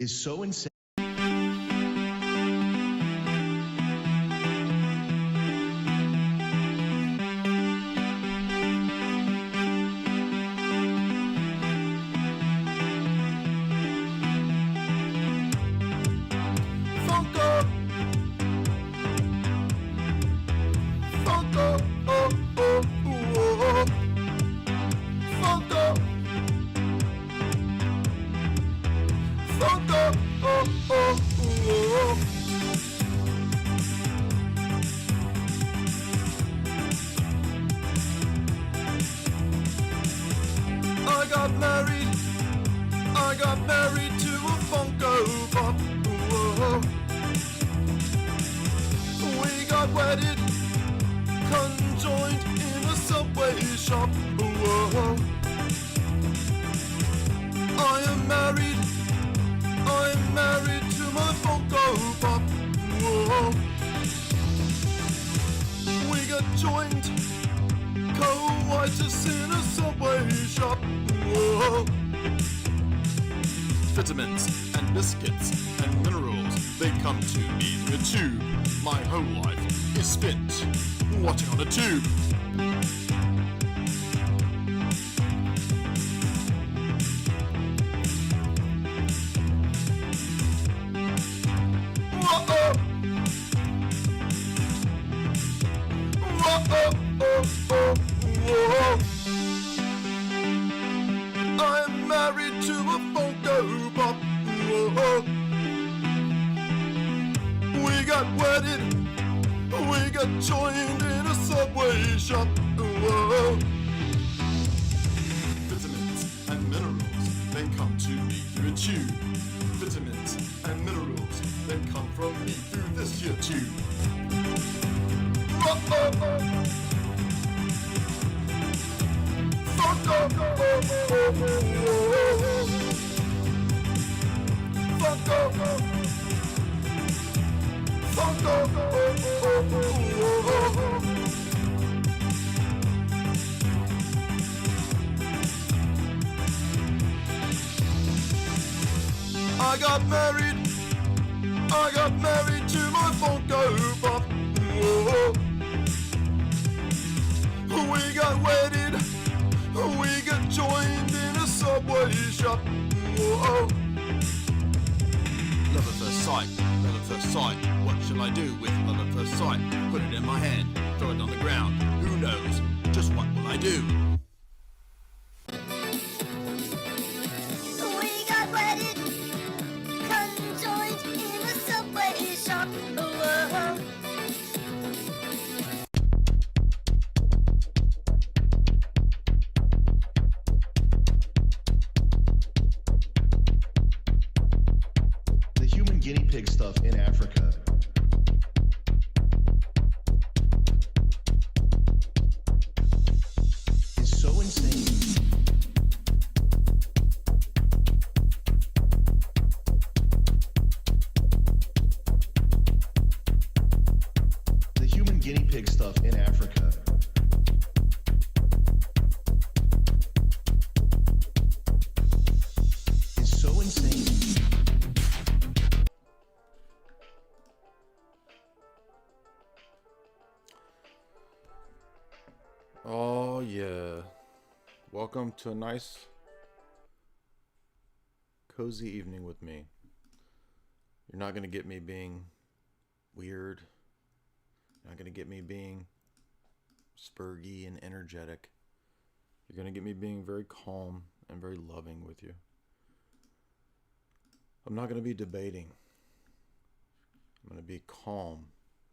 is so insane. I got married to a Funko Pop. Whoa. We got wedded, conjoined in a Subway shop. Whoa. I'm married to my Funko Pop. Whoa. We got joined, coitus in a Subway shop. Whoa. Vitamins and biscuits and minerals, they come to me through a tube. My whole life is spent watching on a tube. Whoa-oh. Whoa-oh-oh-oh. Whoa. I'm married to a Funko Pop. Whoa. We got wedded, we got joined in a Subway shop. Whoa. Vitamins and minerals, they come to me through a tube. Vitamins and minerals, they come from me through this here tube. Whoa. I got married to my Funko Pop. Whoa. We got wedded, we got joined in a Subway shop. Whoa. Love at first sight, love at first sight. What shall I do with love at first sight? Put it in my hand, throw it on the ground. Who knows? Just what will I do? We got wedded, conjoined in a Subway shop. Whoa. Guinea pig stuff in Africa is so insane. The human guinea pig stuff in Africa is so insane. Oh yeah, welcome to a nice cozy evening with me. You're not going to get me being weird. You're not going to get me being spurgy and energetic. You're going to get me being very calm and very loving with you. I'm not going to be debating. I'm going to be calm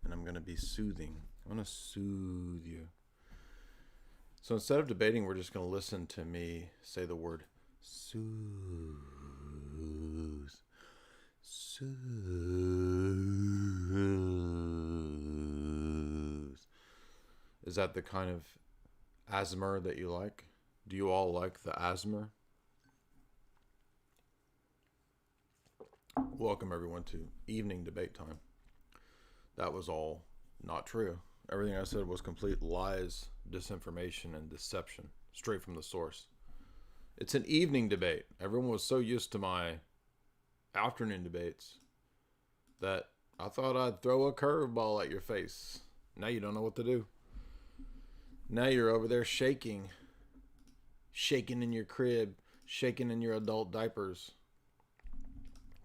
and I'm going to be soothing. I'm going to soothe you. So instead of debating, we're just going to listen to me say the word soothe. Soothe. Is that the kind of ASMR that you like? Do you all like the ASMR? Welcome everyone to evening debate time. That was all not true. Everything I said was complete lies, disinformation, and deception, straight from the source. It's an evening debate. Everyone was so used to my afternoon debates that I thought I'd throw a curveball at your face. Now you don't know what to do. Now you're over there shaking in your crib, shaking in your adult diapers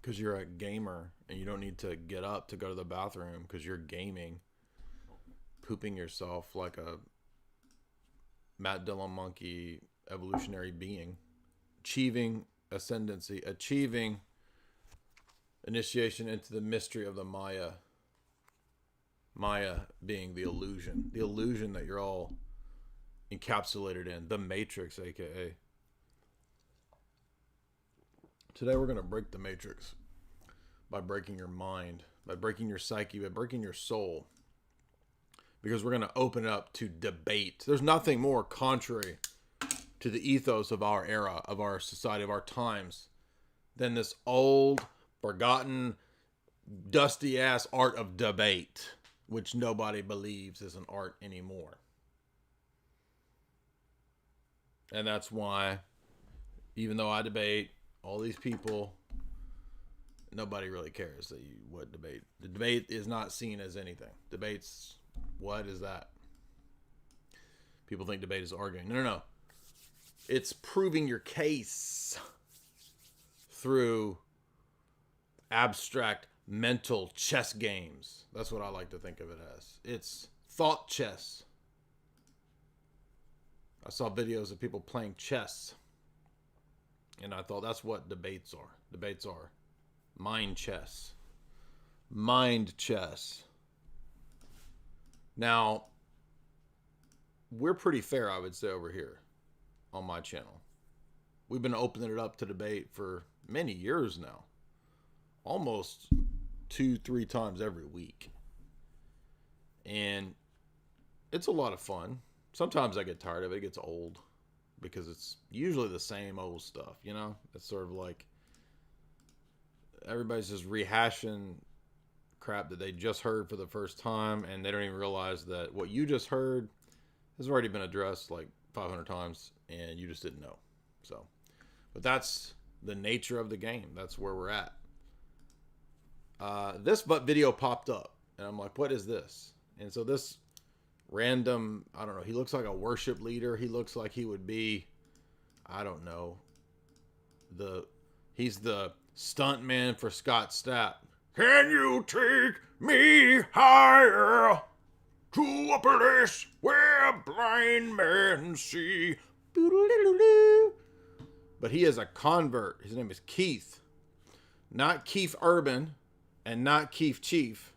because you're a gamer and you don't need to get up to go to the bathroom because you're gaming, pooping yourself like a Matt Dillon monkey evolutionary being, achieving ascendancy, achieving initiation into the mystery of the Maya. Maya being the illusion that you're all encapsulated in, the Matrix, aka. Today we're going to break the Matrix by breaking your mind, by breaking your psyche, by breaking your soul. Because we're going to open it up to debate. There's nothing more contrary to the ethos of our era, of our society, of our times, than this old, forgotten, dusty-ass art of debate, which nobody believes is an art anymore. And that's why, even though I debate all these people, nobody really cares that you would debate. The debate is not seen as anything. Debate's, what is that? People think debate is arguing. No. It's proving your case through abstract mental chess games. That's what I like to think of it as. It's thought chess. I saw videos of people playing chess, and I thought that's what debates are. Debates are mind chess. Mind chess. Now, we're pretty fair, I would say, over here on my channel. We've been opening it up to debate for many years now. Almost 2-3 times every week. And it's a lot of fun. Sometimes I get tired of it. It gets old because it's usually the same old stuff, you know? It's sort of like everybody's just rehashing crap that they just heard for the first time, and they don't even realize that what you just heard has already been addressed like 500 times, and you just didn't know. So, but that's the nature of the game. That's where we're at. This video popped up, and I'm like, what is this? And so this random, I don't know, he looks like a worship leader. He looks like he would be, I don't know, he's the stunt man for Scott Stapp. Can you take me higher to a place where blind men see? But he is a convert. His name is Keith. Not Keith Urban and not Keith Chief.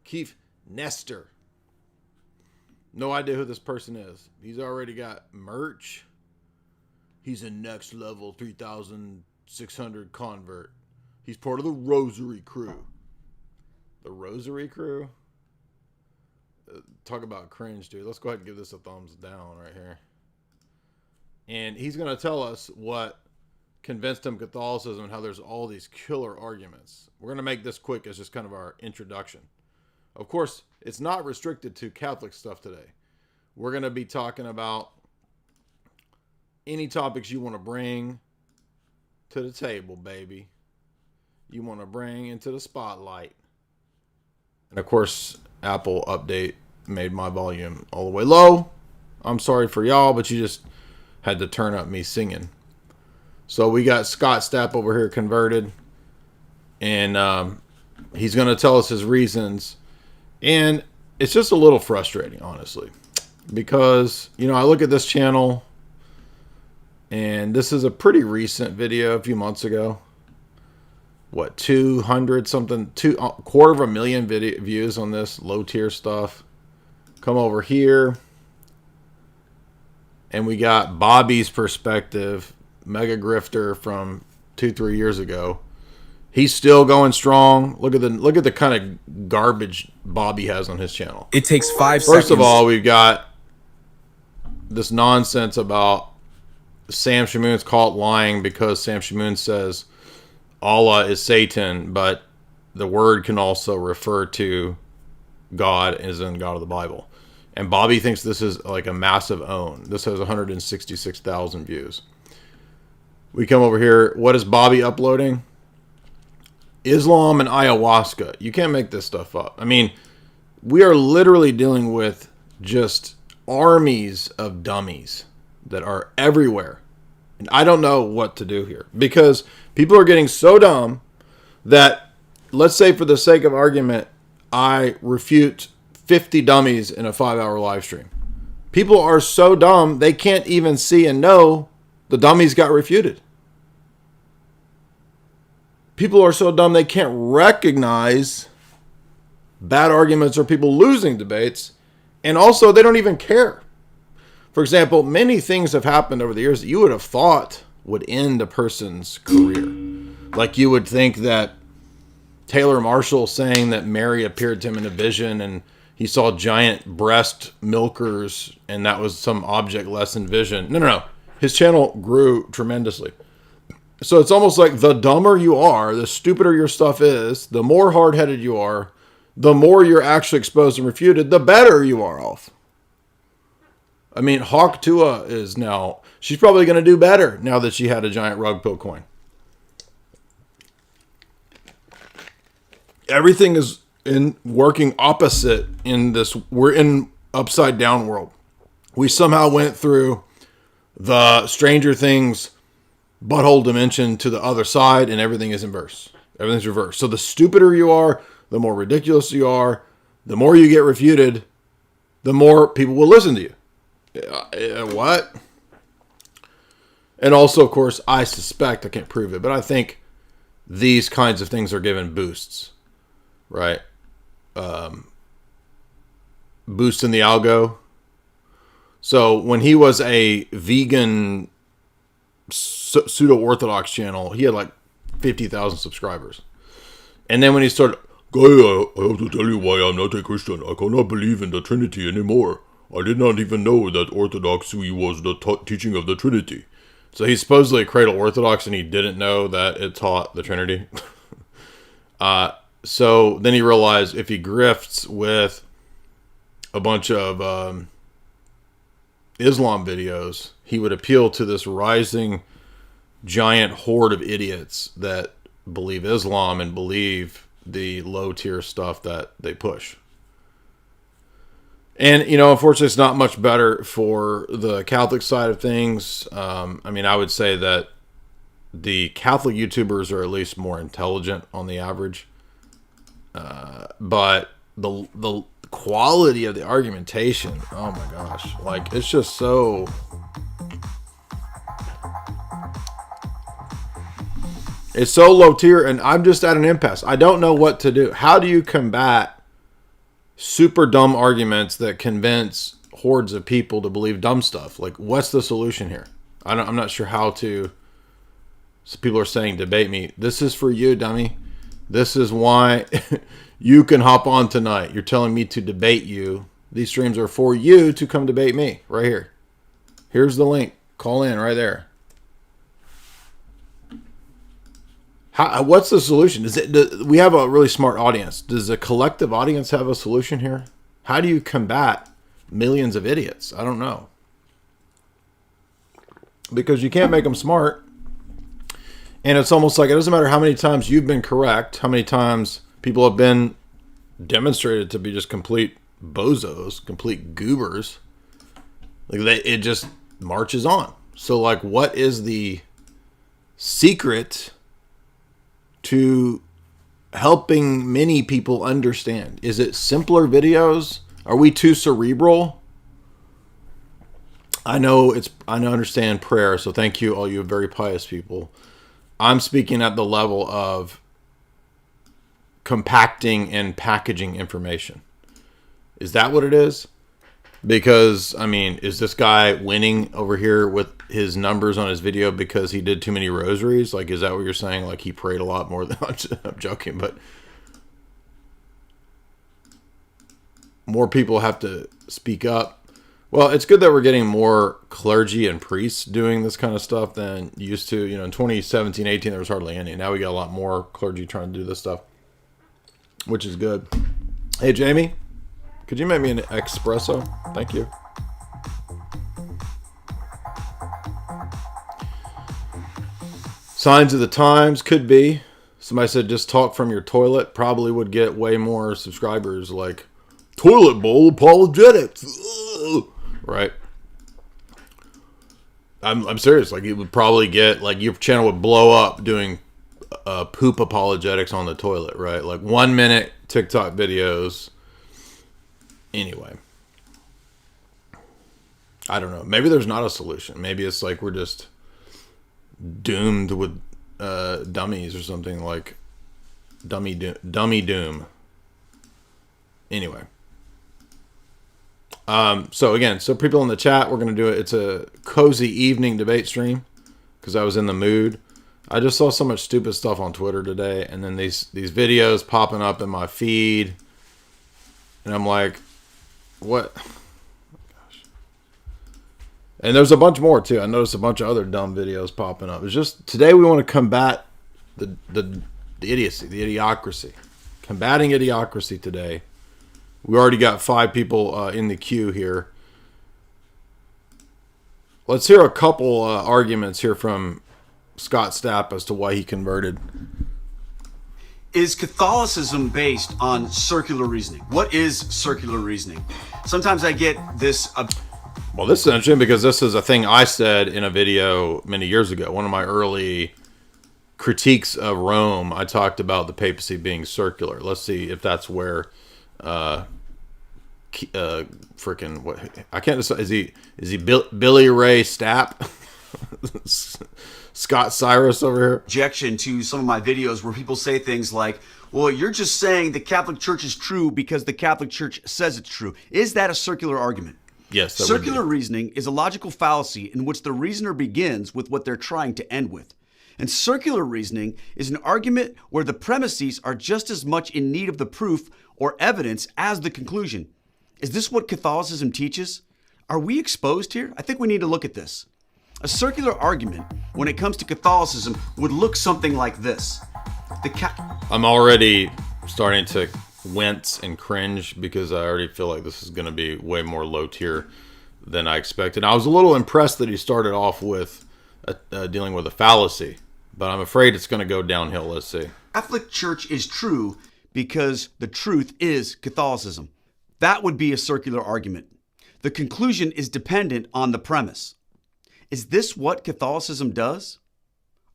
Keith Nestor. No idea who this person is. He's already got merch. He's a next level 3,600 convert. He's part of the Rosary Crew. The Rosary Crew? Talk about cringe, dude. Let's go ahead and give this a thumbs down right here. And he's going to tell us what convinced him Catholicism and how there's all these killer arguments. We're going to make this quick as just kind of our introduction. Of course, it's not restricted to Catholic stuff today. We're going to be talking about any topics you want to bring to the table, baby. You want to bring into the spotlight. And of course, Apple update made my volume all the way low. I'm sorry for y'all, but you just had to turn up me singing. So we got Scott Stapp over here converted. And he's going to tell us his reasons. And it's just a little frustrating, honestly. Because, you know, I look at this channel. And this is a pretty recent video, a few months ago. What, 200 something, 250,000 views on this low tier stuff. Come over here. And we got Bobby's perspective, mega grifter from 2-3 years ago. He's still going strong. Look at the kind of garbage Bobby has on his channel. It takes 5 seconds. First of all, we've got this nonsense about Sam Shamoon's caught lying because Sam Shamoon says Allah is Satan, but the word can also refer to God as in God of the Bible. And Bobby thinks this is like a massive own. This has 166,000 views. We come over here. What is Bobby uploading? Islam and ayahuasca. You can't make this stuff up. I mean, we are literally dealing with just armies of dummies that are everywhere. And I don't know what to do here because people are getting so dumb that, let's say for the sake of argument, I refute 50 dummies in a 5-hour live stream. People are so dumb, they can't even see and know the dummies got refuted. People are so dumb, they can't recognize bad arguments or people losing debates. And also, they don't even care. For example, many things have happened over the years that you would have thought would end a person's career. Like you would think that Taylor Marshall saying that Mary appeared to him in a vision and he saw giant breast milkers and that was some object lesson vision. No. His channel grew tremendously. So it's almost like the dumber you are, the stupider your stuff is, the more hard-headed you are, the more you're actually exposed and refuted, the better you are off. I mean, Hawk Tua is now, she's probably going to do better now that she had a giant rug pull coin. Everything is in working opposite in this, we're in upside down world. We somehow went through the Stranger Things butthole dimension to the other side and everything is inverse. Everything's reversed. So the stupider you are, the more ridiculous you are, the more you get refuted, the more people will listen to you. What? And also, of course, I suspect, I can't prove it, but I think these kinds of things are given boosts, right? Boost in the algo. So when he was a vegan pseudo-orthodox channel, he had like 50,000 subscribers. And then when he started, "Guy, I have to tell you why I'm not a Christian. I cannot believe in the Trinity anymore. I did not even know that Orthodoxy was the teaching of the Trinity." So he's supposedly a cradle Orthodox and he didn't know that it taught the Trinity. So then he realized if he grifts with a bunch of Islam videos, he would appeal to this rising giant horde of idiots that believe Islam and believe the low tier stuff that they push. And, you know, unfortunately, it's not much better for the Catholic side of things. I mean, I would say that the Catholic YouTubers are at least more intelligent on the average. But the quality of the argumentation, oh my gosh, like it's just so... It's so low tier, and I'm just at an impasse. I don't know what to do. How do you combat super dumb arguments that convince hordes of people to believe dumb stuff? Like, what's the solution here? I'm not sure how to... So people are saying, debate me. This is for you, dummy. This is why you can hop on tonight. You're telling me to debate you. These streams are for you to come debate me. Right here. Here's the link. Call in right there. What's the solution? We have a really smart audience. Does the collective audience have a solution here? How do you combat millions of idiots? I don't know. Because you can't make them smart. And it's almost like it doesn't matter how many times you've been correct, how many times people have been demonstrated to be just complete bozos, complete goobers. Like it just marches on. So like, what is the secret to helping many people understand? Is it simpler videos? Are we too cerebral? I understand prayer, so thank you, all you very pious people. I'm speaking at the level of compacting and packaging information. Is that what it is? Because, I mean, is this guy winning over here with his numbers on his video because he did too many rosaries? Like, is that what you're saying? Like, he prayed a lot more than... I'm joking, but... More people have to speak up. Well, it's good that we're getting more clergy and priests doing this kind of stuff than used to. You know, in 2017, 18, there was hardly any. Now we got a lot more clergy trying to do this stuff, which is good. Hey, Jamie, could you make me an espresso? Thank you. Signs of the times, could be. Somebody said just talk from your toilet. Probably would get way more subscribers. Like toilet bowl apologetics, right? I'm serious. Like, it would probably get, like, your channel would blow up doing poop apologetics on the toilet, right? Like 1 minute TikTok videos. Anyway, I don't know. Maybe there's not a solution. Maybe it's like we're just doomed with dummies or something, like dummy doom. Anyway. So again, so people in the chat, we're going to do it. It's a cozy evening debate stream because I was in the mood. I just saw so much stupid stuff on Twitter today, and then these videos popping up in my feed, and I'm like, what? Oh my gosh. And there's a bunch more too. I noticed a bunch of other dumb videos popping up. It's just today we want to combat the idiocy, the idiocracy. Combating idiocracy today. We already got 5 people in the queue here. Let's hear a couple arguments here from Scott Stapp as to why he converted. Is Catholicism based on circular reasoning? What is circular reasoning? Sometimes I get this... Well, this is interesting because this is a thing I said in a video many years ago. One of my early critiques of Rome, I talked about the papacy being circular. Let's see if that's where... freaking what I can't decide. Is he Billy Ray Stapp? Scott Cyrus over here. Objection to some of my videos where people say things like, well, you're just saying the Catholic Church is true because the Catholic Church says it's true. Is that a circular argument? Yes. Circular reasoning is a logical fallacy in which the reasoner begins with what they're trying to end with. And circular reasoning is an argument where the premises are just as much in need of the proof or evidence as the conclusion. Is this what Catholicism teaches? Are we exposed here? I think we need to look at this. A circular argument, when it comes to Catholicism, would look something like this. I'm already starting to wince and cringe because I already feel like this is going to be way more low tier than I expected. I was a little impressed that he started off with dealing with a fallacy, but I'm afraid it's going to go downhill. Let's see. Catholic Church is true because the truth is Catholicism. That would be a circular argument. The conclusion is dependent on the premise. Is this what Catholicism does?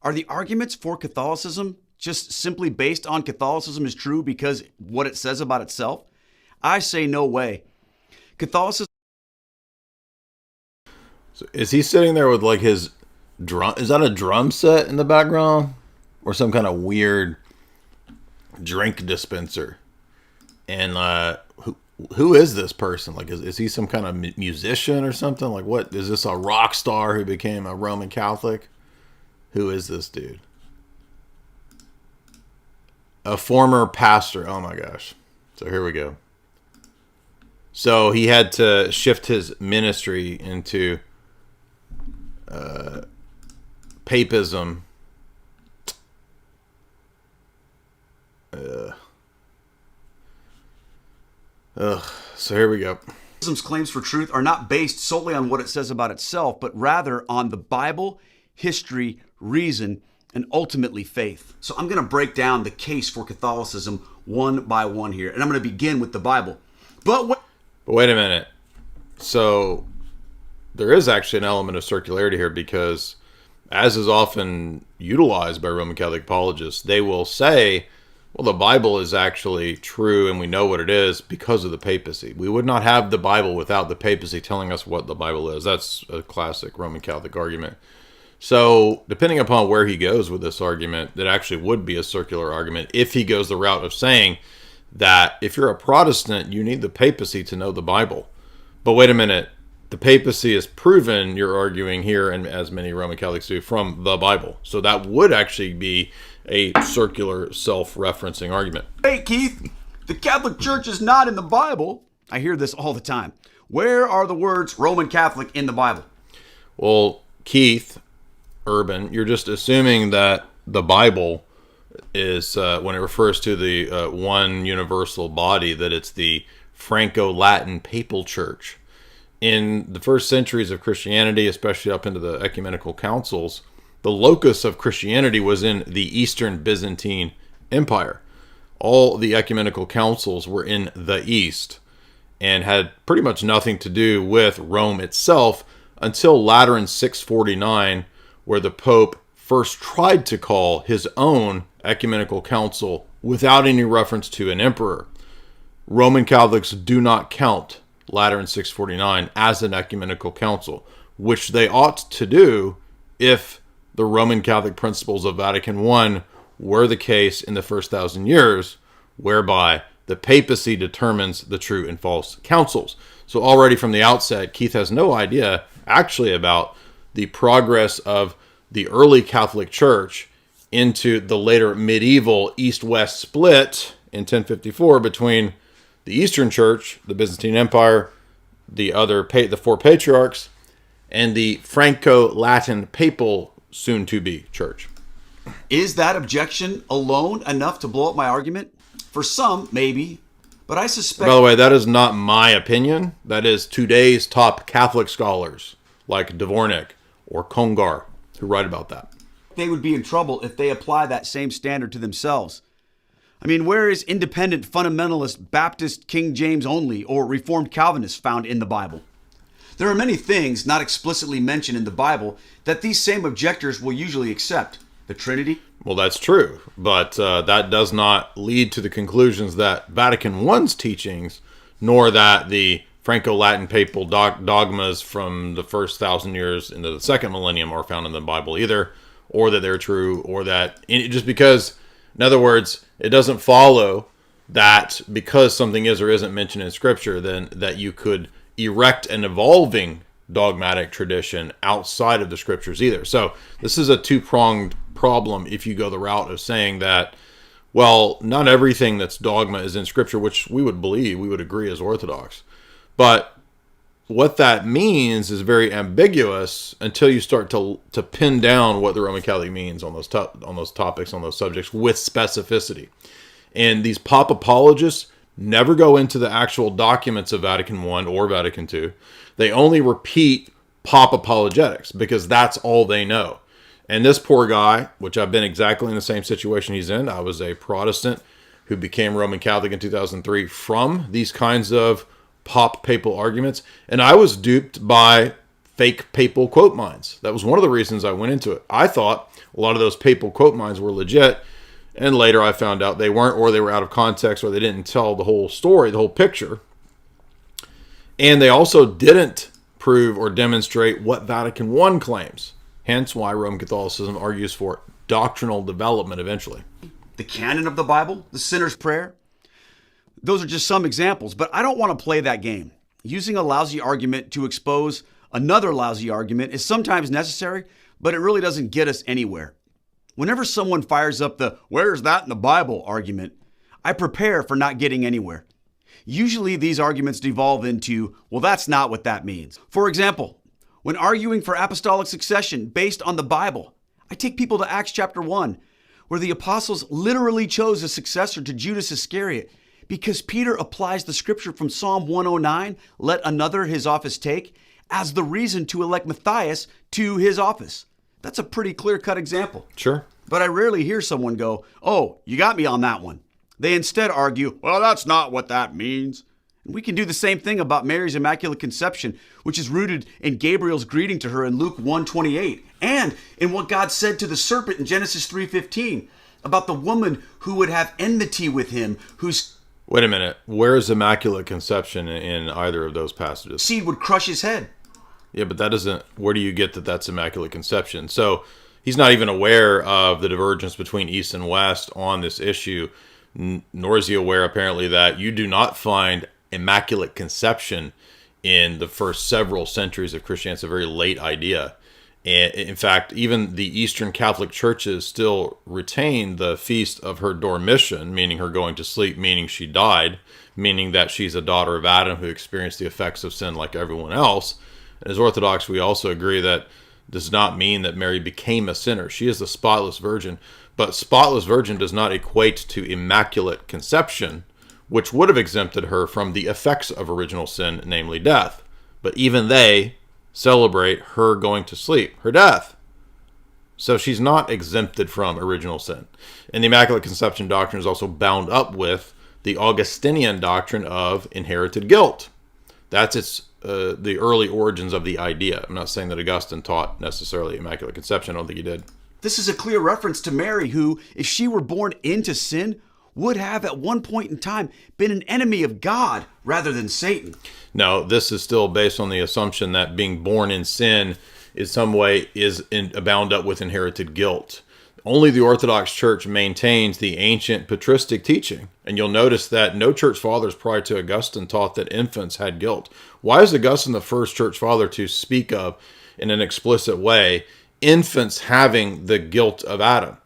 Are the arguments for Catholicism just simply based on Catholicism is true because what it says about itself? I say no way. Catholicism... So is he sitting there with like his drum? Is that a drum set in the background? Or some kind of weird drink dispenser? And who is this person? Like, is he some kind of musician or something? Like, what is this, a rock star who became a Roman Catholic? Who is this dude? A former pastor. Oh my gosh. So here we go. So he had to shift his ministry into papism. So here we go. Catholicism's claims for truth are not based solely on what it says about itself, but rather on the Bible, history, reason, and ultimately faith. So I'm going to break down the case for Catholicism one by one here, and I'm going to begin with the Bible. But wait a minute. So there is actually an element of circularity here because, as is often utilized by Roman Catholic apologists, they will say, well, the Bible is actually true and we know what it is because of the papacy. We would not have the Bible without the papacy telling us what the Bible is. That's a classic Roman Catholic argument. So depending upon where he goes with this argument, that actually would be a circular argument if he goes the route of saying that if you're a Protestant, you need the papacy to know the Bible. But wait a minute. The papacy is proven, you're arguing here, and as many Roman Catholics do, from the Bible. So that would actually be a circular, self-referencing argument. Hey, Keith, the Catholic Church is not in the Bible. I hear this all the time. Where are the words Roman Catholic in the Bible? Well, Keith Urban, you're just assuming that the Bible is, when it refers to the one universal body, that it's the Franco-Latin Papal Church. In the first centuries of Christianity, especially up into the ecumenical councils, the locus of Christianity was in the Eastern Byzantine Empire. All the ecumenical councils were in the East and had pretty much nothing to do with Rome itself until Lateran 649, where the Pope first tried to call his own ecumenical council without any reference to an emperor. Roman Catholics do not count Lateran 649 as an ecumenical council, which they ought to do if the Roman Catholic principles of Vatican I were the case in the first 1,000 years, whereby the papacy determines the true and false councils. So already from the outset, Keith has no idea actually about the progress of the early Catholic Church into the later medieval East-West split in 1054 between the Eastern Church, the Byzantine Empire, the four patriarchs, and the Franco-Latin papal soon-to-be church. Is that objection alone enough to blow up my argument? For some, maybe, but I suspect... By the way, that is not my opinion. That is today's top Catholic scholars, like Dvornik or Congar, who write about that. They would be in trouble if they apply that same standard to themselves. I mean, where is independent fundamentalist Baptist King James only or Reformed Calvinists found in the Bible? There are many things not explicitly mentioned in the Bible that these same objectors will usually accept. The Trinity? Well, that's true, but that does not lead to the conclusions that Vatican I's teachings, nor that the Franco-Latin papal dogmas from the first 1,000 years into the second millennium are found in the Bible either, or that they're true, or that just because, in other words, it doesn't follow that because something is or isn't mentioned in Scripture, then that you could erect an evolving dogmatic tradition outside of the Scriptures either. So this is a two-pronged problem if you go the route of saying that, well, not everything that's dogma is in Scripture, which we would believe, we would agree as Orthodox. But what that means is very ambiguous until you start to pin down what the Roman Catholic means on those topics, on those subjects with specificity. And these pop apologists never go into the actual documents of Vatican I or Vatican II. They only repeat pop apologetics because that's all they know. And this poor guy, which I've been exactly in the same situation he's in, I was a Protestant who became Roman Catholic in 2003 from these kinds of pop papal arguments. And I was duped by fake papal quote mines. That was one of the reasons I went into it. I thought a lot of those papal quote mines were legit. And later I found out they weren't, or they were out of context, or they didn't tell the whole story, the whole picture. And they also didn't prove or demonstrate what Vatican I claims. Hence why Roman Catholicism argues for doctrinal development eventually. The canon of the Bible, the sinner's prayer. Those are just some examples, but I don't want to play that game. Using a lousy argument to expose another lousy argument is sometimes necessary, but it really doesn't get us anywhere. Whenever someone fires up the "where's that in the Bible" argument, I prepare for not getting anywhere. Usually these arguments devolve into, well, that's not what that means. For example, when arguing for apostolic succession based on the Bible, I take people to Acts chapter 1, where the apostles literally chose a successor to Judas Iscariot because Peter applies the scripture from Psalm 109, "Let another his office take," as the reason to elect Matthias to his office. That's a pretty clear-cut example. Sure. But I rarely hear someone go, "Oh, you got me on that one." They instead argue, "Well, that's not what that means." And we can do the same thing about Mary's Immaculate Conception, which is rooted in Gabriel's greeting to her in Luke 1:28, and in what God said to the serpent in Genesis 3:15 about the woman who would have enmity with him, whose Wait a minute. Where is Immaculate Conception in either of those passages? seed would crush his head. Yeah, but that doesn't... Where do you get that that's Immaculate Conception? So he's not even aware of the divergence between East and West on this issue, nor is he aware, apparently, that you do not find Immaculate Conception in the first several centuries of Christianity. It's a very late idea. And in fact, even the Eastern Catholic churches still retain the feast of her dormition, meaning her going to sleep, meaning she died, meaning that she's a daughter of Adam who experienced the effects of sin like everyone else. As Orthodox, we also agree that does not mean that Mary became a sinner. She is the spotless virgin, but spotless virgin does not equate to Immaculate Conception, which would have exempted her from the effects of original sin, namely death. But even they celebrate her going to sleep, her death. So she's not exempted from original sin. And the Immaculate Conception doctrine is also bound up with the Augustinian doctrine of inherited guilt. That's the early origins of the idea. I'm not saying that Augustine taught necessarily Immaculate Conception. I don't think he did. This is a clear reference to Mary, who, if she were born into sin, would have at one point in time been an enemy of God rather than Satan. No, this is still based on the assumption that being born in sin in some way is bound up with inherited guilt. Only the Orthodox Church maintains the ancient patristic teaching. And you'll notice that no church fathers prior to Augustine taught that infants had guilt. Why is Augustine the first church father to speak of, in an explicit way, infants having the guilt of Adam?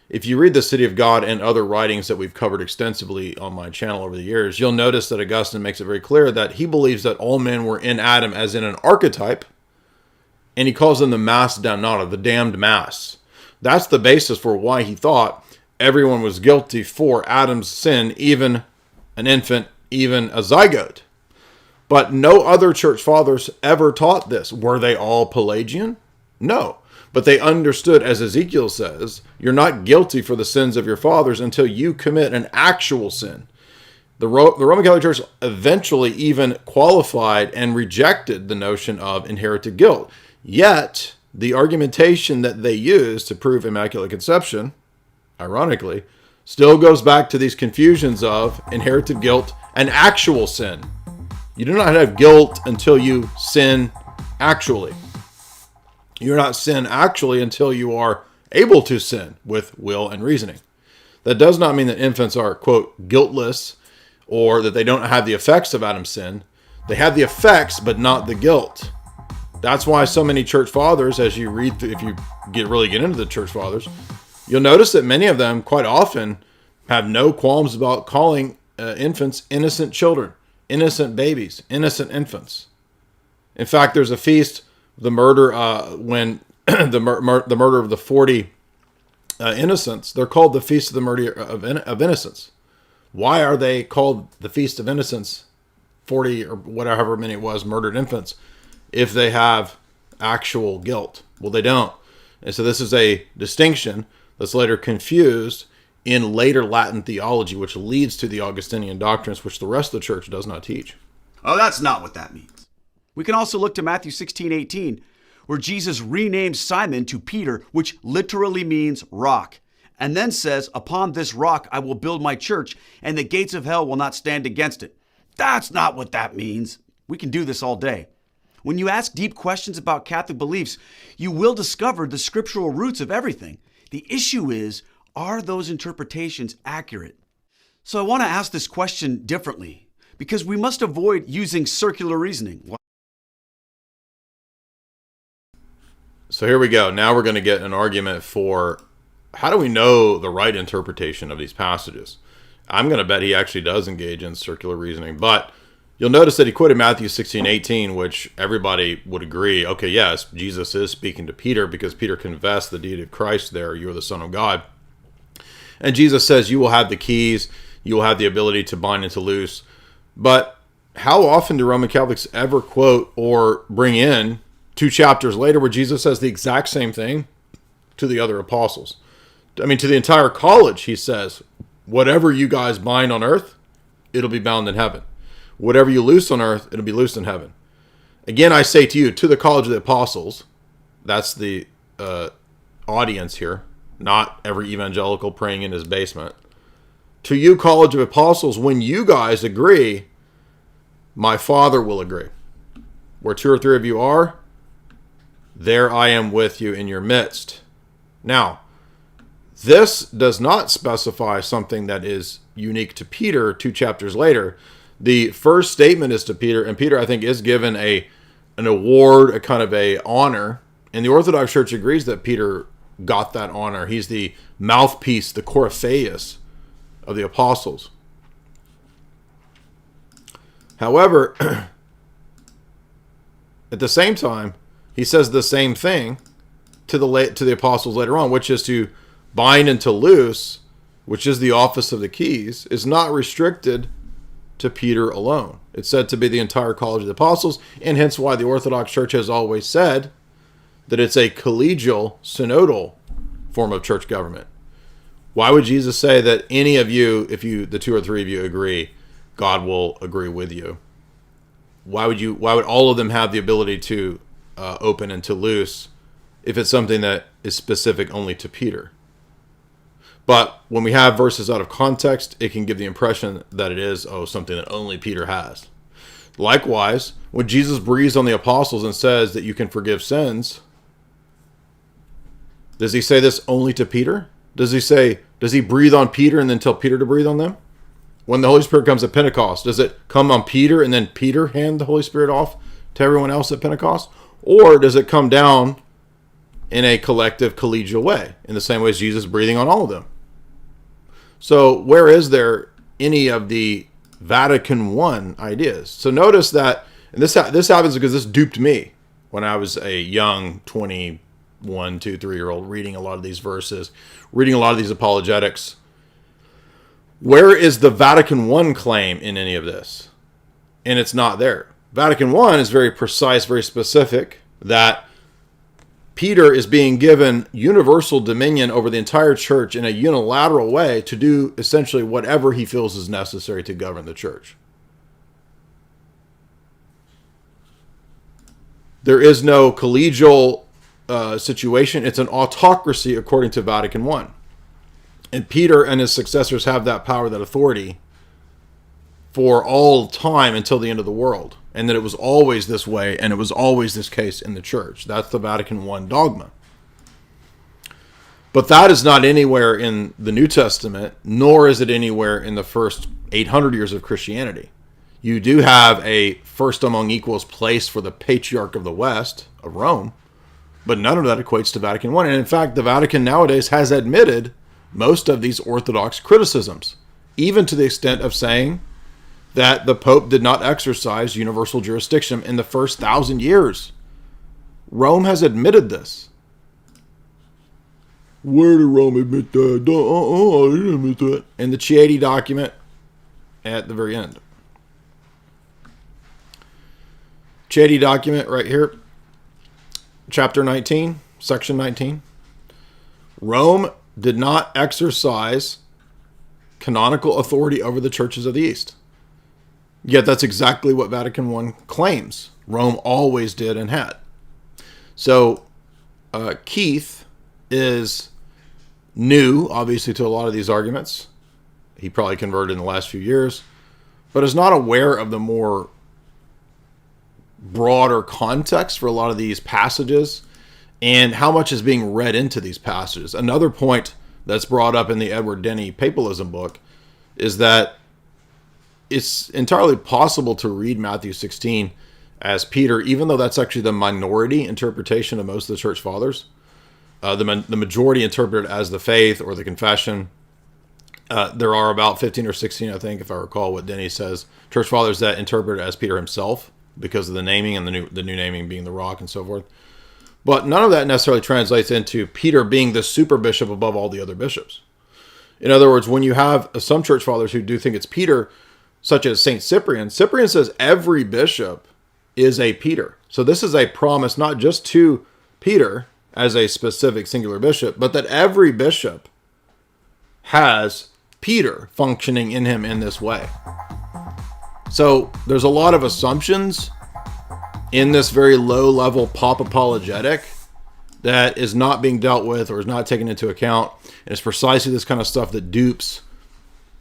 If you read the City of God and other writings that we've covered extensively on my channel over the years, you'll notice that Augustine makes it very clear that he believes that all men were in Adam as in an archetype, and he calls them the mass damnata, the damned mass. That's the basis for why he thought everyone was guilty for Adam's sin, even an infant, even a zygote. But no other church fathers ever taught this. Were they all Pelagian? No. But they understood, as Ezekiel says, you're not guilty for the sins of your fathers until you commit an actual sin. The Roman Catholic Church eventually even qualified and rejected the notion of inherited guilt. Yet, the argumentation that they use to prove Immaculate Conception, ironically, still goes back to these confusions of inherited guilt and actual sin. You do not have guilt until you sin actually. You're not sin actually until you are able to sin with will and reasoning. That does not mean that infants are, quote, guiltless, or that they don't have the effects of Adam's sin. They have the effects, but not the guilt. That's why so many church fathers, as you read through, if you really get into the church fathers, you'll notice that many of them quite often have no qualms about calling infants innocent children, innocent babies, innocent infants. In fact, there's a feast, the murder when the murder of the 40 innocents. They're called the Feast of the Murder of Innocents. Why are they called the Feast of Innocents? 40 or whatever many it was murdered infants, if they have actual guilt. Well, they don't. And so this is a distinction that's later confused in later Latin theology, which leads to the Augustinian doctrines, which the rest of the church does not teach. Oh, that's not what that means. We can also look to Matthew 16:18, where Jesus renames Simon to Peter, which literally means rock, and then says, upon this rock I will build my church, and the gates of hell will not stand against it. That's not what that means. We can do this all day. When you ask deep questions about Catholic beliefs, you will discover the scriptural roots of everything. The issue is, are those interpretations accurate? So I want to ask this question differently, because we must avoid using circular reasoning. So here we go. Now we're going to get an argument for how do we know the right interpretation of these passages? I'm going to bet he actually does engage in circular reasoning, but you'll notice that he quoted Matthew 16:18, which everybody would agree, okay, yes, Jesus is speaking to Peter because Peter confessed the deity of Christ there, you're the Son of God. And Jesus says, you will have the keys, you will have the ability to bind and to loose. But how often do Roman Catholics ever quote or bring in 2 chapters later where Jesus says the exact same thing to the other apostles? I mean, to the entire college, he says, whatever you guys bind on earth, it'll be bound in heaven. Whatever you loose on earth, it'll be loosed in heaven. Again, I say to you, to the college of the apostles, that's the audience here, not every evangelical praying in his basement. To you, college of apostles, when you guys agree, my Father will agree. Where 2 or 3 of you are, there I am with you in your midst. Now, this does not specify something that is unique to Peter 2 chapters later. The first statement is to Peter, and Peter, I think, is given an award, a kind of a honor. And the Orthodox Church agrees that Peter got that honor. He's the mouthpiece, the coryphaeus of the apostles. However, at the same time, he says the same thing to the apostles later on, which is to bind and to loose, which is the office of the keys, is not restricted to Peter alone. It's said to be the entire college of the apostles, and hence why the Orthodox Church has always said that it's a collegial, synodal form of church government. Why would Jesus say that any of you, if the two or three of you agree, God will agree with you? Why would all of them have the ability to open and to loose if it's something that is specific only to Peter? But when we have verses out of context, it can give the impression that it is, something that only Peter has. Likewise, when Jesus breathes on the apostles and says that you can forgive sins, does he say this only to Peter? Does he breathe on Peter and then tell Peter to breathe on them? When the Holy Spirit comes at Pentecost, does it come on Peter and then Peter hand the Holy Spirit off to everyone else at Pentecost? Or does it come down in a collective collegial way, in the same way as Jesus breathing on all of them? So where is there any of the Vatican I ideas? So notice that, and this happens because this duped me when I was a young 21, 2, 3-year-old reading a lot of these verses, reading a lot of these apologetics. Where is the Vatican I claim in any of this? And it's not there. Vatican I is very precise, very specific, that Peter is being given universal dominion over the entire church in a unilateral way to do essentially whatever he feels is necessary to govern the church. There is no collegial situation. It's an autocracy according to Vatican I. And Peter and his successors have that power, that authority for all time until the end of the world. And that it was always this way, and it was always this case in the church. That's the Vatican I dogma. But that is not anywhere in the New Testament, nor is it anywhere in the first 800 years of Christianity. You do have a first among equals place for the Patriarch of the West, of Rome, but none of that equates to Vatican I. And in fact, the Vatican nowadays has admitted most of these Orthodox criticisms, even to the extent of saying that the Pope did not exercise universal jurisdiction in the first 1,000 years. Rome has admitted this. Where did Rome admit that? I didn't admit that. In the Chieti document at the very end. Chieti document right here. Chapter 19, section 19. Rome did not exercise canonical authority over the churches of the East. Yet that's exactly what Vatican I claims. Rome always did and had. So Keith is new, obviously, to a lot of these arguments. He probably converted in the last few years, but is not aware of the more broader context for a lot of these passages and how much is being read into these passages. Another point that's brought up in the Edward Denny Papalism book is that it's entirely possible to read Matthew 16 as Peter, even though that's actually the minority interpretation of most of the church fathers. The majority interpret it as the faith or the confession. There are about 15 or 16, I think, if I recall what Denny says, church fathers that interpret it as Peter himself because of the naming and the new naming being the rock and so forth. But none of that necessarily translates into Peter being the super bishop above all the other bishops. In other words, when you have some church fathers who do think it's Peter, such as St. Cyprian, Cyprian says every bishop is a Peter. So this is a promise not just to Peter as a specific singular bishop, but that every bishop has Peter functioning in him in this way. So there's a lot of assumptions in this very low-level pop apologetic that is not being dealt with or is not taken into account. And it's precisely this kind of stuff that dupes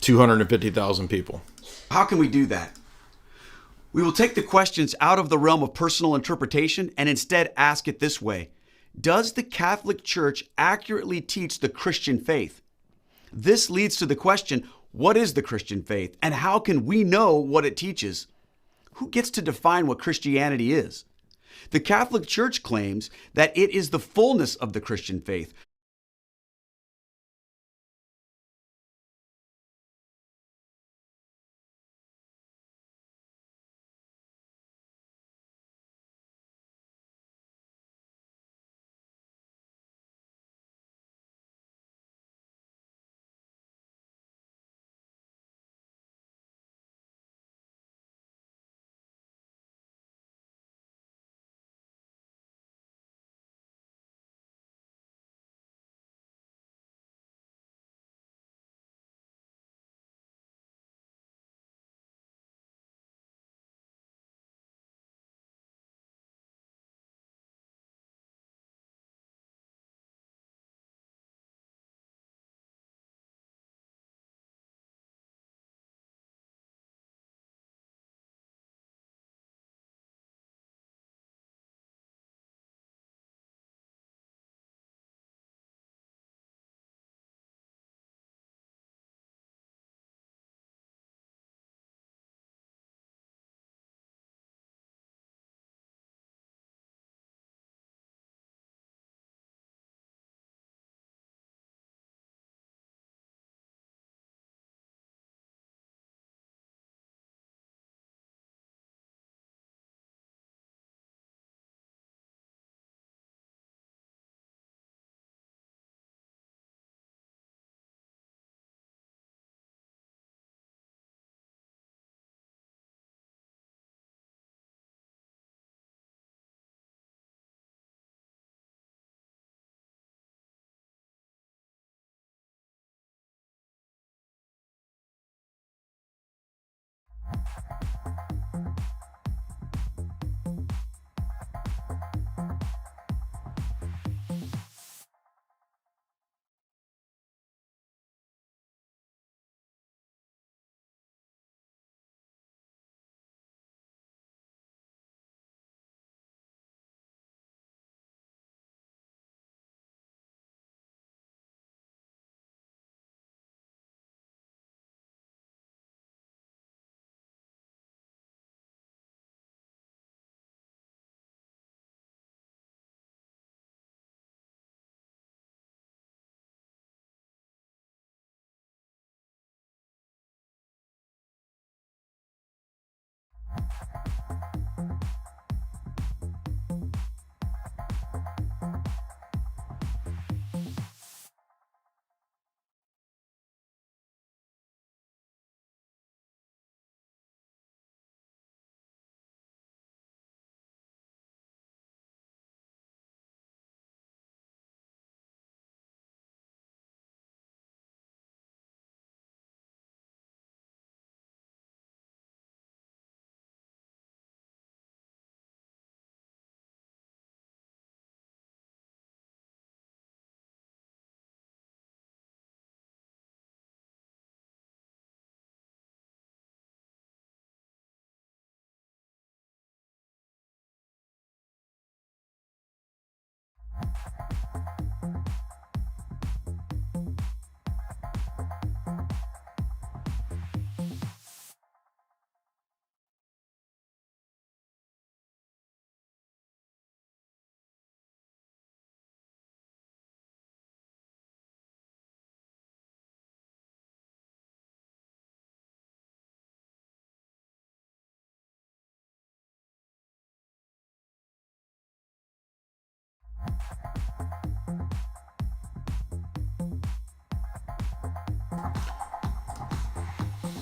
250,000 people. How can we do that? We will take the questions out of the realm of personal interpretation and instead ask it this way. Does the Catholic Church accurately teach the Christian faith? This leads to the question, what is the Christian faith and how can we know what it teaches? Who gets to define what Christianity is? The Catholic Church claims that it is the fullness of the Christian faith,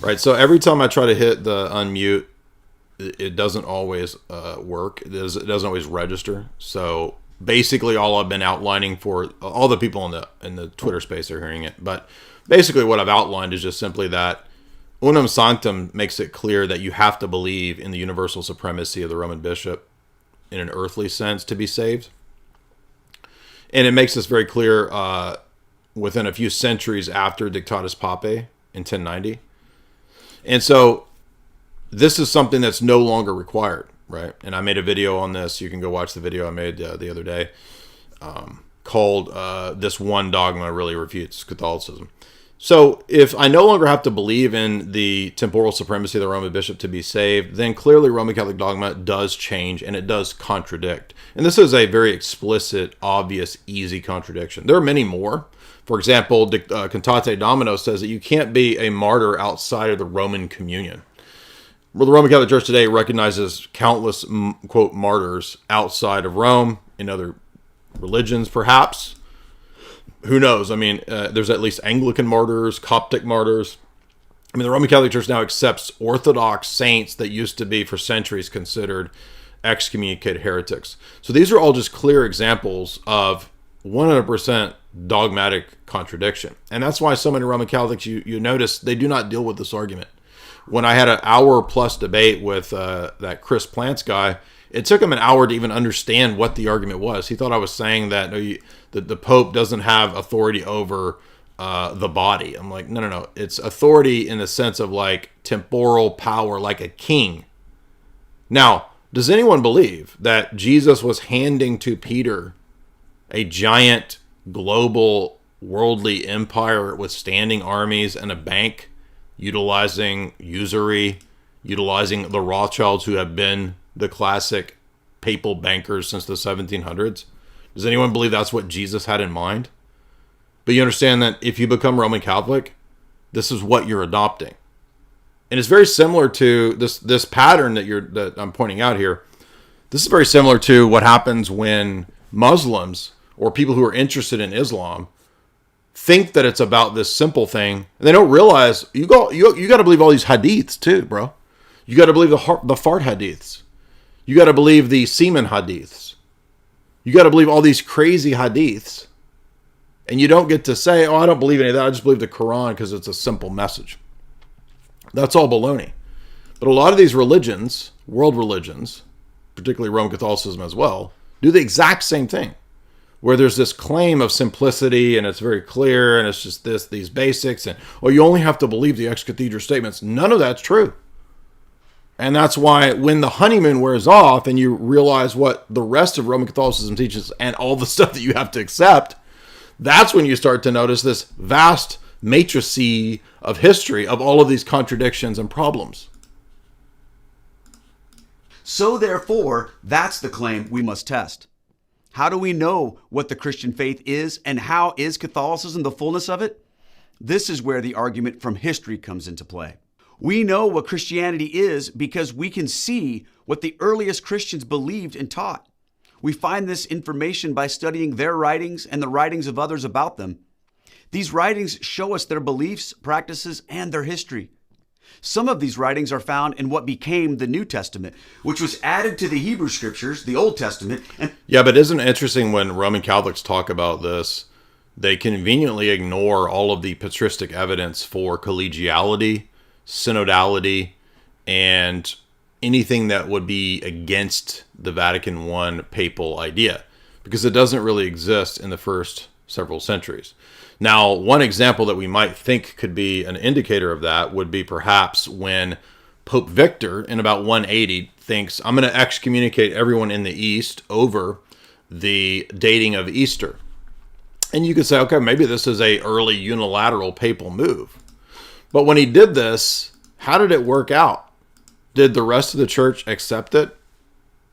Right. So every time I try to hit the unmute, it doesn't always work. It doesn't always register. So basically, all I've been outlining for all the people in the Twitter space are hearing it. But basically, what I've outlined is just simply that Unum Sanctum makes it clear that you have to believe in the universal supremacy of the Roman bishop in an earthly sense to be saved. And it makes this very clear within a few centuries after Dictatus Papae in 1090. And so this is something that's no longer required, right? And I made a video on this. You can go watch the video I made the other day called This One Dogma Really Refutes Catholicism. So if I no longer have to believe in the temporal supremacy of the Roman bishop to be saved, then clearly Roman Catholic dogma does change and it does contradict. And this is a very explicit, obvious, easy contradiction. There are many more. For example, Cantate Domino says that you can't be a martyr outside of the Roman communion. Well, the Roman Catholic Church today recognizes countless, quote, martyrs outside of Rome, in other religions perhaps. Who knows? I mean, there's at least Anglican martyrs, Coptic martyrs. I mean, the Roman Catholic Church now accepts Orthodox saints that used to be for centuries considered excommunicated heretics. So these are all just clear examples of 100% dogmatic contradiction. And that's why so many Roman Catholics, you notice, they do not deal with this argument. When I had an hour plus debate with that Chris Plants guy, it took him an hour to even understand what the argument was. He thought I was saying that the Pope doesn't have authority over the body. I'm like, no. It's authority in the sense of like temporal power, like a king. Now, does anyone believe that Jesus was handing to Peter a giant global worldly empire with standing armies and a bank, utilizing usury, utilizing the Rothschilds, who have been the classic papal bankers since the 1700s? Does anyone believe that's what Jesus had in mind? But you understand that if you become Roman Catholic, this is what you're adopting. And it's very similar to this pattern that I'm pointing out here. This is very similar to what happens when Muslims or people who are interested in Islam think that it's about this simple thing, and they don't realize you got to believe all these hadiths too, bro. You got to believe the fart hadiths. You got to believe the semen hadiths. You got to believe all these crazy hadiths. And you don't get to say, oh, I don't believe any of that. I just believe the Quran because it's a simple message. That's all baloney. But a lot of these religions, world religions, particularly Roman Catholicism as well, do the exact same thing, where there's this claim of simplicity and it's very clear and it's just these basics and, well, you only have to believe the ex cathedra statements. None of that's true. And that's why when the honeymoon wears off and you realize what the rest of Roman Catholicism teaches and all the stuff that you have to accept, that's when you start to notice this vast matrice of history of all of these contradictions and problems. So therefore, that's the claim we must test. How do we know what the Christian faith is, and how is Catholicism the fullness of it? This is where the argument from history comes into play. We know what Christianity is because we can see what the earliest Christians believed and taught. We find this information by studying their writings and the writings of others about them. These writings show us their beliefs, practices, and their history. Some of these writings are found in what became the New Testament, which was added to the Hebrew Scriptures, the Old Testament. Yeah, but isn't it interesting when Roman Catholics talk about this, they conveniently ignore all of the patristic evidence for collegiality, synodality, and anything that would be against the Vatican I papal idea, because it doesn't really exist in the first several centuries. Now, one example that we might think could be an indicator of that would be perhaps when Pope Victor in about 180 thinks, I'm going to excommunicate everyone in the East over the dating of Easter. And you could say, okay, maybe this is a early unilateral papal move. But when he did this, how did it work out? Did the rest of the church accept it?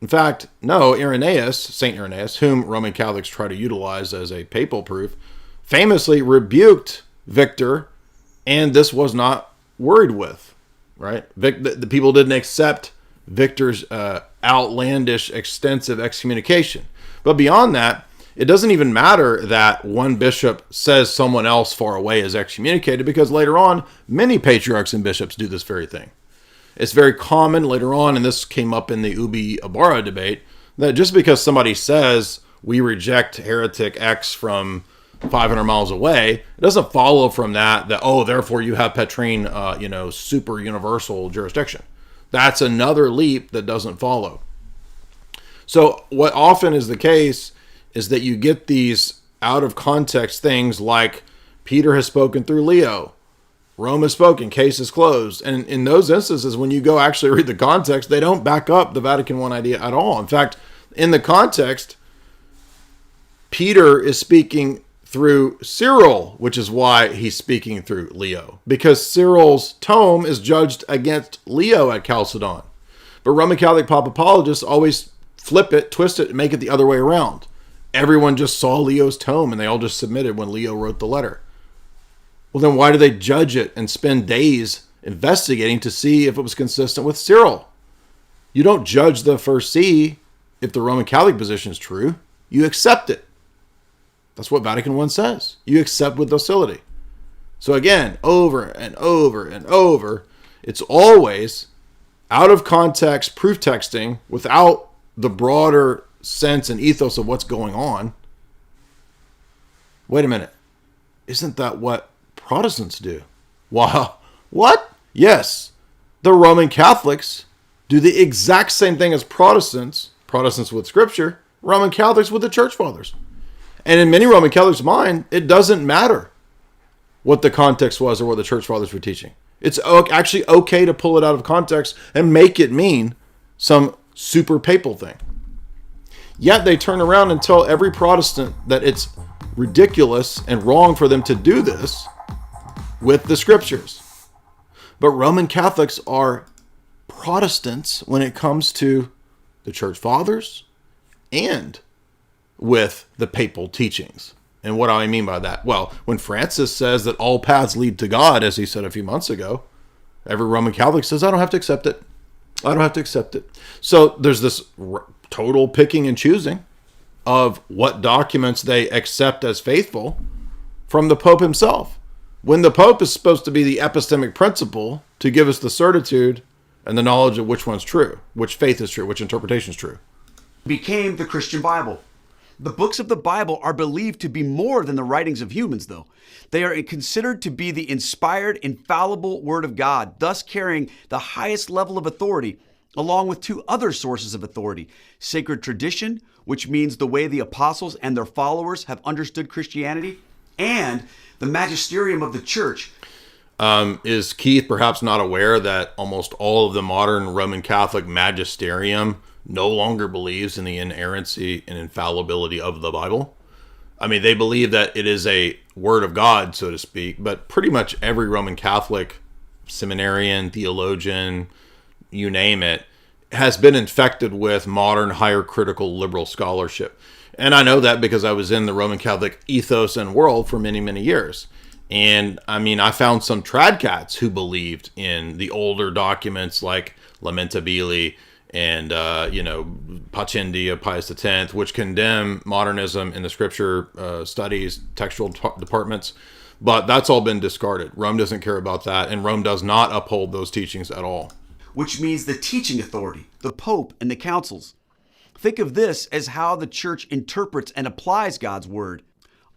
In fact, no, Irenaeus, St. Irenaeus, whom Roman Catholics try to utilize as a papal proof, famously rebuked Victor, and this was not worried with, right? The people didn't accept Victor's outlandish, extensive excommunication. But beyond that, it doesn't even matter that one bishop says someone else far away is excommunicated, because later on, many patriarchs and bishops do this very thing. It's very common later on, and this came up in the Ubi Ibarra debate, that just because somebody says we reject heretic X from 500 miles away, it doesn't follow from that, oh, therefore you have Petrine, super universal jurisdiction. That's another leap that doesn't follow. So what often is the case is that you get these out of context things like Peter has spoken through Leo, Rome has spoken, case is closed. And in those instances, when you go actually read the context, they don't back up the Vatican I idea at all. In fact, in the context, Peter is speaking through Cyril, which is why he's speaking through Leo, because Cyril's tome is judged against Leo at Chalcedon. But Roman Catholic Pop apologists always flip it, twist it, and make it the other way around. Everyone just saw Leo's tome and they all just submitted when Leo wrote the letter. Well, then why do they judge it and spend days investigating to see if it was consistent with Cyril? You don't judge the first see if the Roman Catholic position is true. You accept it. That's what Vatican I says. You accept with docility. So again, over and over and over, it's always out of context proof texting without the broader sense and ethos of what's going on. Wait a minute. Isn't that what Protestants do? Wow. What? Yes. The Roman Catholics do the exact same thing as Protestants. Protestants with Scripture. Roman Catholics with the Church Fathers. And in many Roman Catholics' mind, it doesn't matter what the context was or what the Church Fathers were teaching. It's actually okay to pull it out of context and make it mean some super papal thing. Yet they turn around and tell every Protestant that it's ridiculous and wrong for them to do this with the Scriptures. But Roman Catholics are Protestants when it comes to the Church Fathers and with the papal teachings. And what do I mean by that? Well, when Francis says that all paths lead to God, as he said a few months ago, every Roman Catholic says, I don't have to accept it. I don't have to accept it. So there's this total picking and choosing of what documents they accept as faithful from the Pope himself, when the Pope is supposed to be the epistemic principle to give us the certitude and the knowledge of which one's true, which faith is true, which interpretation is true. Became the Christian Bible. The books of the Bible are believed to be more than the writings of humans, though. They are considered to be the inspired, infallible Word of God, thus carrying the highest level of authority, along with two other sources of authority: sacred tradition, which means the way the apostles and their followers have understood Christianity, and the magisterium of the church. Is Keith perhaps not aware that almost all of the modern Roman Catholic magisterium no longer believes in the inerrancy and infallibility of the Bible? I mean, they believe that it is a word of God, so to speak, but pretty much every Roman Catholic seminarian, theologian, you name it, has been infected with modern higher critical liberal scholarship. And I know that because I was in the Roman Catholic ethos and world for many, many years. And I mean, I found some tradcats who believed in the older documents like Lamentabili and, Pacendi of Pius X, which condemn modernism in the scripture studies, textual departments. But that's all been discarded. Rome doesn't care about that, and Rome does not uphold those teachings at all. Which means the teaching authority, the Pope, and the councils. Think of this as how the church interprets and applies God's word.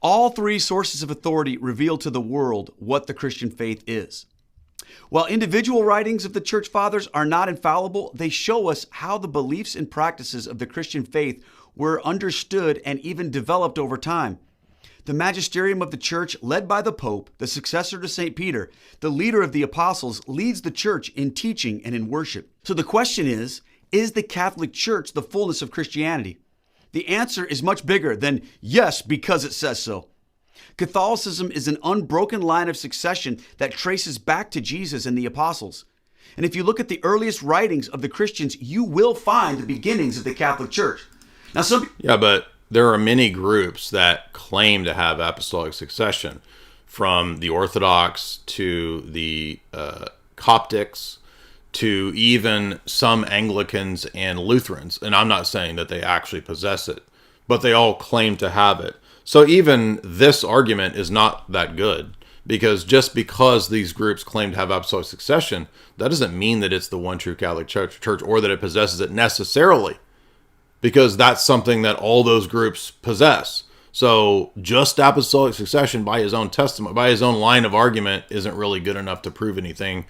All three sources of authority reveal to the world what the Christian faith is. While individual writings of the church fathers are not infallible, they show us how the beliefs and practices of the Christian faith were understood and even developed over time. The magisterium of the church, led by the Pope, the successor to St. Peter, the leader of the apostles, leads the church in teaching and in worship. So the question is the Catholic Church the fullness of Christianity? The answer is much bigger than yes, because it says so. Catholicism is an unbroken line of succession that traces back to Jesus and the apostles. And if you look at the earliest writings of the Christians, you will find the beginnings of the Catholic Church. Now, but there are many groups that claim to have apostolic succession, from the Orthodox to the Coptics to even some Anglicans and Lutherans. And I'm not saying that they actually possess it, but they all claim to have it. So even this argument is not that good, because just because these groups claim to have apostolic succession, that doesn't mean that it's the one true Catholic Church or that it possesses it necessarily, because that's something that all those groups possess. So just apostolic succession by his own testament, by his own line of argument, isn't really good enough to prove anything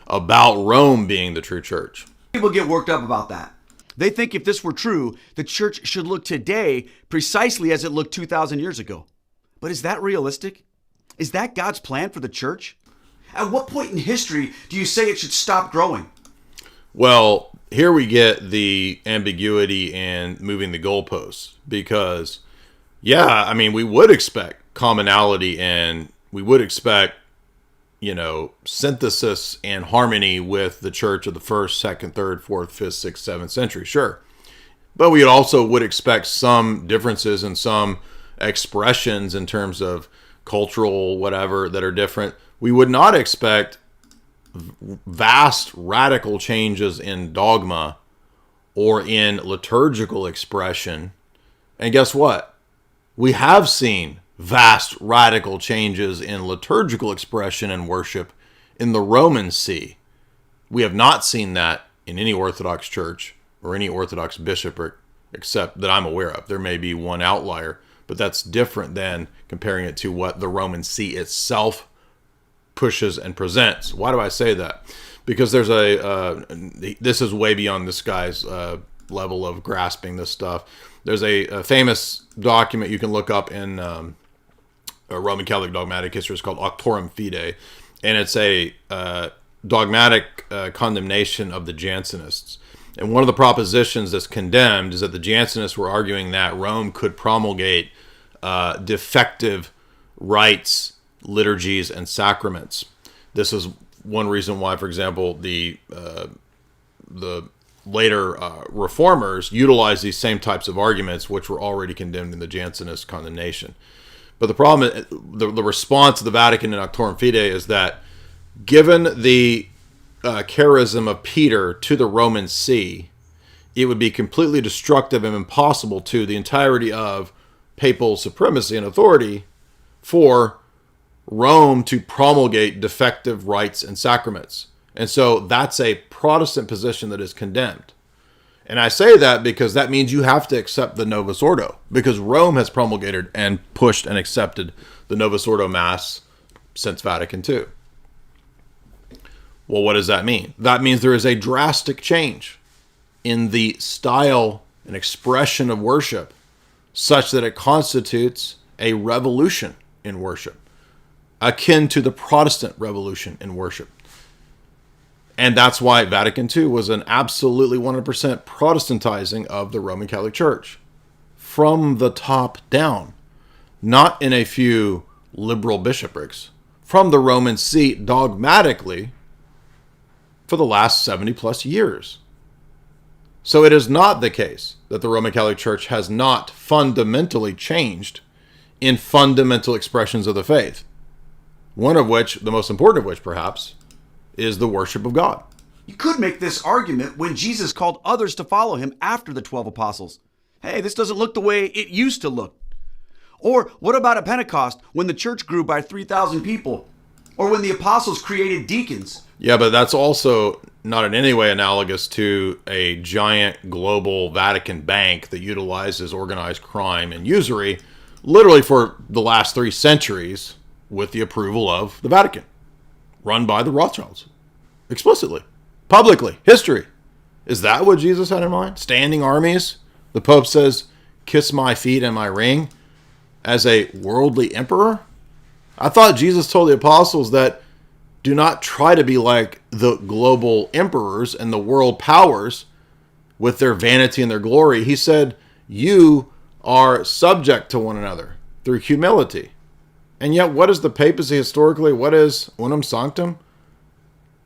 about Rome being the true church. People get worked up about that. They think if this were true, the church should look today precisely as it looked 2,000 years ago. But is that realistic? Is that God's plan for the church? At what point in history do you say it should stop growing? Well, here we get the ambiguity and moving the goalposts, because, we would expect commonality and we would expect, synthesis and harmony with the church of the 1st, 2nd, 3rd, 4th, 5th, 6th, 7th century, sure. But we also would expect some differences and some expressions in terms of cultural whatever that are different. We would not expect vast radical changes in dogma or in liturgical expression. And guess what? We have seen vast radical changes in liturgical expression and worship in the Roman See. We have not seen that in any Orthodox church or any Orthodox bishopric, except that I'm aware of. There may be one outlier, but that's different than comparing it to what the Roman See itself pushes and presents. Why do I say that? Because there's this is way beyond this guy's level of grasping this stuff. There's a famous document you can look up in Roman Catholic dogmatic history. It's called Auctorem Fidei, and it's a dogmatic condemnation of the Jansenists. And one of the propositions that's condemned is that the Jansenists were arguing that Rome could promulgate defective rites, liturgies, and sacraments. This is one reason why, for example, the later reformers utilized these same types of arguments, which were already condemned in the Jansenist condemnation. But the problem, the response of the Vatican in Auctorem Fidei is that, given the charism of Peter to the Roman See, it would be completely destructive and impossible to the entirety of papal supremacy and authority for Rome to promulgate defective rites and sacraments. And so that's a Protestant position that is condemned. And I say that because that means you have to accept the Novus Ordo, because Rome has promulgated and pushed and accepted the Novus Ordo Mass since Vatican II. Well, what does that mean? That means there is a drastic change in the style and expression of worship such that it constitutes a revolution in worship, akin to the Protestant Revolution in worship. And that's why Vatican II was an absolutely 100% Protestantizing of the Roman Catholic Church from the top down, not in a few liberal bishoprics, from the Roman seat dogmatically for the last 70 plus years. So it is not the case that the Roman Catholic Church has not fundamentally changed in fundamental expressions of the faith. One of which, the most important of which perhaps, is the worship of God. You could make this argument when Jesus called others to follow him after the 12 apostles. Hey, this doesn't look the way it used to look. Or what about at Pentecost when the church grew by 3,000 people? Or when the apostles created deacons? Yeah, but that's also not in any way analogous to a giant global Vatican bank that utilizes organized crime and usury literally for the last 3 centuries with the approval of the Vatican, run by the Rothschilds, explicitly, publicly, history. Is that what Jesus had in mind? Standing armies? The Pope says, kiss my feet and my ring, as a worldly emperor? I thought Jesus told the apostles that do not try to be like the global emperors and the world powers with their vanity and their glory. He said, you are subject to one another through humility. And yet, what is the papacy historically? What is unum sanctum?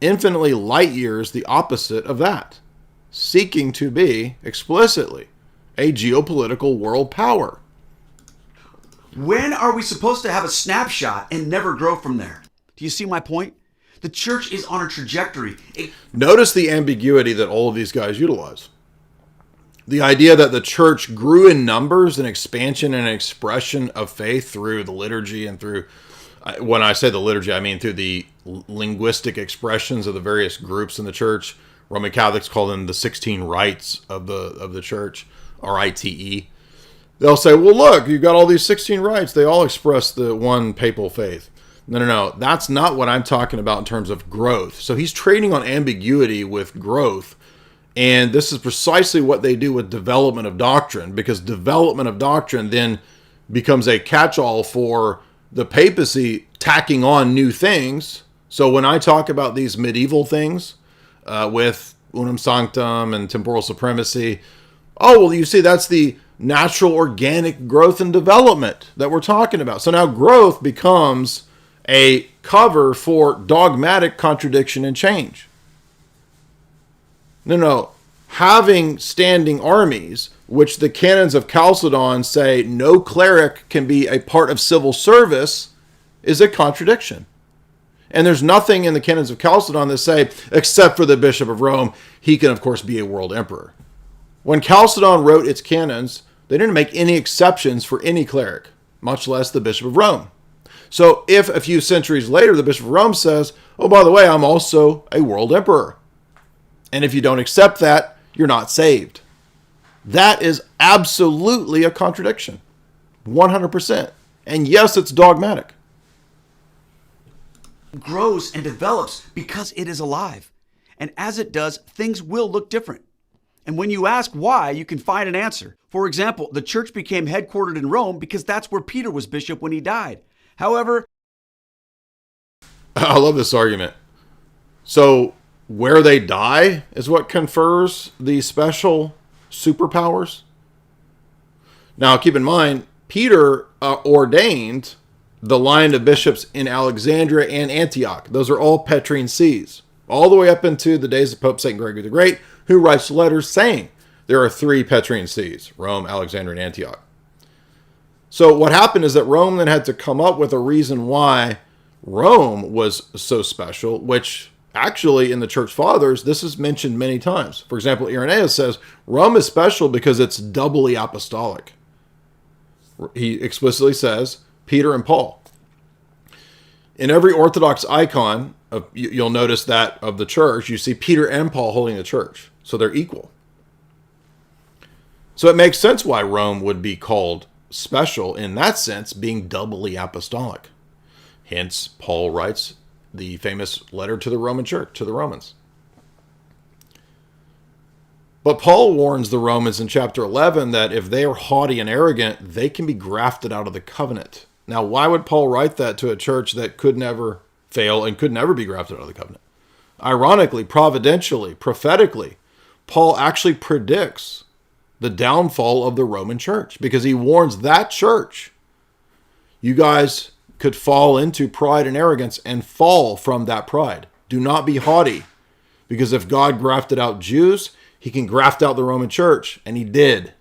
Infinitely light years the opposite of that, seeking to be explicitly a geopolitical world power. When are we supposed to have a snapshot and never grow from there? Do you see my point? The church is on a trajectory. Notice the ambiguity that all of these guys utilize. The idea that the church grew in numbers and expansion and expression of faith through the liturgy and through, when I say the liturgy, I mean through the linguistic expressions of the various groups in the church. Roman Catholics call them the 16 rites of the church, R-I-T-E. They'll say, well, look, you've got all these 16 rites. They all express the one papal faith. No. That's not what I'm talking about in terms of growth. So he's trading on ambiguity with growth. And this is precisely what they do with development of doctrine, because development of doctrine then becomes a catch-all for the papacy tacking on new things. So when I talk about these medieval things with unum sanctum and temporal supremacy, oh, well, you see, that's the natural organic growth and development that we're talking about. So now growth becomes a cover for dogmatic contradiction and change. No. Having standing armies, which the canons of Chalcedon say no cleric can be a part of civil service, is a contradiction. And there's nothing in the canons of Chalcedon that say, except for the Bishop of Rome, he can, of course, be a world emperor. When Chalcedon wrote its canons, they didn't make any exceptions for any cleric, much less the Bishop of Rome. So if a few centuries later the Bishop of Rome says, oh, by the way, I'm also a world emperor, and if you don't accept that, you're not saved. That is absolutely a contradiction. 100%. And yes, it's dogmatic. Grows and develops because it is alive. And as it does, things will look different. And when you ask why, you can find an answer. For example, the church became headquartered in Rome because that's where Peter was bishop when he died. However, I love this argument. So where they die is what confers the special superpowers. Now, keep in mind, Peter ordained the line of bishops in Alexandria and Antioch. Those are all Petrine sees, all the way up into the days of Pope St. Gregory the Great, who writes letters saying there are 3 Petrine sees, Rome, Alexandria, and Antioch. So what happened is that Rome then had to come up with a reason why Rome was so special, which actually in the Church Fathers, this is mentioned many times. For example, Irenaeus says Rome is special because it's doubly apostolic. He explicitly says Peter and Paul. In every Orthodox icon, you'll notice that of the church, you see Peter and Paul holding the church. So they're equal. So it makes sense why Rome would be called special in that sense, being doubly apostolic. Hence, Paul writes the famous letter to the Roman Church, to the Romans. But Paul warns the Romans in chapter 11 that if they are haughty and arrogant, they can be grafted out of the covenant. Now, why would Paul write that to a church that could never fail and could never be grafted out of the covenant? Ironically, providentially, prophetically, Paul actually predicts the downfall of the Roman church because he warns that church, you guys could fall into pride and arrogance and fall from that pride. Do not be haughty, because if God grafted out Jews, he can graft out the Roman church, and he did.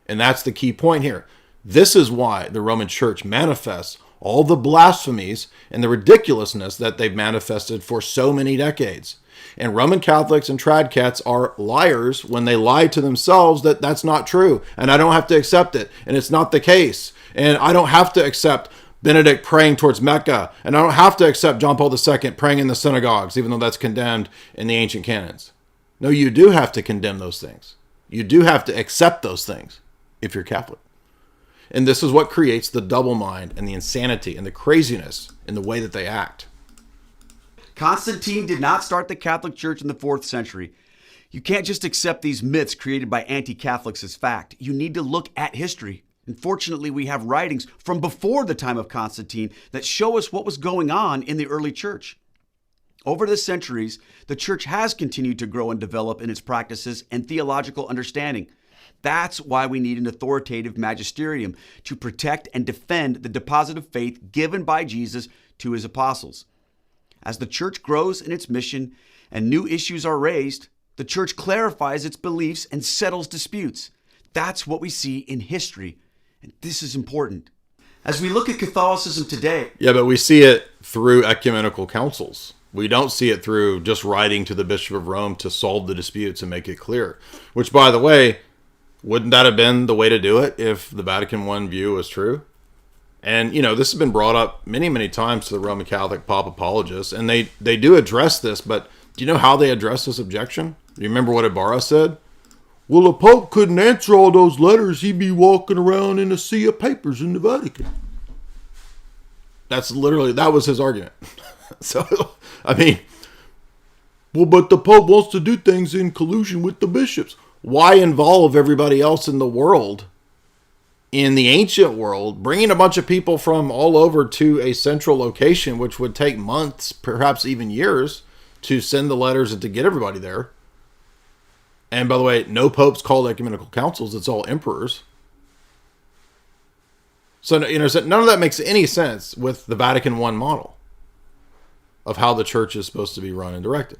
And that's the key point here. This is why the Roman church manifests all the blasphemies and the ridiculousness that they've manifested for so many decades. And Roman Catholics and tradcats are liars when they lie to themselves that that's not true. And I don't have to accept it. And it's not the case. And I don't have to accept Benedict praying towards Mecca. And I don't have to accept John Paul II praying in the synagogues, even though that's condemned in the ancient canons. No, you do have to condemn those things. You do have to accept those things if you're Catholic. And this is what creates the double mind and the insanity and the craziness in the way that they act. Constantine did not start the Catholic Church in the 4th century. You can't just accept these myths created by anti-Catholics as fact. You need to look at history. Unfortunately, we have writings from before the time of Constantine that show us what was going on in the early church. Over the centuries, the church has continued to grow and develop in its practices and theological understanding. That's why we need an authoritative magisterium to protect and defend the deposit of faith given by Jesus to his apostles. As the church grows in its mission and new issues are raised, the church clarifies its beliefs and settles disputes. That's what we see in history, and this is important. As we look at Catholicism today... Yeah, but we see it through ecumenical councils. We don't see it through just writing to the Bishop of Rome to solve the disputes and make it clear. Which, by the way, wouldn't that have been the way to do it if the Vatican I view was true? And, you know, this has been brought up many, many times to the Roman Catholic Pop apologists, and they do address this, but do you know how they address this objection? Do you remember what Ibarra said? Well, the Pope couldn't answer all those letters. He'd be walking around in a sea of papers in the Vatican. That was his argument. So, I mean, well, but the Pope wants to do things in collusion with the bishops. Why involve everybody else in the world, in the ancient world, bringing a bunch of people from all over to a central location, which would take months, perhaps even years, to send the letters and to get everybody there? And by the way, no popes called ecumenical councils. It's all emperors. So, you know, none of that makes any sense with the Vatican I model of how the church is supposed to be run and directed.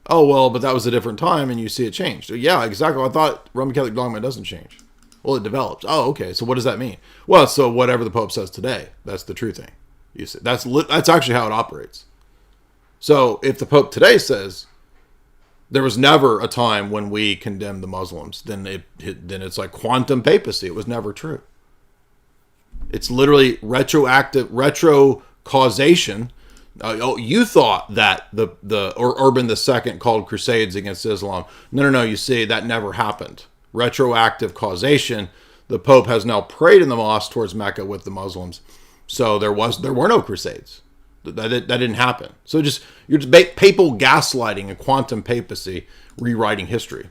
Oh, well, but that was a different time and you see it changed. Yeah, exactly. I thought Roman Catholic dogma doesn't change. Well, it develops. Oh, okay. So what does that mean? Well, so whatever the Pope says today, that's the true thing. You see, that's actually how it operates. So if the Pope today says there was never a time when we condemned the Muslims, then it's like quantum papacy. It was never true. It's literally retro causation. You thought that Urban II called crusades against Islam. No. You see, that never happened. Retroactive causation. The Pope has now prayed in the mosque towards Mecca with the Muslims, so there were no crusades. That didn't happen. So you're just papal gaslighting and quantum papacy, rewriting history.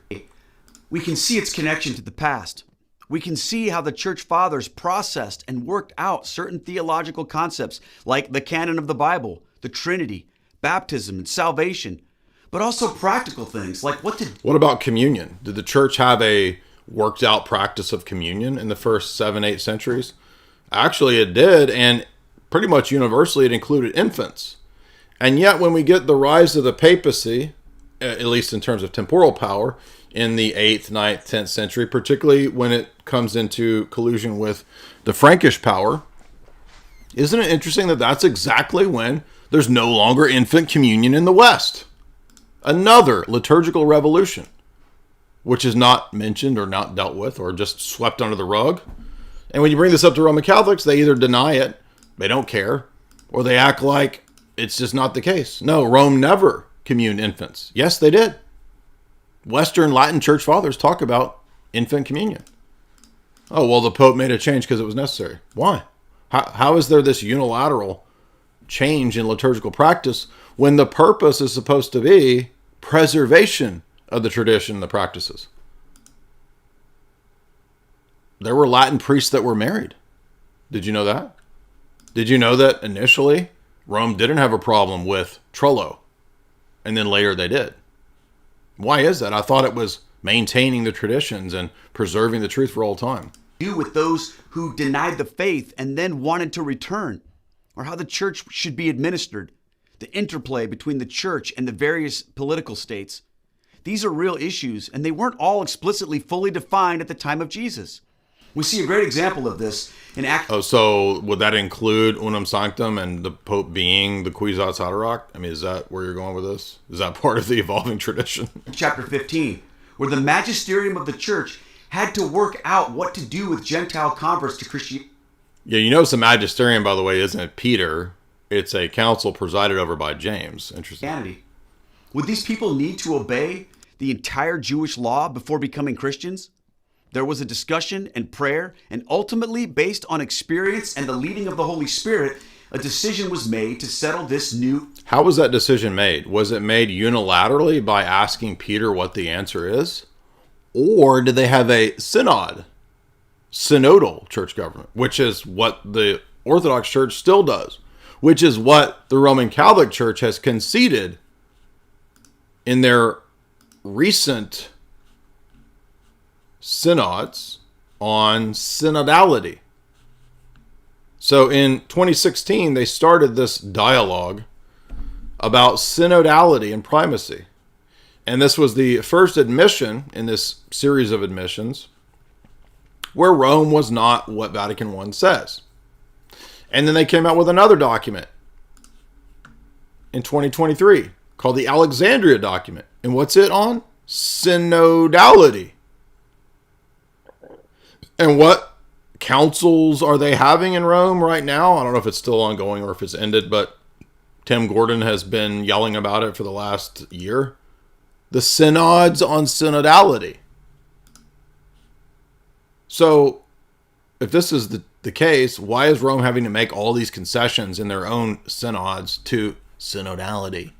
We can see its connection to the past. We can see how the church fathers processed and worked out certain theological concepts like the canon of the Bible, the Trinity, baptism, and salvation, but also practical things like What about communion? Did the church have a worked out practice of communion in the first 7-8 centuries? Actually, it did, and pretty much universally it included infants. And yet when we get the rise of the papacy, at least in terms of temporal power, in the 8th, 9th, 10th century, particularly when it comes into collusion with the Frankish power, isn't it interesting that that's exactly when there's no longer infant communion in the West? Another liturgical revolution, which is not mentioned or not dealt with or just swept under the rug. And when you bring this up to Roman Catholics, they either deny it, they don't care, or they act like it's just not the case. No, Rome never communed infants. Yes, they did. Western Latin church fathers talk about infant communion. Oh, well, the Pope made a change because it was necessary. Why? How is there this unilateral change in liturgical practice when the purpose is supposed to be preservation of the tradition and the practices? There were Latin priests that were married. Did you know that? Did you know that initially Rome didn't have a problem with Trullo, and then later they did? Why is that? I thought it was maintaining the traditions and preserving the truth for all time. Do with those who denied the faith and then wanted to return, or how the church should be administered, the interplay between the church and the various political states. These are real issues, and they weren't all explicitly fully defined at the time of Jesus. We see a great example of this in Acts. Oh, so would that include Unum Sanctum and the Pope being the Kwisatz Haderach? I mean, is that where you're going with this? Is that part of the evolving tradition? Chapter 15, where the magisterium of the church had to work out what to do with Gentile converts to Christianity. Yeah, you notice the magisterium, by the way, isn't Peter. It's a council presided over by James. Interesting. Would these people need to obey the entire Jewish law before becoming Christians? There was a discussion and prayer, and ultimately, based on experience and the leading of the Holy Spirit, a decision was made to settle this new... How was that decision made? Was it made unilaterally by asking Peter what the answer is? Or did they have a synodal church government, which is what the Orthodox Church still does, which is what the Roman Catholic Church has conceded in their recent synods on synodality. So in 2016, they started this dialogue about synodality and primacy. And this was the first admission in this series of admissions where Rome was not what Vatican I says. And then they came out with another document in 2023 called the Alexandria document. And what's it on? Synodality. And what councils are they having in Rome right now? I don't know if it's still ongoing or if it's ended, but Tim Gordon has been yelling about it for the last year. The synods on synodality. So, if this is the case, why is Rome having to make all these concessions in their own synods to synodality?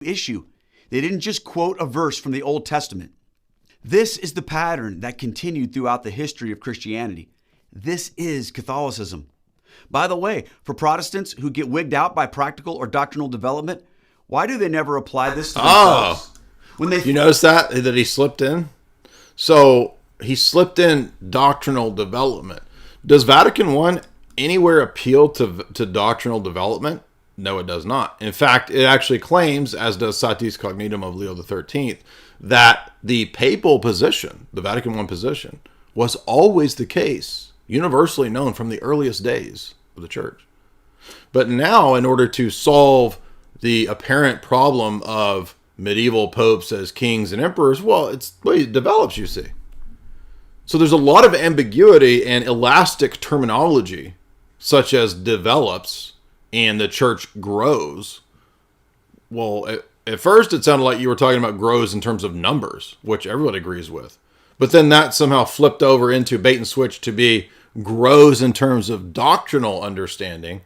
Issue. They didn't just quote a verse from the Old Testament. This is the pattern that continued throughout the history of Christianity. This is Catholicism. By the way, for Protestants who get wigged out by practical or doctrinal development, why do they never apply this to themselves? You notice that he slipped in? So he slipped in doctrinal development. Does Vatican I anywhere appeal to doctrinal development? No, it does not. In fact, it actually claims, as does Satis Cognitum of Leo XIII, that the papal position, the Vatican I position, was always the case, universally known from the earliest days of the church. But now, in order to solve the apparent problem of medieval popes as kings and emperors, well, it's the way it develops, you see. So there's a lot of ambiguity and elastic terminology, such as develops and the church grows. Well, at first it sounded like you were talking about grows in terms of numbers, which everybody agrees with. But then that somehow flipped over into bait and switch to be grows in terms of doctrinal understanding,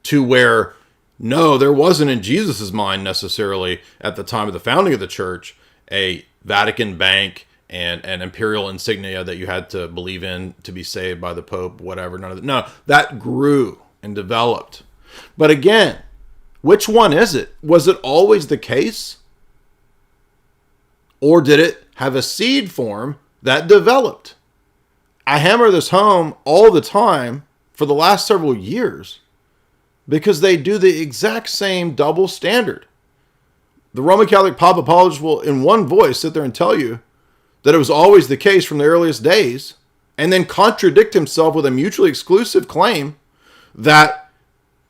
to where, no, there wasn't in Jesus's mind necessarily at the time of the founding of the church a Vatican bank and an imperial insignia that you had to believe in to be saved by the Pope, whatever. None of that. No, that grew and developed. But again, which one is it? Was it always the case? Or did it have a seed form that developed? I hammer this home all the time for the last several years because they do the exact same double standard. The Roman Catholic Pop apologist will in one voice sit there and tell you that it was always the case from the earliest days, and then contradict himself with a mutually exclusive claim that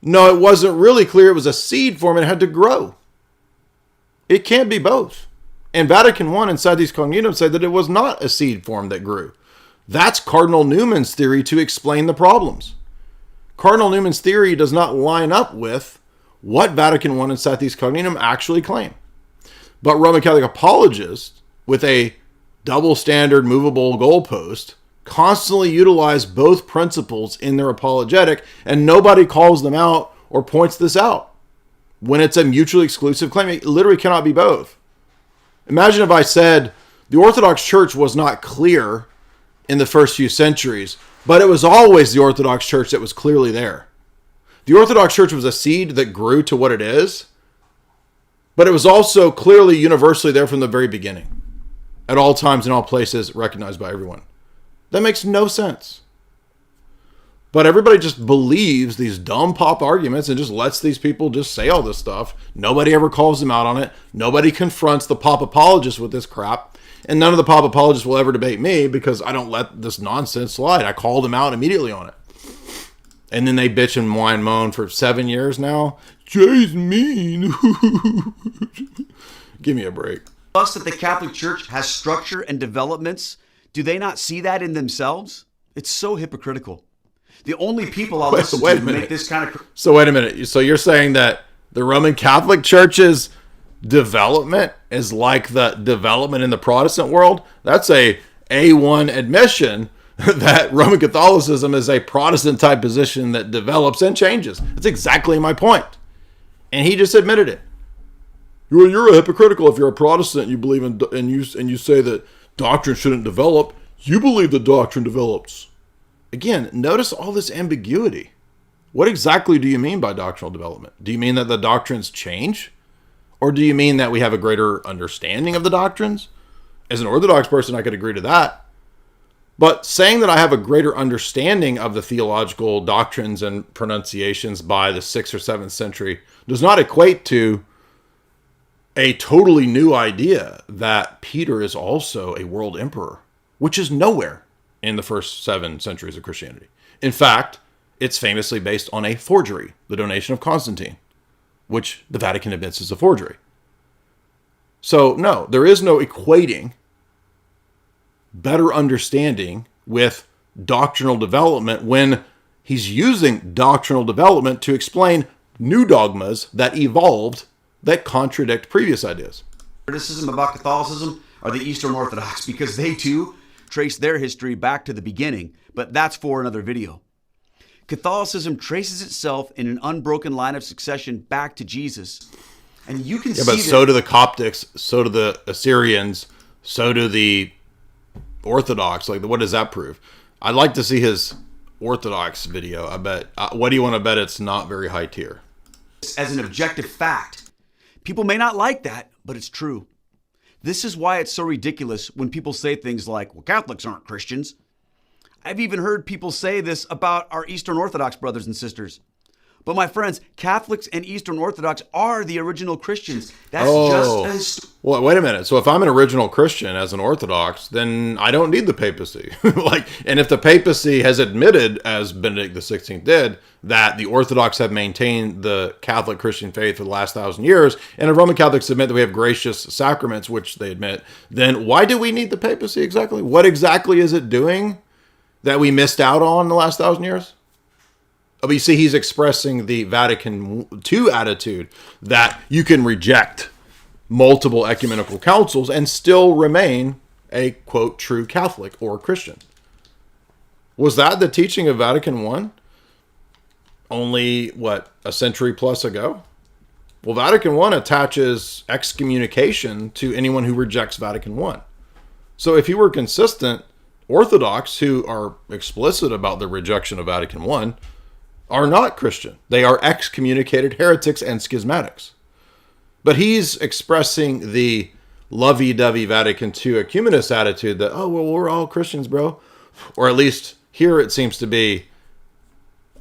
no, it wasn't really clear. It was a seed form and it had to grow. It can't be both. And Vatican I and Satis Cognitum said that it was not a seed form that grew. That's Cardinal Newman's theory to explain the problems. Cardinal Newman's theory does not line up with what Vatican I and Southeast Cognitum actually claim. But Roman Catholic apologists, with a double standard movable goalpost, constantly utilize both principles in their apologetic, and nobody calls them out or points this out when it's a mutually exclusive claim. It literally cannot be both. Imagine if I said the Orthodox Church was not clear in the first few centuries, but it was always the Orthodox Church that was clearly there. The Orthodox Church was a seed that grew to what it is, but it was also clearly universally there from the very beginning, at all times, in all places, recognized by everyone. That makes no sense. But everybody just believes these dumb pop arguments and just lets these people just say all this stuff. Nobody ever calls them out on it. Nobody confronts the pop apologists with this crap. And none of the pop apologists will ever debate me because I don't let this nonsense slide. I call them out immediately on it. And then they bitch and whine moan for 7 years now. Jay's mean. Give me a break. Plus that the Catholic Church has structure and developments. Do they not see that in themselves? It's so hypocritical. The only people I'll listen to make this kind of... So wait a minute. So you're saying that the Roman Catholic Church's development is like the development in the Protestant world? That's a A1 admission that Roman Catholicism is a Protestant type position that develops and changes. That's exactly my point. And he just admitted it. Well, you're a hypocritical if you're a Protestant and you believe in and you say that doctrine shouldn't develop. You believe the doctrine develops. Again, notice all this ambiguity. What exactly do you mean by doctrinal development? Do you mean that the doctrines change? Or do you mean that we have a greater understanding of the doctrines? As an Orthodox person, I could agree to that. But saying that I have a greater understanding of the theological doctrines and pronunciations by the 6th or 7th century does not equate to a totally new idea that Peter is also a world emperor, which is nowhere in the first 7 centuries of Christianity. In fact, it's famously based on a forgery, the donation of Constantine, which the Vatican admits is a forgery. So no, there is no equating better understanding with doctrinal development when he's using doctrinal development to explain new dogmas that evolved that contradict previous ideas. Criticism about Catholicism are the Eastern Orthodox because they too trace their history back to the beginning, but that's for another video. Catholicism traces itself in an unbroken line of succession back to Jesus. And you can see but so do the Coptics, so do the Assyrians, so do the Orthodox. Like, what does that prove? I'd like to see his Orthodox video. I bet. What do you want to bet it's not very high tier? As an objective fact. People may not like that, but it's true. This is why it's so ridiculous when people say things like, well, Catholics aren't Christians. I've even heard people say this about our Eastern Orthodox brothers and sisters. But my friends, Catholics and Eastern Orthodox are the original Christians. That's just as... Well, wait a minute. So if I'm an original Christian as an Orthodox, then I don't need the papacy. And if the papacy has admitted, as Benedict XVI did, that the Orthodox have maintained the Catholic Christian faith for the last 1,000 years, and the Roman Catholics admit that we have gracious sacraments, which they admit, then why do we need the papacy exactly? What exactly is it doing that we missed out on in the last 1,000 years? But you see, he's expressing the Vatican II attitude that you can reject multiple ecumenical councils and still remain a, quote, true Catholic or Christian. Was that the teaching of Vatican I? Only, a century plus ago? Well, Vatican I attaches excommunication to anyone who rejects Vatican I. So if you were consistent, Orthodox, who are explicit about the rejection of Vatican I, are not Christian. They are excommunicated heretics and schismatics. But he's expressing the lovey-dovey Vatican II ecumenist attitude that, oh, well, we're all Christians, bro. Or at least here it seems to be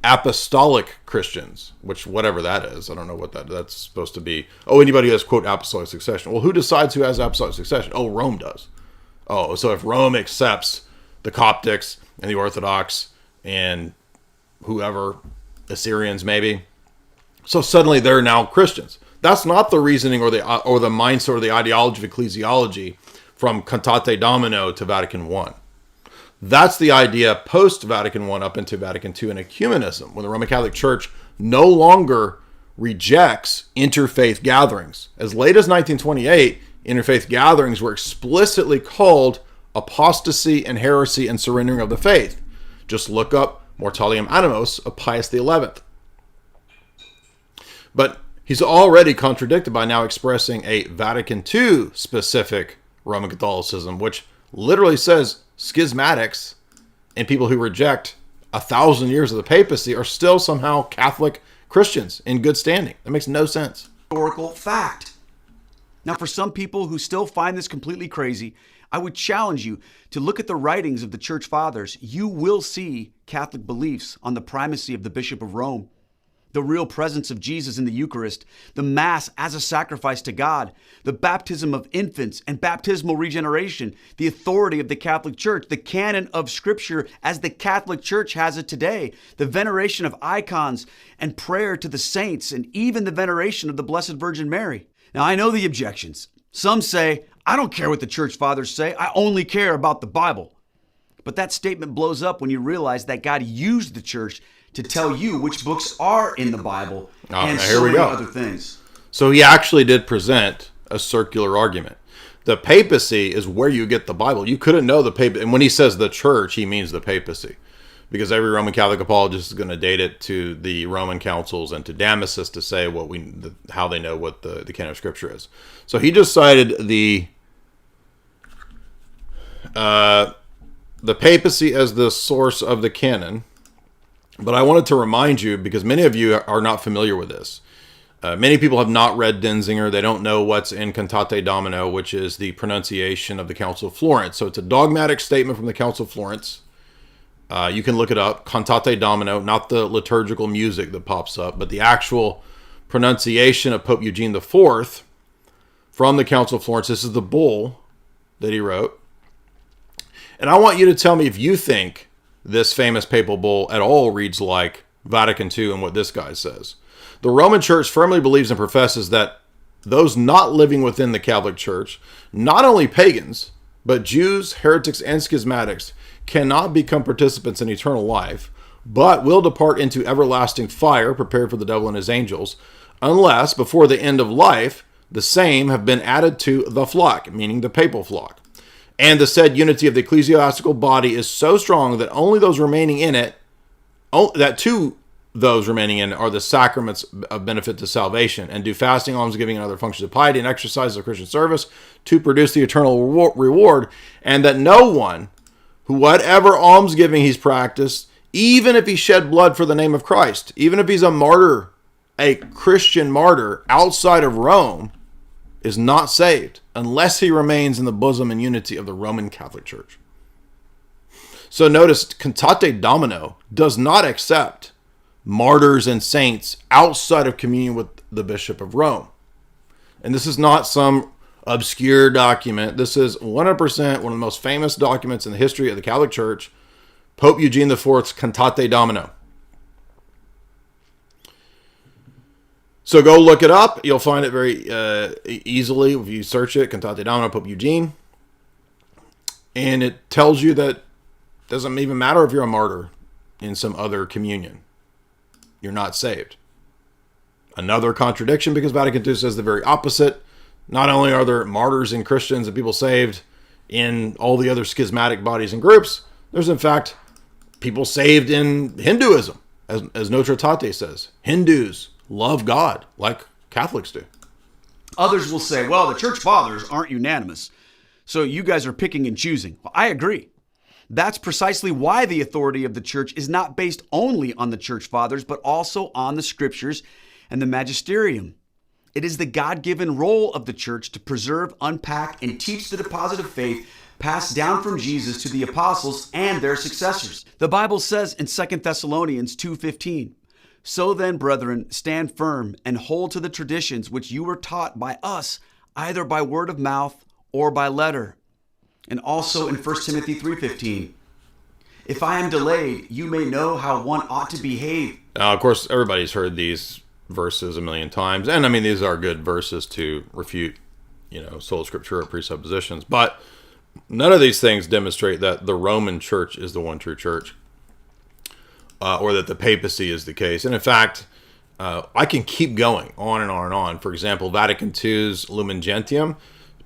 apostolic Christians, which whatever that is. I don't know what that's supposed to be. Oh, anybody who has, quote, apostolic succession. Well, who decides who has apostolic succession? Oh, Rome does. Oh, so if Rome accepts the Coptics and the Orthodox and whoever, Assyrians maybe, so suddenly they're now Christians. That's not the reasoning or the mindset or the ideology of ecclesiology from Cantate Domino to Vatican I. That's the idea post-Vatican I up into Vatican II and ecumenism, when the Roman Catholic Church no longer rejects interfaith gatherings. As late as 1928, interfaith gatherings were explicitly called apostasy and heresy and surrendering of the faith. Just look up Mortalium Animos of Pius XI. But he's already contradicted by now expressing a Vatican II specific Roman Catholicism, which literally says schismatics and people who reject 1,000 years of the papacy are still somehow Catholic Christians in good standing. That makes no sense. Historical fact. Now, for some people who still find this completely crazy, I would challenge you to look at the writings of the Church Fathers. You will see Catholic beliefs on the primacy of the Bishop of Rome, the real presence of Jesus in the Eucharist, the Mass as a sacrifice to God, the baptism of infants and baptismal regeneration, the authority of the Catholic Church, the canon of Scripture as the Catholic Church has it today, the veneration of icons and prayer to the saints, and even the veneration of the Blessed Virgin Mary. Now, I know the objections. Some say, I don't care what the Church Fathers say, I only care about the Bible. But that statement blows up when you realize that God used the church to tell you which books are in the Bible and so many other things. So he actually did present a circular argument. The papacy is where you get the Bible. You couldn't know the papacy. And when he says the church, he means the papacy. Because every Roman Catholic apologist is going to date it to the Roman councils and to Damasus to say how they know what the canon of Scripture is. So he just cited the papacy as the source of the canon. But I wanted to remind you, because many of you are not familiar with this. Many people have not read Denzinger. They don't know what's in Cantate Domino, which is the pronunciation of the Council of Florence. So it's a dogmatic statement from the Council of Florence. You can look it up. Cantate Domino, not the liturgical music that pops up, but the actual pronunciation of Pope Eugene IV from the Council of Florence. This is the bull that he wrote. And I want you to tell me if you think this famous papal bull at all reads like Vatican II and what this guy says. The Roman Church firmly believes and professes that those not living within the Catholic Church, not only pagans, but Jews, heretics, and schismatics, cannot become participants in eternal life, but will depart into everlasting fire prepared for the devil and his angels, unless before the end of life the same have been added to the flock, meaning the papal flock. And the said unity of the ecclesiastical body is so strong that only those remaining in it, that to those remaining in it are the sacraments of benefit to salvation, and do fasting, almsgiving, and other functions of piety and exercises of Christian service to produce the eternal reward, and that no one who, whatever almsgiving he's practiced, even if he shed blood for the name of Christ, even if he's a martyr, a Christian martyr outside of Rome, is not saved unless he remains in the bosom and unity of the Roman Catholic Church. So notice, Cantate Domino does not accept martyrs and saints outside of communion with the Bishop of Rome. And this is not some obscure document. This is 100% one of the most famous documents in the history of the Catholic Church, Pope Eugene IV's Cantate Domino. So go look it up. You'll find it very easily if you search it, Cantate Domino, Pope Eugene. And it tells you that it doesn't even matter if you're a martyr in some other communion. You're not saved. Another contradiction, because Vatican II says the very opposite. Not only are there martyrs and Christians and people saved in all the other schismatic bodies and groups, there's in fact people saved in Hinduism, as Notre Tate says. Hindus love God like Catholics do. Others will say, well, the Church Fathers aren't unanimous, so you guys are picking and choosing. Well, I agree. That's precisely why the authority of the Church is not based only on the Church Fathers, but also on the Scriptures and the Magisterium. It is the God-given role of the Church to preserve, unpack, and teach the deposit of faith passed down from Jesus to the apostles and their successors. The Bible says in 2 Thessalonians 2:15, "So then, brethren, stand firm and hold to the traditions which you were taught by us, either by word of mouth or by letter." And also in 1 Timothy 3:15, "If I am delayed, you may know how one ought to behave." Now, of course, everybody's heard these verses a million times. And I mean, these are good verses to refute, sola scriptura presuppositions. But none of these things demonstrate that the Roman Church is the one true church, or that the papacy is the case. And in fact, I can keep going on and on and on. For example, Vatican II's Lumen Gentium,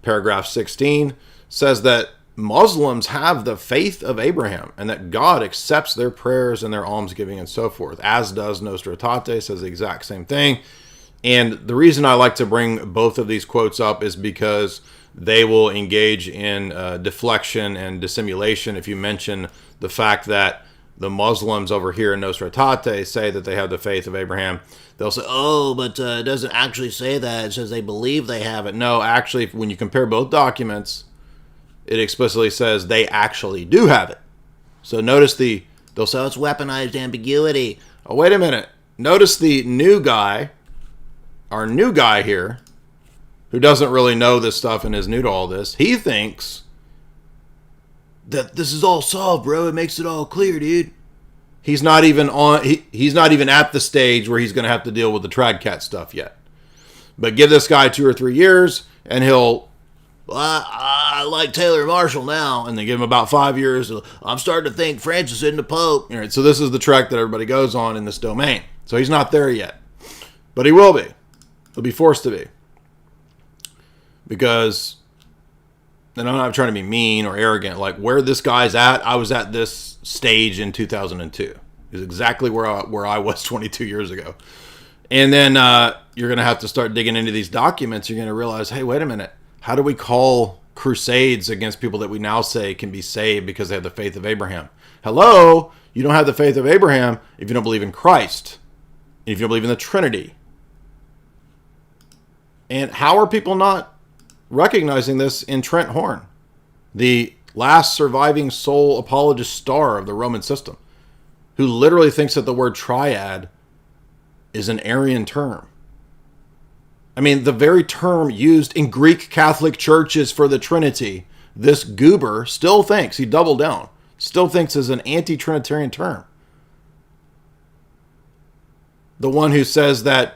paragraph 16, says that Muslims have the faith of Abraham and that God accepts their prayers and their almsgiving and so forth, as does Nostra Aetate, says the exact same thing. And the reason I like to bring both of these quotes up is because they will engage in deflection and dissimulation if you mention the fact that the Muslims over here in Nostra Aetate say that they have the faith of Abraham. They'll say, oh, but it doesn't actually say that. It says they believe they have it. No, actually, when you compare both documents, it explicitly says they actually do have it. So notice they'll say, oh, it's weaponized ambiguity. Oh, wait a minute. Notice the new guy, our new guy here, who doesn't really know this stuff and is new to all this. He thinks that this is all solved, bro. It makes it all clear, dude. He's not even he's not even at the stage where he's going to have to deal with the Tradcat stuff yet. But give this guy 2 or 3 years, and he'll, I like Taylor Marshall now, and then give him about 5 years. I'm starting to think Francis isn't the Pope. All right, so this is the trek that everybody goes on in this domain. So he's not there yet, but he will be. He'll be forced to be, because, and I'm not trying to be mean or arrogant. Like where this guy's at, I was at this stage in 2002. Is exactly where I was 22 years ago. And then you're going to have to start digging into these documents. You're going to realize, hey, wait a minute. How do we call crusades against people that we now say can be saved because they have the faith of Abraham? Hello? You don't have the faith of Abraham if you don't believe in Christ. If you don't believe in the Trinity. And how are people not recognizing this in Trent Horn, the last surviving sole apologist star of the Roman system, who literally thinks that the word triad is an Arian term? I mean, the very term used in Greek Catholic churches for the Trinity, this goober still thinks, he doubled down, still thinks is an anti-Trinitarian term. The one who says that,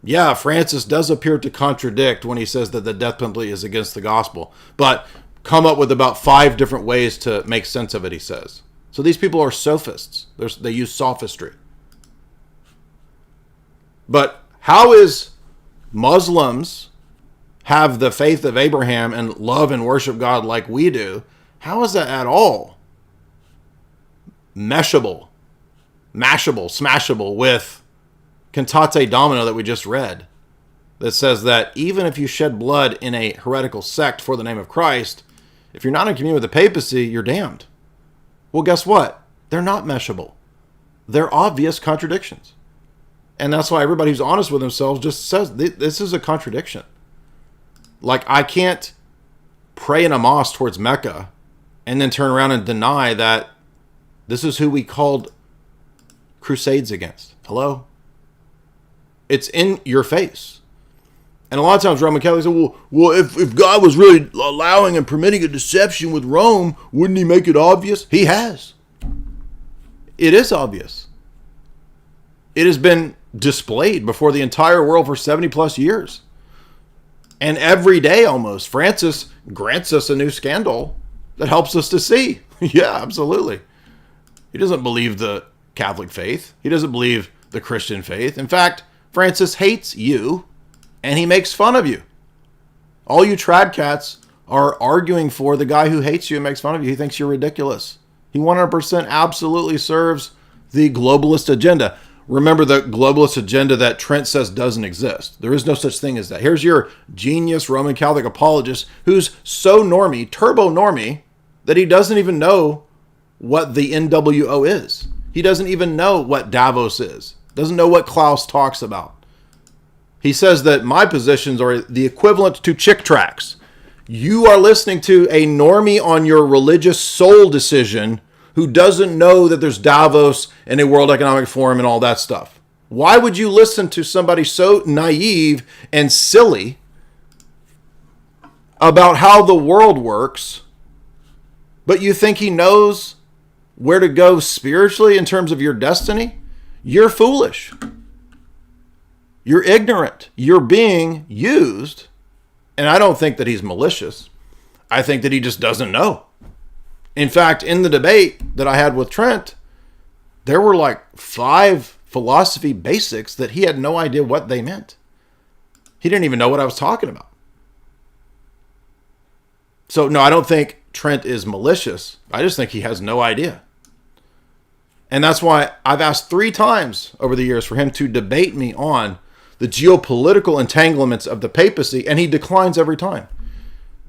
yeah, Francis does appear to contradict when he says that the death penalty is against the gospel, but come up with about 5 different ways to make sense of it, he says. So these people are sophists. They use sophistry. But how is Muslims have the faith of Abraham and love and worship God like we do? How is that at all mashable with Cantate Domino that we just read, that says that even if you shed blood in a heretical sect for the name of Christ, if you're not in communion with the papacy, you're damned? Well, guess what? They're not meshable. They're obvious contradictions. And that's why everybody who's honest with themselves just says this is a contradiction. Like, I can't pray in a mosque towards Mecca and then turn around and deny that this is who we called crusades against. Hello? It's in your face. And a lot of times Roman Catholics say, well, if God was really allowing and permitting a deception with Rome, wouldn't he make it obvious? He has. It is obvious. It has been displayed before the entire world for 70 plus years. And every day almost, Francis grants us a new scandal that helps us to see. Yeah, absolutely. He doesn't believe the Catholic faith. He doesn't believe the Christian faith. In fact, Francis hates you, and he makes fun of you. All you tradcats are arguing for the guy who hates you and makes fun of you. He thinks you're ridiculous. He 100% absolutely serves the globalist agenda. Remember the globalist agenda that Trent says doesn't exist. There is no such thing as that. Here's your genius Roman Catholic apologist who's so normie, turbo normie, that he doesn't even know what the NWO is. He doesn't even know what Davos is. Doesn't know what Klaus talks about. He says that my positions are the equivalent to chick tracts. You are listening to a normie on your religious soul decision who doesn't know that there's Davos and a World Economic Forum and all that stuff. Why would you listen to somebody so naive and silly about how the world works, but you think he knows where to go spiritually in terms of your destiny? You're foolish. You're ignorant. You're being used. And I don't think that he's malicious. I think that he just doesn't know. In fact, in the debate that I had with Trent, there were like 5 philosophy basics that he had no idea what they meant. He didn't even know what I was talking about. So, no, I don't think Trent is malicious. I just think he has no idea. And that's why I've asked 3 times over the years for him to debate me on the geopolitical entanglements of the papacy, and he declines every time.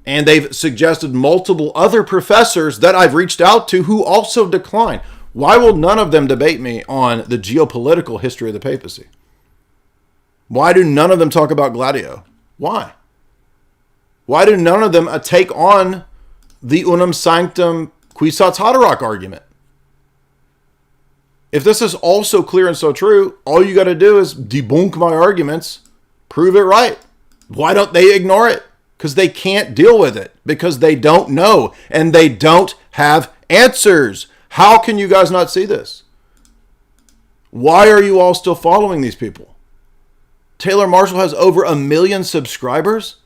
And they've suggested multiple other professors that I've reached out to who also decline. Why will none of them debate me on the geopolitical history of the papacy? Why do none of them talk about Gladio? Why? Why do none of them take on the unum sanctum quisat haderach argument? If this is all so clear and so true, all you got to do is debunk my arguments, prove it right. Why don't they ignore it? Because they can't deal with it. Because they don't know. And they don't have answers. How can you guys not see this? Why are you all still following these people? Taylor Marshall has over 1 million subscribers.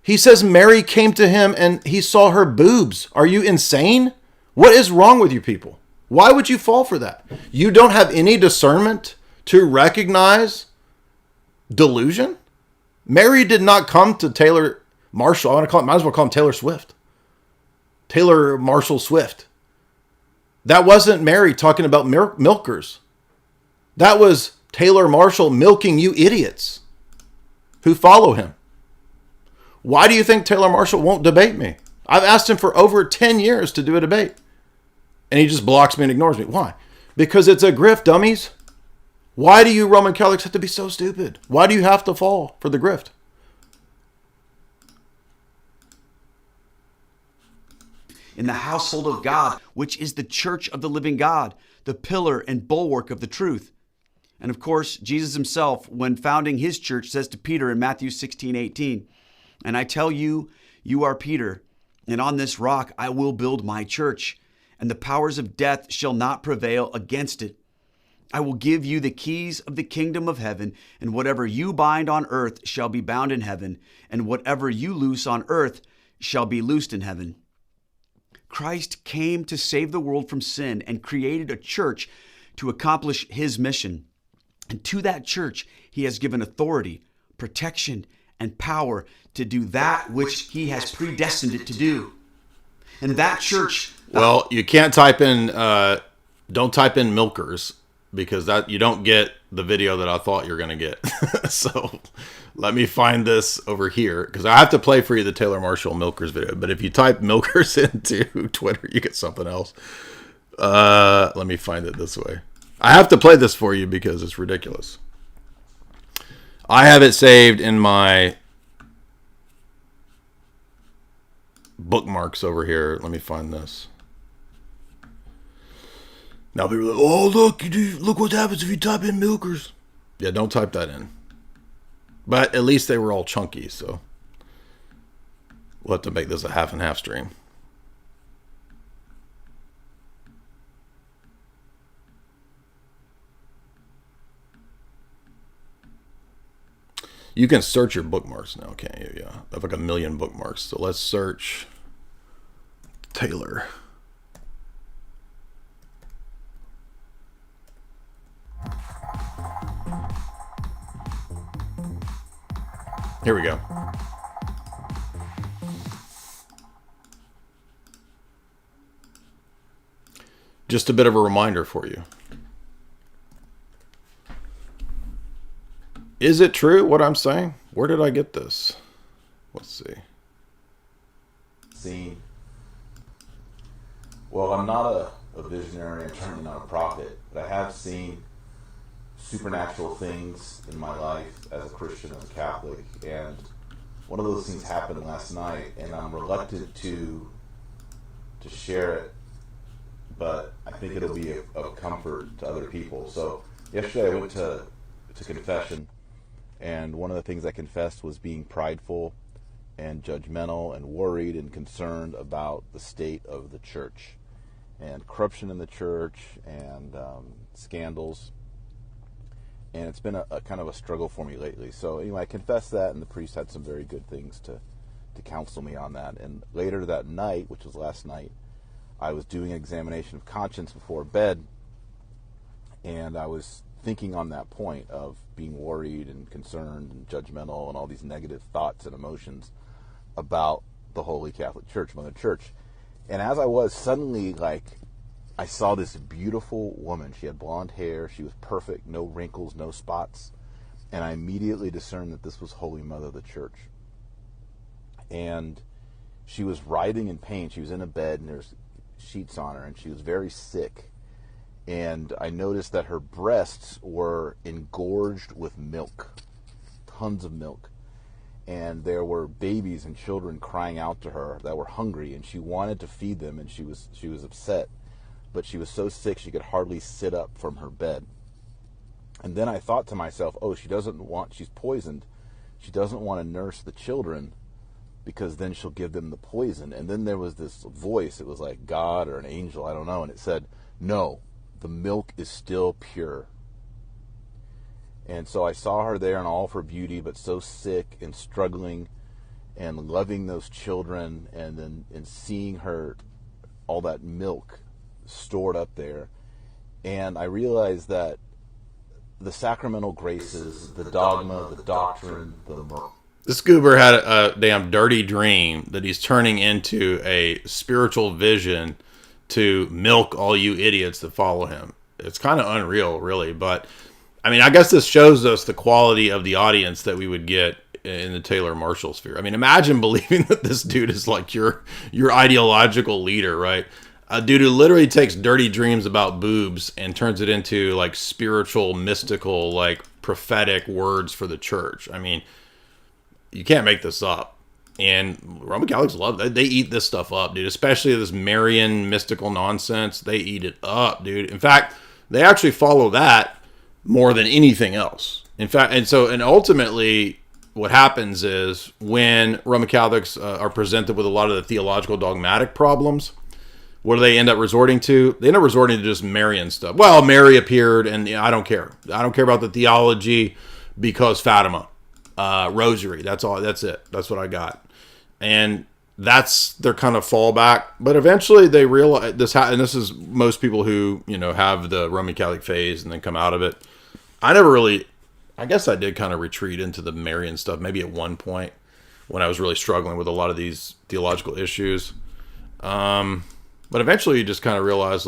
He says Mary came to him and he saw her boobs. Are you insane? What is wrong with you people? Why would you fall for that? You don't have any discernment to recognize delusion? Mary did not come to Taylor Marshall. Might as well call him Taylor Swift. Taylor Marshall Swift. That wasn't Mary talking about milkers. That was Taylor Marshall milking you idiots who follow him. Why do you think Taylor Marshall won't debate me? I've asked him for over 10 years to do a debate. And he just blocks me and ignores me. Why? Because it's a grift, dummies. Why do you Roman Catholics have to be so stupid? Why do you have to fall for the grift? In the household of God, which is the church of the living God, the pillar and bulwark of the truth. And of course, Jesus himself, when founding his church, says to Peter in Matthew 16:18, "And I tell you, you are Peter, and on this rock I will build my church, and the powers of death shall not prevail against it. I will give you the keys of the kingdom of heaven, and whatever you bind on earth shall be bound in heaven, and whatever you loose on earth shall be loosed in heaven." Christ came to save the world from sin and created a church to accomplish his mission. And to that church, he has given authority, protection, and power to do that which he has predestined it to do. And that church... Well, you can't type in, don't type in milkers, because that you don't get the video that I thought you were going to get. So let me find this over here, because I have to play for you the Taylor Marshall milkers video. But if you type milkers into Twitter, you get something else. Let me find it this way. I have to play this for you because it's ridiculous. I have it saved in my bookmarks over here. Let me find this. Now people are like, oh, look what happens if you type in milkers. Yeah, don't type that in. But at least they were all chunky, so we'll have to make this a half and half stream. You can search your bookmarks now, can't you? Yeah, I have like 1 million bookmarks. So let's search Taylor. Here we go. Just a bit of a reminder for you. Is it true what I'm saying? Where did I get this? Let's see. Seen. Well, I'm not a visionary, I'm certainly not a prophet, but I have seen supernatural things in my life as a Christian, as a Catholic, and one of those things happened last night, and I'm reluctant to share it, but I think it'll be of comfort to other people. So yesterday I went to confession, and one of the things I confessed was being prideful and judgmental and worried and concerned about the state of the church and corruption in the church and scandals. And it's been a kind of a struggle for me lately. So anyway, I confessed that, and the priest had some very good things to counsel me on that. And later that night, which was last night, I was doing an examination of conscience before bed, And I was thinking on that point of being worried and concerned and judgmental and all these negative thoughts and emotions about the Holy Catholic Church, Mother Church. And as I was, suddenly, I saw this beautiful woman. She had blonde hair. She was perfect, no wrinkles, no spots. And I immediately discerned that this was Holy Mother of the Church. And she was writhing in pain. She was in a bed, and there's sheets on her, and she was very sick. And I noticed that her breasts were engorged with milk, tons of milk. And there were babies and children crying out to her that were hungry, and she wanted to feed them, and she was upset. But she was so sick she could hardly sit up from her bed. And then I thought to myself, she's poisoned. She doesn't want to nurse the children because then she'll give them the poison. And then there was this voice, it was like God or an angel, I don't know, and it said, no, the milk is still pure. And so I saw her there in all of her beauty, but so sick and struggling and loving those children, and seeing her, all that milk stored up there. And I realized that the sacramental graces, the dogma, the doctrine, This goober had a damn dirty dream that he's turning into a spiritual vision to milk all you idiots that follow him. It's kind of unreal, really. But, I mean, I guess this shows us the quality of the audience that we would get in the Taylor Marshall sphere. I mean, imagine believing that this dude is like your ideological leader, right? A dude who literally takes dirty dreams about boobs and turns it into like spiritual, mystical, like prophetic words for the church. I mean, you can't make this up. And Roman Catholics love it. They eat this stuff up, dude. Especially this Marian mystical nonsense. They eat it up, dude. In fact, they actually follow that more than anything else. In fact, and ultimately, what happens is when Roman Catholics are presented with a lot of the theological dogmatic problems, what do they end up resorting to? They end up resorting to just Marian stuff. Well, Mary appeared, and I don't care. I don't care about the theology because Fatima, Rosary. That's all. That's it. That's what I got. And that's their kind of fallback. But eventually they realize this. And this is most people who have the Roman Catholic phase and then come out of it. I never really. I guess I did kind of retreat into the Marian stuff. Maybe at one point when I was really struggling with a lot of these theological issues. But eventually you just kind of realize,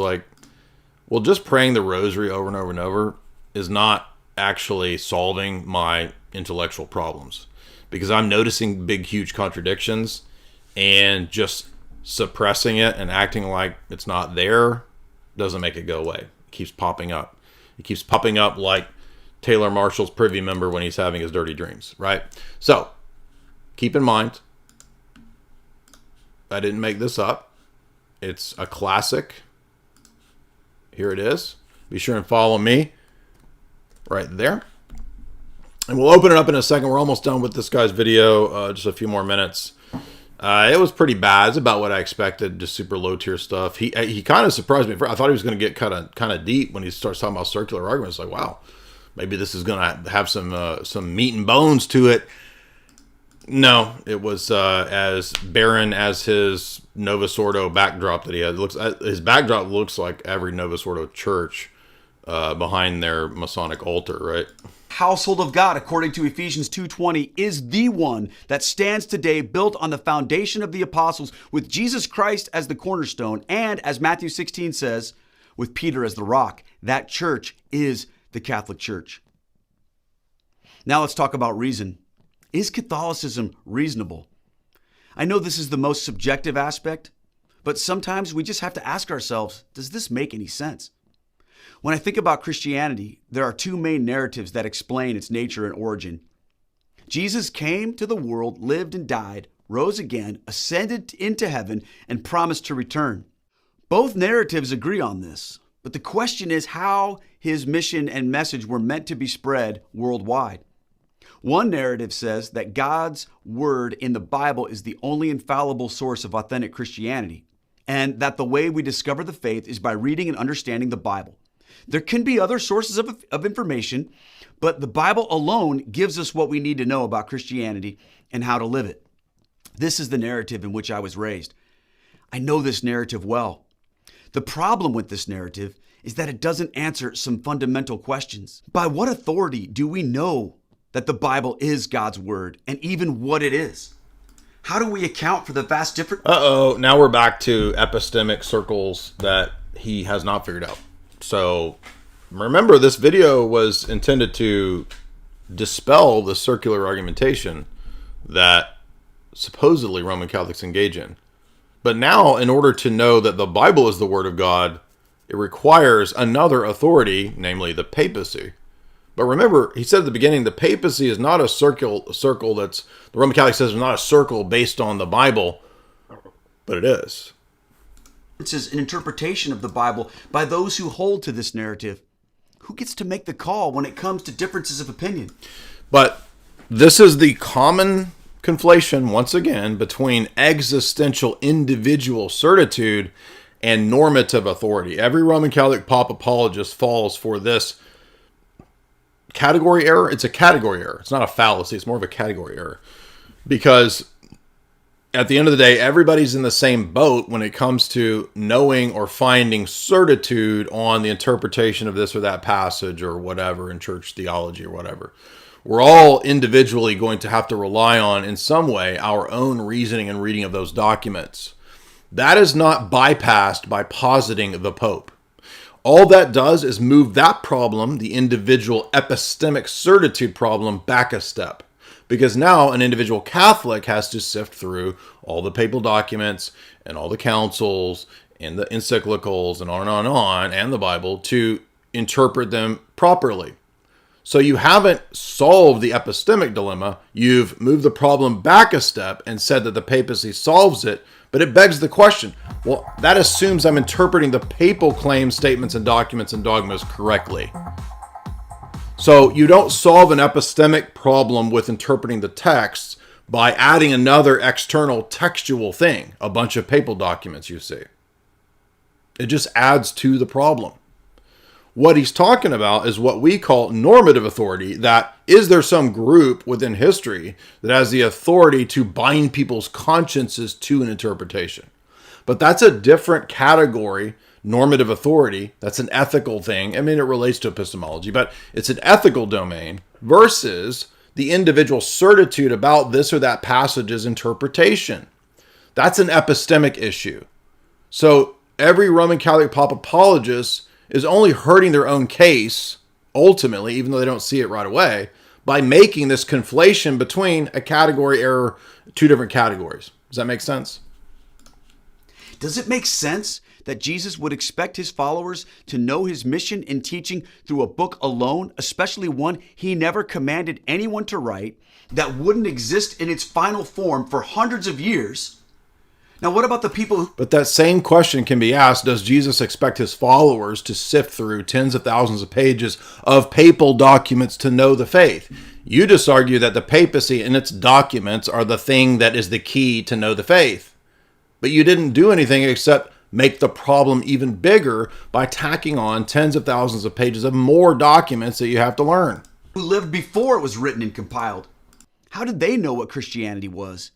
just praying the rosary over and over and over is not actually solving my intellectual problems, because I'm noticing big, huge contradictions, and just suppressing it and acting like it's not there doesn't make it go away. It keeps popping up. It keeps popping up like Taylor Marshall's privy member when he's having his dirty dreams, right? So keep in mind, I didn't make this up. It's a classic. Here it is. Be sure and follow me right there. And we'll open it up in a second. We're almost done with this guy's video. Just a few more minutes. It was pretty bad. It's about what I expected. Just super low tier stuff. He kind of surprised me. I thought he was going to get kind of deep when he starts talking about circular arguments. Like, wow, maybe this is going to have some meat and bones to it. No, it was as barren as his Novus Ordo backdrop that he had. His backdrop looks like every Novus Ordo church behind their Masonic altar, right? Household of God, according to Ephesians 2:20, is the one that stands today, built on the foundation of the apostles, with Jesus Christ as the cornerstone, and as Matthew 16 says, with Peter as the rock. That church is the Catholic Church. Now let's talk about reason. Is Catholicism reasonable? I know this is the most subjective aspect, but sometimes we just have to ask ourselves, does this make any sense? When I think about Christianity, there are two main narratives that explain its nature and origin. Jesus came to the world, lived and died, rose again, ascended into heaven, and promised to return. Both narratives agree on this, but the question is how his mission and message were meant to be spread worldwide. One narrative says that God's word in the Bible is the only infallible source of authentic Christianity, and that the way we discover the faith is by reading and understanding the Bible. There can be other sources of information, but the Bible alone gives us what we need to know about Christianity and how to live it. This is the narrative in which I was raised. I know this narrative well. The problem with this narrative is that it doesn't answer some fundamental questions. By what authority do we know that the Bible is God's word, and even what it is? How do we account for the vast difference? Now we're back to epistemic circles that he has not figured out. So remember, this video was intended to dispel the circular argumentation that supposedly Roman Catholics engage in. But now, in order to know that the Bible is the Word of God, it requires another authority, namely the papacy. But remember, he said at the beginning, the papacy is not a circle that's, the Roman Catholic says, is not a circle based on the Bible, but it is. This is an interpretation of the Bible by those who hold to this narrative. Who gets to make the call when it comes to differences of opinion? But this is the common conflation, once again, between existential individual certitude and normative authority. Every Roman Catholic pop apologist falls for this category error. It's a category error. It's not a fallacy. It's more of a category error. Because at the end of the day, everybody's in the same boat when it comes to knowing or finding certitude on the interpretation of this or that passage or whatever in church theology or whatever. We're all individually going to have to rely on, in some way, our own reasoning and reading of those documents. That is not bypassed by positing the Pope. All that does is move that problem, the individual epistemic certitude problem, back a step. Because now an individual Catholic has to sift through all the papal documents and all the councils and the encyclicals and on, and the Bible to interpret them properly. So you haven't solved the epistemic dilemma. You've moved the problem back a step and said that the papacy solves it. But it begs the question, well, that assumes I'm interpreting the papal claims, statements, and documents and dogmas correctly. So you don't solve an epistemic problem with interpreting the texts by adding another external textual thing, a bunch of papal documents, you see. It just adds to the problem. What he's talking about is what we call normative authority. That is, there some group within history that has the authority to bind people's consciences to an interpretation. But that's a different category. Normative authority, that's an ethical thing. I mean, it relates to epistemology, but it's an ethical domain versus the individual certitude about this or that passage's interpretation. That's an epistemic issue. So every Roman Catholic pop apologist is only hurting their own case, ultimately, even though they don't see it right away, by making this conflation between a category error, two different categories. Does that make sense? Does it make sense that Jesus would expect his followers to know his mission and teaching through a book alone, especially one he never commanded anyone to write, that wouldn't exist in its final form for hundreds of years? Now, what about the people who... But that same question can be asked, does Jesus expect his followers to sift through tens of thousands of pages of papal documents to know the faith? You just argue that the papacy and its documents are the thing that is the key to know the faith. But you didn't do anything except make the problem even bigger by tacking on tens of thousands of pages of more documents that you have to learn. who lived before it was written and compiled? How did they know what Christianity was?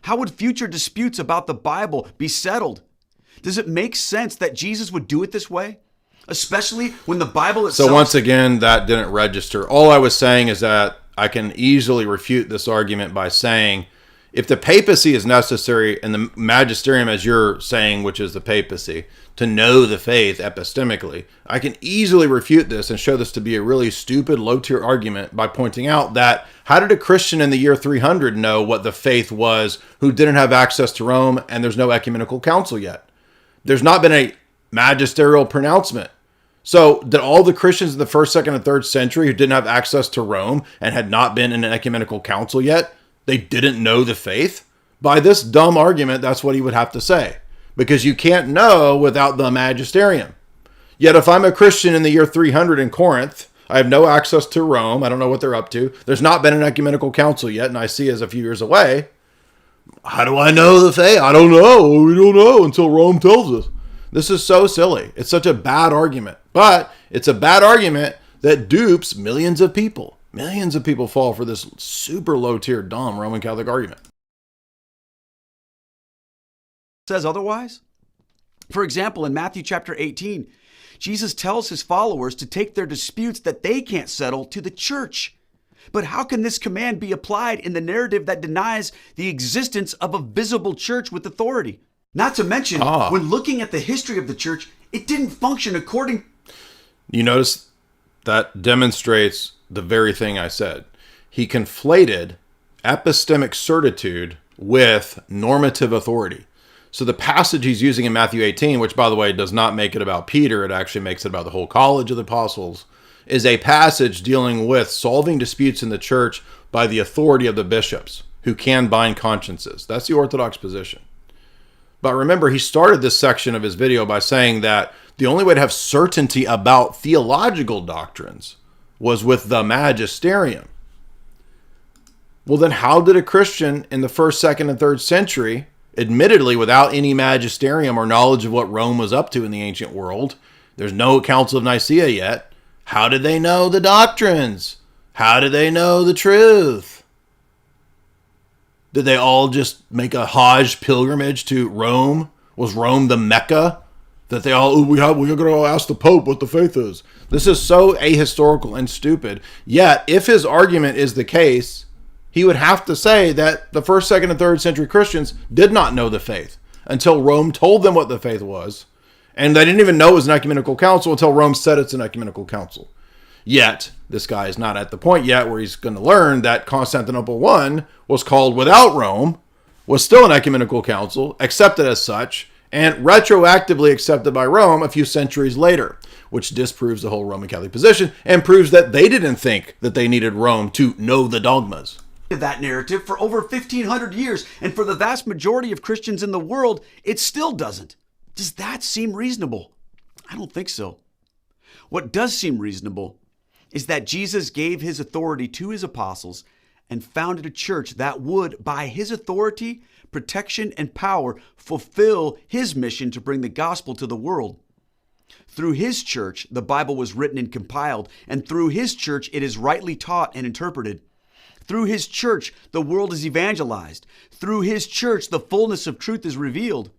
How would future disputes about the Bible be settled? Does it make sense that Jesus would do it this way? Especially when the Bible itself... So once again, that didn't register. All I was saying is that I can easily refute this argument by saying, If the papacy is necessary and the magisterium, as you're saying, which is the papacy, to know the faith epistemically, I can easily refute this and show this to be a really stupid, low-tier argument by pointing out that how did a Christian in the year 300 know what the faith was who didn't have access to Rome and there's no ecumenical council yet? There's not been a magisterial pronouncement. So did all the Christians in the 1st, 2nd, and 3rd century who didn't have access to Rome and had not been in an ecumenical council yet, they didn't know the faith? By this dumb argument, that's what he would have to say. Because you can't know without the magisterium. Yet if I'm a Christian in the year 300 in Corinth, I have no access to Rome. I don't know what they're up to. There's not been an ecumenical council yet, and Nicaea is a few years away. How do I know the faith? I don't know. We don't know until Rome tells us. This is so silly. It's such a bad argument. But it's a bad argument that dupes millions of people. Millions of people fall for this super low-tier, dumb Roman Catholic argument. Says otherwise? For example, in Matthew chapter 18, Jesus tells his followers to take their disputes that they can't settle to the church. But how can this command be applied in the narrative that denies the existence of a visible church with authority? Not to mention, when looking at the history of the church, it didn't function according. You notice that demonstrates the very thing I said. He conflated epistemic certitude with normative authority. So the passage he's using in Matthew 18, which, by the way, does not make it about Peter, it actually makes it about the whole college of the apostles, is a passage dealing with solving disputes in the church by the authority of the bishops, who can bind consciences. That's the Orthodox position. But remember, he started this section of his video by saying that the only way to have certainty about theological doctrines was with the magisterium. Well, then how did a Christian in the 1st, 2nd, and 3rd century, admittedly without any magisterium or knowledge of what Rome was up to in the ancient world, there's no Council of Nicaea yet, how did they know the doctrines? How did they know the truth? Did they all just make a Hajj pilgrimage to Rome? Was Rome the Mecca? That they all, we're going to ask the Pope what the faith is. This is so ahistorical and stupid. Yet, if his argument is the case, he would have to say that the 1st, 2nd, and 3rd century Christians did not know the faith until Rome told them what the faith was. And they didn't even know it was an ecumenical council until Rome said it's an ecumenical council. Yet, this guy is not at the point yet where he's going to learn that Constantinople I was called without Rome, was still an ecumenical council, accepted as such, and retroactively accepted by Rome a few centuries later, which disproves the whole Roman Catholic position and proves that they didn't think that they needed Rome to know the dogmas. That narrative for over 1,500 years, and for the vast majority of Christians in the world, it still doesn't. Does that seem reasonable? I don't think so. What does seem reasonable is that Jesus gave his authority to his apostles and founded a church that would, by his authority, protection, and power, fulfill his mission to bring the gospel to the world. Through his church, the Bible was written and compiled, and through his church, it is rightly taught and interpreted. Through his church, the world is evangelized. Through his church, the fullness of truth is revealed.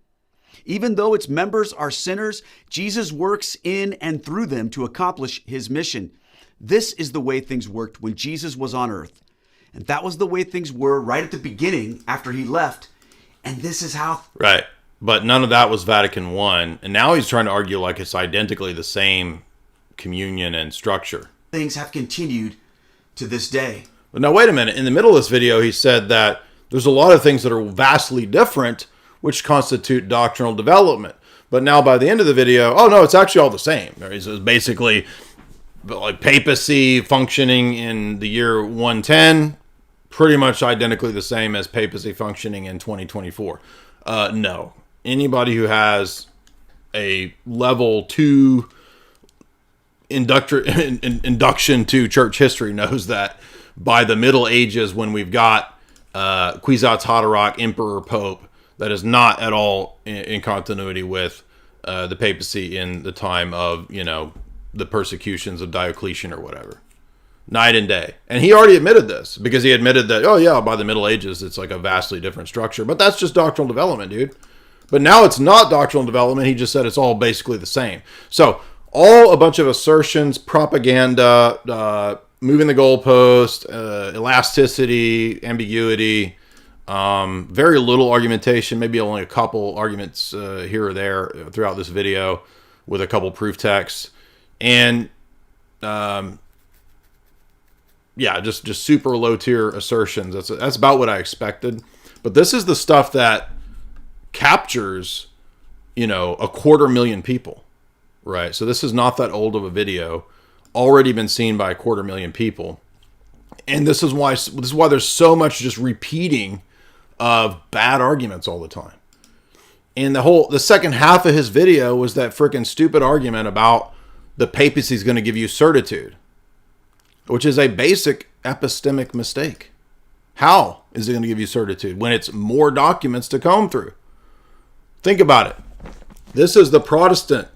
Even though its members are sinners, Jesus works in and through them to accomplish his mission. This is the way things worked when Jesus was on earth. And that was the way things were right at the beginning after he left. And this is how... Right. But none of that was Vatican I. And now he's trying to argue like it's identically the same communion and structure. Things have continued to this day. But now, wait a minute. In the middle of this video, he said that there's a lot of things that are vastly different, which constitute doctrinal development. But now by the end of the video, oh no, it's actually all the same. It's basically like papacy functioning in the year 110, pretty much identically the same as papacy functioning in 2024. No. Anybody who has a level 2 induction to church history knows that by the Middle Ages, when we've got Kwisatz Haderach, Emperor Pope, that is not at all in continuity with the papacy in the time of, the persecutions of Diocletian or whatever. Night and day. And he already admitted this, because he admitted that, oh yeah, by the Middle Ages, it's like a vastly different structure. But that's just doctrinal development, dude. But now it's not doctrinal development. He just said it's all basically the same. So, all a bunch of assertions, propaganda, moving the goalpost, elasticity, ambiguity, Very little argumentation, maybe only a couple arguments here or there throughout this video with a couple proof texts. And yeah, just super low tier assertions. That's about what I expected. But this is the stuff that captures, you know, 250,000 people, right? So this is not that old of a video, already been seen by 250,000 people. And this is why there's so much just repeating of bad arguments all the time. And the second half of his video was that freaking stupid argument about the papacy is going to give you certitude, which is a basic epistemic mistake. How is it going to give you certitude when it's more documents to comb through? Think about it. This is the Protestant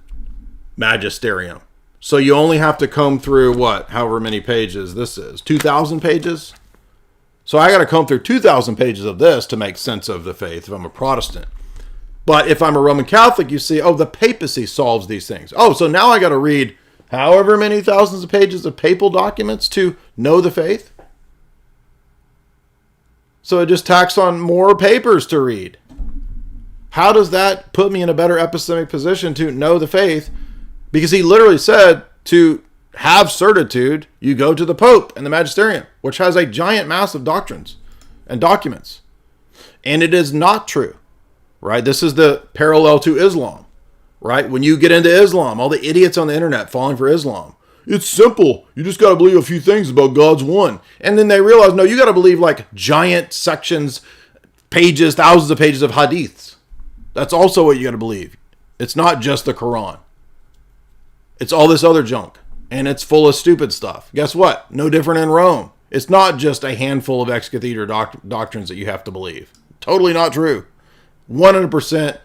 magisterium. So you only have to comb through however many pages this is, 2,000 pages. So I got to comb through 2,000 pages of this to make sense of the faith if I'm a Protestant. But if I'm a Roman Catholic, you see, the papacy solves these things. So now I got to read however many thousands of pages of papal documents to know the faith. So it just tacks on more papers to read. How does that put me in a better epistemic position to know the faith? Because he literally said to have certitude, you go to the Pope and the Magisterium, which has a giant mass of doctrines and documents. And it is not true, right? This is the parallel to Islam, right? When you get into Islam, all the idiots on the internet falling for Islam. It's simple. You just got to believe a few things about God's one. And then they realize, no, you got to believe like giant sections, pages, thousands of pages of hadiths. That's also what you got to believe. It's not just the Quran. It's all this other junk. And it's full of stupid stuff. Guess what? No different in Rome. It's not just a handful of ex cathedra doctrines that you have to believe. Totally not true. 100%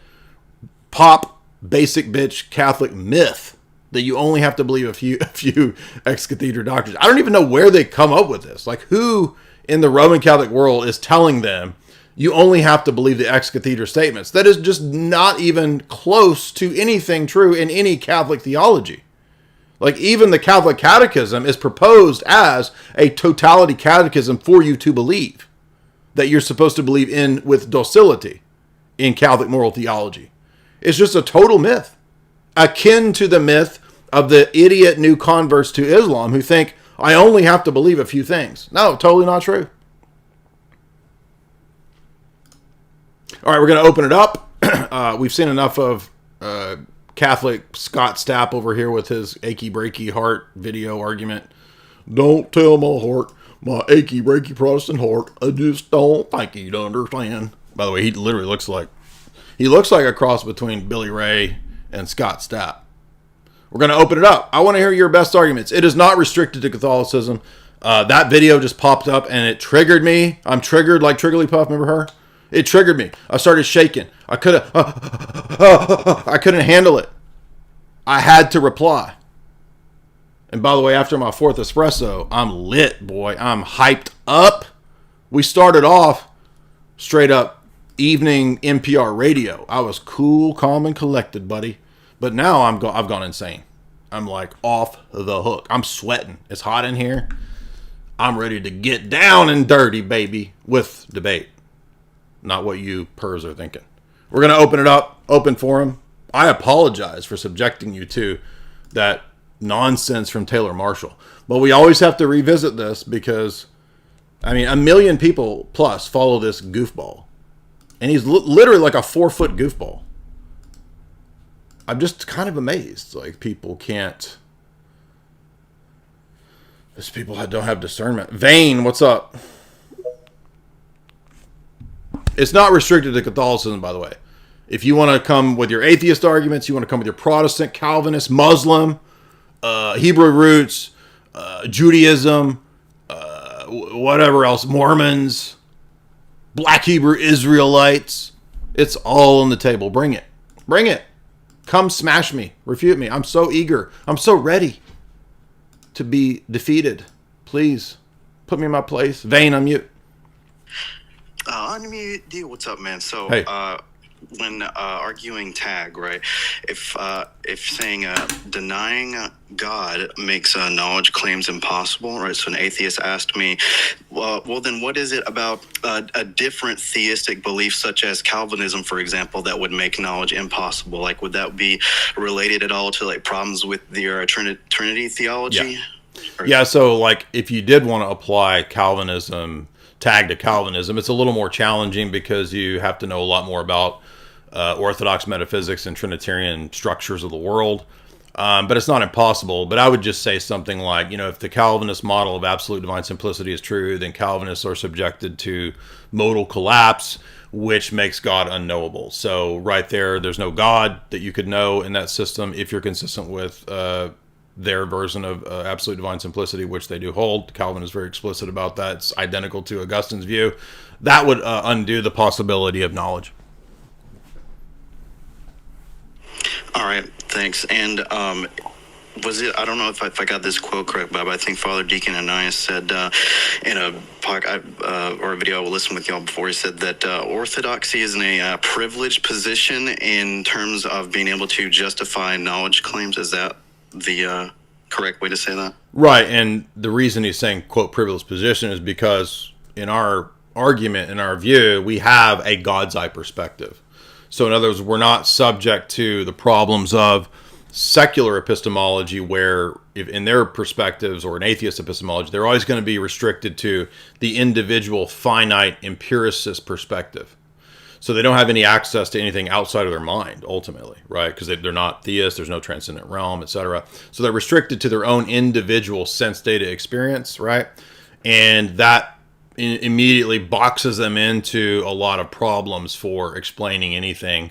pop, basic bitch Catholic myth that you only have to believe a few ex cathedra doctrines. I don't even know where they come up with this. Like, who in the Roman Catholic world is telling them you only have to believe the ex cathedra statements? That is just not even close to anything true in any Catholic theology. Like, even the Catholic Catechism is proposed as a totality catechism for you to believe that you're supposed to believe in with docility in Catholic moral theology. It's just a total myth, akin to the myth of the idiot new converts to Islam who think, I only have to believe a few things. No, totally not true. All right, we're going to open it up. We've seen enough of Catholic Scott Stapp over here with his achy breaky heart video argument. Don't tell my heart, my achy breaky Protestant heart. I just don't think you'd understand. By the way, he literally looks like a cross between Billy Ray and Scott Stapp. We're going to open it up. I want to hear your best arguments. It is not restricted to Catholicism. That video just popped up and it triggered me. I'm triggered like Trigglypuff. Remember her? It triggered me. I started shaking. I couldn't handle it. I had to reply. And by the way, after my fourth espresso, I'm lit, boy. I'm hyped up. We started off straight up evening NPR radio. I was cool, calm, and collected, buddy. But now I've gone insane. I'm like off the hook. I'm sweating. It's hot in here. I'm ready to get down and dirty, baby, with debate. Not what you pers are thinking. We're going to open it up, open forum. I apologize for subjecting you to that nonsense from Taylor Marshall. But we always have to revisit this because, I mean, 1 million people plus follow this goofball. And he's literally like a 4-foot goofball. I'm just kind of amazed. Like, people can't... These people don't have discernment. Vane, what's up? It's not restricted to Catholicism, by the way. If you want to come with your atheist arguments, you want to come with your Protestant, Calvinist, Muslim, Hebrew roots, Judaism, whatever else, Mormons, Black Hebrew Israelites, it's all on the table. Bring it. Bring it. Come smash me. Refute me. I'm so eager. I'm so ready to be defeated. Please put me in my place. Vane, unmute. Unmute. D, what's up, man? So, hey. when arguing tag, right? If saying denying God makes knowledge claims impossible, right? So an atheist asked me, well, then what is it about a different theistic belief, such as Calvinism, for example, that would make knowledge impossible? Like, would that be related at all to like problems with their Trinity theology? Yeah, so like if you did want to apply Calvinism, tag to Calvinism, it's a little more challenging because you have to know a lot more about Orthodox metaphysics and Trinitarian structures of the world. But it's not impossible. But I would just say something like, if the Calvinist model of absolute divine simplicity is true, then Calvinists are subjected to modal collapse, which makes God unknowable. So right there's no God that you could know in that system if you're consistent with their version of absolute divine simplicity, which they do hold. Calvin is very explicit about that. It's identical to Augustine's view. That would undo the possibility of knowledge. All right, thanks. And was it? I don't know if I got this quote correct, Bob. I think Father Deacon Ananias said in a podcast or a video I will listen with y'all before. He said that orthodoxy is in a privileged position in terms of being able to justify knowledge claims. Is that the correct way to say that? Right, and the reason he's saying, quote, privileged position is because in our argument, in our view, we have a God's eye perspective. So in other words, we're not subject to the problems of secular epistemology where, if in their perspectives, or an atheist epistemology, they're always going to be restricted to the individual finite empiricist perspective. So they don't have any access to anything outside of their mind, ultimately, right? Because they're not theists, there's no transcendent realm, etc. So they're restricted to their own individual sense data experience, right? And that immediately boxes them into a lot of problems for explaining anything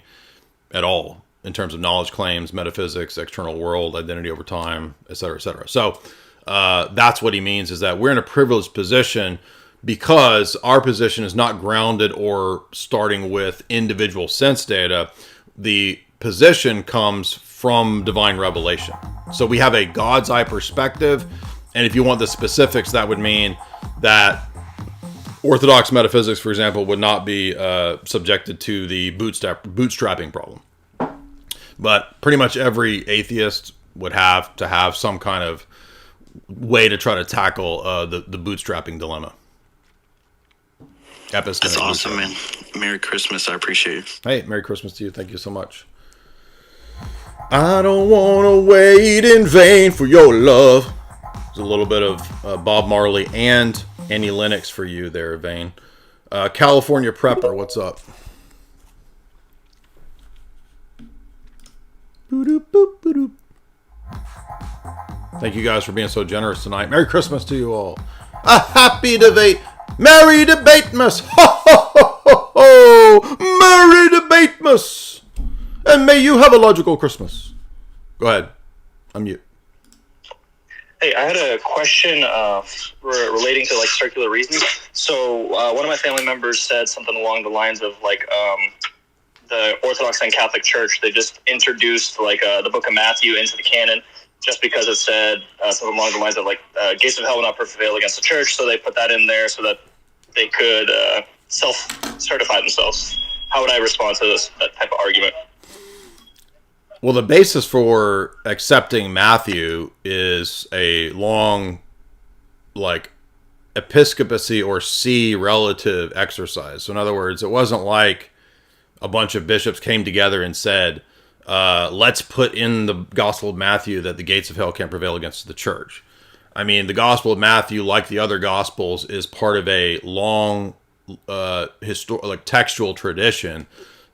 at all in terms of knowledge claims, metaphysics, external world, identity over time, etc., etc. So that's what he means, is that we're in a privileged position because our position is not grounded or starting with individual sense data. The position comes from divine revelation. So we have a God's eye perspective, and if you want the specifics, that would mean that Orthodox metaphysics, for example, would not be subjected to the bootstrapping problem. But pretty much every atheist would have to have some kind of way to try to tackle the bootstrapping dilemma. That's awesome, man. Merry Christmas. I appreciate it. Hey, Merry Christmas to you. Thank you so much. I don't want to wait in vain for your love. There's a little bit of Bob Marley and Annie Lennox for you there, Vane. California Prepper, what's up? Thank you guys for being so generous tonight. Merry Christmas to you all. A happy debate. Merry debatemas. Ho, ho, ho, ho, ho. Merry debatemas. And may you have a logical Christmas. Go ahead. Unmute. Hey, I had a question relating to like circular reasoning. So one of my family members said something along the lines of like the Orthodox and Catholic Church, they just introduced like the Book of Matthew into the canon just because it said something along the lines of like gates of hell will not prevail against the church. So they put that in there so that they could self-certify themselves. How would I respond to that type of argument? Well, the basis for accepting Matthew is a long, like, episcopacy or see relative exercise. So in other words, it wasn't like a bunch of bishops came together and said, let's put in the Gospel of Matthew that the gates of hell can't prevail against the church. I mean, the Gospel of Matthew, like the other Gospels, is part of a long textual tradition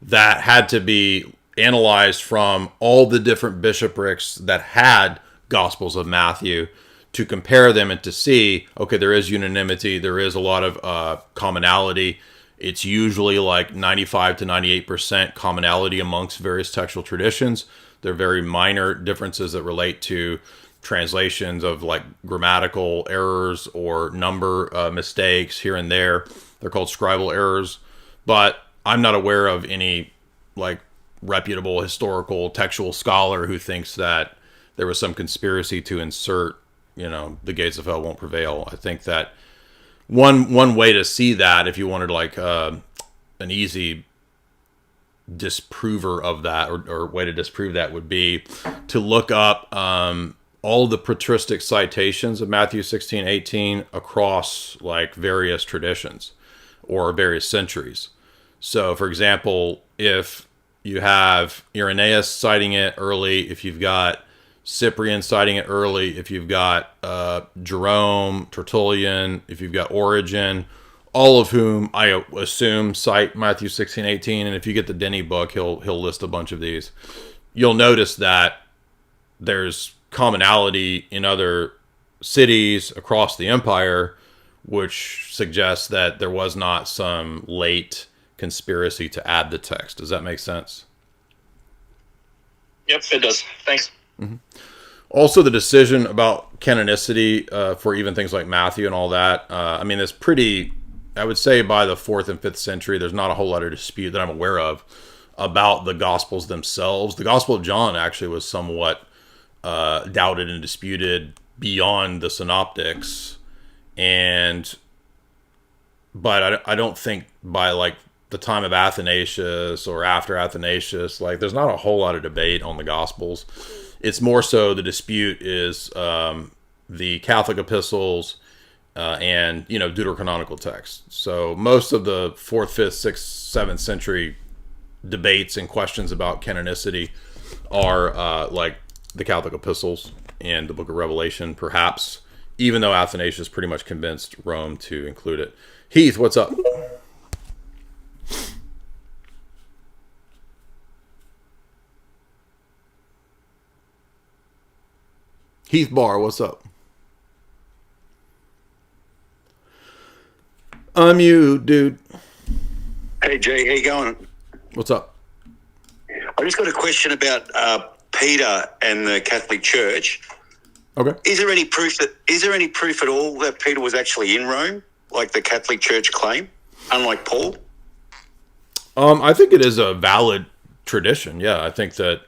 that had to be analyzed from all the different bishoprics that had Gospels of Matthew to compare them and to see, okay, there is unanimity, there is a lot of commonality. It's usually like 95 to 98% commonality amongst various textual traditions. There are very minor differences that relate to translations of like grammatical errors or number mistakes here and there. They're called scribal errors. But I'm not aware of any like reputable historical textual scholar who thinks that there was some conspiracy to insert, the gates of hell won't prevail. I think that one way to see that, if you wanted like an easy disprover of that, or way to disprove that would be to look up all the patristic citations of Matthew 16:18 across like various traditions or various centuries. So, for example, if you have Irenaeus citing it early, if you've got Cyprian citing it early, if you've got Jerome, Tertullian, if you've got Origen, all of whom I assume cite Matthew 16:18, and if you get the Denny book, he'll list a bunch of these. You'll notice that there's commonality in other cities across the empire, which suggests that there was not some late conspiracy to add the text. Does that make sense? Yep, it does. Thanks. Also, the decision about canonicity for even things like Matthew and all that, I mean, it's pretty, I would say by the 4th and 5th century, there's not a whole lot of dispute that I'm aware of about the Gospels themselves. The Gospel of John actually was somewhat doubted and disputed beyond the Synoptics, but I don't think by like the time of Athanasius or after Athanasius, like there's not a whole lot of debate on the Gospels. It's more so the dispute is the Catholic epistles and, you know, deuterocanonical texts. So most of the 4th, 5th, 6th, 7th century debates and questions about canonicity are like the Catholic epistles and the Book of Revelation, perhaps, even though Athanasius pretty much convinced Rome to include it. Heath, what's up? Heath Barr, what's up? You, dude. Hey, Jay, how you going? What's up? I just got a question about Peter and the Catholic Church. Okay. Is there any proof at all that Peter was actually in Rome, like the Catholic Church claim, unlike Paul? I think it is a valid tradition. Yeah, I think that,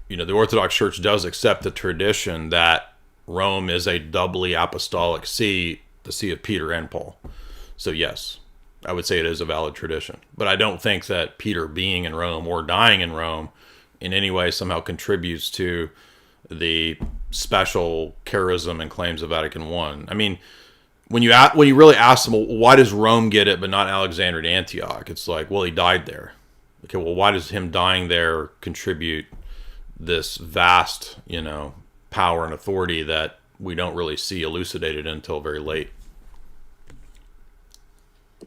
you know, the Orthodox Church does accept the tradition that Rome is a doubly apostolic see, the see of Peter and Paul. So yes, I would say it is a valid tradition. But I don't think that Peter being in Rome or dying in Rome in any way somehow contributes to the special charism and claims of Vatican I. I mean, when you really ask them, well, why does Rome get it but not Alexander and Antioch? It's like, well, he died there. Okay, well, why does him dying there contribute this vast, you know, power and authority that we don't really see elucidated until very late?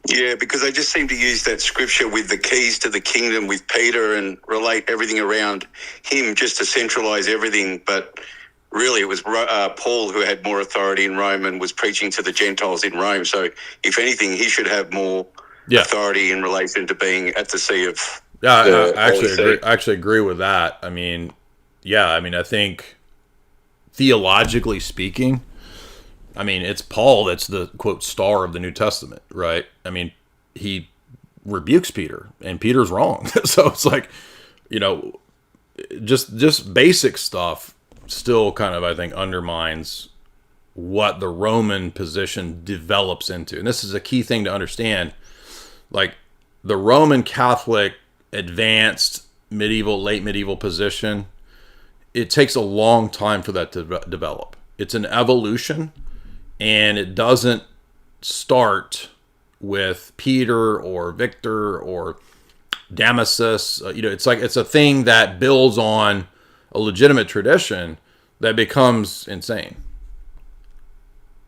Yeah, because they just seem to use that scripture with the keys to the kingdom with Peter and relate everything around him just to centralize everything. But really, it was Paul who had more authority in Rome and was preaching to the Gentiles in Rome. So, if anything, he should have more authority in relation to being at the see of. Yeah, I actually agree with that. I mean, I think theologically speaking, I mean, it's Paul that's the, quote, star of the New Testament, right? I mean, he rebukes Peter, and Peter's wrong. So it's like, you know, just basic stuff still kind of, I think, undermines what the Roman position develops into. And this is a key thing to understand. Like, the Roman Catholic advanced late medieval position, it takes a long time for that to develop. It's an evolution. And it doesn't start with Peter or Victor or Damasus. You know, it's like it's a thing that builds on a legitimate tradition that becomes insane.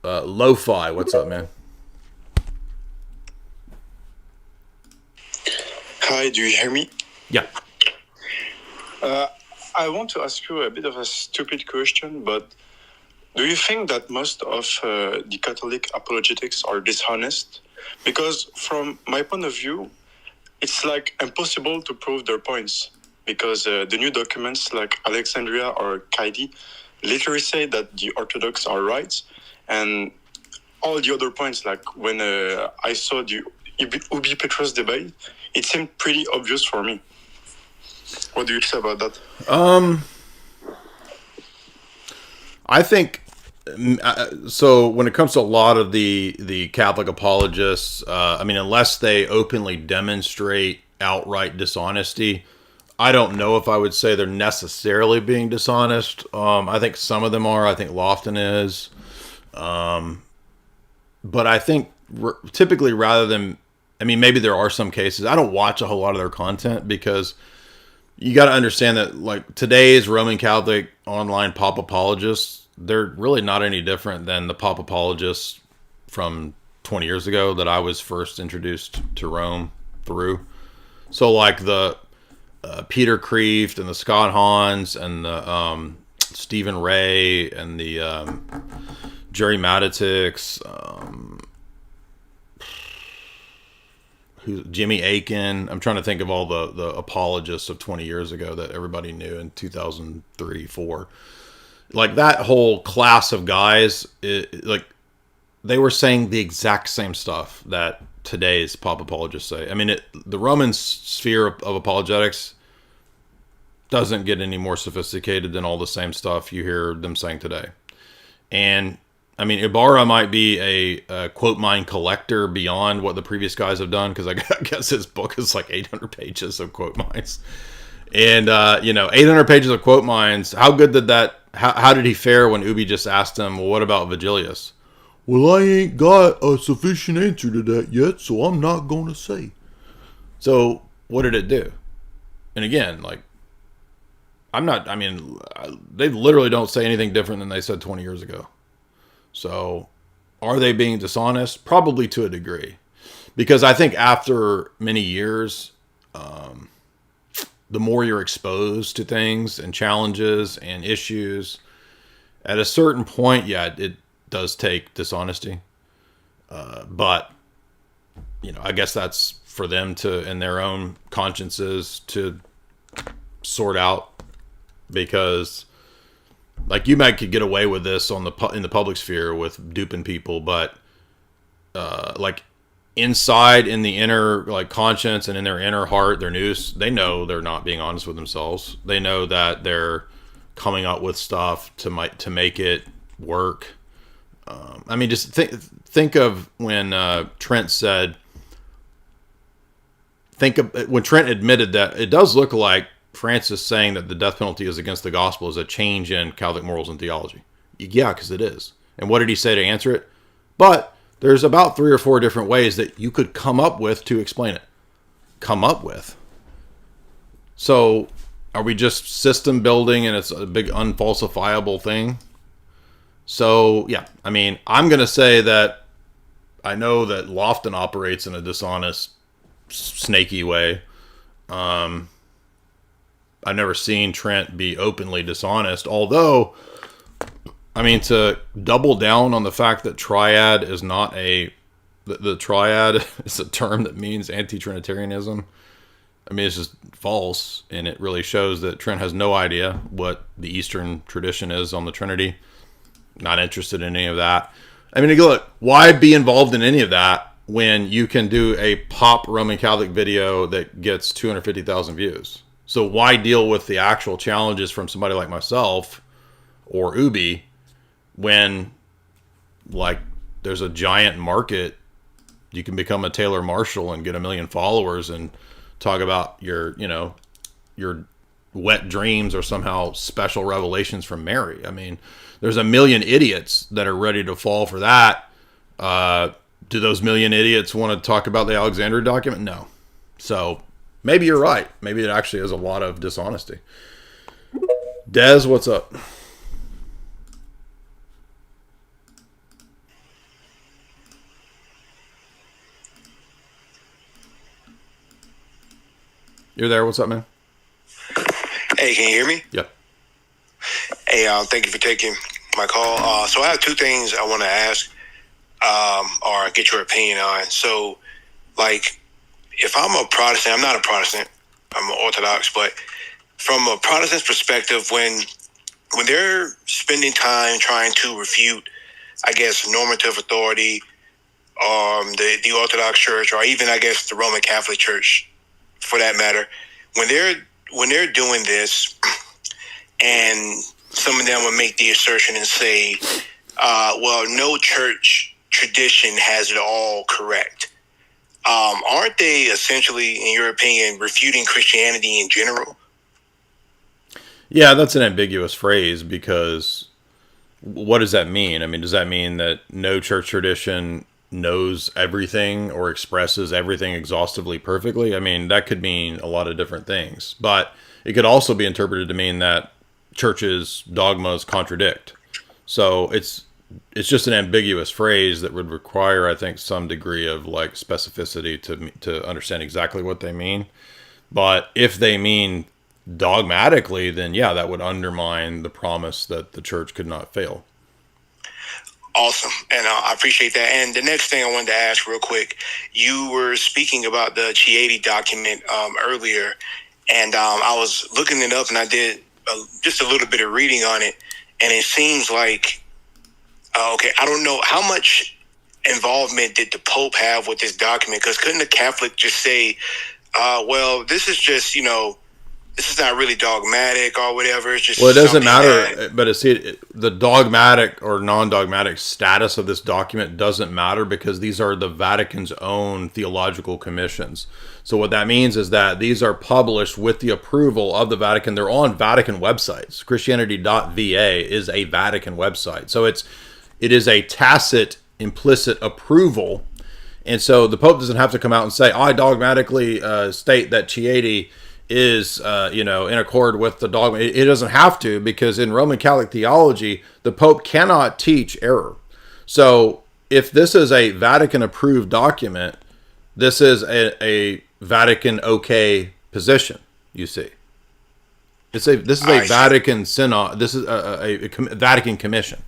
Lo-Fi, what's up, man? Hi, do you hear me? Yeah. I want to ask you a bit of a stupid question, but do you think that most of the Catholic apologetics are dishonest? Because from my point of view, it's like impossible to prove their points. Because the new documents like Alexandria or Kaidi literally say that the Orthodox are right. And all the other points, like when I saw the Ubi Petrus debate, it seemed pretty obvious for me. What do you say about that? I think so. When it comes to a lot of the Catholic apologists, I mean, unless they openly demonstrate outright dishonesty. I don't know if I would say they're necessarily being dishonest. I think some of them are. I think Lofton is. But I think typically rather than, I mean, maybe there are some cases. I don't watch a whole lot of their content because you got to understand that like today's Roman Catholic online pop apologists, they're really not any different than the pop apologists from 20 years ago that I was first introduced to Rome through. So like the Peter Kreeft and the Scott Hans and the Stephen Ray and the Jerry Matetics, Jimmy Aiken. I'm trying to think of all the apologists of 20 years ago that everybody knew in 2003, 4. Like that whole class of guys, like they were saying the exact same stuff that today's pop apologists say. I mean, the Roman sphere of apologetics doesn't get any more sophisticated than all the same stuff you hear them saying today. And I mean, Ibarra might be a quote mine collector beyond what the previous guys have done, because I guess his book is like 800 pages of quote mines. And, 800 pages of quote mines, how good did that, how did he fare when Ubi just asked him, well, what about Vigilius? Well, I ain't got a sufficient answer to that yet, so I'm not going to say. So, what did it do? And again, like, they literally don't say anything different than they said 20 years ago. So, are they being dishonest? Probably to a degree. Because I think after many years, the more you're exposed to things and challenges and issues, at a certain point, yeah, it does take dishonesty. But, I guess that's for them to, in their own consciences, to sort out. Because, like, you might could get away with this in the public sphere with duping people, but like inside in the inner like conscience and in their inner heart, their nous, they know they're not being honest with themselves. They know that they're coming up with stuff to make it work. I mean, just think of when Trent said. Think of when Trent admitted that it does look like Francis saying that the death penalty is against the gospel is a change in Catholic morals and theology. Yeah, because it is. And what did he say to answer it? But there's about 3 or 4 different ways that you could come up with to explain it. Come up with. So, are we just system building and it's a big unfalsifiable thing? So, yeah. I mean, I'm going to say that I know that Lofton operates in a dishonest, snaky way. I've never seen Trent be openly dishonest, although, I mean, to double down on the fact that triad is not the triad is a term that means anti-Trinitarianism. I mean, it's just false, and it really shows that Trent has no idea what the Eastern tradition is on the Trinity. Not interested in any of that. I mean, look, why be involved in any of that when you can do a pop Roman Catholic video that gets 250,000 views? So why deal with the actual challenges from somebody like myself or Ubi when, like, there's a giant market? You can become a Taylor Marshall and get 1 million followers and talk about your wet dreams or somehow special revelations from Mary. I mean, there's 1 million idiots that are ready to fall for that. Do those 1 million idiots want to talk about the Alexandria document? No. So maybe you're right. Maybe it actually is a lot of dishonesty. Dez, what's up? You're there. What's up, man? Hey, can you hear me? Yep. Hey, thank you for taking my call. So I have 2 things I want to ask or get your opinion on. So, like, if I'm a Protestant, I'm not a Protestant, I'm an Orthodox, but from a Protestant's perspective, when they're spending time trying to refute, I guess, normative authority, the Orthodox Church, or even, I guess, the Roman Catholic Church, for that matter, when they're doing this, and some of them would make the assertion and say, well, no church tradition has it all correct. aren't they essentially, in your opinion, refuting Christianity in general? Yeah, that's an ambiguous phrase because what does that mean? I mean, does that mean that no church tradition knows everything or expresses everything exhaustively perfectly? I mean, that could mean a lot of different things, but it could also be interpreted to mean that churches' dogmas contradict. So it's just an ambiguous phrase that would require, I think, some degree of like specificity to understand exactly what they mean. But if they mean dogmatically, then yeah, that would undermine the promise that the church could not fail. Awesome. And I appreciate that. And the next thing I wanted to ask real quick, you were speaking about the Chieti document earlier, and I was looking it up, and I did just a little bit of reading on it, and it seems like, okay, I don't know, how much involvement did the Pope have with this document? Because couldn't a Catholic just say, well, this is just, this is not really dogmatic or whatever. It's just, well, it doesn't matter, but the dogmatic or non-dogmatic status of this document doesn't matter because these are the Vatican's own theological commissions. So what that means is that these are published with the approval of the Vatican. They're on Vatican websites. Christianity.va is a Vatican website. So it is a tacit, implicit approval. And so the Pope doesn't have to come out and say, I dogmatically state that Chieti is, in accord with the dogma. It doesn't have to, because in Roman Catholic theology, the Pope cannot teach error. So if this is a Vatican-approved document, this is a Vatican okay position, you see. This is a Vatican synod. This is a Vatican commission.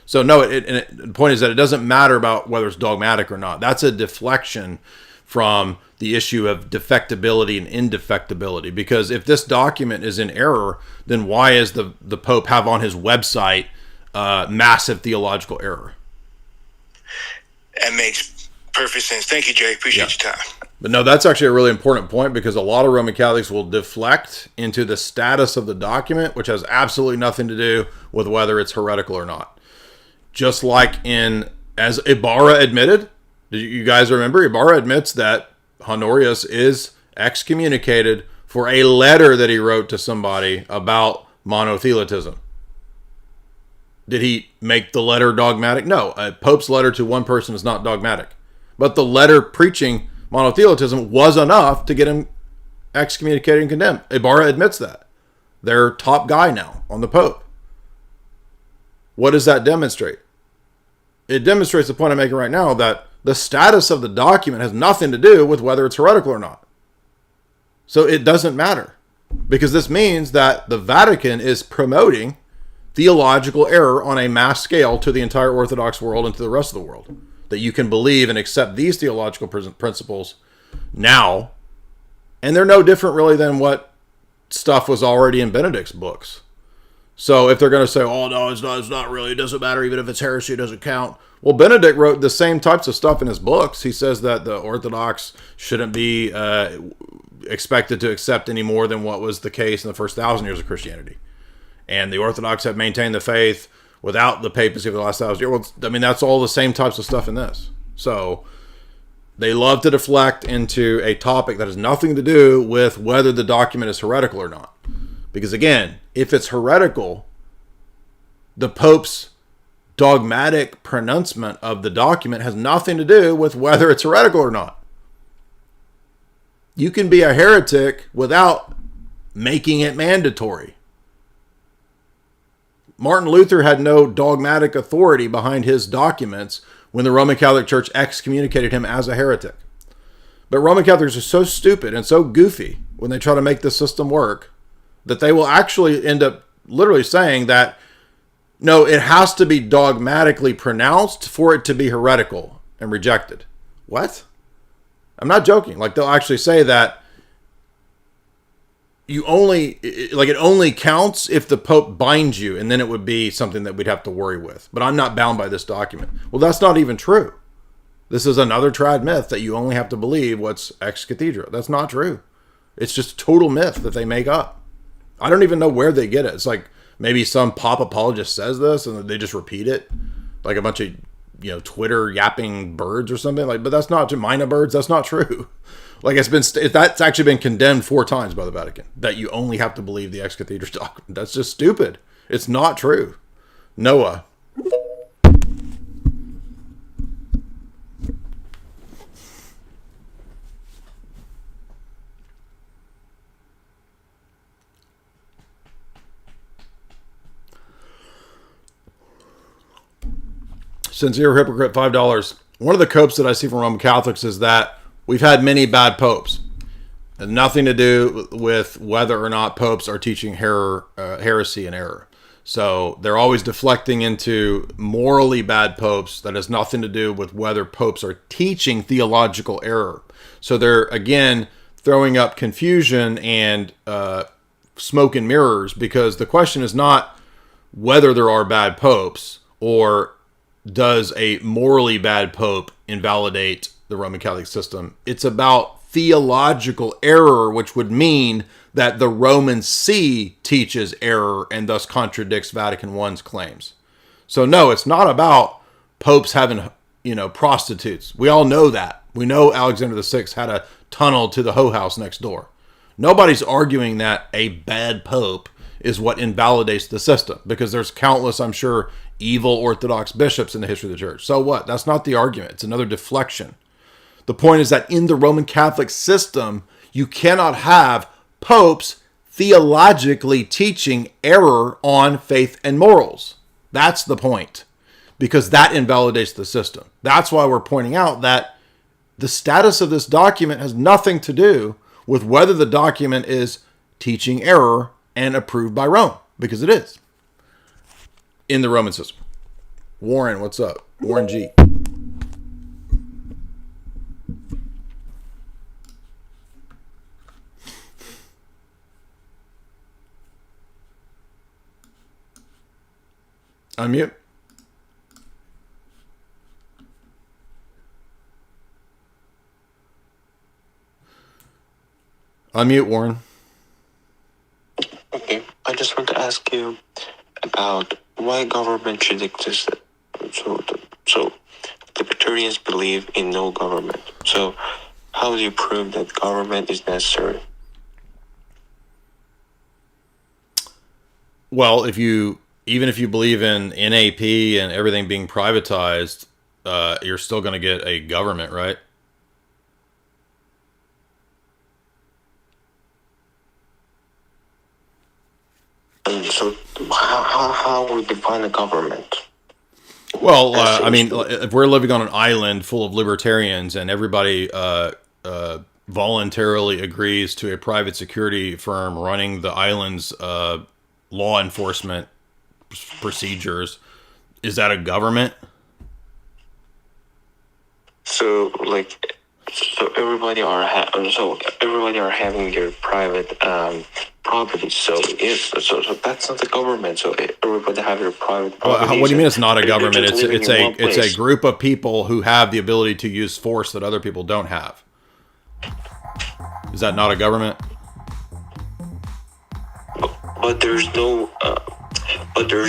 So no, the point is that it doesn't matter about whether it's dogmatic or not. That's a deflection from the issue of defectibility and indefectibility. Because if this document is in error, then why is the Pope have on his website massive theological error? That makes perfect sense. Thank you, Jay. Appreciate your time. But no, that's actually a really important point, because a lot of Roman Catholics will deflect into the status of the document, which has absolutely nothing to do with whether it's heretical or not. Just like as Ibarra admitted, do you guys remember? Ibarra admits that Honorius is excommunicated for a letter that he wrote to somebody about monothelitism. Did he make the letter dogmatic? No, a Pope's letter to one person is not dogmatic. But the letter preaching monothelitism was enough to get him excommunicated and condemned. Ibarra admits that. They're top guy now on the Pope. What does that demonstrate? It demonstrates the point I'm making right now, that the status of the document has nothing to do with whether it's heretical or not. So it doesn't matter, because this means that the Vatican is promoting theological error on a mass scale to the entire Orthodox world and to the rest of the world. That you can believe and accept these theological principles now, and they're no different really than what stuff was already in Benedict's books. So if they're going to say, oh, no, it's not really, it doesn't matter, even if it's heresy, it doesn't count. Well, Benedict wrote the same types of stuff in his books. He says that the Orthodox shouldn't be expected to accept any more than what was the case in the first 1,000 years of Christianity. And the Orthodox have maintained the faith without the papacy for the last 1,000 years. Well, I mean, that's all the same types of stuff in this. So they love to deflect into a topic that has nothing to do with whether the document is heretical or not. Because again, if it's heretical, the Pope's dogmatic pronouncement of the document has nothing to do with whether it's heretical or not. You can be a heretic without making it mandatory. Martin Luther had no dogmatic authority behind his documents when the Roman Catholic Church excommunicated him as a heretic. But Roman Catholics are so stupid and so goofy when they try to make the system work that they will actually end up literally saying that, no, it has to be dogmatically pronounced for it to be heretical and rejected. What? I'm not joking. Like, they'll actually say that it only counts if the Pope binds you, and then it would be something that we'd have to worry with. But I'm not bound by this document. Well, that's not even true. This is another trad myth that you only have to believe what's ex cathedra. That's not true. It's just a total myth that they make up. I don't even know where they get it. It's like maybe some pop apologist says this and they just repeat it. Like a bunch of Twitter yapping birds or something like. But that's not to mina birds. That's not true. Like that's actually been condemned 4 times by the Vatican, that you only have to believe the ex cathedra doctrine. That's just stupid. It's not true. Noah. Sincere Hypocrite, $5. One of the copes that I see from Roman Catholics is that we've had many bad popes. And nothing to do with whether or not popes are teaching heresy and error. So they're always deflecting into morally bad popes. That has nothing to do with whether popes are teaching theological error. So they're, again, throwing up confusion and smoke and mirrors, because the question is not whether there are bad popes or does a morally bad pope invalidate the Roman Catholic system. It's about theological error, which would mean that the Roman See teaches error and thus contradicts Vatican I's claims. So no, it's not about popes having, prostitutes. We all know that. We know Alexander VI had a tunnel to the hoe house next door. Nobody's arguing that a bad pope is what invalidates the system, because there's countless, I'm sure, evil Orthodox bishops in the history of the church. So what? That's not the argument. It's another deflection. The point is that in the Roman Catholic system, you cannot have popes theologically teaching error on faith and morals. That's the point, because that invalidates the system. That's why we're pointing out that the status of this document has nothing to do with whether the document is teaching error and approved by Rome, because it is in the Roman system. Warren, what's up? Warren G. Unmute. Unmute, Warren. Okay, I just want to ask you about why government should exist. So libertarians believe in no government. So how do you prove that government is necessary? Well, even if you believe in NAP and everything being privatized, you're still going to get a government, right? So how we define a government? Well, if we're living on an island full of libertarians and everybody voluntarily agrees to a private security firm running the island's law enforcement procedures, is that a government? So everybody are having their private property. So yes, so that's not the government. So everybody have their private property. Well, what do you mean it's not a government? It's a group of people who have the ability to use force that other people don't have. Is that not a government? But there's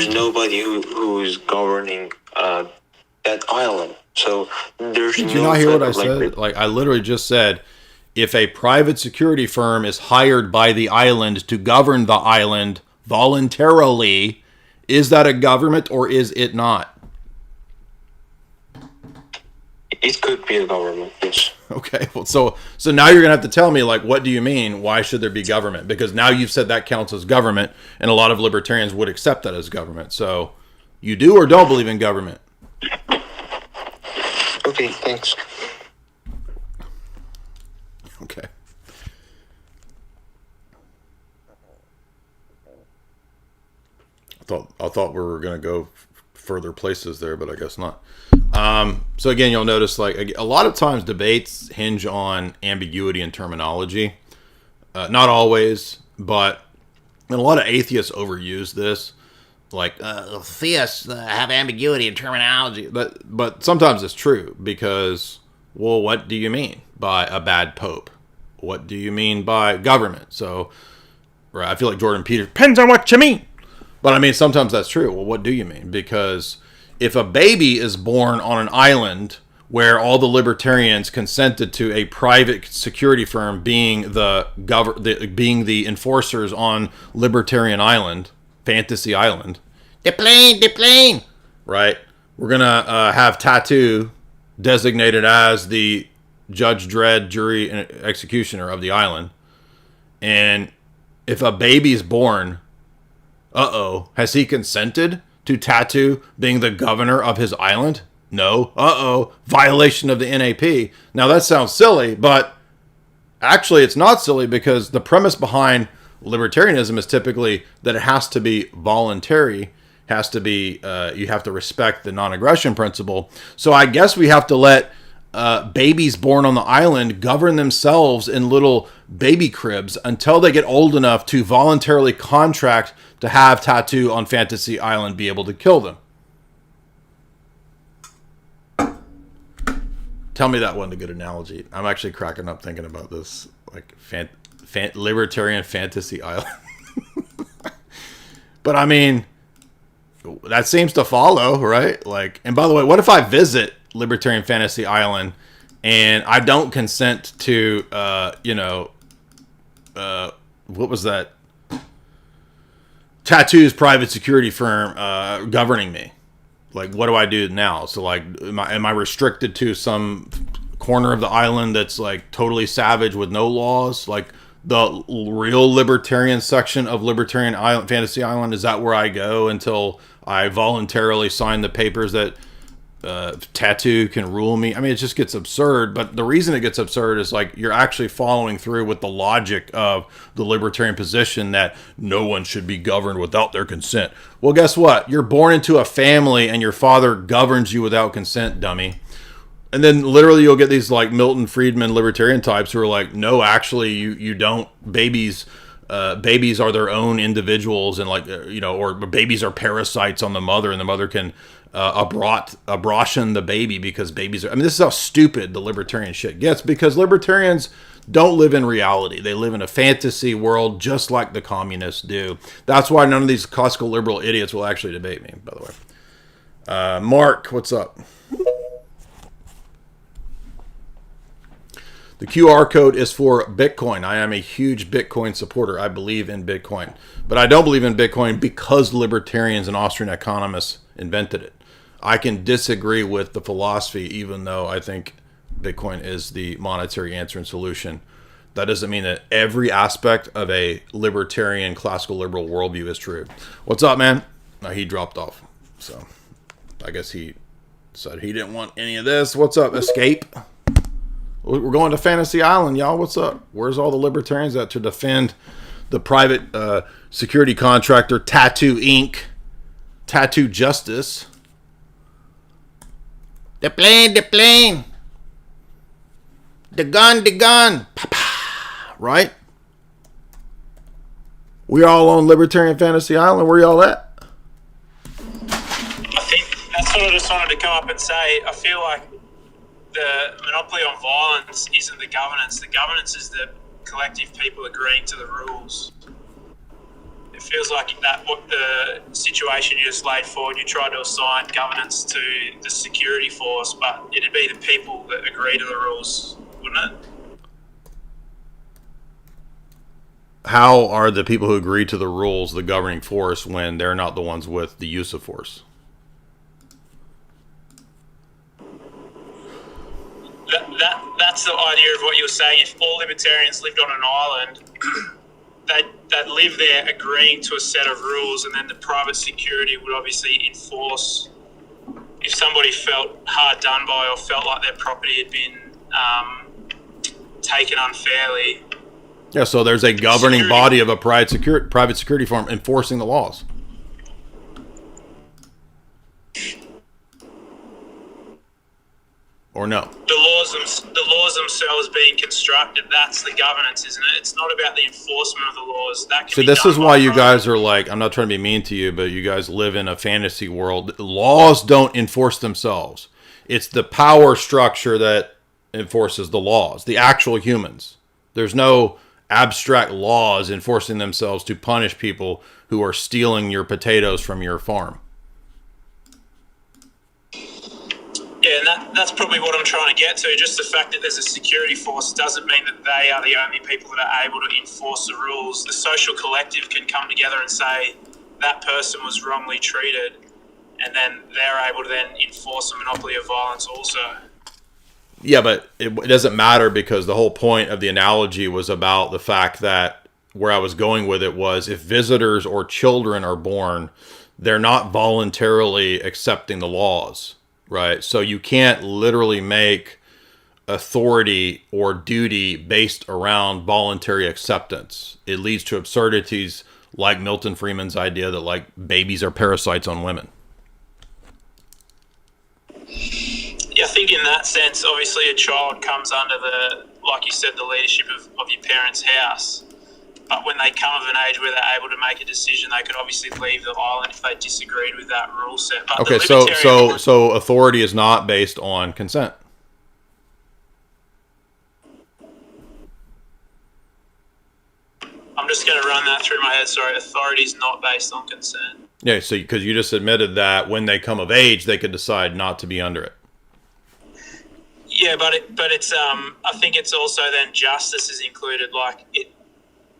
nobody who is governing that island. So there's. Did you not hear what I said? Like I literally just said, if a private security firm is hired by the island to govern the island voluntarily, is that a government or is it not? It could be a government, yes. Okay, well, so now you're gonna have to tell me, like, what do you mean? Why should there be government? Because now you've said that counts as government, and a lot of libertarians would accept that as government. So, you do or don't believe in government? Okay, thanks. Okay. I thought we were gonna go further places there, but I guess not. So again, you'll notice like a lot of times debates hinge on ambiguity and terminology. Not always, but and a lot of atheists overuse this. Like theists have ambiguity in terminology, but sometimes it's true because, well, what do you mean by a bad pope? What do you mean by government? So, right, I feel like Jordan Peterson depends on what you mean. But I mean, sometimes that's true. Well, what do you mean? Because if a baby is born on an island where all the libertarians consented to a private security firm being being the enforcers on Libertarian Island, Fantasy Island, the plane, right? We're gonna have Tattoo designated as the Judge Dredd, jury, and executioner of the island, and if a baby's born, has he consented to Tattoo being the governor of his island? No. Violation of the NAP. Now that sounds silly, but actually it's not silly, because the premise behind libertarianism is typically that it has to be voluntary, has to be, you have to respect the non-aggression principle. So I guess we have to let babies born on the island govern themselves in little baby cribs until they get old enough to voluntarily contract to have Tattoo on Fantasy Island be able to kill them. Tell me that wasn't a good analogy. I'm actually cracking up thinking about this, like Libertarian Fantasy Island. But I mean, that seems to follow, right? Like, and by the way, what if I visit Libertarian Fantasy Island and I don't consent to, what was that? Tattoo's private security firm governing me. Like, what do I do now? So, like, am I restricted to some corner of the island that's, like, totally savage with no laws? Like, the real libertarian section of Libertarian Island, Fantasy Island, is that where I go until I voluntarily sign the papers that Tattoo can rule me? I mean, it just gets absurd. But the reason it gets absurd is, like, you're actually following through with the logic of the libertarian position that no one should be governed without their consent. Well, guess what? You're born into a family and your father governs you without consent, dummy. And then literally you'll get these, like, Milton Friedman libertarian types who are like, no, actually you don't. Babies are their own individuals, and, like, or babies are parasites on the mother, and the mother can abortion the baby because babies are. I mean, this is how stupid the libertarian shit gets, because libertarians don't live in reality. They live in a fantasy world just like the communists do. That's why none of these classical liberal idiots will actually debate me, by the way. Mark, what's up? The QR code is for Bitcoin. I am a huge Bitcoin supporter. I believe in Bitcoin. But I don't believe in Bitcoin because libertarians and Austrian economists invented it. I can disagree with the philosophy, even though I think Bitcoin is the monetary answer and solution. That doesn't mean that every aspect of a libertarian, classical liberal worldview is true. What's up, man? No, he dropped off. So I guess he said he didn't want any of this. What's up, Escape? We're going to Fantasy Island, y'all. What's up? Where's all the libertarians at to defend the private security contractor Tattoo Inc., Tattoo Justice? The plane. The gun. Right? We all on Libertarian Fantasy Island. Where y'all at? I think that's what I just wanted to come up and say. I feel like the monopoly on violence isn't the governance. The governance is the collective people agreeing to the rules. It feels like that what the situation you just laid forward, you tried to assign governance to the security force, but it'd be the people that agree to the rules, wouldn't it? How are the people who agree to the rules the governing force when they're not the ones with the use of force? That's the idea of what you were saying. If all libertarians lived on an island, they'd live there agreeing to a set of rules, and then the private security would obviously enforce. If somebody felt hard done by or felt like their property had been taken unfairly. Yeah, so there's a governing body of a private security firm enforcing the laws. Or no? The laws themselves being constructed, that's the governance, isn't it? It's not about the enforcement of the laws. That can See, this is why you guys are like, I'm not trying to be mean to you, but you guys live in a fantasy world. Laws don't enforce themselves. It's the power structure that enforces the laws, the actual humans. There's no abstract laws enforcing themselves to punish people who are stealing your potatoes from your farm. Yeah, and that's probably what I'm trying to get to. Just the fact that there's a security force doesn't mean that they are the only people that are able to enforce the rules. The social collective can come together and say that person was wrongly treated, and then they're able to then enforce a monopoly of violence also. Yeah, but it doesn't matter, because the whole point of the analogy was about the fact that where I was going with it was, if visitors or children are born, they're not voluntarily accepting the laws, right? So you can't literally make authority or duty based around voluntary acceptance. It leads to absurdities like Milton Friedman's idea that like babies are parasites on women. Yeah, I think in that sense, obviously a child comes under the, like you said, the leadership of your parents' house. But when they come of an age where they're able to make a decision, they could obviously leave the island if they disagreed with that rule set. But Okay, so authority is not based on consent. I'm just going to run that through my head. Sorry, authority is not based on consent. Yeah, so because you just admitted that when they come of age, they could decide not to be under it. Yeah, but it's I think it's also then justice is included. Like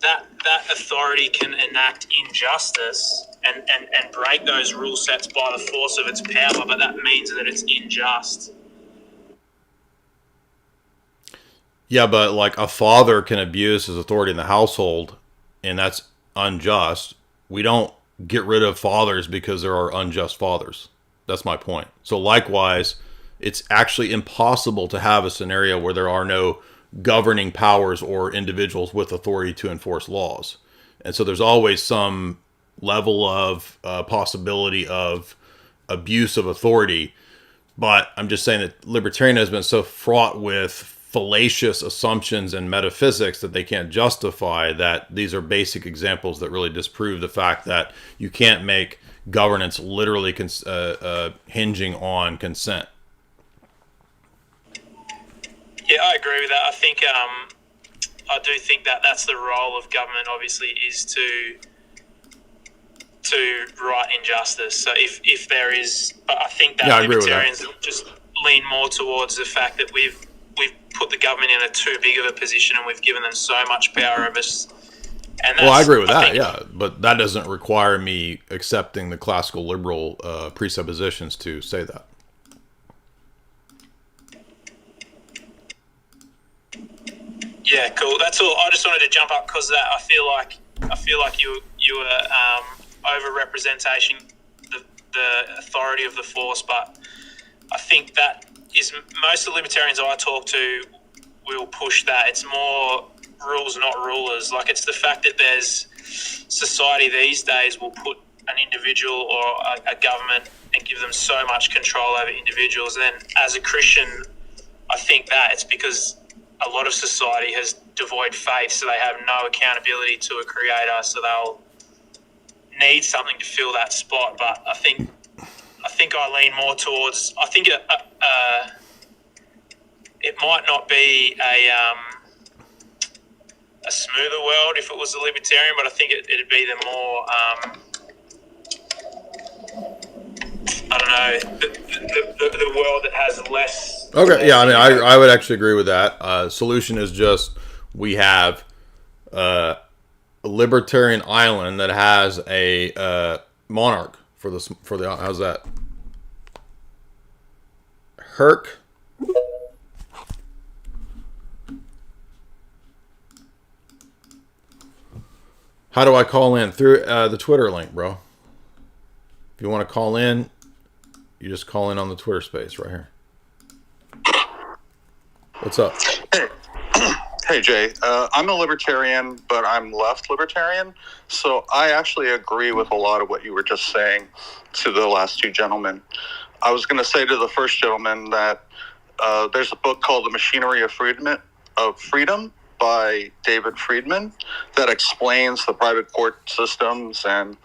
that authority can enact injustice and break those rule sets by the force of its power, but that means that it's unjust. Yeah, but like a father can abuse his authority in the household, and that's unjust. We don't get rid of fathers because there are unjust fathers. That's my point. So likewise, it's actually impossible to have a scenario where there are no governing powers or individuals with authority to enforce laws. And so there's always some level of possibility of abuse of authority. But I'm just saying that libertarianism has been so fraught with fallacious assumptions and metaphysics that they can't justify that. These are basic examples that really disprove the fact that you can't make governance literally hinging on consent. Yeah, I agree with that. I think I do think that that's the role of government. Obviously, is to right injustice. So if there is, but I think that libertarians just lean more towards the fact that we've put the government in a too big of a position and we've given them so much power over us. And well, I agree with that, yeah, but that doesn't require me accepting the classical liberal presuppositions to say that. Yeah, cool. That's all. I just wanted to jump up because that I feel like you were over-representation the authority of the force, but I think that is most of the libertarians I talk to will push that. It's more rules, not rulers. Like it's the fact that there's society these days will put an individual or a government and give them so much control over individuals. And then as a Christian, I think that it's because a lot of society has devoid faith, so they have no accountability to a creator, so they'll need something to fill that spot. But I think I lean more towards, I think it might not be a smoother world if it was a libertarian, but I think it'd be the more I don't know, the world that has less. Okay, yeah, I mean, I would actually agree with that. Solution is just we have a libertarian island that has a monarch for the how's that? Herc. How do I call in? Through the Twitter link, bro. If you want to call in, you just call in on the Twitter space right here. What's up? Hey, Jay. I'm a libertarian, but I'm left libertarian. So I actually agree with a lot of what you were just saying to the last two gentlemen. I was going to say to the first gentleman that there's a book called The Machinery of Freedom by David Friedman that explains the private court systems, and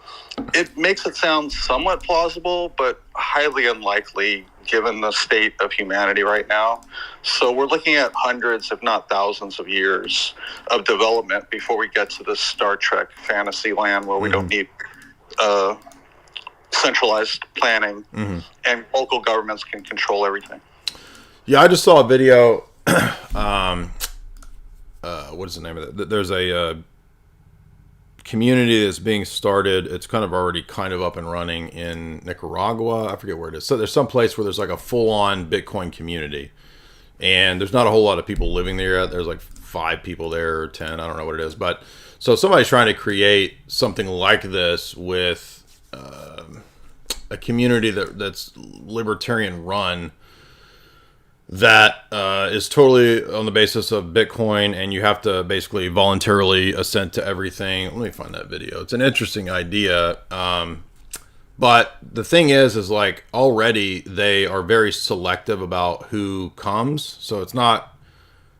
it makes it sound somewhat plausible, but highly unlikely given the state of humanity right now. So we're looking at hundreds, if not thousands of years of development before we get to this Star Trek fantasy land where we don't need centralized planning, and local governments can control everything. Yeah, I just saw a video. What is the name of it? There's a community that's being started. It's kind of already up and running in Nicaragua. I forget where it is. So there's some place where there's like a full-on Bitcoin community, and there's not a whole lot of people living there yet. There's like 5 people there or 10. I don't know what it is, but so somebody's trying to create something like this with a community that's libertarian run, that is totally on the basis of Bitcoin, and you have to basically voluntarily assent to everything. Let me find that video. It's an interesting idea. But the thing is like already they are very selective about who comes. So it's not,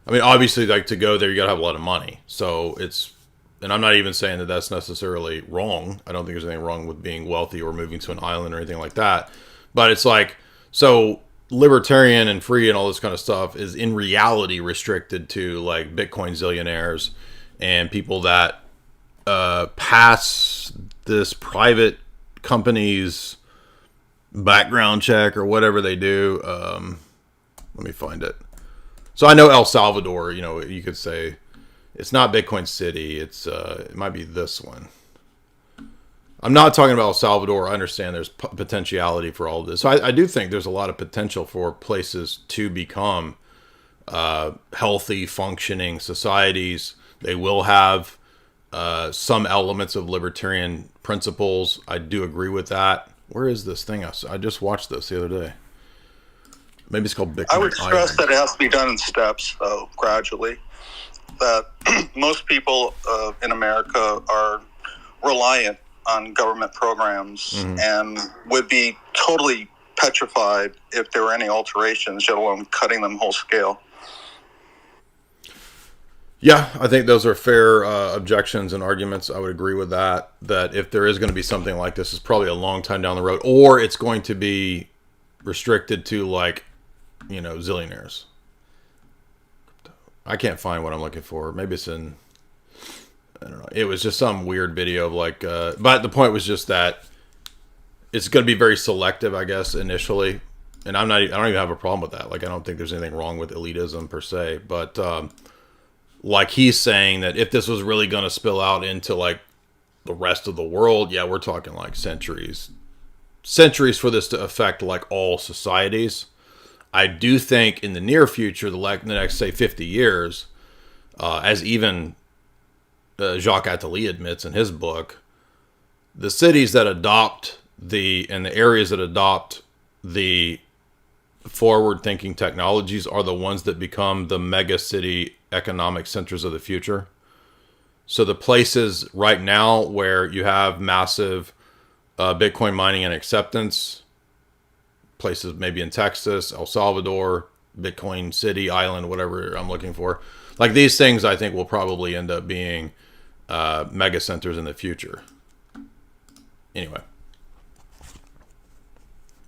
I mean, obviously like to go there, you gotta have a lot of money. So it's, and I'm not even saying that that's necessarily wrong. I don't think there's anything wrong with being wealthy or moving to an island or anything like that. But it's like, so libertarian and free and all this kind of stuff is in reality restricted to like Bitcoin zillionaires and people that pass this private company's background check or whatever they do. Let me find it. So I know El Salvador, you know, you could say it's not Bitcoin City. It's it might be this one. I'm not talking about El Salvador. I understand there's potentiality for all of this. So I do think there's a lot of potential for places to become healthy, functioning societies. They will have some elements of libertarian principles. I do agree with that. Where is this thing? I just watched this the other day. Maybe it's called Bitcoin. I would stress that it has to be done in steps, though, gradually. That most people in America are reliant on government programs and would be totally petrified if there were any alterations, let alone cutting them whole scale. Yeah, I think those are fair objections and arguments. I would agree with that. That if there is going to be something like this, it's probably a long time down the road, or it's going to be restricted to like, you know, zillionaires. I can't find what I'm looking for. Maybe it's in, I don't know. It was just some weird video of like, but the point was just that it's going to be very selective, I guess, initially. And I don't even have a problem with that. Like, I don't think there's anything wrong with elitism per se, but like he's saying that if this was really going to spill out into like the rest of the world, yeah, we're talking like centuries for this to affect like all societies. I do think in the near future, the next, say, 50 years, as even Jacques Attali admits in his book, the cities that adopt and the areas that adopt the forward-thinking technologies are the ones that become the mega city economic centers of the future. So the places right now where you have massive Bitcoin mining and acceptance, places maybe in Texas, El Salvador, Bitcoin City, Island, whatever I'm looking for. Like these things I think will probably end up being mega centers in the future. Anyway.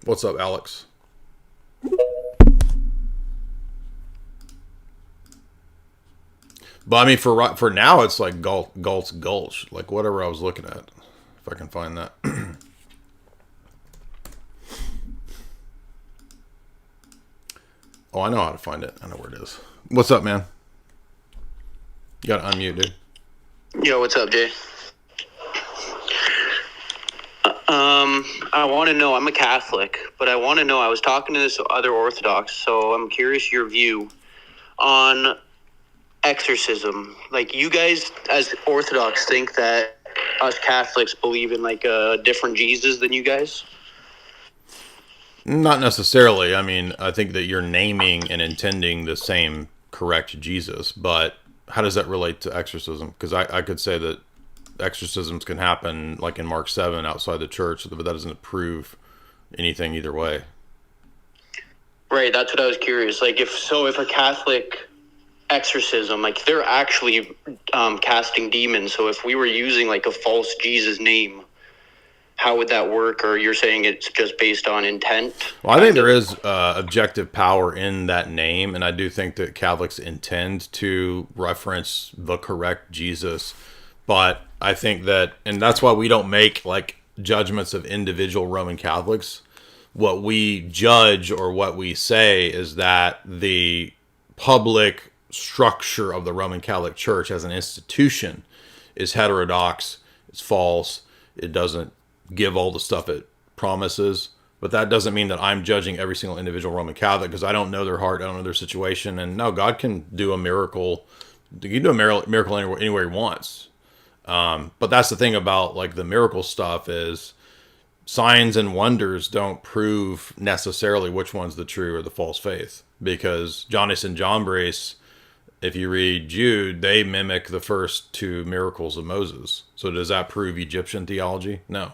What's up, Alex? But I mean, for now, it's like Galt's Gulch. Like whatever I was looking at. If I can find that. Oh, I know how to find it. I know where it is. What's up, man? You gotta unmute, dude. Yo, what's up, Jay? I want to know, I'm a Catholic, but I want to know, I was talking to this other Orthodox, so I'm curious your view on exorcism. Like, you guys as Orthodox think that us Catholics believe in like a different Jesus than you guys? Not necessarily. I mean, I think that you're naming and intending the same correct Jesus, but how does that relate to exorcism? Because I could say that exorcisms can happen like in Mark 7 outside the church, but that doesn't prove anything either way. Right, that's what I was curious. Like, if a Catholic exorcism, like they're actually casting demons, so if we were using like a false Jesus name, how would that work? Or you're saying it's just based on intent? Well, I think there is objective power in that name, and I do think that Catholics intend to reference the correct Jesus. But I think that, and that's why we don't make like judgments of individual Roman Catholics. What we judge or what we say is that the public structure of the Roman Catholic Church as an institution is heterodox, it's false, it doesn't give all the stuff it promises. But that doesn't mean that I'm judging every single individual Roman Catholic, because I don't know their heart, I don't know their situation. And no, God can do a miracle. He can do a miracle anywhere he wants. But that's the thing about like the miracle stuff is signs and wonders don't prove necessarily which one's the true or the false faith. Because Jannes and Jambres, if you read Jude, they mimic the first two miracles of Moses. So does that prove Egyptian theology? No.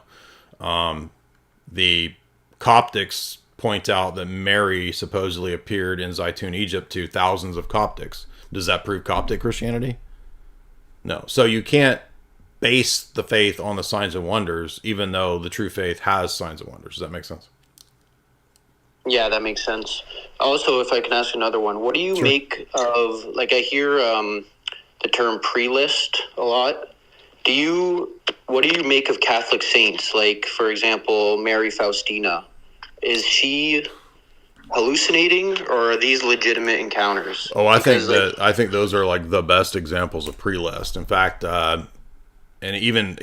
The Coptics point out that Mary supposedly appeared in Zaytun, Egypt to thousands of Coptics. Does that prove Coptic Christianity? No. So you can't base the faith on the signs and wonders, even though the true faith has signs and wonders. Does that make sense? Yeah, that makes sense. Also, if I can ask another one, what do you make of, like, I hear the term pre-list a lot. What do you make of Catholic saints? Like, for example, Mary Faustina. Is she hallucinating, or are these legitimate encounters? Oh, I think those are like the best examples of pre-list. In fact, and even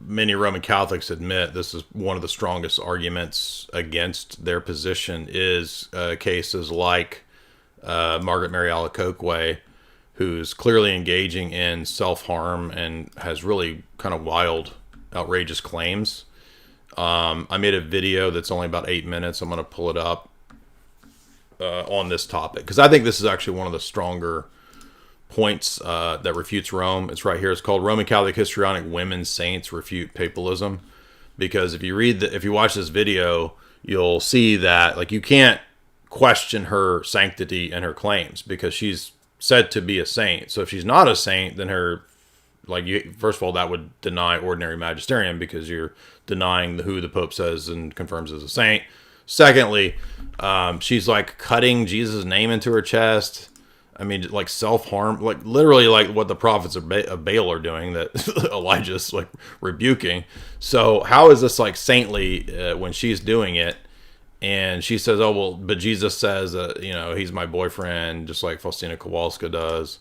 many Roman Catholics admit this is one of the strongest arguments against their position is cases like Margaret Mary Alacoque, who's clearly engaging in self-harm and has really kind of wild, outrageous claims. I made a video that's only about 8 minutes. I'm going to pull it up on this topic, because I think this is actually one of the stronger points that refutes Rome. It's right here. It's called Roman Catholic Histrionic Women Saints Refute Papalism. Because if you watch this video, you'll see that like you can't question her sanctity and her claims, because she's said to be a saint. So if she's not a saint, then first of all, that would deny ordinary magisterium, because you're denying who the Pope says and confirms as a saint. Secondly, she's like cutting Jesus' name into her chest. I mean, like self-harm, like literally like what the prophets of Baal are doing, that Elijah's like rebuking. So how is this like saintly when she's doing it? And she says, oh, well, but Jesus says, he's my boyfriend, just like Faustina Kowalska does.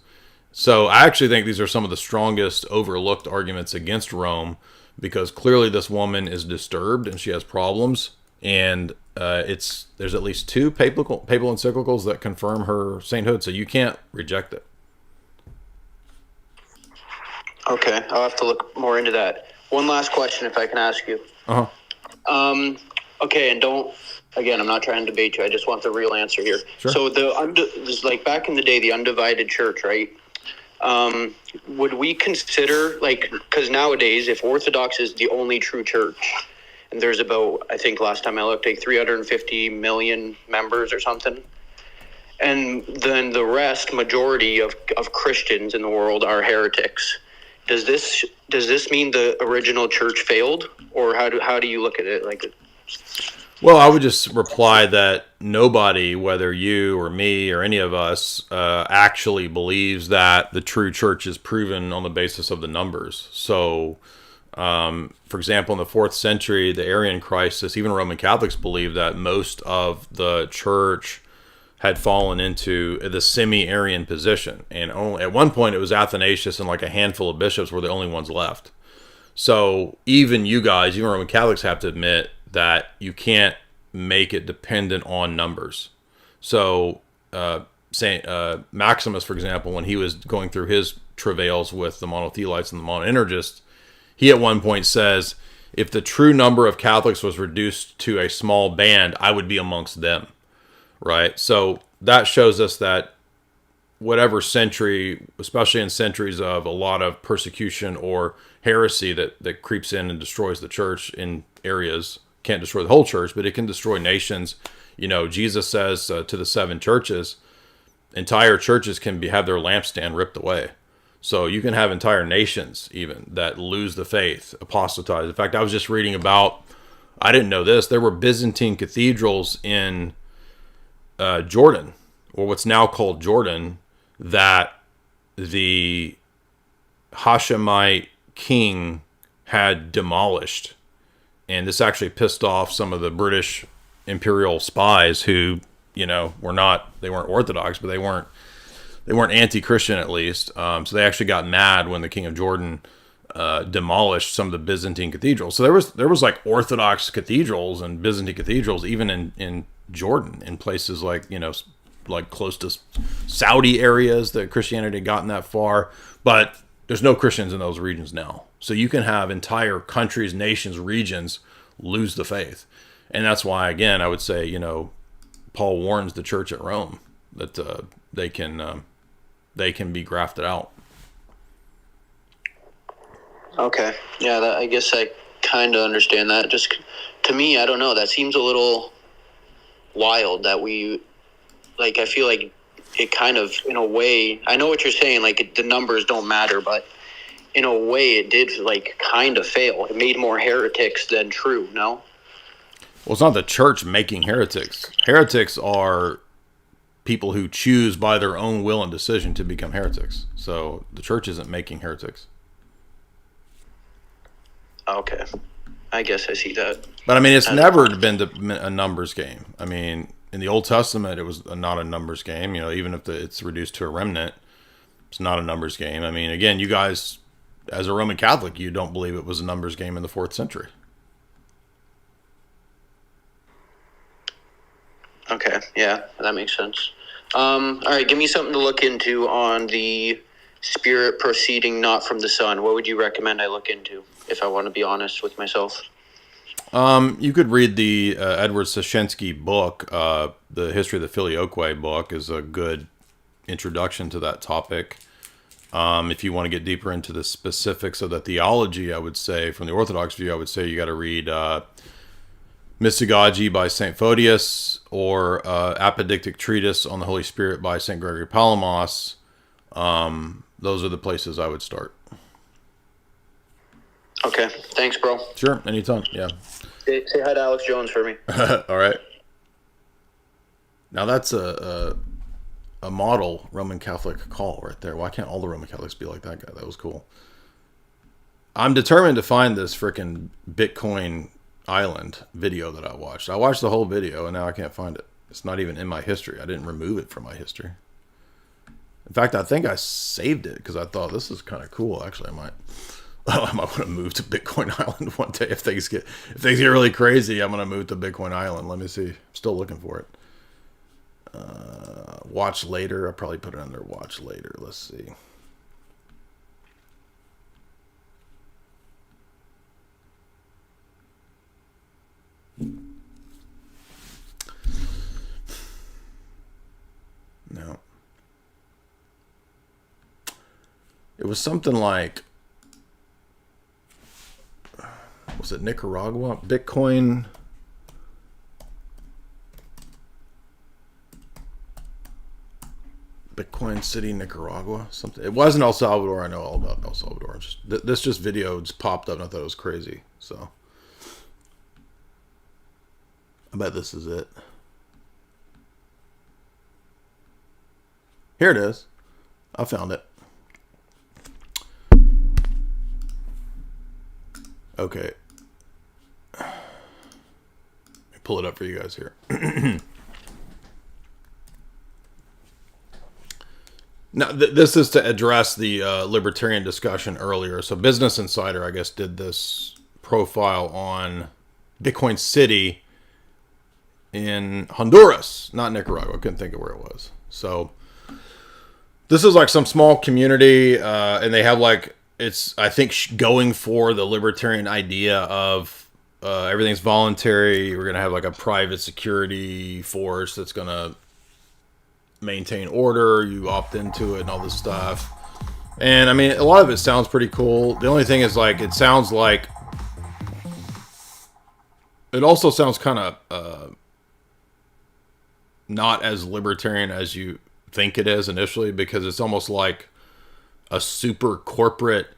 So I actually think these are some of the strongest overlooked arguments against Rome, because clearly this woman is disturbed and she has problems. And there's at least 2 papal encyclicals that confirm her sainthood, so you can't reject it. Okay, I'll have to look more into that. One last question, if I can ask you. Okay, and I'm not trying to debate you. I just want the real answer here. Sure. So like back in the day, the undivided church, right? Would we consider, like, because nowadays, if Orthodox is the only true church, and there's about, I think last time I looked, like 350 million members or something, and then the majority of Christians in the world are heretics. Does this mean the original church failed, or how do you look at it? Well, I would just reply that nobody, whether you or me or any of us, actually believes that the true church is proven on the basis of the numbers. So, for example, in the 4th century, the Arian crisis, even Roman Catholics believed that most of the church had fallen into the semi-Arian position. And only at one point it was Athanasius and like a handful of bishops were the only ones left. So even you guys, even Roman Catholics, have to admit that you can't make it dependent on numbers. So Saint Maximus, for example, when he was going through his travails with the monothelites and the monoenergists, he at one point says, if the true number of Catholics was reduced to a small band, I would be amongst them, right? So that shows us that whatever century, especially in centuries of a lot of persecution or heresy that creeps in and destroys the church in areas, can't destroy the whole church, but it can destroy nations. Jesus says to the 7 churches, entire churches can have their lampstand ripped away. So you can have entire nations even that lose the faith, apostatize. In fact, I was just reading about, I didn't know this, there were Byzantine cathedrals in Jordan, or what's now called Jordan, that the Hashemite king had demolished And this actually pissed off some of the British imperial spies who, they weren't Orthodox, but they weren't anti-Christian at least. So they actually got mad when the King of Jordan demolished some of the Byzantine cathedrals. So there was like Orthodox cathedrals and Byzantine cathedrals even in Jordan, in places like, like close to Saudi areas that Christianity had gotten that far. But there's no Christians in those regions now. So you can have entire countries, nations, regions lose the faith. And that's why, again, I would say, Paul warns the church at Rome that they can be grafted out. Okay. Yeah, I guess I kind of understand that. Just to me, I don't know. That seems a little wild that I feel like it kind of, in a way, I know what you're saying, like the numbers don't matter, but in a way it did kind of fail. It made more heretics than true, no? Well, it's not the church making heretics. Heretics are people who choose by their own will and decision to become heretics. So the church isn't making heretics. Okay. I guess I see that. But I mean, it's never been a numbers game. I mean, in the Old Testament, it was not a numbers game. Even if it's reduced to a remnant, it's not a numbers game. I mean, again, you guys, as a Roman Catholic, you don't believe it was a numbers game in the 4th century. Okay, yeah, that makes sense. All right, give me something to look into on the spirit proceeding not from the sun. What would you recommend I look into if I want to be honest with myself? You could read the Edward Sashensky book. The History of the Filioque book is a good introduction to that topic. If you want to get deeper into the specifics of the theology, I would say, from the Orthodox view, I would say you got to read Mystagogy by St. Photius, or Apodictic Treatise on the Holy Spirit by St. Gregory Palamas. Those are the places I would start. Okay, thanks, bro. Sure, anytime, yeah. Say hi to Alex Jones for me. All right. Now that's a model Roman Catholic call right there. Why can't all the Roman Catholics be like that guy? That was cool. I'm determined to find this freaking Bitcoin Island video that I watched. I watched the whole video and now I can't find it. It's not even in my history. I didn't remove it from my history. In fact, I think I saved it because I thought this is kind of cool. Actually, I might want to move to Bitcoin Island one day if things get really crazy. I'm going to move to Bitcoin Island. Let me see. I'm still looking for it. Watch later. I'll probably put it under watch later. Let's see. No. It was something like, was it Nicaragua? Bitcoin City, Nicaragua, something. It wasn't El Salvador. I know all about El Salvador. This video just popped up and I thought it was crazy. So I bet this is it. Here it is. I found it. Okay. Let me pull it up for you guys here. Now, this is to address the libertarian discussion earlier. So Business Insider, I guess, did this profile on Bitcoin City in Honduras, not Nicaragua. I couldn't think of where it was. So this is like some small community, and they have like, it's, I think, going for the libertarian idea of everything's voluntary. We're going to have like a private security force that's going to maintain order. You opt into it and all this stuff. And I mean, a lot of it sounds pretty cool. The only thing is, like, it sounds like, it also sounds kind of not as libertarian as you think it is initially, because it's almost like a super corporate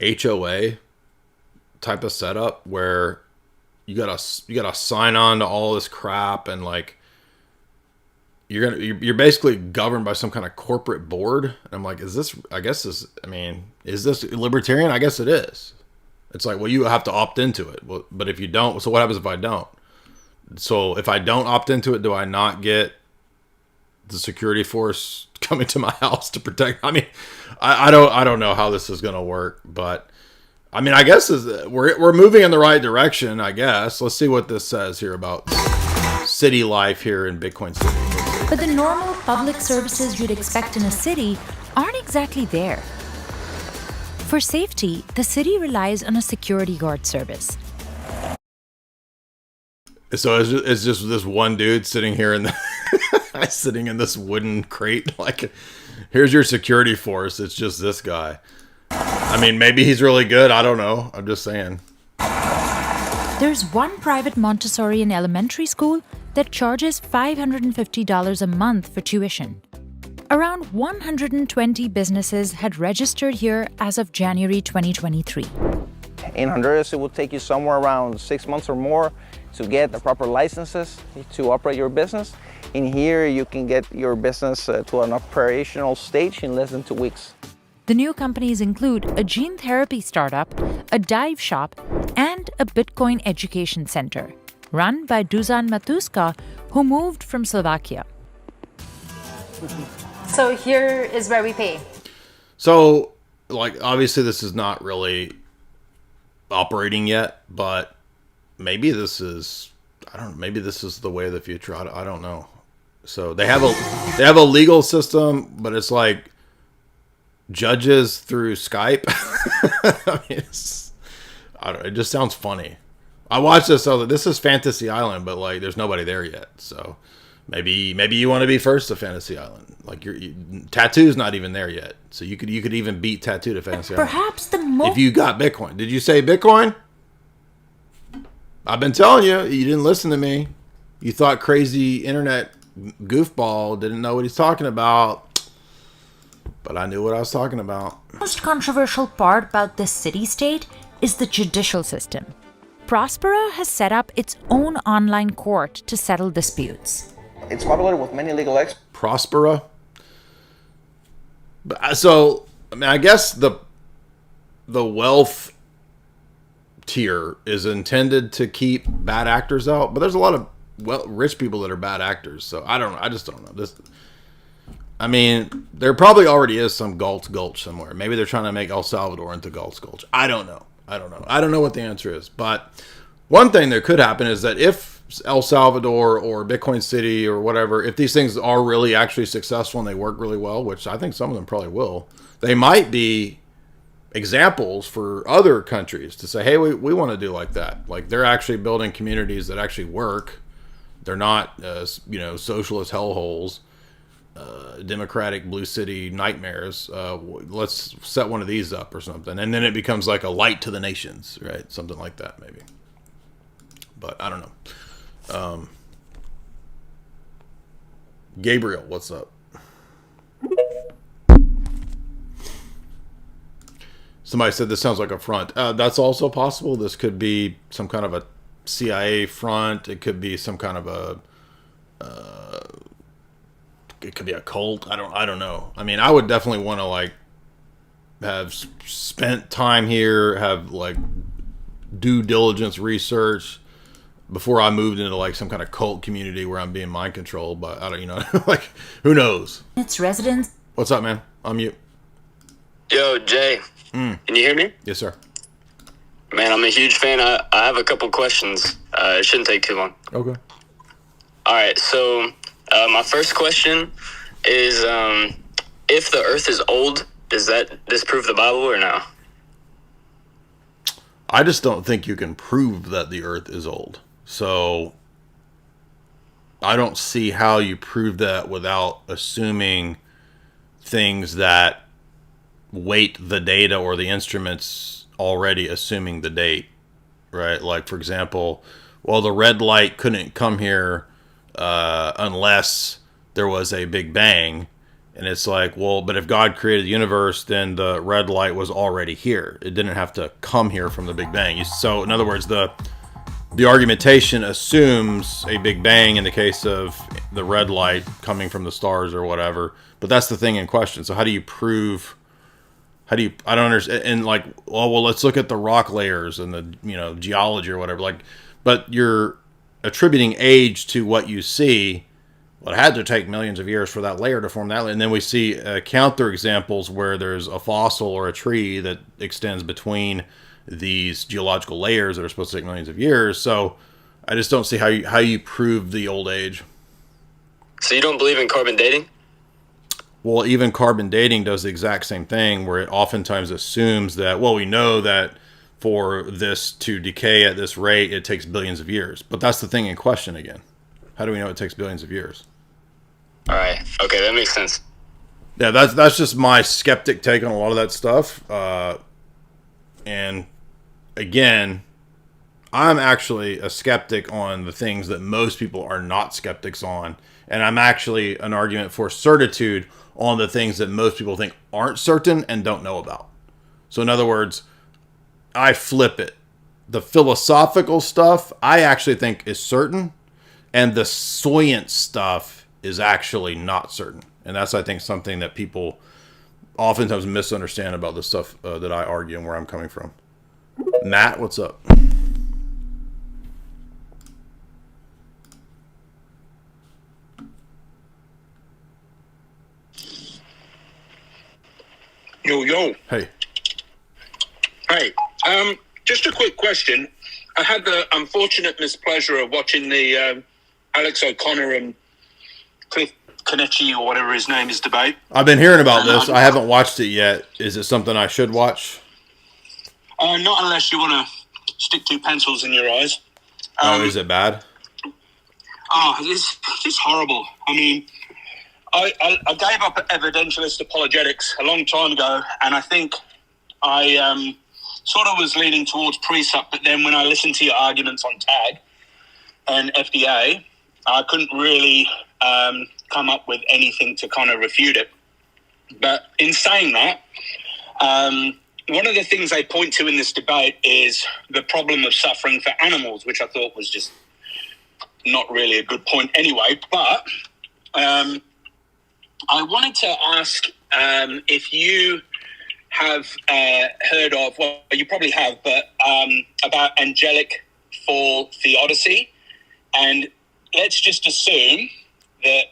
HOA type of setup where you gotta sign on to all this crap, and like you're basically governed by some kind of corporate board. And I'm like, is this libertarian? I guess it is. It's like, well, you have to opt into it. Well, but if you don't, so what happens if I don't? So if I don't opt into it, do I not get the security force coming to my house to protect? I mean, I don't know how this is going to work, but I mean, I guess we're moving in the right direction, I guess. Let's see what this says here about city life here in Bitcoin City. But the normal public services you'd expect in a city aren't exactly there. For safety, the city relies on a security guard service. So it's just this one dude sitting here in the sitting in this wooden crate. Like, here's your security force. It's just this guy. I mean, maybe he's really good. I don't know. I'm just saying. There's one private Montessori and elementary school that charges $550 a month for tuition. Around 120 businesses had registered here as of January 2023. In Honduras, it will take you somewhere around 6 months or more to get the proper licenses to operate your business. In here, you can get your business to an operational stage in less than 2 weeks. The new companies include a gene therapy startup, a dive shop, and a Bitcoin education center, run by Dusan Matuska, who moved from Slovakia. So here is where we pay. So, like, obviously this is not really operating yet, but maybe this is, I don't know, maybe this is the way of the future. I don't know. So they have a legal system, but it's like judges through Skype. I mean, it just sounds funny. I watched this. I was like, this is Fantasy Island, but like, there's nobody there yet. So maybe you want to be first to Fantasy Island. Like Tattoo's not even there yet. So you could even beat Tattoo to Fantasy Island. Perhaps if you got Bitcoin. Did you say Bitcoin? I've been telling you. You didn't listen to me. You thought crazy internet goofball didn't know what he's talking about. But I knew what I was talking about. The most controversial part about this city-state is the judicial system. Prospera has set up its own online court to settle disputes. It's popular with many legal experts. Prospera? So, I mean, I guess the wealth tier is intended to keep bad actors out, but there's a lot of rich people that are bad actors. So I don't know. I just don't know. I mean, there probably already is some Galt's Gulch somewhere. Maybe they're trying to make El Salvador into Galt's Gulch. I don't know. I don't know what the answer is. But one thing that could happen is that if El Salvador or Bitcoin City or whatever, if these things are really actually successful and they work really well, which I think some of them probably will, they might be examples for other countries to say, hey, we want to do like that. Like, they're actually building communities that actually work. They're not, socialist hellholes. Democratic blue city nightmares. Let's set one of these up or something, and then it becomes like a light to the nations, right? Something like that, maybe. But I don't know. Gabriel, what's up? Somebody said this sounds like a front. That's also possible. This could be some kind of a CIA front. It could be some kind of a. It could be a cult. I don't know. I mean, I would definitely want to like have spent time here, have like due diligence research before I moved into like some kind of cult community where I'm being mind controlled. But I don't, like, who knows? Its residents. What's up, man? I'm mute. Yo, Jay. Can you hear me? Yes, sir. Man, I'm a huge fan. I have a couple questions. It shouldn't take too long. Okay. All right. So my first question is, if the Earth is old, does that disprove the Bible or no? I just don't think you can prove that the Earth is old. So I don't see how you prove that without assuming things that weight the data or the instruments already assuming the date, right? Like, for example, well, the red light couldn't come here unless there was a Big Bang. And it's like, well, but if God created the universe, then the red light was already here. It didn't have to come here from the Big Bang. So, in other words, the argumentation assumes a Big Bang in the case of the red light coming from the stars or whatever. But that's the thing in question. So how do you prove How do you? I don't understand. And like, well, let's look at the rock layers and the geology or whatever. Like, but you're attributing age to what you see. Well, it had to take millions of years for that layer to form that layer. And then we see counter examples where there's a fossil or a tree that extends between these geological layers that are supposed to take millions of years. So I just don't see how you prove the old age. So you don't believe in carbon dating? Well, even carbon dating does the exact same thing, where it oftentimes assumes that, well, we know that for this to decay at this rate, it takes billions of years. But that's the thing in question again. How do we know it takes billions of years? All right. Okay, that makes sense. Yeah, that's just my skeptic take on a lot of that stuff. And again, I'm actually a skeptic on the things that most people are not skeptics on. And I'm actually an argument for certitude on the things that most people think aren't certain and don't know about. So in other words, I flip it. The philosophical stuff I actually think is certain, and the science stuff is actually not certain. And that's, I think, something that people oftentimes misunderstand about the stuff that I argue and where I'm coming from. Matt, what's up? Yo. Hey. Hey. Just a quick question. I had the unfortunate mispleasure of watching the Alex O'Connor and Cliff Kenichi or whatever his name is debate. I've been hearing about this. I haven't watched it yet. Is it something I should watch? Not unless you want to stick two pencils in your eyes. Is it bad? It's horrible. I mean, I gave up evidentialist apologetics a long time ago, and I think I sort of was leaning towards precept, but then when I listened to your arguments on TAG and FDA, I couldn't really come up with anything to kind of refute it. But in saying that, one of the things they point to in this debate is the problem of suffering for animals, which I thought was just not really a good point anyway. But I wanted to ask if you have heard of, well, you probably have, but about angelic fall theodicy. And let's just assume that,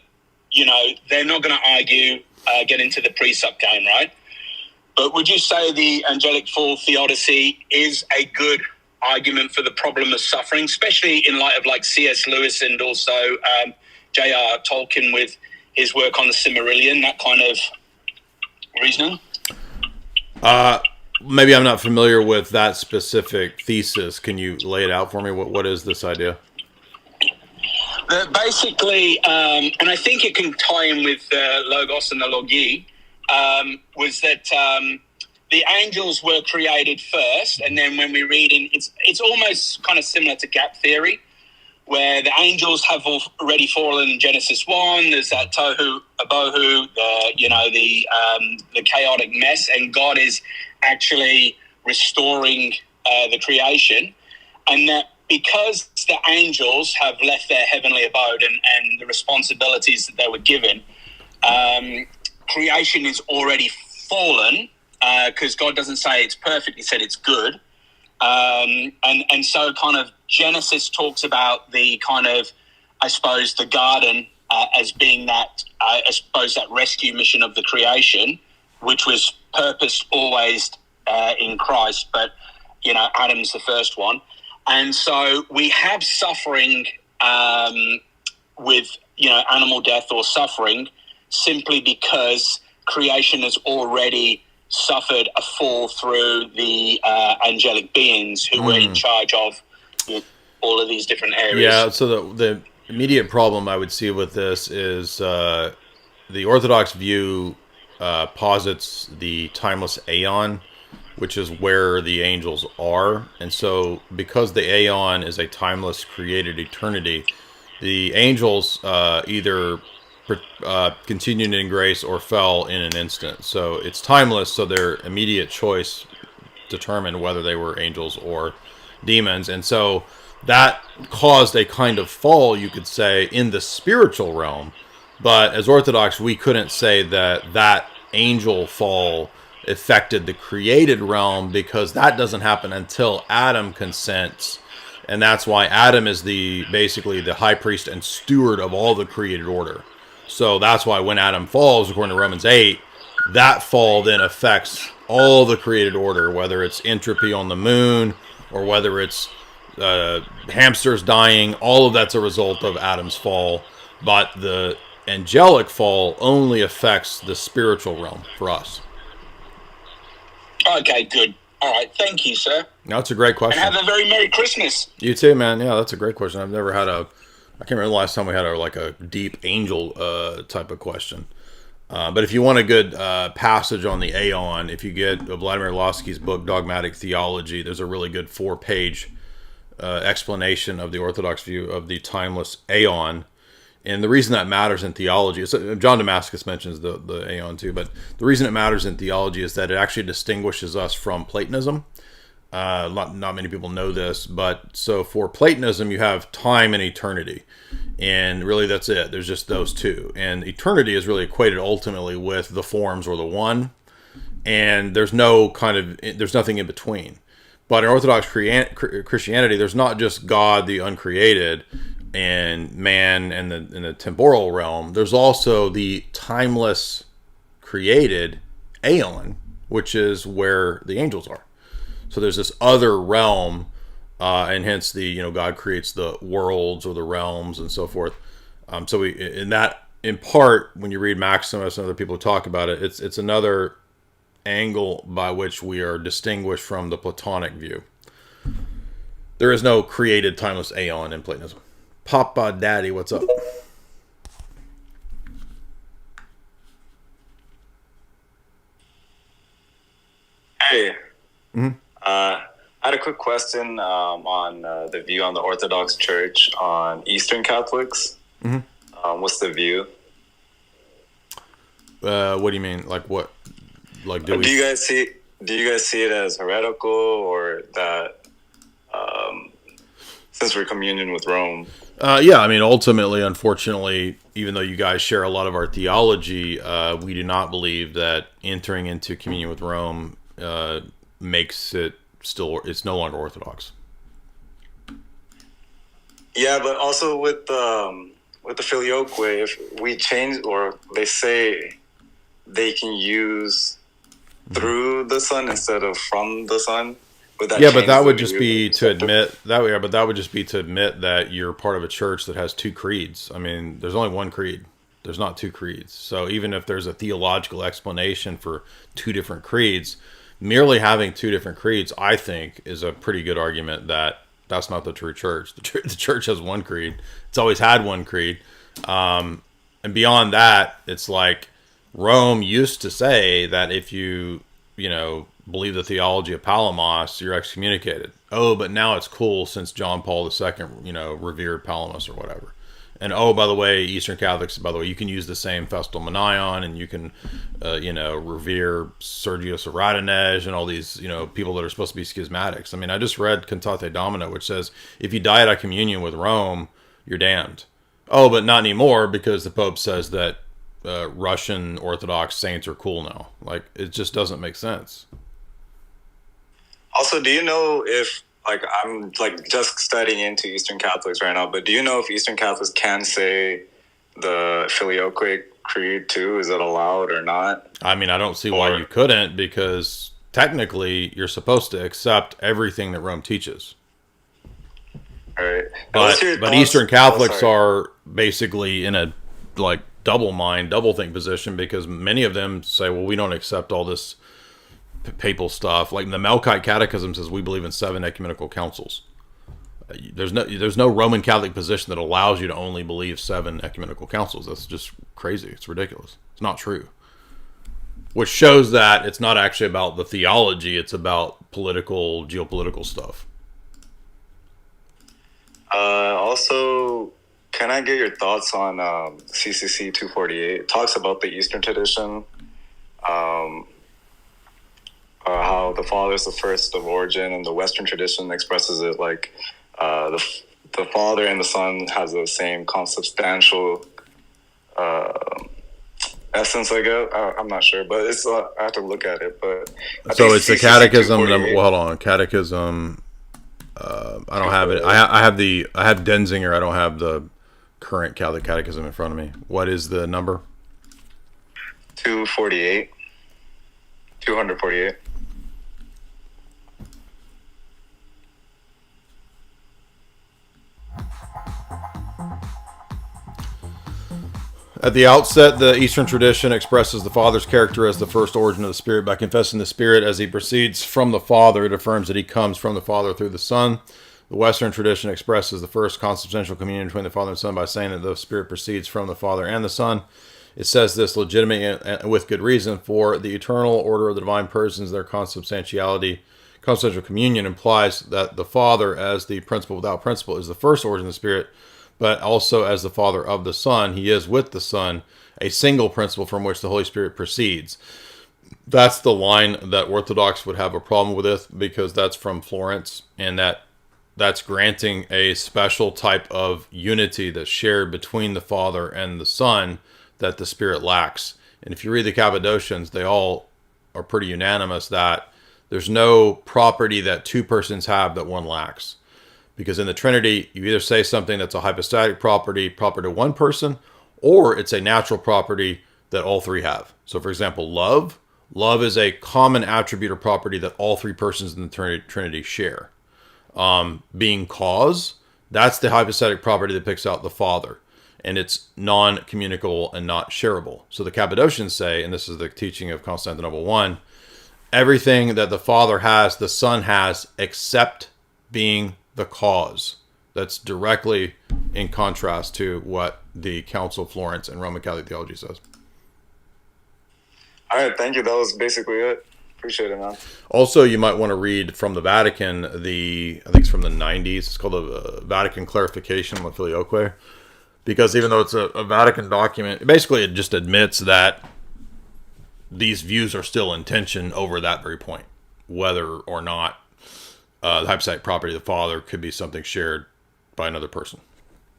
they're not going to argue, get into the precept game, right? But would you say the angelic fall theodicy is a good argument for the problem of suffering, especially in light of like C.S. Lewis and also J.R. Tolkien with his work on the Silmarillion, that kind of reasoning? Maybe I'm not familiar with that specific thesis. Can you lay it out for me? What is this idea? Basically, and I think it can tie in with Logos and the Logi, was that the angels were created first, and then when we read in, it's almost kind of similar to gap theory, where the angels have already fallen in Genesis 1. There's that tohu abohu, the chaotic mess, and God is actually restoring the creation, and that because the angels have left their heavenly abode and the responsibilities that they were given, creation is already fallen, because God doesn't say it's perfect, he said it's good. And so kind of Genesis talks about the kind of, I suppose, the garden as being that, I suppose, that rescue mission of the creation, which was purposed always in Christ, but, Adam's the first one. And so we have suffering with, animal death or suffering simply because creation has already suffered a fall through the angelic beings who were in charge of all of these different areas. Yeah, so the immediate problem I would see with this is the Orthodox view posits the timeless aeon, which is where the angels are. And so because the aeon is a timeless created eternity, the angels either continued in grace or fell in an instant. So it's timeless, so their immediate choice determined whether they were angels or demons. And so that caused a kind of fall, you could say, in the spiritual realm. But as Orthodox, we couldn't say that angel fall affected the created realm, because that doesn't happen until Adam consents. And that's why Adam is basically the high priest and steward of all the created order. So that's why when Adam falls, according to Romans 8, that fall then affects all the created order, whether it's entropy on the moon or whether it's hamsters dying. All of that's a result of Adam's fall. But the angelic fall only affects the spiritual realm for us. Okay, good. All right, thank you, sir. No, it's a great question. And have a very Merry Christmas. You too, man. Yeah, that's a great question. I've never had I can't remember the last time we had a deep angel type of question. But if you want a good passage on the Aeon, if you get Vladimir Lossky's book, Dogmatic Theology, there's a really good 4-page explanation of the Orthodox view of the timeless Aeon. And the reason that matters in theology is, John Damascus mentions the Aeon too, but the reason it matters in theology is that it actually distinguishes us from Platonism. Not many people know this, but so for Platonism, you have time and eternity. And really that's it. There's just those two. And eternity is really equated ultimately with the forms or the one. And there's nothing in between. But in Orthodox Christianity, there's not just God, the uncreated, and man and the temporal realm. There's also the timeless created Aeon, which is where the angels are. So there's this other realm, and hence God creates the worlds or the realms and so forth. So in part, when you read Maximus and other people talk about it, it's another angle by which we are distinguished from the Platonic view. There is no created timeless Aeon in Platonism. Papa Daddy, what's up? Hey. Mm-hmm. I had a quick question on the view on the Orthodox Church on Eastern Catholics. Mm-hmm. What's the view? What do you mean? Like what? Like do you guys see it as heretical, or that since we're communion with Rome? Yeah, I mean, ultimately, unfortunately, even though you guys share a lot of our theology, we do not believe that entering into communion with Rome makes it's no longer Orthodox. Yeah, but also with the filioque, if we change, or they say they can use through the Son instead of from the Son. But that would just be to admit that you're part of a church that has two creeds. I mean, there's only one creed. There's not two creeds. So even if there's a theological explanation for two different creeds, merely having two different creeds, I think, is a pretty good argument that that's not the true church. The church has one creed. It's always had one creed. And beyond that, it's like Rome used to say that if you believe the theology of Palamas, you're excommunicated. Oh, but now it's cool since John Paul II, revered Palamas or whatever. And by the way, Eastern Catholics, you can use the same Festal Manion, and you can, revere Sergio Saradonej and all these, people that are supposed to be schismatics. I mean, I just read Cantate Domino, which says if you die out of communion with Rome, you're damned. Oh, but not anymore, because the Pope says that Russian Orthodox saints are cool now. Like, it just doesn't make sense. Also, do you know if, I'm just studying into Eastern Catholics right now, but do you know if Eastern Catholics can say the Filioque Creed too? Is it allowed or not? I mean, I don't see why you couldn't, because technically you're supposed to accept everything that Rome teaches. All right. But Eastern Catholics are basically in a double think position, because many of them say, well, we don't accept all this papal stuff. Like the Melkite Catechism says we believe in 7 ecumenical councils. There's no Roman Catholic position that allows you to only believe 7 ecumenical councils. That's just crazy. It's ridiculous. It's not true. Which shows that it's not actually about the theology, it's about geopolitical stuff. Also, can I get your thoughts on CCC 248? It talks about the Eastern tradition, how the Father is the first of origin, and the Western tradition expresses it like the Father and the Son has the same consubstantial essence, I guess. I'm not sure, but it's I have to look at it. But So it's the Catechism. Well, hold on, Catechism. I don't have it. I have Denzinger. I don't have the current Catholic Catechism in front of me. What is the number? 248. 248. At the outset, the Eastern tradition expresses the Father's character as the first origin of the Spirit. By confessing the Spirit as he proceeds from the Father, it affirms that he comes from the Father through the Son. The Western tradition expresses the first consubstantial communion between the Father and Son by saying that the Spirit proceeds from the Father and the Son. It says this legitimately and with good reason, for the eternal order of the divine persons, their consubstantial communion implies that the Father, as the principle without principle, is the first origin of the Spirit, but also as the Father of the Son, he is with the Son, a single principle from which the Holy Spirit proceeds. That's the line that Orthodox would have a problem with it, because that's from Florence, and that's granting a special type of unity that's shared between the Father and the Son that the Spirit lacks. And if you read the Cappadocians, they all are pretty unanimous that there's no property that two persons have that one lacks. Because in the Trinity, you either say something that's a hypostatic property proper to one person, or it's a natural property that all three have. So for example, love. Love is a common attribute or property that all three persons in the Trinity share. Being cause, that's the hypostatic property that picks out the Father. And it's non-communicable and not shareable. So the Cappadocians say, and this is the teaching of Constantinople I, everything that the Father has, the Son has, except being the cause. That's directly in contrast to what the Council of Florence and Roman Catholic theology says. All right, thank you. That was basically it. Appreciate it, man. Also, you might want to read from the Vatican, I think it's from the 90s. It's called a Vatican Clarification on the Filioque. Because even though it's a Vatican document, basically it just admits that these views are still in tension over that very point. Whether or not the hypostatic property of the Father could be something shared by another person.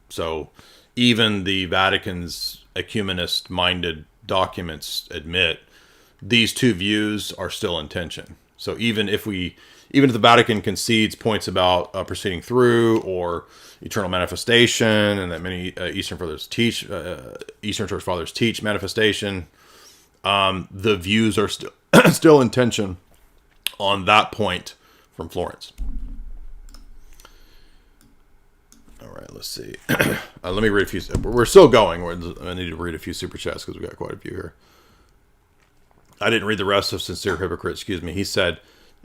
So even the Vatican's ecumenist-minded documents admit these two views are still in tension. So even if the Vatican concedes points about proceeding through or eternal manifestation, and that many Eastern Church Fathers teach manifestation, the views are still in tension on that point from Florence. All right, let's see. Let me read a few. We're still going. I need to read a few super chats because we got quite a few here. I didn't read the rest of Sincere Hypocrite. Excuse me. He said,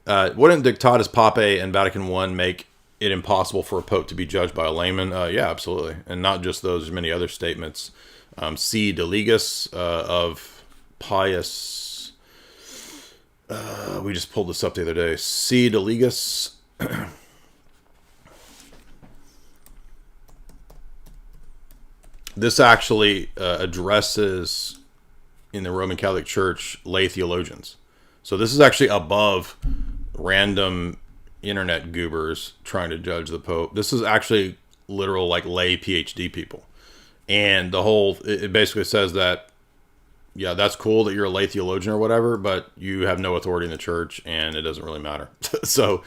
"Wouldn't Dictatus Papae and Vatican I make it impossible for a pope to be judged by a layman?" Yeah, absolutely, and not just those. There's many other statements. C. Delegas of Pius. We just pulled this up the other day. C. Delegas. This actually addresses in the Roman Catholic Church lay theologians. So this is actually above random internet goobers trying to judge the Pope. This is actually literal like lay PhD people. And it basically says that, yeah, that's cool that you're a lay theologian or whatever, but you have no authority in the church and it doesn't really matter. So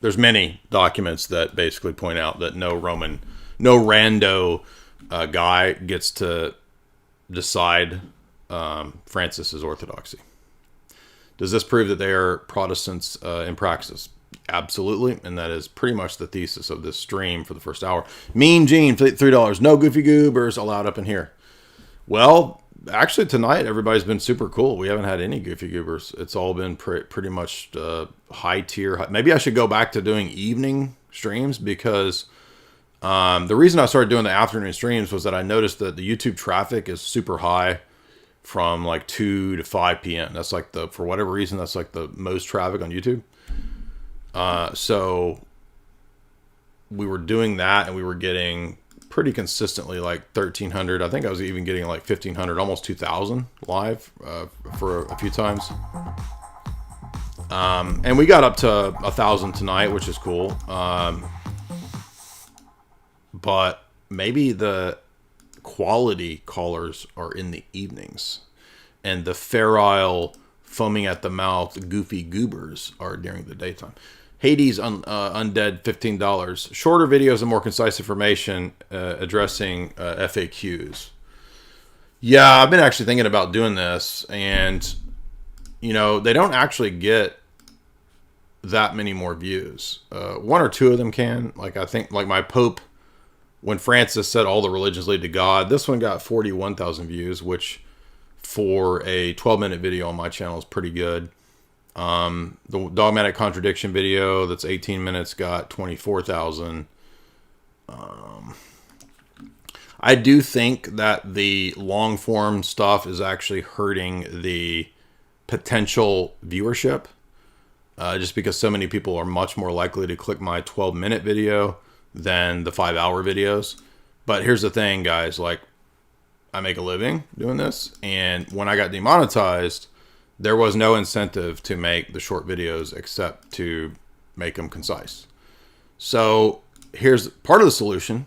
there's many documents that basically point out that no rando guy gets to decide Francis's orthodoxy. Does this prove that they are Protestants in praxis? Absolutely, and that is pretty much the thesis of this stream for the first hour. Mean Gene, $3. No goofy goobers allowed up in here. Well, actually tonight everybody's been super cool. We haven't had any goofy goobers. It's all been pretty much high tier. Maybe I should go back to doing evening streams because the reason I started doing the afternoon streams was that I noticed that the YouTube traffic is super high from like 2 to 5 p.m. That's like for whatever reason, that's like the most traffic on YouTube. So we were doing that and we were getting pretty consistently like 1,300. I think I was even getting like 1,500, almost 2,000 live for a few times. And we got up to 1,000 tonight, which is cool. But maybe the quality callers are in the evenings, and the ferile, foaming at the mouth, goofy goobers are during the daytime. Hades Undead, $15. Shorter videos and more concise information addressing FAQs. Yeah, I've been actually thinking about doing this, and you know, they don't actually get that many more views. One or two of them can. Like, I think, like my Pope, when Francis said all the religions lead to God, this one got 41,000 views, which for a 12-minute video on my channel is pretty good. The dogmatic contradiction video that's 18 minutes got 24,000. I do think that the long form stuff is actually hurting the potential viewership, just because so many people are much more likely to click my 12-minute video than the 5-hour videos. But here's the thing, guys, like, I make a living doing this, and when I got demonetized, there was no incentive to make the short videos except to make them concise. So here's part of the solution.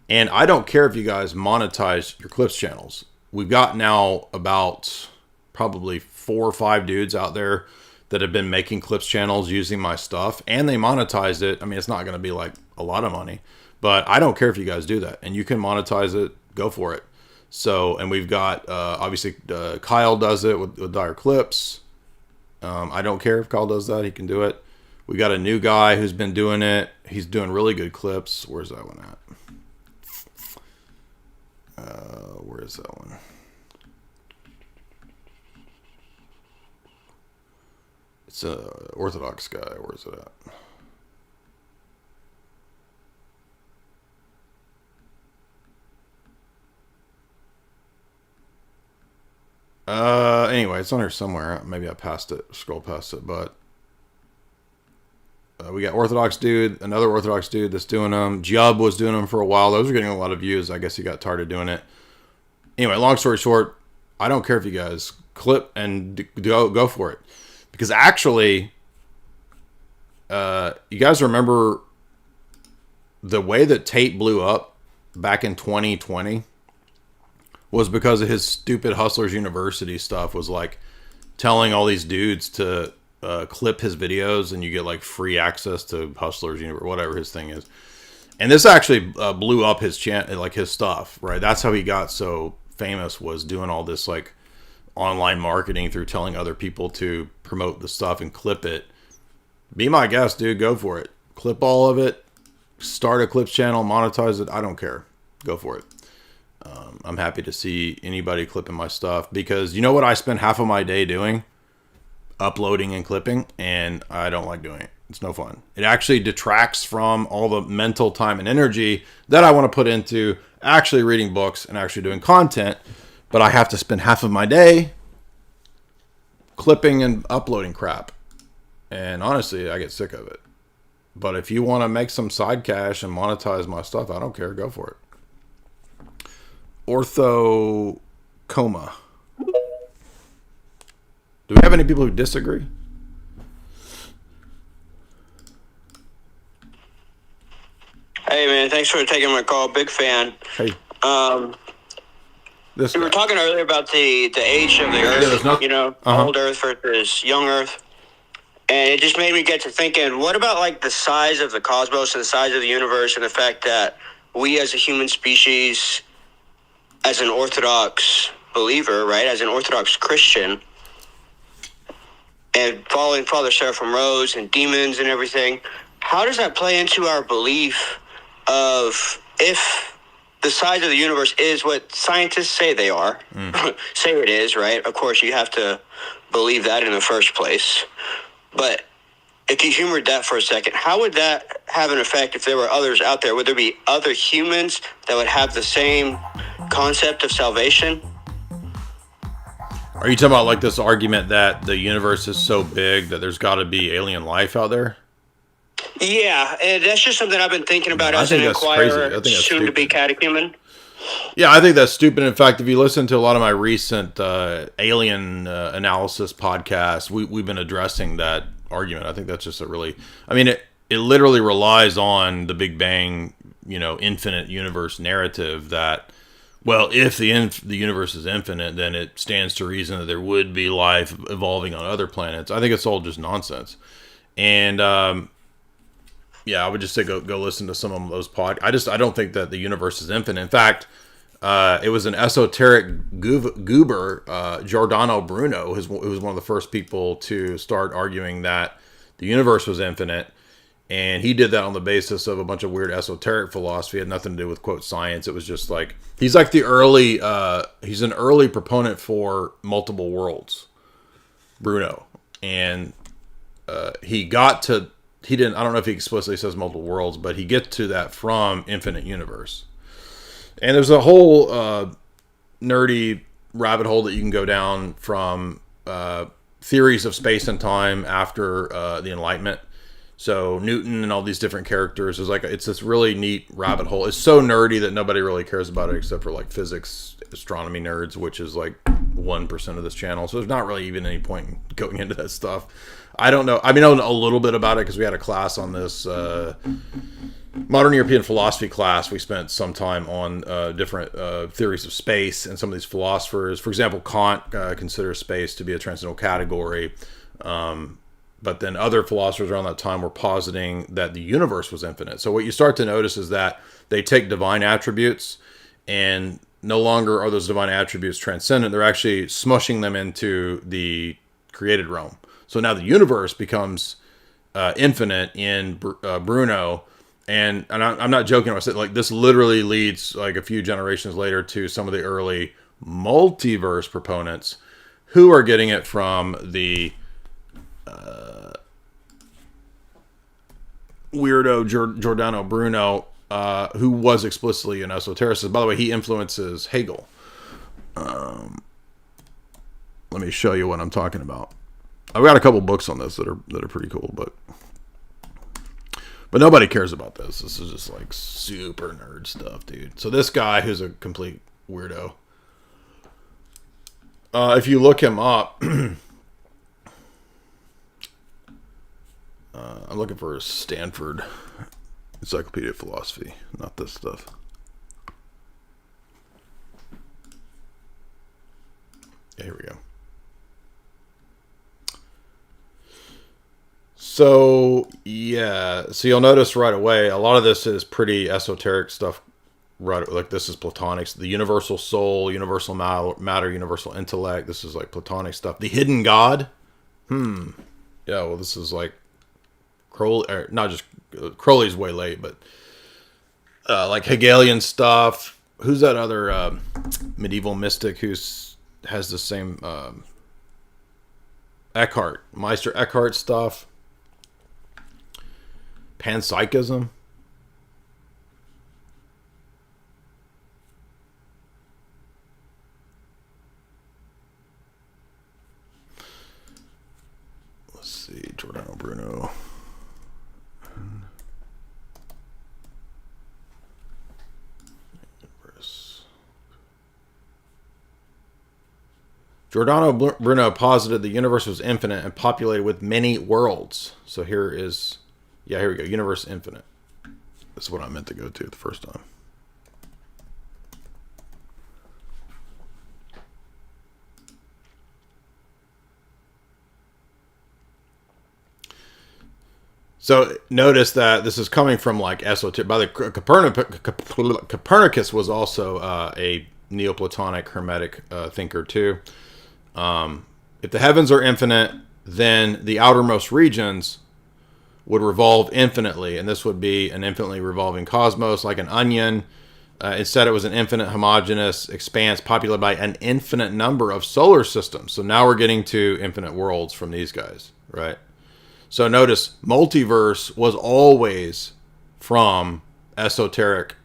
And I don't care if you guys monetize your clips channels. We've got now about probably 4 or 5 dudes out there that have been making clips channels using my stuff, and they monetized it. I mean, it's not going to be like a lot of money, but I don't care if you guys do that, and you can monetize it. Go for it. So, and we've got, obviously, Kyle does it with Dire Clips. I don't care if Kyle does that. He can do it. We got a new guy who's been doing it. He's doing really good clips. Where's that one at? Where is that one? It's a Orthodox guy. Where is it at? Anyway, it's on here somewhere. Maybe I passed it, scroll past it, but we got Orthodox dude, another Orthodox dude that's doing them. Jub was doing them for a while. Those are getting a lot of views. I guess he got tired of doing it. Anyway, long story short, I don't care if you guys clip and go for it. Because actually, you guys remember the way that Tate blew up back in 2020 was because of his stupid Hustlers University stuff, was like telling all these dudes to clip his videos and you get like free access to Hustlers University, whatever his thing is. And this actually blew up his channel, like his stuff, right? That's how he got so famous, was doing all this like online marketing through telling other people to promote the stuff and clip it. Be my guest, dude. Go for it. Clip all of it. Start a clips channel. Monetize it. I don't care. Go for it. I'm happy to see anybody clipping my stuff, because you know what I spend half of my day doing? Uploading and clipping, and I don't like doing it. It's no fun. It actually detracts from all the mental time and energy that I want to put into actually reading books and actually doing content. But I have to spend half of my day clipping and uploading crap. And honestly, I get sick of it. But if you want to make some side cash and monetize my stuff, I don't care. Go for it. Ortho Coma. Do we have any people who disagree? Hey man, thanks for taking my call. Big fan. Hey. We were talking earlier about the age of the Earth, old Earth versus young Earth. And it just made me get to thinking, what about like the size of the cosmos and the size of the universe, and the fact that we as a human species, as an Orthodox believer, right, as an Orthodox Christian, and following Father Seraphim Rose and demons and everything, how does that play into our belief of, if the size of the universe is what scientists say they are, say it is, right? Of course, you have to believe that in the first place. But if you humored that for a second, how would that have an effect if there were others out there? Would there be other humans that would have the same concept of salvation? Are you talking about like this argument that the universe is so big that there's got to be alien life out there? Yeah, and that's just something I've been thinking about as an inquirer, soon to be catechumen. Yeah, I think that's stupid. In fact, if you listen to a lot of my recent alien analysis podcasts, we've been addressing that argument. I think that's just it literally relies on the Big Bang, infinite universe narrative that Well, if the universe is infinite, then it stands to reason that there would be life evolving on other planets. I think it's all just nonsense. And yeah, I would just say go listen to some of those podcasts. I don't think that the universe is infinite. In fact, it was an esoteric goober, Giordano Bruno, who was one of the first people to start arguing that the universe was infinite. And he did that on the basis of a bunch of weird esoteric philosophy. It had nothing to do with, quote, science. It was just like, he's like the early, he's an early proponent for multiple worlds, Bruno. And he got to, I don't know if he explicitly says multiple worlds, but he gets to that from Infinite Universe. And there's a whole nerdy rabbit hole that you can go down from theories of space and time after the Enlightenment. So Newton and all these different characters is like, it's this really neat rabbit hole. It's so nerdy that nobody really cares about it except for like physics, astronomy nerds, which is like 1% of this channel. So there's not really even any point in going into that stuff. I don't know. I mean, I know a little bit about it because we had a class on this modern European philosophy class. We spent some time on different theories of space and some of these philosophers. For example, Kant considers space to be a transcendental category. But then other philosophers around that time were positing that the universe was infinite. So what you start to notice is that they take divine attributes and no longer are those divine attributes transcendent. They're actually smushing them into the created realm. So now the universe becomes infinite in Bruno. And I'm not joking when I say, like, this literally leads, like, a few generations later to some of the early multiverse proponents who are getting it from the weirdo Giordano Bruno, who was explicitly an esotericist. By the way, he influences Hegel. Let me show you what I'm talking about. I've got a couple books on this that are pretty cool, but nobody cares about this. This is just like super nerd stuff, dude. So this guy, who's a complete weirdo, if you look him up, I'm looking for a Stanford Encyclopedia of Philosophy, not this stuff. Yeah, here we go. So, yeah. So you'll notice right away, a lot of this is pretty esoteric stuff. Right, like this is Platonic. The universal soul, universal matter, universal intellect. This is like Platonic stuff. The hidden God. Yeah, well, this is like Crowley, or not just Crowley's way late, but like Hegelian stuff. Who's that other medieval mystic has the same Eckhart, Meister Eckhart stuff? Panpsychism. Let's see, Giordano Bruno. Giordano Bruno posited the universe was infinite and populated with many worlds. So here is, yeah, here we go. Universe infinite. That's what I meant to go to the first time. So notice that this is coming from like esoteric. By the Copernicus was also a Neoplatonic Hermetic thinker too. If the heavens are infinite, then the outermost regions would revolve infinitely, and this would be an infinitely revolving cosmos, like an onion. Instead, it was an infinite homogeneous expanse populated by an infinite number of solar systems. So now we're getting to infinite worlds from these guys, right? So notice, multiverse was always from esoteric,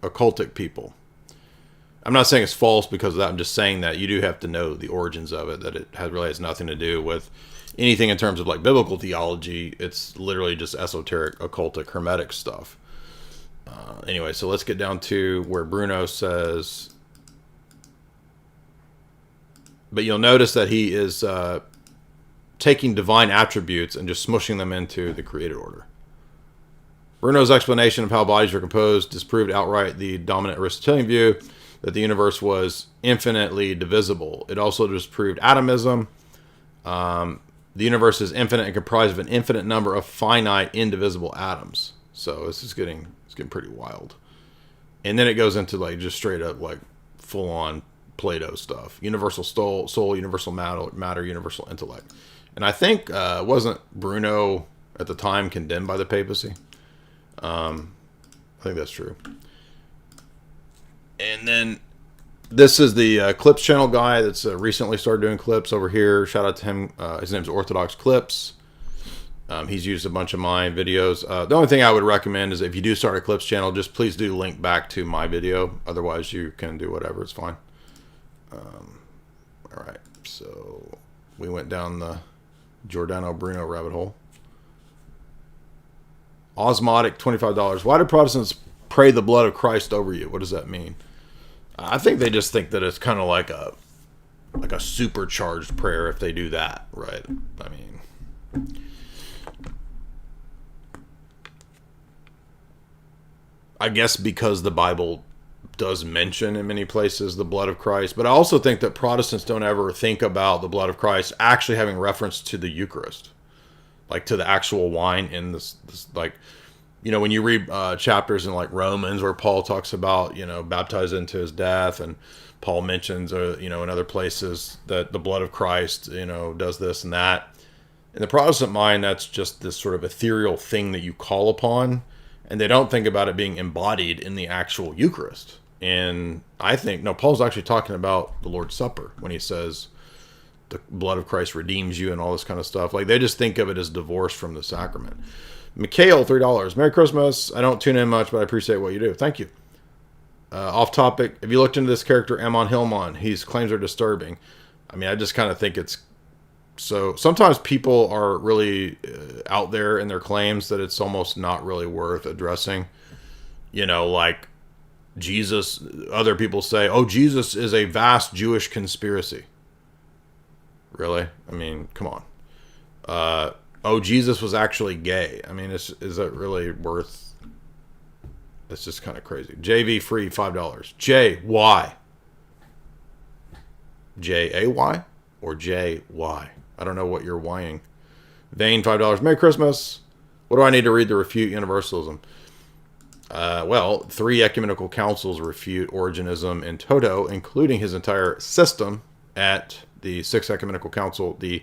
occultic people. I'm not saying it's false because of that. I'm just saying that you do have to know the origins of it, that it really has nothing to do with anything in terms of like biblical theology. It's literally just esoteric, occultic, hermetic stuff. Anyway, so let's get down to where Bruno says, but you'll notice that he is taking divine attributes and just smushing them into the created order. Bruno's explanation of how bodies are composed disproved outright the dominant Aristotelian view that the universe was infinitely divisible. It also disproved atomism. The universe is infinite and comprised of an infinite number of finite, indivisible atoms. So this is getting pretty wild. And then it goes into like just straight up like full on Plato stuff. Universal soul, universal matter, universal intellect. And I think wasn't Bruno at the time condemned by the papacy? I think that's true. And then this is the Clips channel guy that's recently started doing clips over here. Shout out to him. His name's Orthodox Clips. He's used a bunch of my videos. The only thing I would recommend is if you do start a Clips channel, just please do link back to my video. Otherwise, you can do whatever. It's fine. All right. So we went down the Giordano Bruno rabbit hole. Osmotic, $25. Why do Protestants pray the blood of Christ over you? What does that mean? I think they just think that it's kind of like a supercharged prayer if they do that, right? I mean, I guess because the Bible does mention in many places the blood of Christ, but I also think that Protestants don't ever think about the blood of Christ actually having reference to the Eucharist, like to the actual wine in this like, you know, when you read chapters in like Romans where Paul talks about, you know, baptized into his death, and Paul mentions, you know, in other places that the blood of Christ, you know, does this and that. In the Protestant mind, that's just this sort of ethereal thing that you call upon, and they don't think about it being embodied in the actual Eucharist. And I think, no, Paul's actually talking about the Lord's Supper when he says the blood of Christ redeems you and all this kind of stuff. Like, they just think of it as divorced from the sacrament. Mikhail, $3. Merry Christmas. I don't tune in much, but I appreciate what you do. Thank you. Off topic. Have you looked into this character, Amon Hillman? His claims are disturbing. I mean, I just kind of think it's so. Sometimes people are really out there in their claims that it's almost not really worth addressing. You know, like Jesus. Other people say, "Oh, Jesus is a vast Jewish conspiracy." Really? I mean, come on. Oh, Jesus was actually gay. I mean, is that really worth? That's just kind of crazy. JV free, $5. J Y. J-A-Y or J-Y? I don't know what you're Ying. Vane, $5. Merry Christmas. What do I need to read to refute universalism? Well, 3 ecumenical councils refute Origenism in toto, including his entire system. At the 6th ecumenical council, the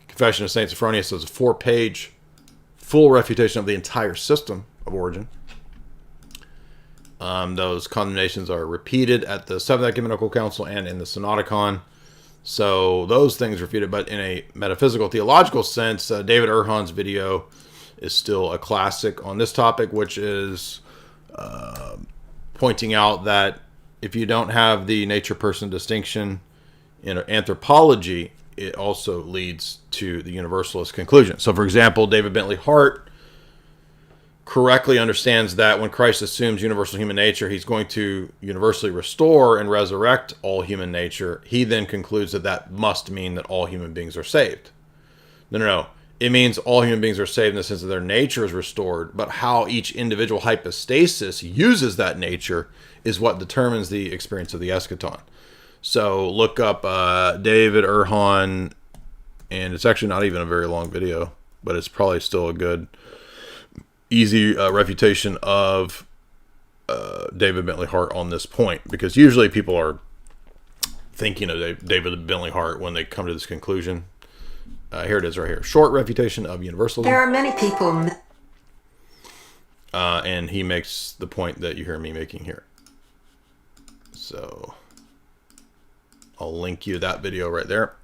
Confession of St. Sophronius is a 4-page full refutation of the entire system of Origen. Those condemnations are repeated at the 7th ecumenical council and in the Synodicon. So those things refuted, but in a metaphysical theological sense, David Erhan's video is still a classic on this topic, which is pointing out that if you don't have the nature-person distinction in anthropology, it also leads to the universalist conclusion. So, for example, David Bentley Hart correctly understands that when Christ assumes universal human nature, he's going to universally restore and resurrect all human nature. He then concludes that that must mean that all human beings are saved. No. It means all human beings are saved in the sense that their nature is restored, but how each individual hypostasis uses that nature is what determines the experience of the eschaton. So look up David Erhan, and it's actually not even a very long video, but it's probably still a good, easy refutation of David Bentley Hart on this point, because usually people are thinking of David Bentley Hart when they come to this conclusion. Here it is right here. Short refutation of universalism. There are many people. And he makes the point that you hear me making here. So I'll link you that video right there.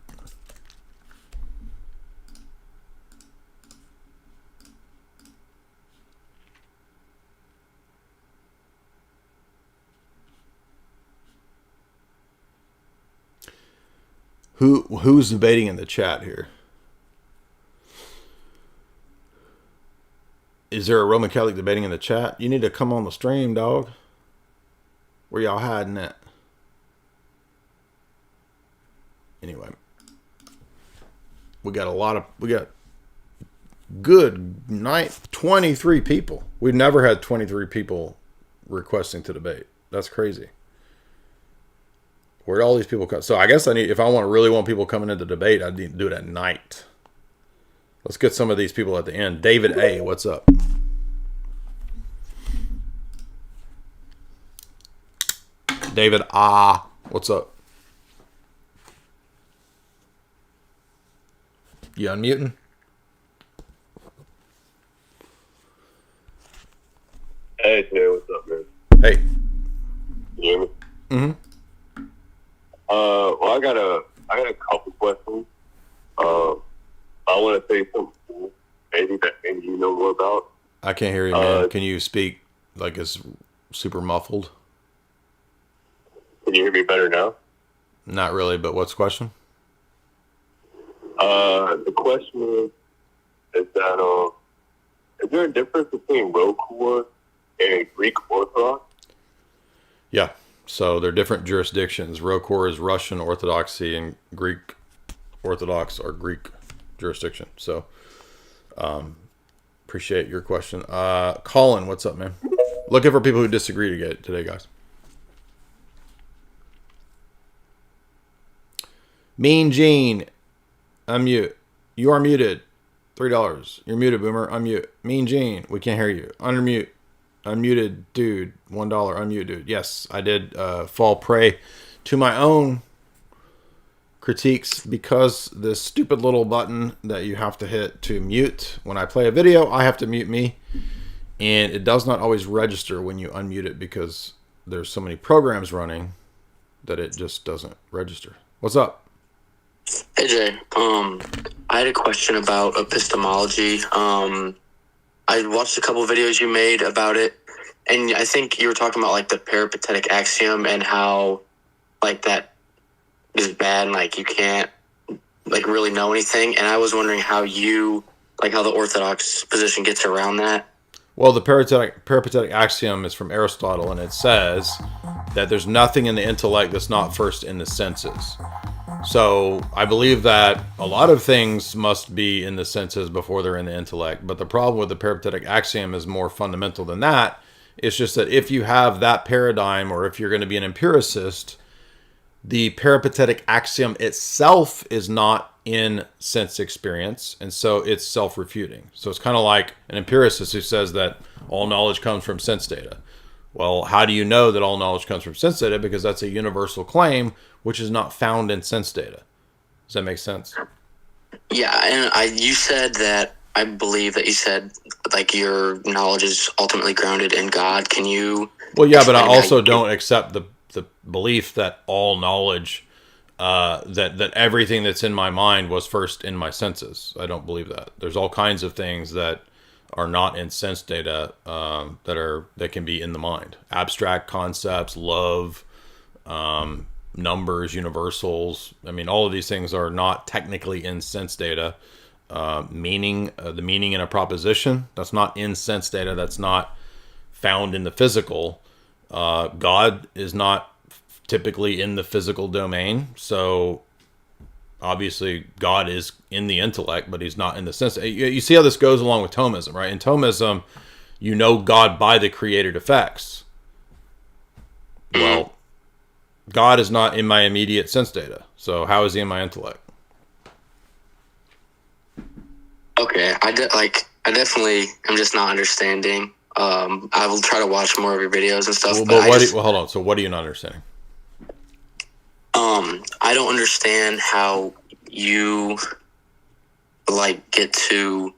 Who's debating in the chat here? Is there a Roman Catholic debating in the chat? You need to come on the stream, dog. Where y'all hiding at? Anyway, we got good night 23 people. We've never had 23 people requesting to debate. That's crazy. Where do all these people come? So I guess if I really want people coming into the debate, I need to do it at night. Let's get some of these people at the end. David A, what's up? David what's up? You unmuting? Hey, Jay, what's up, man? Hey. You hear me? Mm-hmm. Well, I got a couple questions. I want to say something cool, maybe you know more about. I can't hear you, man. Can you speak like it's super muffled? Can you hear me better now? Not really, but what's the question? The question is that is there a difference between Roku and Greek Orthodox? Yeah. So they're different jurisdictions. Rokor is Russian Orthodoxy and Greek Orthodox are Greek jurisdiction. So appreciate your question. Colin, what's up, man? Looking for people who disagree today, guys. Mean Gene, unmute. You are muted. $3. You're muted, Boomer. Unmute. Mean Gene, we can't hear you. Unmute. Unmuted dude, $1. Unmute dude. Yes, I did fall prey to my own critiques because this stupid little button that you have to hit to mute when I play a video, I have to mute me, and it does not always register when you unmute it because there's so many programs running that it just doesn't register. What's up? Hey Jay, I had a question about epistemology. I watched a couple of videos you made about it, and I think you were talking about like the peripatetic axiom and how like that is bad and like you can't like really know anything. And I was wondering how the Orthodox position gets around that. Well, the peripatetic axiom is from Aristotle, and it says that there's nothing in the intellect that's not first in the senses. So I believe that a lot of things must be in the senses before they're in the intellect. But the problem with the peripatetic axiom is more fundamental than that. It's just that if you have that paradigm, or if you're going to be an empiricist, the peripatetic axiom itself is not in sense experience, and so it's self-refuting. So it's kind of like an empiricist who says that all knowledge comes from sense data. Well, how do you know that all knowledge comes from sense data? Because that's a universal claim, which is not found in sense data. Does that make sense? Yeah, and you said that, I believe that you said like your knowledge is ultimately grounded in God. Can you? Well, yeah, but I also don't accept the belief that all knowledge, that everything that's in my mind was first in my senses. I don't believe that. There's all kinds of things that are not in sense data that can be in the mind. Abstract concepts, love, numbers, universals. I mean, all of these things are not technically in sense data. Meaning, the meaning in a proposition, that's not in sense data. That's not found in the physical. God is not typically in the physical domain. So obviously God is in the intellect, but he's not in the sense. You see how this goes along with Thomism, right? In Thomism, you know God by the created effects. Well, God is not in my immediate sense data. So how is he in my intellect? Okay, I definitely am just not understanding. I will try to watch more of your videos and stuff. Well, hold on. So what are you not understanding? I don't understand how you get to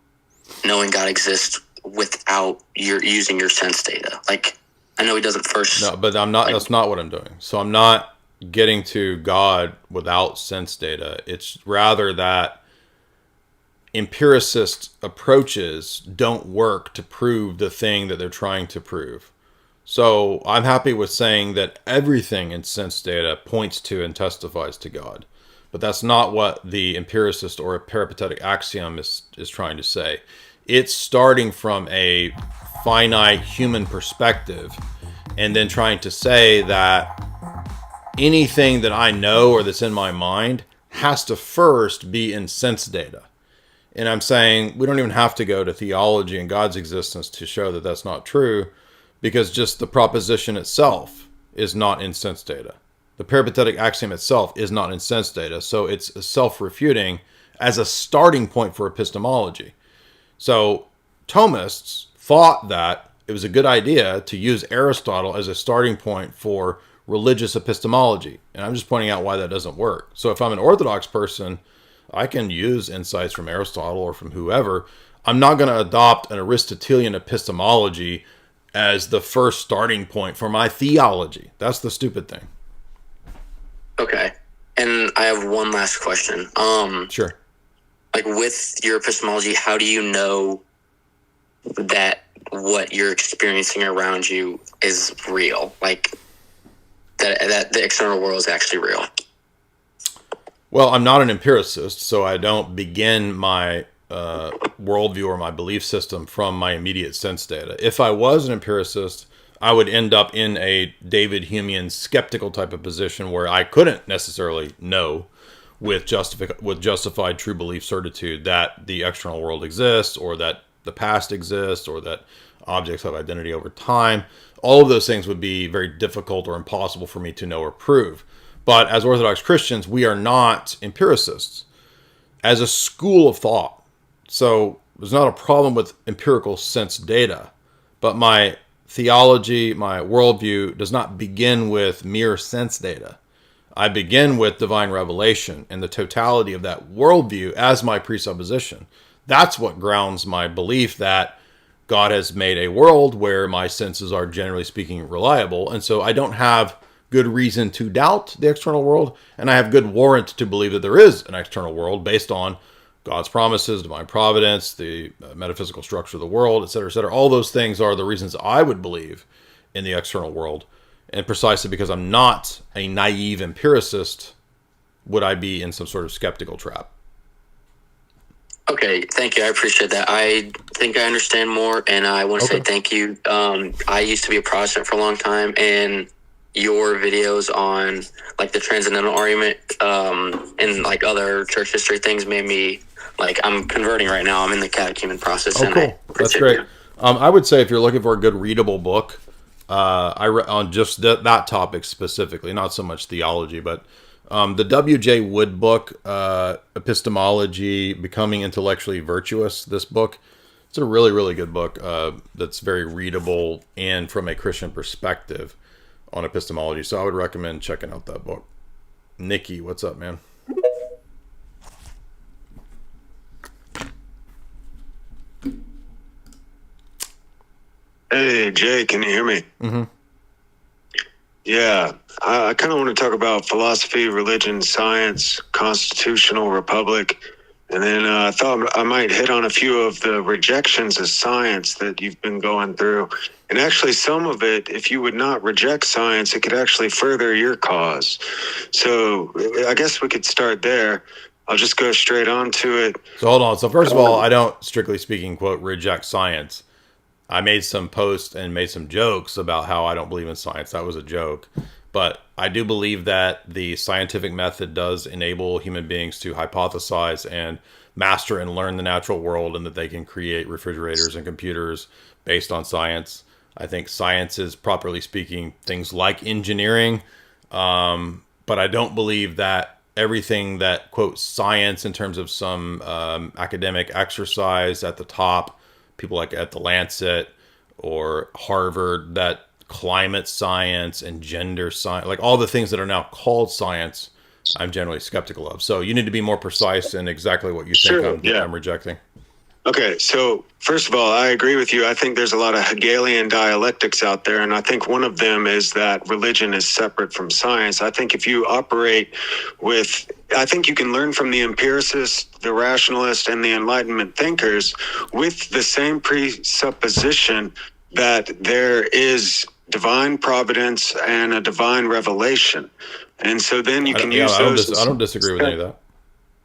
knowing God exists without using your sense data. Like, I know he doesn't first. No, but I'm not. That's not what I'm doing. So I'm not getting to God without sense data. It's rather that empiricist approaches don't work to prove the thing that they're trying to prove. So I'm happy with saying that everything in sense data points to and testifies to God. But that's not what the empiricist or a peripatetic axiom is trying to say. It's starting from a finite human perspective and then trying to say that anything that I know or that's in my mind has to first be in sense data. And I'm saying we don't even have to go to theology and God's existence to show that that's not true, because just the proposition itself is not in sense data. The peripatetic axiom itself is not in sense data, so it's self-refuting as a starting point for epistemology. So Thomists thought that it was a good idea to use Aristotle as a starting point for religious epistemology. And I'm just pointing out why that doesn't work. So if I'm an Orthodox person, I can use insights from Aristotle or from whoever. I'm not going to adopt an Aristotelian epistemology as the first starting point for my theology. That's the stupid thing. Okay. And I have one last question. Sure. Like with your epistemology, how do you know that what you're experiencing around you is real? Like that the external world is actually real? Well, I'm not an empiricist, so I don't begin my worldview or my belief system from my immediate sense data. If I was an empiricist, I would end up in a David Humean skeptical type of position where I couldn't necessarily know with justified true belief certitude that the external world exists, or that the past exists, or that objects have identity over time. All of those things would be very difficult or impossible for me to know or prove. But as Orthodox Christians, we are not empiricists as a school of thought. So there's not a problem with empirical sense data, but my theology, my worldview does not begin with mere sense data. I begin with divine revelation and the totality of that worldview as my presupposition. That's what grounds my belief that God has made a world where my senses are, generally speaking, reliable. And so I don't have good reason to doubt the external world, and I have good warrant to believe that there is an external world based on God's promises, divine providence, the metaphysical structure of the world, etc., etc. All those things are the reasons I would believe in the external world. And precisely because I'm not a naive empiricist, would I be in some sort of skeptical trap. Okay, thank you. I appreciate that. I think I understand more, and I want to say thank you. I used to be a Protestant for a long time, and your videos on like the transcendental argument and like other church history things made me like, I'm converting right now. I'm in the catechumen process. Oh, cool. That's great. I would say if you're looking for a good readable book, on just that topic specifically, not so much theology, but the W.J. Wood book, Epistemology, Becoming Intellectually Virtuous, this book, it's a really, really good book that's very readable and from a Christian perspective on epistemology. So I would recommend checking out that book. Nikki, what's up, man? Hey, Jay, can you hear me? Mm-hmm. Yeah, I kind of want to talk about philosophy, religion, science, constitutional republic. And then I thought I might hit on a few of the rejections of science that you've been going through. And actually, some of it, if you would not reject science, it could actually further your cause. So I guess we could start there. I'll just go straight on to it. So hold on. So first of all, I don't, strictly speaking, quote, reject science. I made some posts and made some jokes about how I don't believe in science. That was a joke. But I do believe that the scientific method does enable human beings to hypothesize and master and learn the natural world, and that they can create refrigerators and computers based on science. I think science is, properly speaking, things like engineering. But I don't believe that everything that, quote, science in terms of some academic exercise at the top, people like at the Lancet or Harvard, that climate science and gender science, like all the things that are now called science, I'm generally skeptical of. So you need to be more precise in exactly what you think I'm rejecting. Okay, so first of all, I agree with you. I think there's a lot of Hegelian dialectics out there, and I think one of them is that religion is separate from science. I think if you operate with, I think you can learn from the empiricist, the rationalist, and the Enlightenment thinkers with the same presupposition that there is divine providence and a divine revelation. And so then you can use those. I don't disagree with any of that.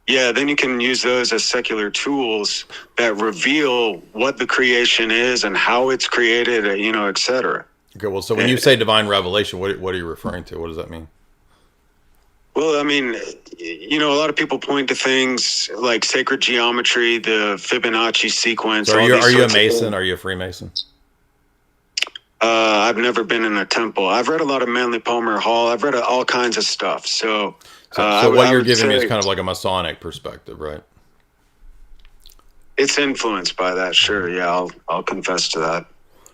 Yeah, then you can use those as secular tools that reveal what the creation is and how it's created, et cetera. Okay, well, so when you say divine revelation, what are you referring to? What does that mean? Well, I mean, a lot of people point to things like sacred geometry, the Fibonacci sequence. So are you a Mason? Are you a Freemason? I've never been in a temple. I've read a lot of Manly Palmer Hall. I've read all kinds of stuff. So what you're giving me is kind of like a Masonic perspective, right? It's influenced by that, sure. Yeah, I'll confess to that.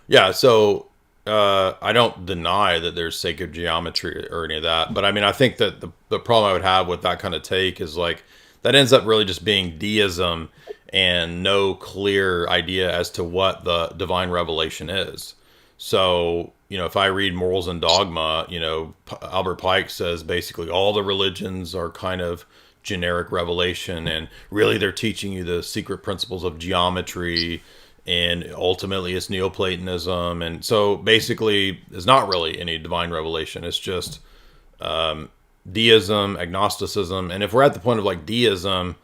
Yeah, so I don't deny that there's sacred geometry or any of that, but I mean, I think that the problem I would have with that kind of take is like that ends up really just being deism and no clear idea as to what the divine revelation is. So, you know, if I read Morals and Dogma, you know, Albert Pike says basically all the religions are kind of generic revelation, and really they're teaching you the secret principles of geometry, and ultimately it's Neoplatonism. And so basically there's not really any divine revelation. It's just deism, agnosticism. And if we're at the point of like deism,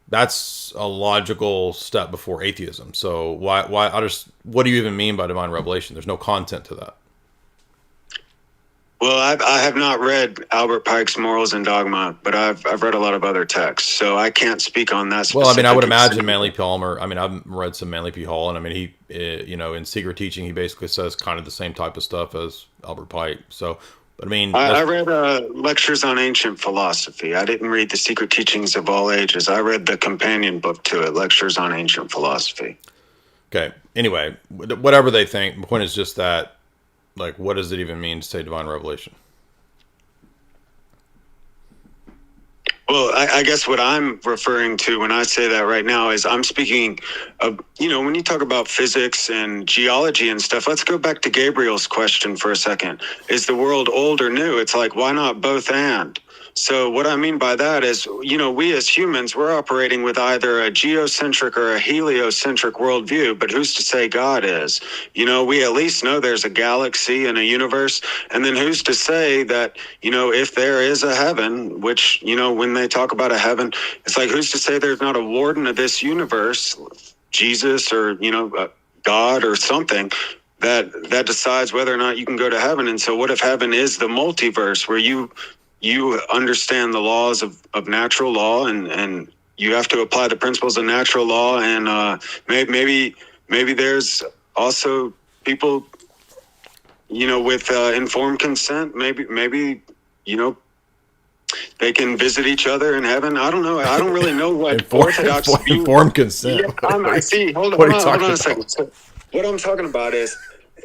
that's a logical step before atheism. So why what do you even mean by divine revelation? There's no content to that. Well, I have not read Albert Pike's Morals and Dogma, but I've read a lot of other texts, so I can't speak on that. Well, I mean, I would imagine Manly Palmer. I mean, I've read some Manly P. Hall, and I mean, he, you know, in Secret Teaching, he basically says kind of the same type of stuff as Albert Pike. So, but I mean, I read Lectures on Ancient Philosophy. I didn't read the Secret Teachings of All Ages. I read the companion book to it, Lectures on Ancient Philosophy. Okay. Anyway, whatever they think, the point is just that, like, what does it even mean to say divine revelation? Well, I guess what I'm referring to when I say that right now is I'm speaking of, you know, when you talk about physics and geology and stuff, let's go back to Gabriel's question for a second. Is the world old or new? It's like, why not both and? So what I mean by that is, you know, we as humans, we're operating with either a geocentric or a heliocentric worldview, but who's to say God is? You know, we at least know there's a galaxy and a universe, and then who's to say that, you know, if there is a heaven, which, you know, when they talk about a heaven, it's like, who's to say there's not a warden of this universe, Jesus or, you know, God or something, that decides whether or not you can go to heaven. And so what if heaven is the multiverse where you understand the laws of natural law, and you have to apply the principles of natural law, and maybe there's also people, you know, with informed consent. Maybe you know, they can visit each other in heaven. I don't know. I don't really know what Orthodox informed consent. Yeah, I see. Hold on a second. So what I'm talking about is,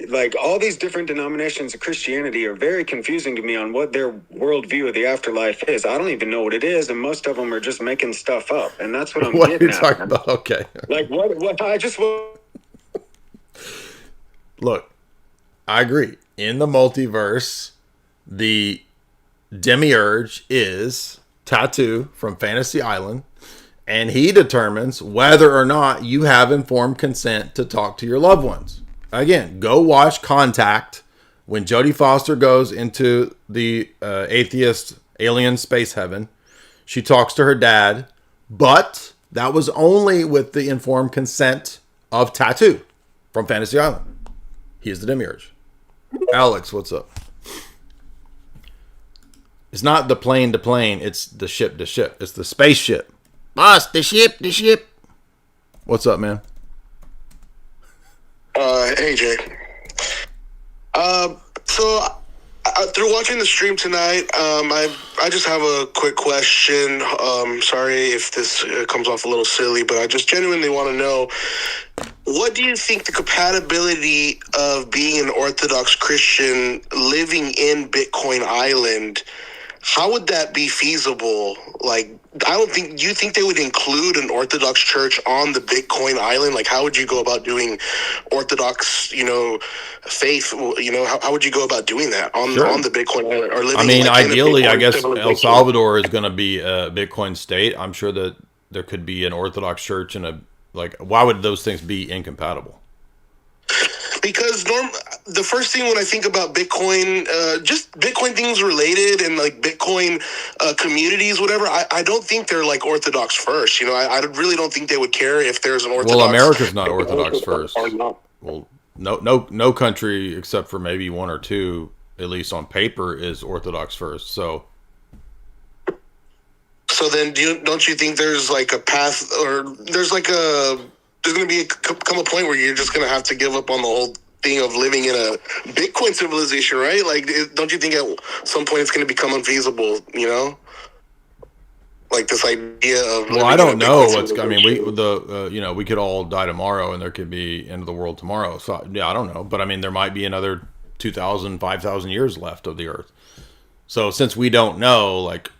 like, all these different denominations of Christianity are very confusing to me on what their worldview of the afterlife is. I don't even know what it is, and most of them are just making stuff up, and that's what I'm what getting are you talking about? Okay. Like, what I just... Look, I agree. In the multiverse, the demiurge is Tattoo from Fantasy Island, and he determines whether or not you have informed consent to talk to your loved ones. Again, go watch Contact when Jodie Foster goes into the atheist alien space heaven. She talks to her dad, but that was only with the informed consent of Tattoo from Fantasy Island. He's the demiurge. Alex, what's up? It's not the plane to plane, it's the ship to ship. It's the spaceship. Boss, the ship. What's up, man? Hey, Jay. So through watching the stream tonight, I just have a quick question. Sorry if this comes off a little silly, but I just genuinely want to know, what do you think the compatibility of being an Orthodox Christian living in Bitcoin Island, how would that be feasible? Like, do you think they would include an Orthodox church on the Bitcoin Island? Like, how would you go about doing Orthodox, you know, faith? You know, how would you go about doing that on the Bitcoin Island? Or living, I mean, like, ideally, I guess Bitcoin El Salvador is going to be a Bitcoin state. I'm sure that there could be an Orthodox church and why would those things be incompatible? Because the first thing when I think about Bitcoin, just Bitcoin things related and like Bitcoin communities, whatever, I don't think they're like Orthodox first. You know, I really don't think they would care if there's an Orthodox. Well, America's not Orthodox first. Well, no country except for maybe one or two, at least on paper, is Orthodox first. So then, don't you think there's like a path, or there's going to be come a point where you're just going to have to give up on the whole thing of living in a Bitcoin civilization, right? Like, don't you think at some point it's going to become unfeasible? You know, like this idea of well, I don't know what's. I mean, we could all die tomorrow, and there could be end of the world tomorrow. So yeah, I don't know, but I mean, there might be another 2,000, 5,000 years left of the Earth. So since we don't know, like,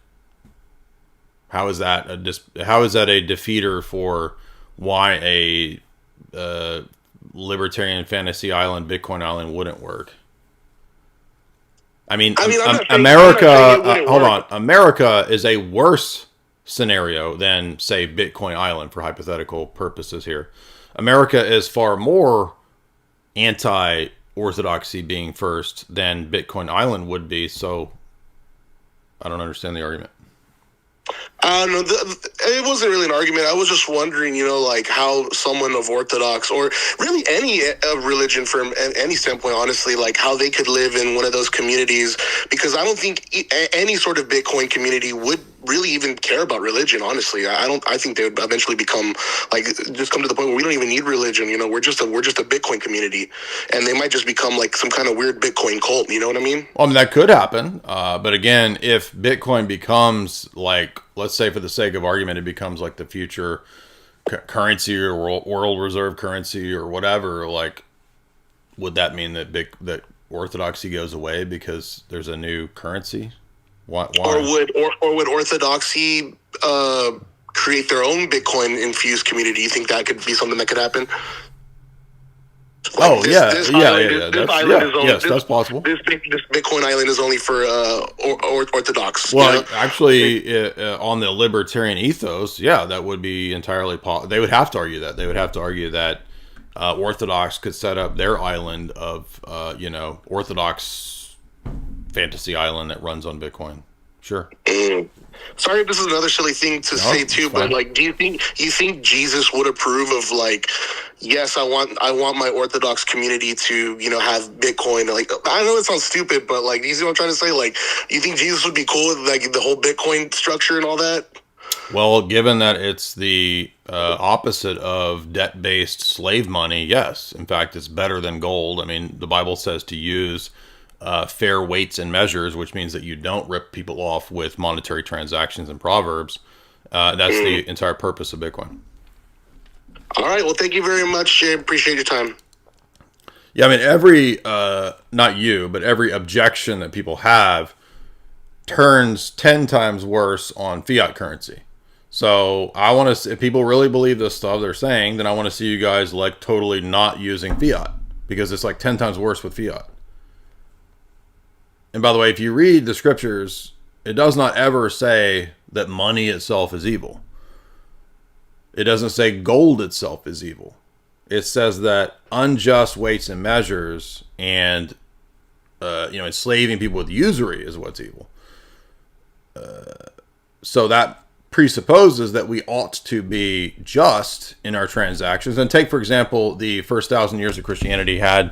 how is that a defeater for why a libertarian fantasy island, Bitcoin island, wouldn't work? I mean, America. Hold on, America is a worse scenario than, say, Bitcoin Island for hypothetical purposes here. America is far more anti-orthodoxy being first than Bitcoin Island would be, so I don't understand the argument. No, it wasn't really an argument. I was just wondering, you know, like how someone of Orthodox or really any religion from any standpoint, honestly, like how they could live in one of those communities, because I don't think any sort of Bitcoin community would really even care about religion, honestly. I think they would eventually become like, just come to the point where we don't even need religion. You know, we're just a Bitcoin community, and they might just become like some kind of weird Bitcoin cult. You know what I mean? Well, I mean, that could happen. But again, if Bitcoin becomes like, let's say for the sake of argument, it becomes like the future currency or world reserve currency or whatever, like, would that mean that that orthodoxy goes away because there's a new currency? Why? Or would Orthodoxy create their own Bitcoin infused community? You think that could be something that could happen? Like yes, that's possible. This Bitcoin island is only for Orthodox. Well, you know? actually, on the libertarian ethos, yeah, that would be entirely possible. They would have to argue that. They would have to argue that Orthodox could set up their island of, Orthodox fantasy island that runs on Bitcoin. Sure. Sorry, this is another silly thing to say too, but like, do you think Jesus would approve of like, yes, I want my Orthodox community to, you know, have Bitcoin? Like, I know it sounds stupid, but like, you see what I'm trying to say? Like, you think Jesus would be cool with like the whole Bitcoin structure and all that? Well, given that it's the opposite of debt-based slave money, yes. In fact, it's better than gold. I mean, the Bible says to use fair weights and measures, which means that you don't rip people off with monetary transactions and Proverbs. That's the entire purpose of Bitcoin. All right. Well, thank you very much, Jay. Appreciate your time. Yeah, I mean, every, not you, but every objection that people have turns 10 times worse on fiat currency. So I want to, if people really believe this stuff they're saying, then I want to see you guys like totally not using fiat, because it's like 10 times worse with fiat. And by the way, if you read the scriptures, it does not ever say that money itself is evil. It doesn't say gold itself is evil. It says that unjust weights and measures and, enslaving people with usury is what's evil. So that presupposes that we ought to be just in our transactions. And take, for example, the first 1,000 years of Christianity had,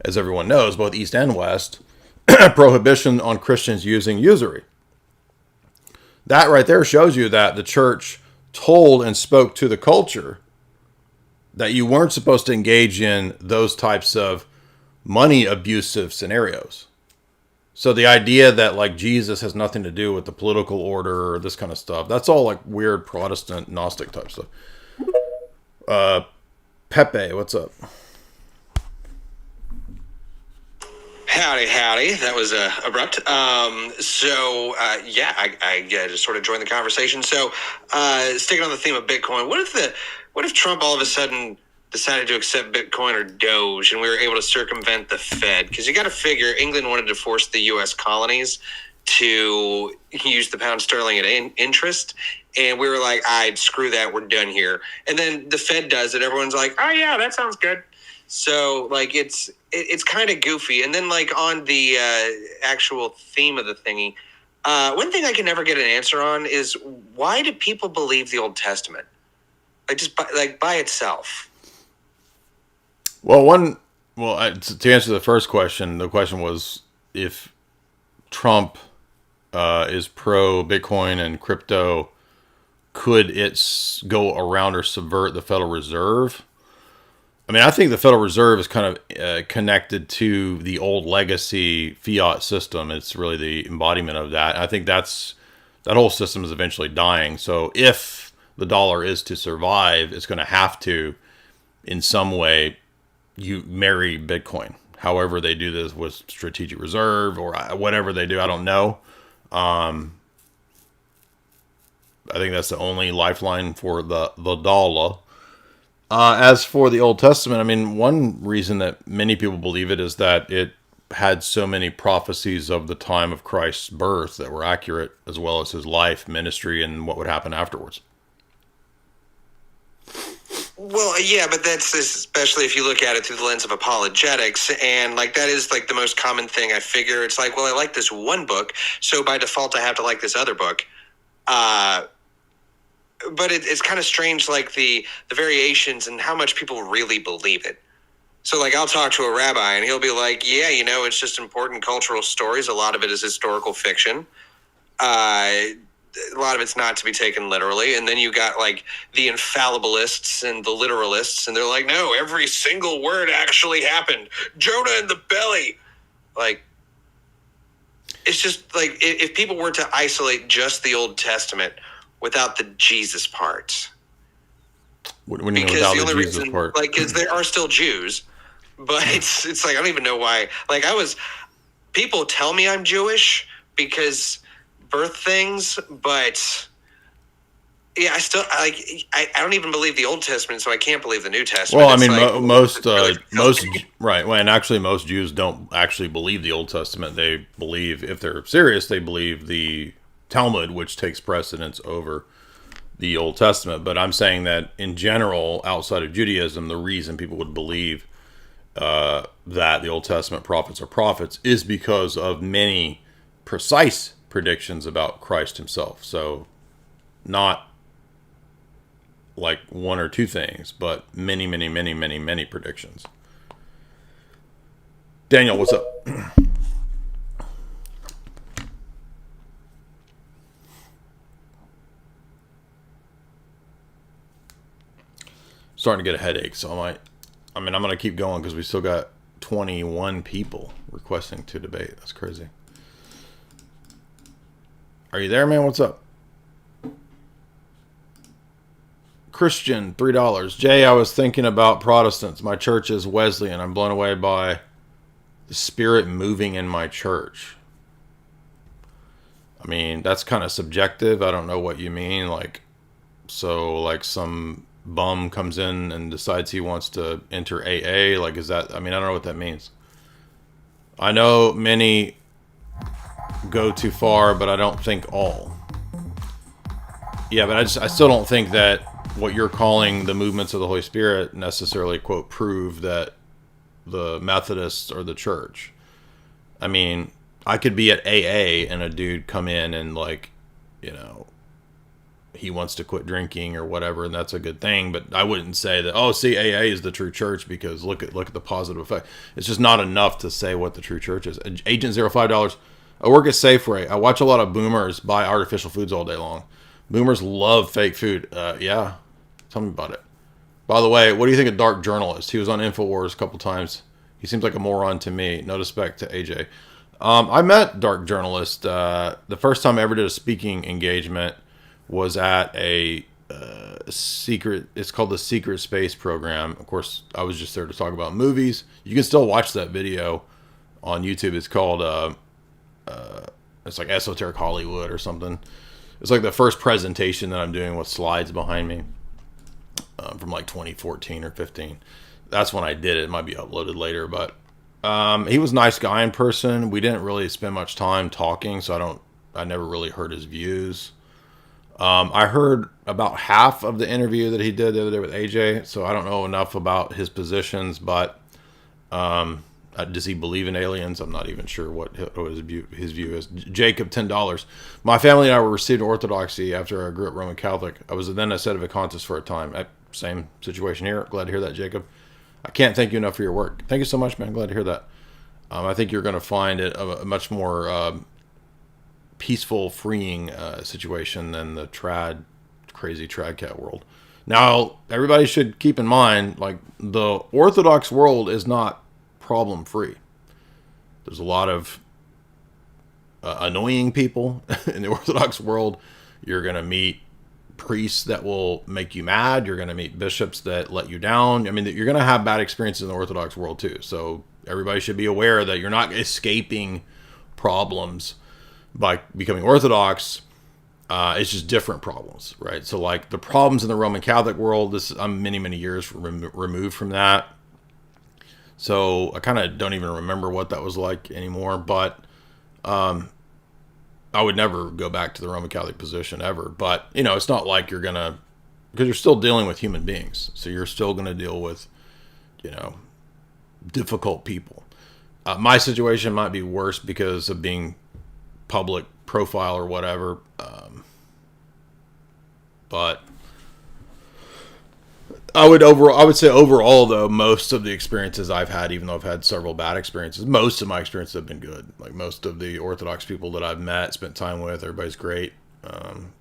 as everyone knows, both East and West, prohibition on Christians using usury. That right there shows you that the church told and spoke to the culture that you weren't supposed to engage in those types of money abusive scenarios. So the idea that like Jesus has nothing to do with the political order or this kind of stuff, that's all like weird Protestant Gnostic type stuff. Pepe, what's up? Howdy. That was abrupt. I just sort of joined the conversation. So, sticking on the theme of Bitcoin, what if Trump all of a sudden decided to accept Bitcoin or Doge, and we were able to circumvent the Fed? Because you got to figure England wanted to force the U.S. colonies to use the pound sterling at interest, and we were like, screw that, we're done here. And then the Fed does it. Everyone's like, oh yeah, that sounds good. So like it's kind of goofy. And then like on the actual theme of the thingy, one thing I can never get an answer on is why do people believe the Old Testament? Like just by itself. Well, to answer the first question, the question was if Trump is pro Bitcoin and crypto, could it go around or subvert the Federal Reserve? I mean, I think the Federal Reserve is kind of connected to the old legacy fiat system. It's really the embodiment of that. I think that whole system is eventually dying. So if the dollar is to survive, it's going to have to, in some way, you marry Bitcoin. However they do this with strategic reserve or whatever they do, I don't know. I think that's the only lifeline for the dollar. As for the Old Testament, I mean, one reason that many people believe it is that it had so many prophecies of the time of Christ's birth that were accurate, as well as his life, ministry, and what would happen afterwards. Well, yeah, but that's especially if you look at it through the lens of apologetics, and like that is like the most common thing. I figure it's like, well, I like this one book, so by default I have to like this other book. But it's kind of strange, like the variations and how much people really believe it. So, like, I'll talk to a rabbi, and he'll be like, yeah, you know, it's just important cultural stories. A lot of it is historical fiction. A lot of it's not to be taken literally. And then you got, like, the infallibilists and the literalists, and they're like, no, every single word actually happened. Jonah in the belly. Like, it's just, like, if people were to isolate just the Old Testament without the Jesus part. What do you mean without the Jesus part? Like, because there are still Jews, but it's like, I don't even know why. Like, people tell me I'm Jewish because birth things, but yeah, I don't even believe the Old Testament, so I can't believe the New Testament. Well, I mean, most right. Well, and actually most Jews don't actually believe the Old Testament. They believe, if they're serious, they believe the Talmud, which takes precedence over the Old Testament. But I'm saying that in general, outside of Judaism, the reason people would believe that the Old Testament prophets are prophets is because of many precise predictions about Christ himself. So not like one or two things, but many, many, many, many, many predictions. Daniel, what's up? Starting to get a headache, so I'm going to keep going because we still got 21 people requesting to debate. That's crazy. Are you there, man? What's up? Christian, $3. Jay, I was thinking about Protestants. My church is Wesleyan. I'm blown away by the Spirit moving in my church. I mean, that's kind of subjective. I don't know what you mean. Like some bum comes in and decides he wants to enter AA. Like, is that, I mean, I don't know what that means. I know many go too far, but I don't think all. Yeah, but I still don't think that what you're calling the movements of the Holy Spirit necessarily, quote, prove that the Methodists are the church. I mean, I could be at AA and a dude come in and, like, you know, he wants to quit drinking or whatever, and that's a good thing. But I wouldn't say that, oh, see, AA is the true church because look at the positive effect. It's just not enough to say what the true church is. Agent Zero, $5. I work at Safeway. I watch a lot of boomers buy artificial foods all day long. Boomers love fake food. Yeah, tell me about it. By the way, what do you think of Dark Journalist? He was on InfoWars a couple times. He seems like a moron to me. No respect to AJ. I met Dark Journalist. The first time I ever did a speaking engagement was at a secret, it's called the Secret Space Program. Of course, I was just there to talk about movies. You can still watch that video on YouTube. It's called, it's like Esoteric Hollywood or something. It's like the first presentation that I'm doing with slides behind me from like 2014 or 15. That's when I did it. It might be uploaded later, but he was a nice guy in person. We didn't really spend much time talking, so I never really heard his views. I heard about half of the interview that he did the other day with AJ, so I don't know enough about his positions, but does he believe in aliens? I'm not even sure what his view is. Jacob, $10. My family and I were received Orthodoxy after I grew up Roman Catholic. I was then a sedevacantist for a time. Same situation here. Glad to hear that, Jacob. I can't thank you enough for your work. Thank you so much, man. Glad to hear that. I think you're going to find it a much more peaceful, freeing situation than the crazy trad cat world. Now, everybody should keep in mind, like, the Orthodox world is not problem-free. There's a lot of annoying people in the Orthodox world. You're going to meet priests that will make you mad. You're going to meet bishops that let you down. I mean, you're going to have bad experiences in the Orthodox world too. So everybody should be aware that you're not escaping problems by becoming Orthodox. It's just different problems, right? So like the problems in the Roman Catholic world, I'm many years removed from that. So I kind of don't even remember what that was like anymore, but I would never go back to the Roman Catholic position ever. But, you know, it's not like you're going to, because you're still dealing with human beings. So you're still going to deal with, you know, difficult people. My situation might be worse because of being public profile or whatever. But I would say overall, though, most of the experiences I've had, even though I've had several bad experiences, most of my experiences have been good. Like most of the Orthodox people that I've met, spent time with, everybody's great.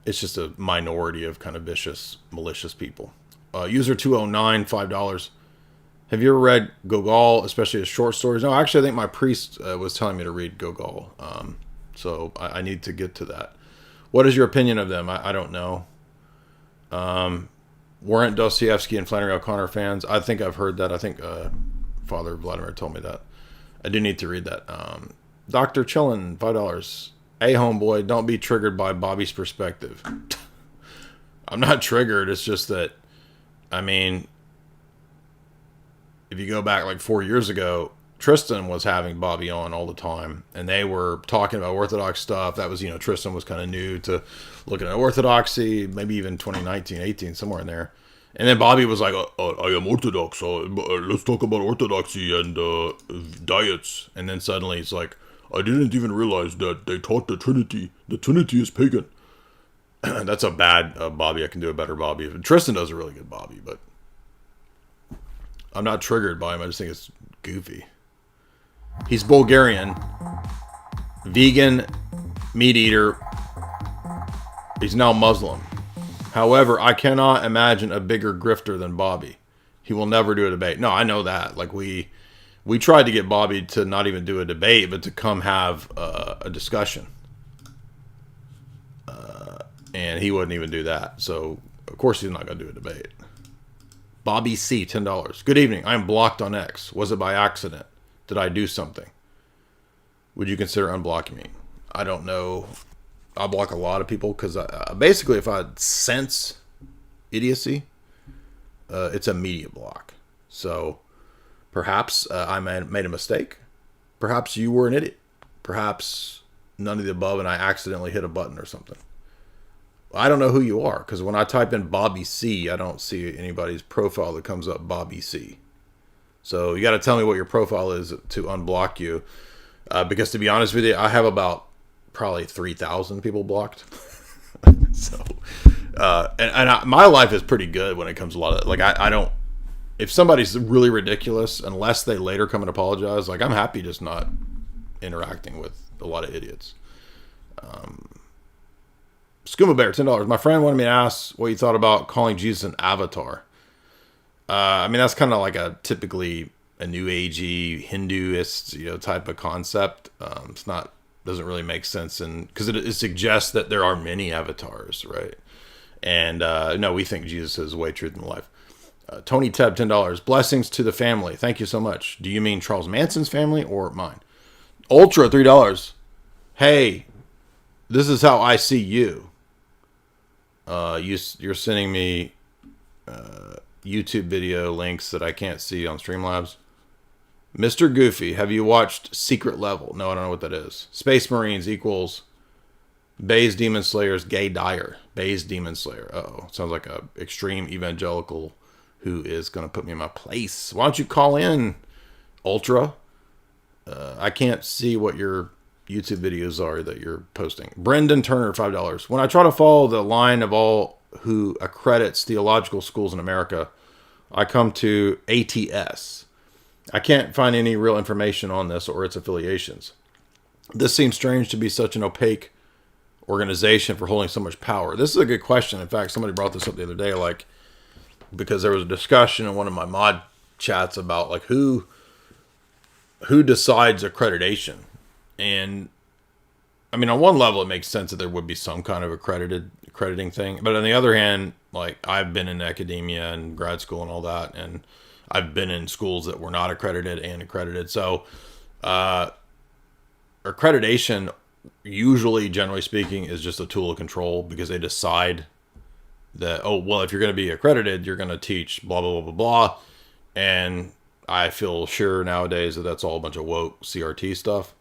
It's just a minority of kind of vicious, malicious people. User 209, $5. Have you ever read Gogol, especially his short stories? No, actually, I think my priest was telling me to read Gogol. So I need to get to that. What is your opinion of them? I don't know. Weren't Dostoevsky and Flannery O'Connor fans? I think I've heard that. I think Father Vladimir told me that. I do need to read that. Dr. Chillin, $5. Hey, homeboy, don't be triggered by Bobby's perspective. I'm not triggered. It's just that, I mean, if you go back like 4 years ago, Tristan was having Bobby on all the time, and they were talking about Orthodox stuff. That was, you know, Tristan was kind of new to looking at Orthodoxy, maybe even 2019, 18, somewhere in there. And then Bobby was like, I am Orthodox, so let's talk about Orthodoxy and diets. And then suddenly it's like, I didn't even realize that they taught the Trinity. The Trinity is pagan. That's a bad Bobby. I can do a better Bobby. Tristan does a really good Bobby, but I'm not triggered by him. I just think it's goofy. He's Bulgarian, vegan, meat eater. He's now Muslim. However, I cannot imagine a bigger grifter than Bobby. He will never do a debate. No, I know that. Like we tried to get Bobby to not even do a debate, but to come have a discussion. And he wouldn't even do that. So, of course, he's not going to do a debate. Bobby C, $10. Good evening. I am blocked on X. Was it by accident? Did I do something? Would you consider unblocking me? I don't know. I block a lot of people because basically if I sense idiocy, it's a media block. So perhaps I made a mistake. Perhaps you were an idiot. Perhaps none of the above and I accidentally hit a button or something. I don't know who you are because when I type in Bobby C, I don't see anybody's profile that comes up Bobby C. So you got to tell me what your profile is to unblock you. Because to be honest with you, I have about probably 3,000 people blocked. So, my life is pretty good when it comes to a lot of, like, I don't, if somebody's really ridiculous, unless they later come and apologize, like, I'm happy just not interacting with a lot of idiots. Skooma Bear, $10. My friend wanted me to ask what you thought about calling Jesus an avatar. I mean, that's kind of like typically a new agey Hinduist, type of concept. It's not, doesn't really make sense. And because it suggests that there are many avatars, right? And no, we think Jesus is way truth in life. Tony Teb, $10. Blessings to the family. Thank you so much. Do you mean Charles Manson's family or mine? Ultra, $3. Hey, this is how I see you. You're sending me YouTube video links that I can't see on Streamlabs. Mr. Goofy, have you watched Secret Level? No, I don't know what that is. Space Marines equals Bayes Demon Slayer's Gay Dyer. Bayes Demon Slayer. Uh-oh. Sounds like a extreme evangelical who is going to put me in my place. Why don't you call in, Ultra? I can't see what your YouTube videos are that you're posting. Brendan Turner, $5. When I try to follow the line of all who accredits theological schools in America, I come to ATS. I can't find any real information on this or its affiliations. This seems strange to be such an opaque organization for holding so much power. This is a good question. In fact, somebody brought this up the other day. Like, because there was a discussion in one of my mod chats about like who decides accreditation. And I mean, on one level, it makes sense that there would be some kind of accrediting thing. But on the other hand, like I've been in academia and grad school and all that, and I've been in schools that were not accredited and accredited. So accreditation, usually, generally speaking, is just a tool of control because they decide that, oh, well, if you're going to be accredited, you're going to teach blah, blah, blah, blah, blah. And I feel sure nowadays that that's all a bunch of woke CRT stuff.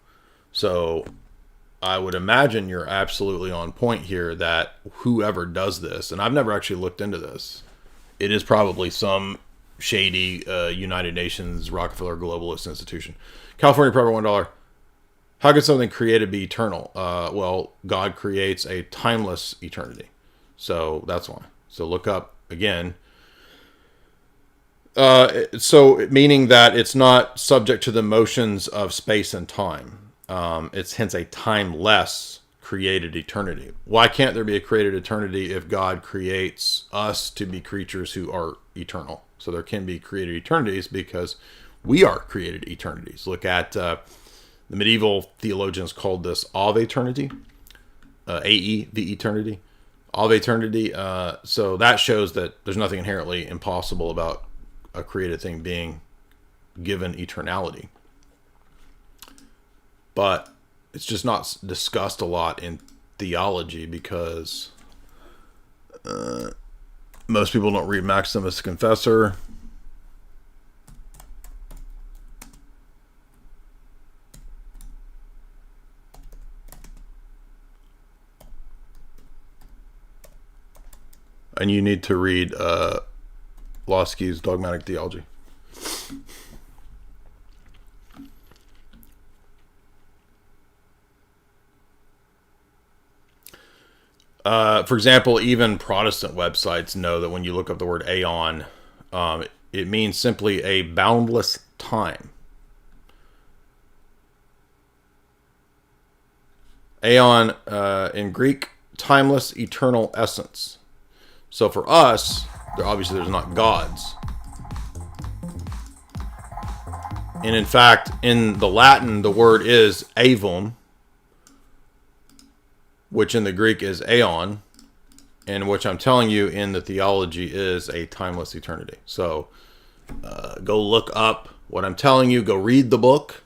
So I would imagine you're absolutely on point here that whoever does this, and I've never actually looked into this, it is probably some shady United Nations Rockefeller globalist institution. California Prepper $1. How could something created be eternal? Well, God creates a timeless eternity. So that's why. So look up again. So meaning that it's not subject to the motions of space and time. It's hence a timeless created eternity. Why can't there be a created eternity if God creates us to be creatures who are eternal? So there can be created eternities because we are created eternities. Look at the medieval theologians called this of eternity, AE, the eternity, of eternity. So that shows that there's nothing inherently impossible about a created thing being given eternality. But it's just not discussed a lot in theology because most people don't read Maximus Confessor. And you need to read Losky's Dogmatic Theology. For example, even Protestant websites know that when you look up the word aeon, it means simply a boundless time. Aeon, in Greek, timeless, eternal essence. So for us, obviously there's not gods. And in fact, in the Latin, the word is aevum, which in the Greek is aeon, and which I'm telling you in the theology is a timeless eternity. So go look up what I'm telling you. Go read the book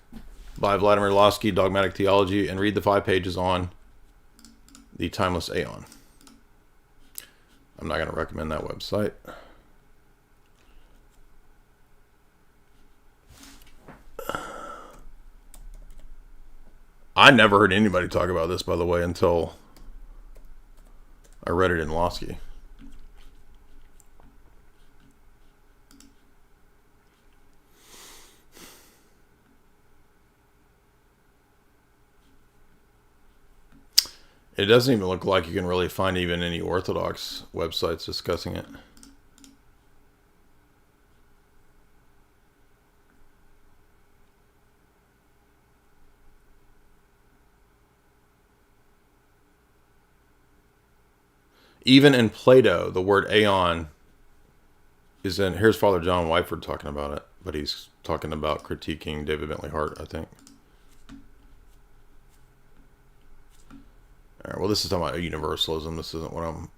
by Vladimir Losky, Dogmatic Theology, and read the 5 pages on the timeless aeon. I'm not going to recommend that website. I never heard anybody talk about this, by the way, until I read it in Losky. It doesn't even look like you can really find even any Orthodox websites discussing it. Even in Plato, the word aeon is in... Here's Father John Wyford talking about it, but he's talking about critiquing David Bentley Hart, I think. All right, well, this is talking about universalism. This isn't what I'm...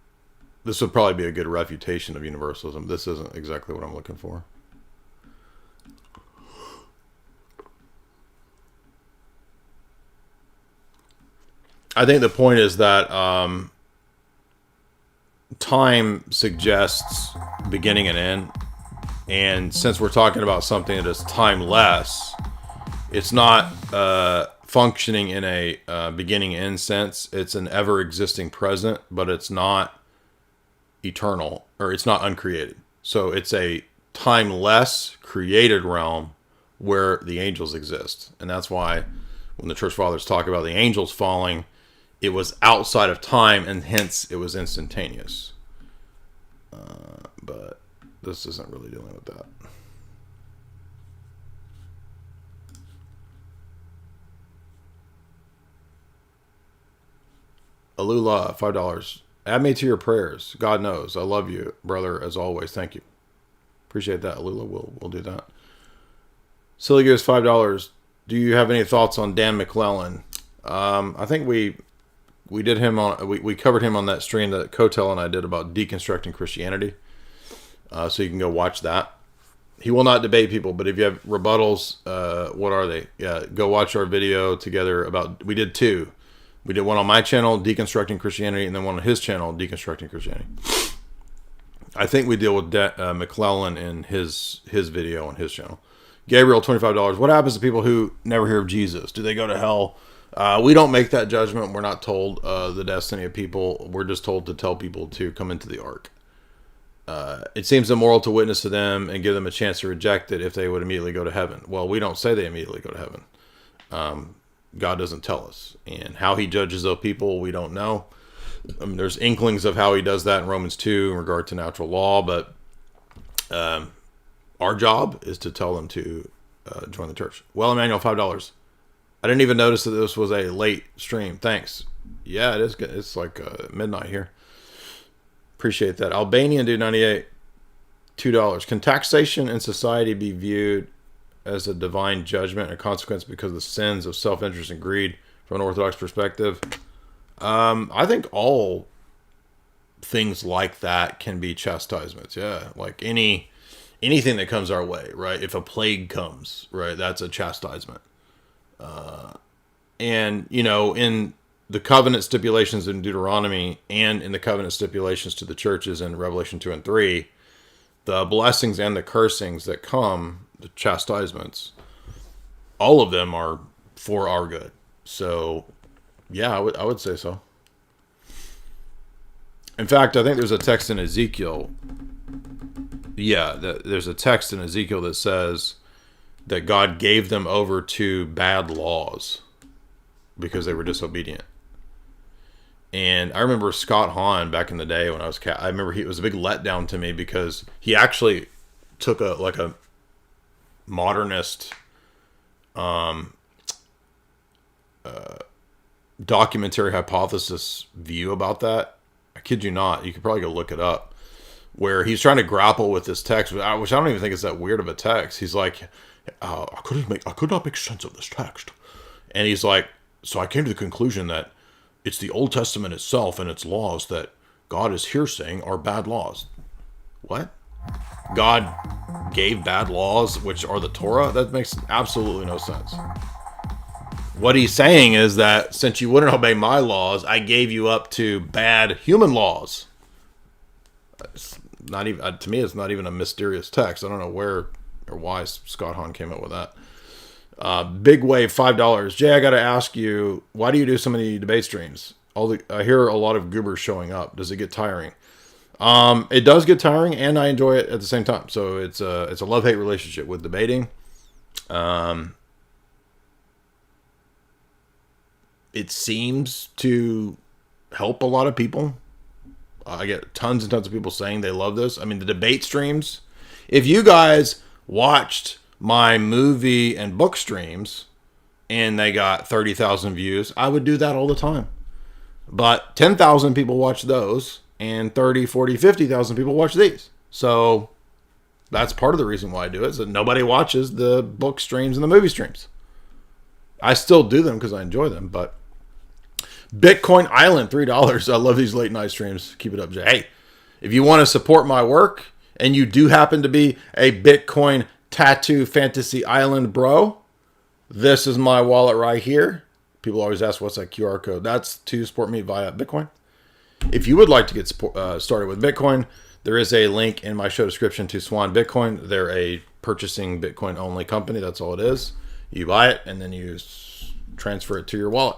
This would probably be a good refutation of universalism. This isn't exactly what I'm looking for. I think the point is that time suggests beginning and end. And since we're talking about something that is timeless, it's not functioning in a beginning end sense. It's an ever existing present, but it's not eternal, or it's not uncreated. So it's a timeless created realm where the angels exist. And that's why when the church fathers talk about the angels falling, it was outside of time, and hence it was instantaneous. But this isn't really dealing with that. Alula, $5. Add me to your prayers. God knows. I love you, brother, as always. Thank you. Appreciate that, Lula. We'll do that. Silly Goose, $5. Do you have any thoughts on Dan McClellan? I think we did him on we covered him on that stream that Kotel and I did about deconstructing Christianity. So you can go watch that. He will not debate people, but if you have rebuttals, what are they? Yeah, go watch our video together about. We did two. We did one on my channel, Deconstructing Christianity, and then one on his channel, Deconstructing Christianity. I think we deal with McClellan in his video on his channel. Gabriel, $25. What happens to people who never hear of Jesus? Do they go to hell? We don't make that judgment. We're not told the destiny of people. We're just told to tell people to come into the ark. It seems immoral to witness to them and give them a chance to reject it if they would immediately go to heaven. Well, we don't say they immediately go to heaven. God doesn't tell us. And how he judges those people, we don't know. I mean, there's inklings of how he does that in Romans 2 in regard to natural law, but our job is to tell them to join the church. Well, Emmanuel, $5. I didn't even notice that this was a late stream. Thanks. Yeah, it is good. It's like midnight here. Appreciate that. Albanian dude 98, $2. Can taxation in society be viewed as a divine judgment or consequence because of the sins of self-interest and greed from an Orthodox perspective? I think all things like that can be chastisements. Yeah, like anything that comes our way, right? If a plague comes, right, that's a chastisement. And you know, in the covenant stipulations in Deuteronomy and in the covenant stipulations to the churches in Revelation 2 and 3, the blessings and the cursings that come, the chastisements, all of them are for our good. So, yeah, I would say so. In fact, I think there's a text in Ezekiel. Yeah, there's a text in Ezekiel that says that God gave them over to bad laws because they were disobedient. And I remember Scott Hahn back in the day when I remember it was a big letdown to me because he actually took a modernist documentary hypothesis view about that. I kid you not. You could probably go look it up. Where he's trying to grapple with this text, which I don't even think is that weird of a text. He's like, I could not make sense of this text. And he's like, so I came to the conclusion that it's the Old Testament itself and its laws that God is here saying are bad laws. What? God gave bad laws, which are the Torah? That makes absolutely no sense. What he's saying is that since you wouldn't obey my laws, I gave you up to bad human laws. It's not even, to me, it's not even a mysterious text. I don't know where or why Scott Hahn came up with that. Big Wave, $5. Jay, I got to ask you, why do you do so many debate streams? I hear a lot of goobers showing up. Does it get tiring? It does get tiring, and I enjoy it at the same time. So it's a love-hate relationship with debating. It seems to help a lot of people. I get tons and tons of people saying they love this. I mean, the debate streams. If you guys watched my movie and book streams and they got 30,000 views, I would do that all the time. But 10,000 people watch those and 30, 40, 50,000 people watch these. So that's part of the reason why I do it, is that nobody watches the book streams and the movie streams. I still do them because I enjoy them, but Bitcoin Island, $3. I love these late night streams. Keep it up, Jay. Hey, if you want to support my work and you do happen to be a Bitcoin Tattoo Fantasy Island bro, this is my wallet right here. People always ask, what's that QR code? That's to support me via Bitcoin. If you would like to get started with Bitcoin, there is a link in my show description to Swan Bitcoin. They're a purchasing Bitcoin only company. That's all it is. You buy it and then you transfer it to your wallet.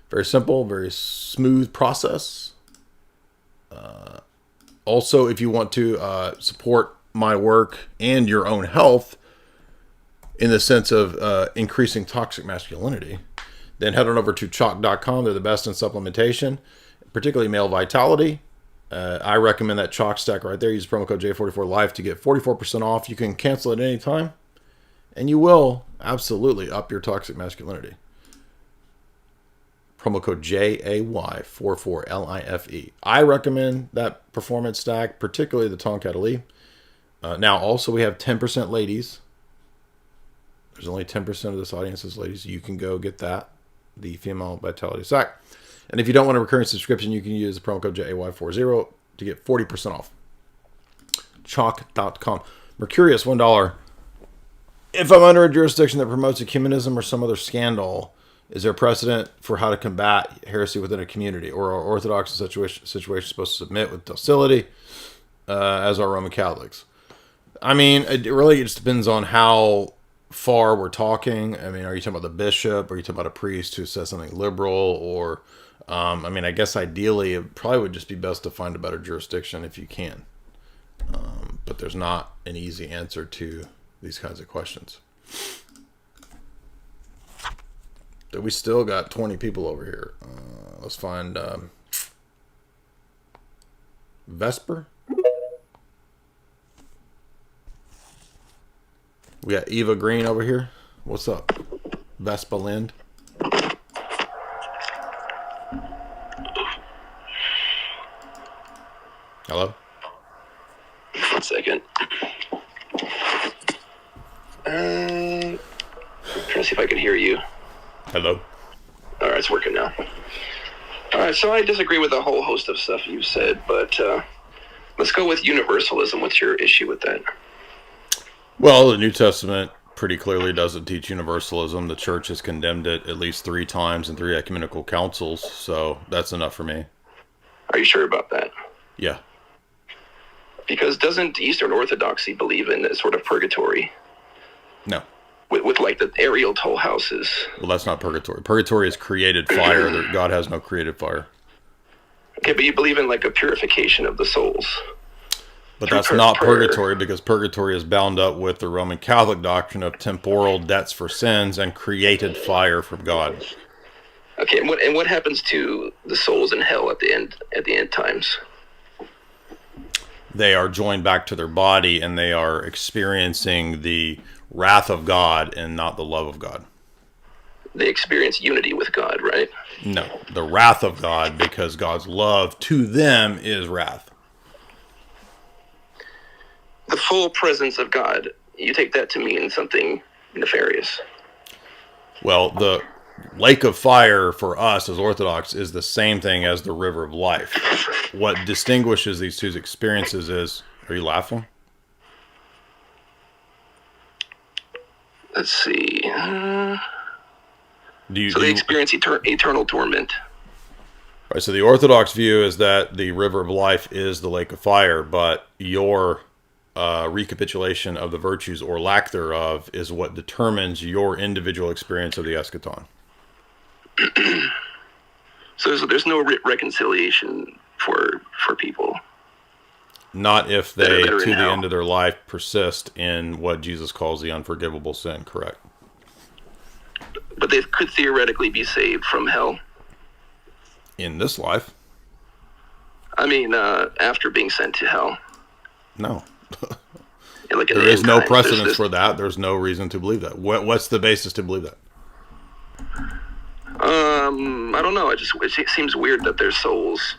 Very simple, very smooth process. Also, if you want to support my work and your own health in the sense of increasing toxic masculinity, then head on over to chalk.com. They're the best in supplementation, particularly male vitality. I recommend that Chalk stack right there. Use promo code J44Life to get 44% off. You can cancel at any time, and you will absolutely up your toxic masculinity. Promo code JAY44LIFE. I recommend that performance stack, particularly the Tonkat Ali. Now, also, we have 10% ladies. There's only 10% of this audience is ladies. You can go get that, the Female Vitality Sack. And if you don't want a recurring subscription, you can use the promo code JAY40 to get 40% off. Chalk.com. Mercurius, $1. If I'm under a jurisdiction that promotes ecumenism or some other scandal, is there precedent for how to combat heresy within a community? Or are Orthodox in situations supposed to submit with docility, as are Roman Catholics? I mean, it really just depends on how far we're talking. I mean, are you talking about the bishop? Are you talking about a priest who says something liberal? Or, I mean, I guess ideally it probably would just be best to find a better jurisdiction if you can. But there's not an easy answer to these kinds of questions. We still got 20 people over here. Let's find Vesper. We got Eva Green over here. What's up? Vespa Lind. Hello? 1 second. Trying to see if I can hear you. Hello. All right, it's working now. All right, so I disagree with a whole host of stuff you said, but let's go with universalism. What's your issue with that? Well, the New Testament pretty clearly doesn't teach universalism. The church has condemned it at least 3 times in 3 ecumenical councils, so that's enough for me. Are you sure about that? Yeah. Because doesn't Eastern Orthodoxy believe in a sort of purgatory? No. With like the aerial toll houses. Well, that's not purgatory. Purgatory is created fire. God has no created fire. Okay, but you believe in like a purification of the souls. But that's not purgatory, because purgatory is bound up with the Roman Catholic doctrine of temporal debts for sins and created fire from God. Okay, and what happens to the souls in hell at the end times? They are joined back to their body, and they are experiencing the wrath of God and not the love of God. They experience unity with God, right? No, the wrath of God, because God's love to them is wrath. The full presence of God, you take that to mean something nefarious. Well, the lake of fire for us as Orthodox is the same thing as the river of life. What distinguishes these two experiences is... Are you laughing? Let's see. They experience eternal torment. Right, so the Orthodox view is that the river of life is the lake of fire, but your recapitulation of the virtues or lack thereof is what determines your individual experience of the eschaton. So there's no reconciliation for people. Not if they, to the end of their life, persist in what Jesus calls the unforgivable sin, correct? But they could theoretically be saved from hell. In this life? I mean, after being sent to hell. No. Like there is no precedence for that. There's no reason to believe that. What's the basis to believe that? I don't know. It seems weird that their souls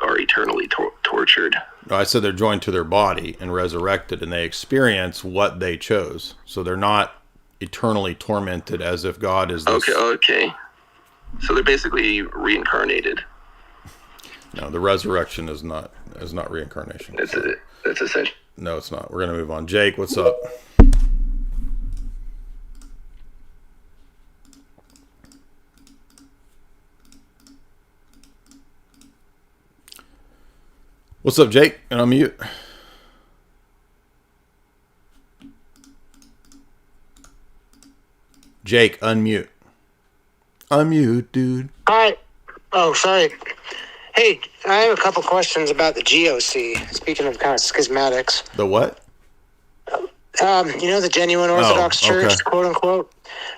are eternally tortured. No, I said they're joined to their body and resurrected, and they experience what they chose. So they're not eternally tormented as if God is this... Okay. So they're basically reincarnated. No, the resurrection is not reincarnation. That's essential. No, it's not. We're going to move on. Jake, what's up? What's up, Jake? And I'm mute. Jake, unmute. Unmute, dude. Hi. Oh, sorry. Hey, I have a couple questions about the GOC. Speaking of kind of schismatics. The what? You know, the genuine Orthodox Church, quote unquote.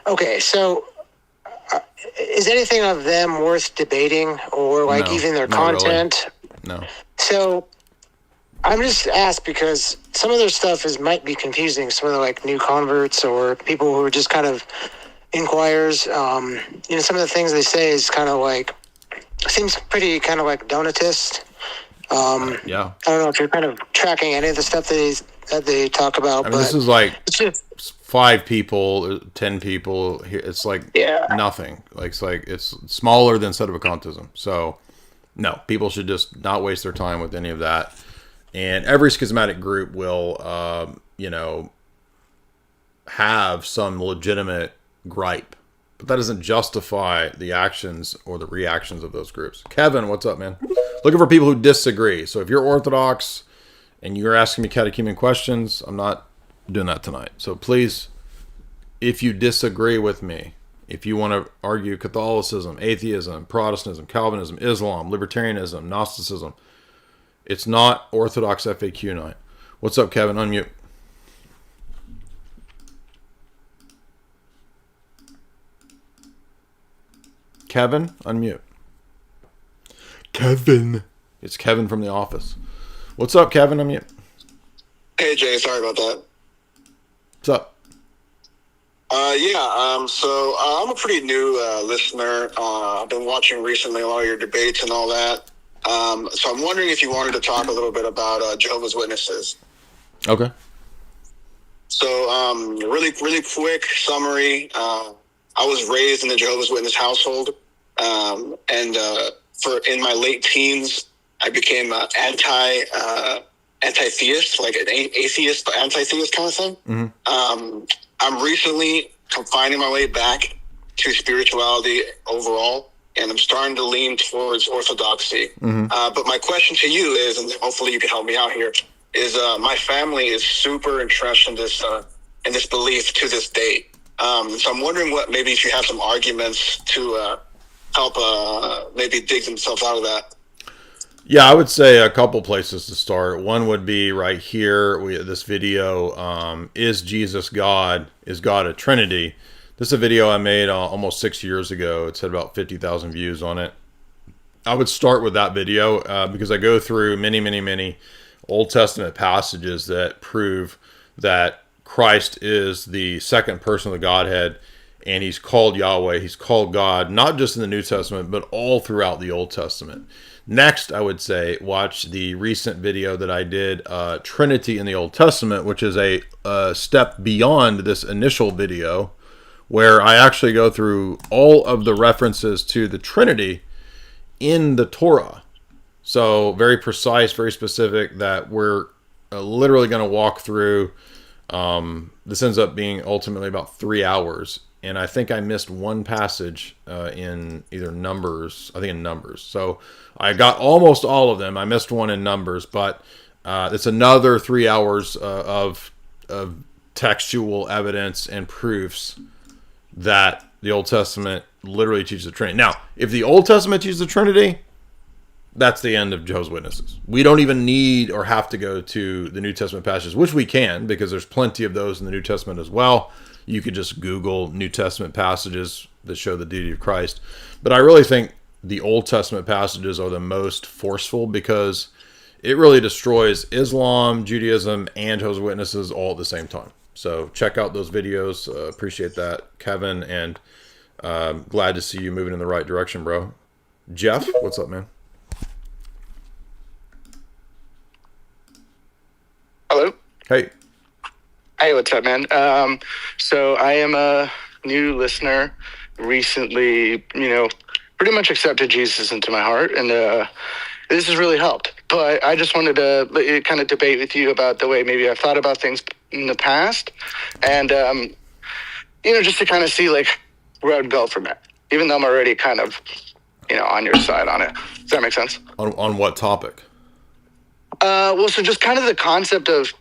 Okay, so is anything of them worth debating, or like even their content? Really. No. So I'm just asked because some of their stuff might be confusing. Some of the like new converts or people who are just kind of inquirers. Some of the things they say is kind of like seems pretty kind of like Donatist. Yeah. I don't know if you're kind of tracking any of the stuff that that they talk about. I mean, this is like 5 people, 10 people. It's like nothing. It's smaller than sedevacantism. So, no, people should just not waste their time with any of that. And every schismatic group will, have some legitimate gripe. But that doesn't justify the actions or the reactions of those groups. Kevin, what's up, man? Looking for people who disagree. So if you're Orthodox and you're asking me catechumen questions, I'm not doing that tonight. So please, if you disagree with me, if you want to argue Catholicism, atheism, Protestantism, Calvinism, Islam, Libertarianism, Gnosticism, it's not Orthodox FAQ night. What's up, Kevin? Unmute. Kevin, unmute. Kevin. It's Kevin from The Office. What's up, Kevin? Unmute. Hey, Jay. Sorry about that. What's up? So I'm a pretty new listener. I've been watching recently a lot of your debates and all that. So I'm wondering if you wanted to talk a little bit about Jehovah's Witnesses. Okay. So really quick summary. I was raised in the Jehovah's Witness household, and in my late teens, I became anti-theist, like an atheist, anti-theist kind of thing. Mm-hmm. I'm recently finding my way back to spirituality overall, and I'm starting to lean towards orthodoxy. Mm-hmm. But my question to you is, and hopefully you can help me out here, is my family is super entrenched in this belief to this date. So I'm wondering maybe if you have some arguments to help maybe dig themselves out of that. Yeah, I would say a couple places to start. One would be right here. This video, Is Jesus God? Is God a Trinity? This is a video I made almost 6 years ago. It's had about 50,000 views on it. I would start with that video because I go through many Old Testament passages that prove that Christ is the second person of the Godhead, and he's called Yahweh. He's called God, not just in the New Testament, but all throughout the Old Testament. Next, I would say, watch the recent video that I did, Trinity in the Old Testament, which is a step beyond this initial video, where I actually go through all of the references to the Trinity in the Torah. So very precise, very specific, that we're literally going to walk through. This ends up being ultimately about 3 hours. And I think I missed one passage in either Numbers. I think in Numbers. So I got almost all of them. I missed one in Numbers, but it's another 3 hours of textual evidence and proofs that the Old Testament literally teaches the Trinity. Now, if the Old Testament teaches the Trinity, that's the end of Jehovah's Witnesses. We don't even need or have to go to the New Testament passages, which we can, because there's plenty of those in the New Testament as well. You could just Google New Testament passages that show the deity of Christ. But I really think the Old Testament passages are the most forceful because it really destroys Islam, Judaism, and Jehovah's Witnesses all at the same time. So check out those videos. Appreciate that, Kevin, and glad to see you moving in the right direction, bro. Jeff, what's up, man? Hello. Hey. Hey, what's up, man? So I am a new listener. Recently, pretty much accepted Jesus into my heart, and this has really helped. But I just wanted to kind of debate with you about the way maybe I've thought about things in the past, and just to kind of see like where I'd go from it. Even though I'm already kind of, on your side on it. Does that make sense? On what topic? Well, so just kind of the concept of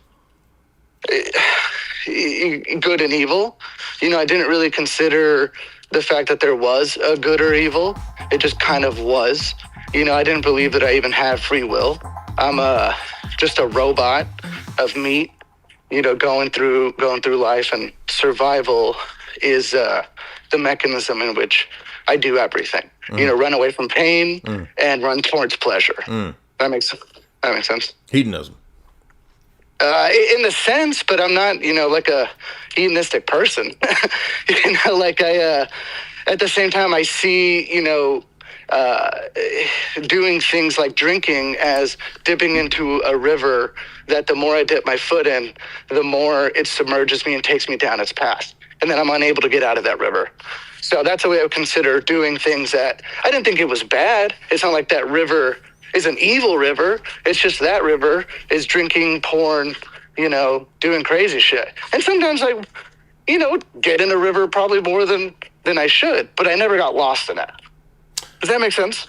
good and evil. I didn't really consider the fact that there was a good or evil. It just kind of was. I didn't believe that I even have free will. I'm just a robot of meat, going through life, and survival is the mechanism in which I do everything. Run away from pain and run towards pleasure. That makes sense. Hedonism. In the sense, but I'm not, like a hedonistic person. At the same time, I see, doing things like drinking as dipping into a river that the more I dip my foot in, the more it submerges me and takes me down its path. And then I'm unable to get out of that river. So that's the way I would consider doing things that I didn't think it was bad. It's not like that river is an evil river. It's just that river is drinking porn, doing crazy shit. And sometimes I, get in a river probably more than I should, but I never got lost in it. Does that make sense?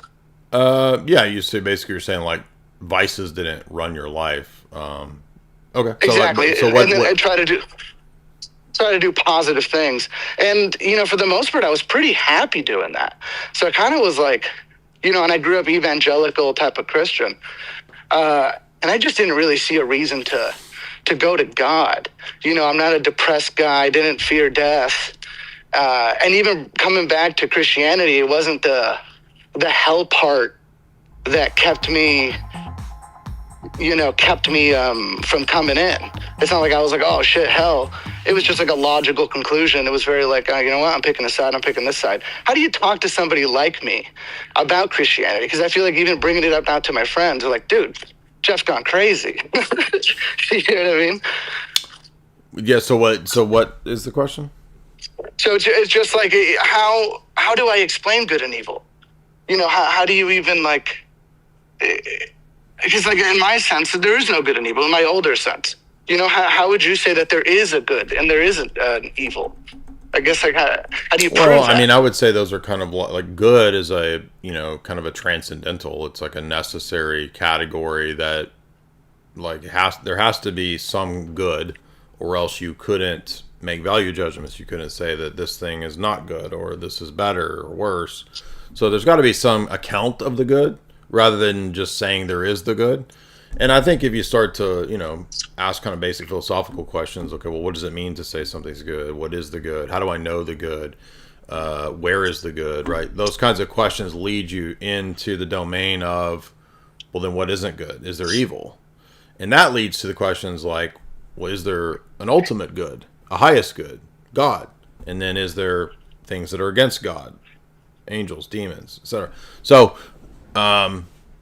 Yeah, you're saying like vices didn't run your life. Okay. Exactly. So and then I try to do positive things. And, for the most part, I was pretty happy doing that. So it kind of was like, and I grew up evangelical type of Christian. And I just didn't really see a reason to go to God. I'm not a depressed guy. I didn't fear death. And even coming back to Christianity, it wasn't the hell part that kept me from coming in. It's not like I was like, oh shit, hell. It was just like a logical conclusion. It was very like, you know what, I'm picking a side, I'm picking this side. How do you talk to somebody like me about Christianity? Because I feel like even bringing it up now to my friends, they're like, dude, Jeff's gone crazy. You know what I mean? Yeah, so what is the question? So it's just like, how do I explain good and evil? How do you even like... Because like in my sense, there is no good and evil. In my older sense, how would you say that there is a good and there isn't an evil? I guess like how do you prove that? I mean, I would say those are kind of like good is a kind of a transcendental. It's like a necessary category that like there has to be some good, or else you couldn't make value judgments. You couldn't say that this thing is not good or this is better or worse. So there's got to be some account of the good, rather than just saying there is the good. And I think if you start to, ask kind of basic philosophical questions, okay, well, what does it mean to say something's good? What is the good? How do I know the good? Where is the good, right? Those kinds of questions lead you into the domain of, well, then what isn't good? Is there evil? And that leads to the questions like, well, is there an ultimate good, a highest good, God? And then is there things that are against God? Angels, demons, etc. So,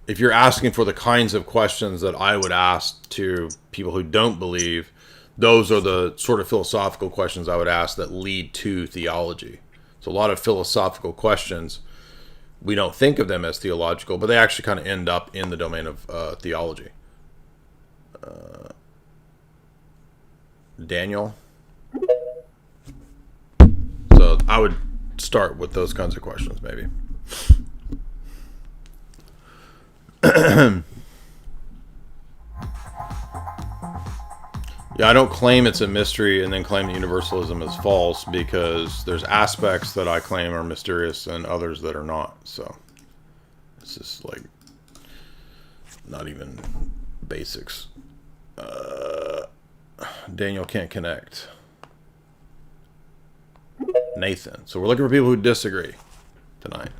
if you're asking for the kinds of questions that I would ask to people who don't believe, those are the sort of philosophical questions I would ask that lead to theology. So a lot of philosophical questions, we don't think of them as theological, but they actually kind of end up in the domain of theology. Daniel? So I would start with those kinds of questions, maybe. Yeah, I don't claim it's a mystery and then claim that universalism is false, because there's aspects that I claim are mysterious and others that are not. So it's just like not even basics. Daniel can't connect. Nathan. So we're looking for people who disagree tonight.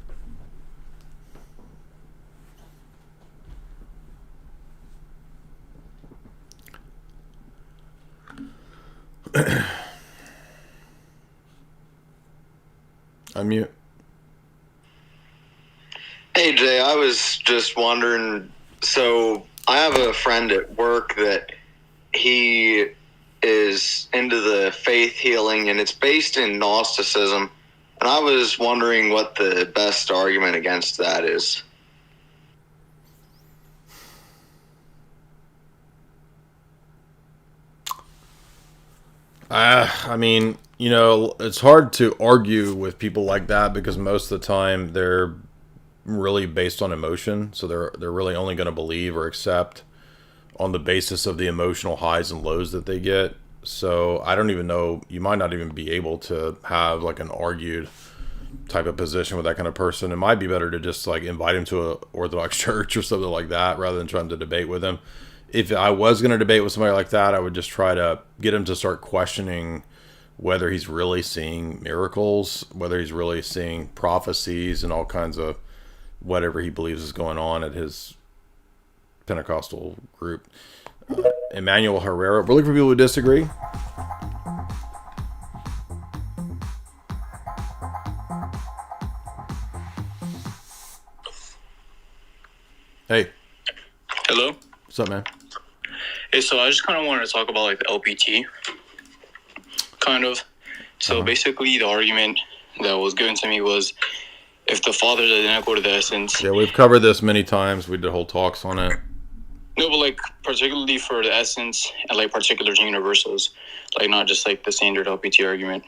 Unmute. Hey Jay, I was just wondering, so I have a friend at work that he is into the faith healing, and it's based in Gnosticism, and I was wondering what the best argument against that is. I mean, it's hard to argue with people like that, because most of the time they're really based on emotion. So they're really only going to believe or accept on the basis of the emotional highs and lows that they get. So I don't even know, you might not even be able to have like an argued type of position with that kind of person. It might be better to just like invite him to a Orthodox church or something like that, rather than trying to debate with him. If I was going to debate with somebody like that, I would just try to get him to start questioning whether he's really seeing miracles, whether he's really seeing prophecies and all kinds of whatever he believes is going on at his Pentecostal group. Emmanuel Herrera. We're looking for people who disagree. Hey. Hello. What's up, man? Hey, so I just kind of wanted to talk about like the LPT, kind of. So basically, the argument that was given to me was if the Father is identical to the essence. Yeah, we've covered this many times. We did whole talks on it. No, but like particularly for the essence and like particulars and universals, like not just like the standard LPT argument.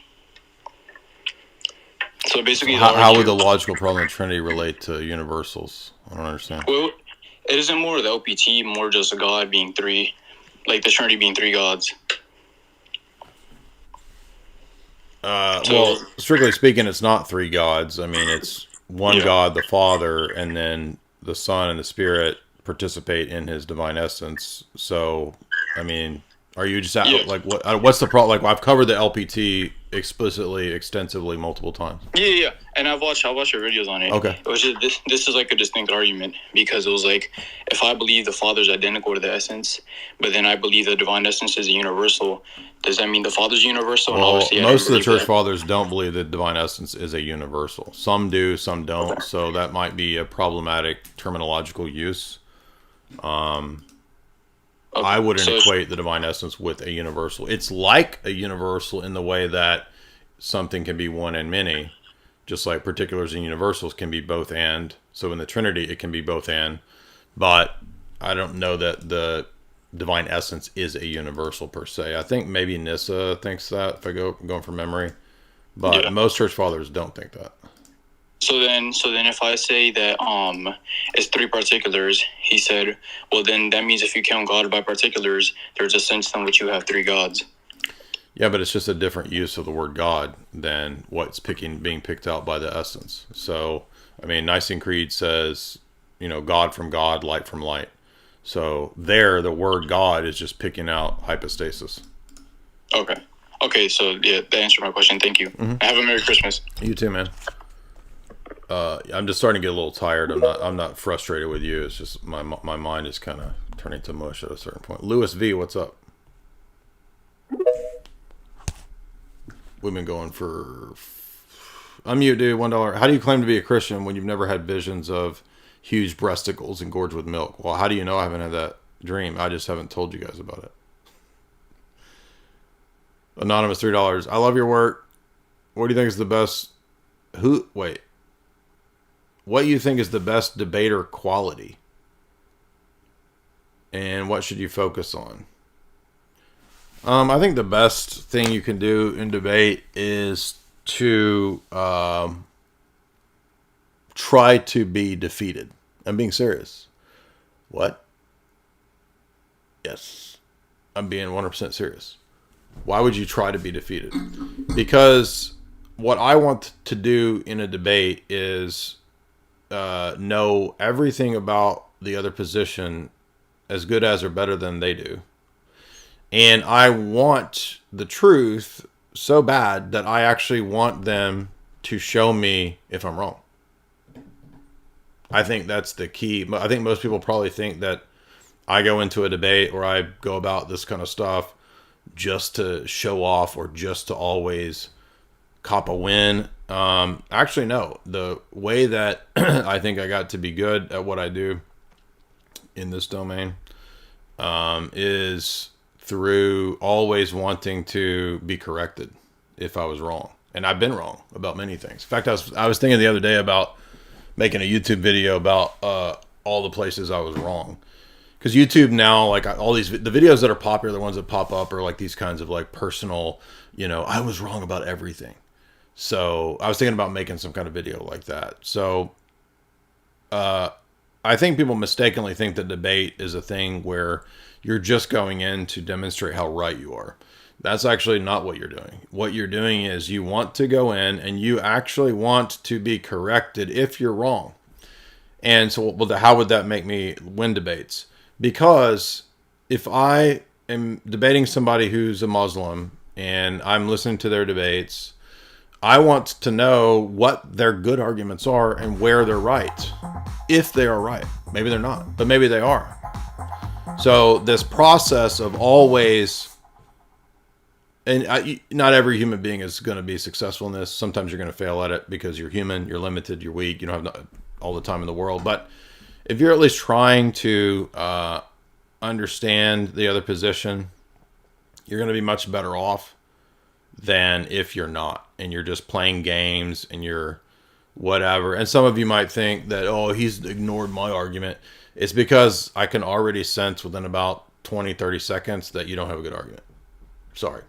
So basically, How would the logical problem of Trinity relate to universals? I don't understand. Well, it isn't more the LPT, more just God being three, like the Trinity being three gods. Well, strictly speaking, it's not three gods. I mean, it's one God, the Father, and then the Son and the Spirit participate in His divine essence. So, I mean, are you just like what's the problem? Like, I've covered the LPT explicitly, extensively, multiple times. Yeah, and I watched your videos on it. Okay. It was just this is like a distinct argument because it was like if I believe the Father's identical to the essence, but then I believe the divine essence is a universal, does that mean the Father's universal? Well, and most of the church fathers don't believe that divine essence is a universal. Some do, some don't. So that might be a problematic terminological use. I wouldn't equate the divine essence with a universal. It's like a universal in the way that something can be one and many, just like particulars and universals can be both and. So in the Trinity, it can be both and. But I don't know that the divine essence is a universal per se. I think maybe Nissa thinks that, if I'm going from memory. But most church fathers don't think that. So then if I say that it's three particulars, he said, well then that means if you count God by particulars, there's a sense in which you have three gods. Yeah, but it's just a different use of the word God than what's being picked out by the essence. So, I mean, Nicene Creed says, God from God, light from light. So there, the word God is just picking out hypostasis. Okay, so yeah, that answered my question. Thank you. Mm-hmm. Have a Merry Christmas. You too, man. I'm just starting to get a little tired. I'm not frustrated with you. It's just my mind is kind of turning to mush at a certain point. Louis V, what's up? We've been going for... Unmute, dude, $1. How do you claim to be a Christian when you've never had visions of huge breasticles and gorged with milk? Well, how do you know I haven't had that dream? I just haven't told you guys about it. Anonymous, $3. I love your work. What do you think is the best... What you think is the best debater quality? And what should you focus on? I think the best thing you can do in debate is to try to be defeated. I'm being serious. What? Yes. I'm being 100% serious. Why would you try to be defeated? Because what I want to do in a debate is know everything about the other position as good as or better than they do. And I want the truth so bad that I actually want them to show me if I'm wrong. I think that's the key. I think most people probably think that I go into a debate or I go about this kind of stuff just to show off or just to always cop a win. Actually, no. The way that I think I got to be good at what I do in this domain is through always wanting to be corrected if I was wrong. And I've been wrong about many things. In fact, I was thinking the other day about making a YouTube video about all the places I was wrong. Because YouTube now, like all the videos that are popular, the ones that pop up are like these kinds of like personal, I was wrong about everything. So I was thinking about making some kind of video like that. So I think people mistakenly think that debate is a thing where you're just going in to demonstrate how right you are. That's actually not what you're doing. What you're doing is you want to go in and you actually want to be corrected if you're wrong. And so how would that make me win debates? Because if I am debating somebody who's a Muslim and I'm listening to their debates, I want to know what their good arguments are and where they're right. If they are right. Maybe they're not, but maybe they are. So this process of always, and not every human being is going to be successful in this. Sometimes you're going to fail at it because you're human, you're limited, you're weak, you don't have all the time in the world. But if you're at least trying to understand the other position, you're going to be much better off than if you're not, and you're just playing games and you're whatever. And some of you might think that, oh, he's ignored my argument. It's because I can already sense within about 20, 30 seconds that you don't have a good argument. Sorry.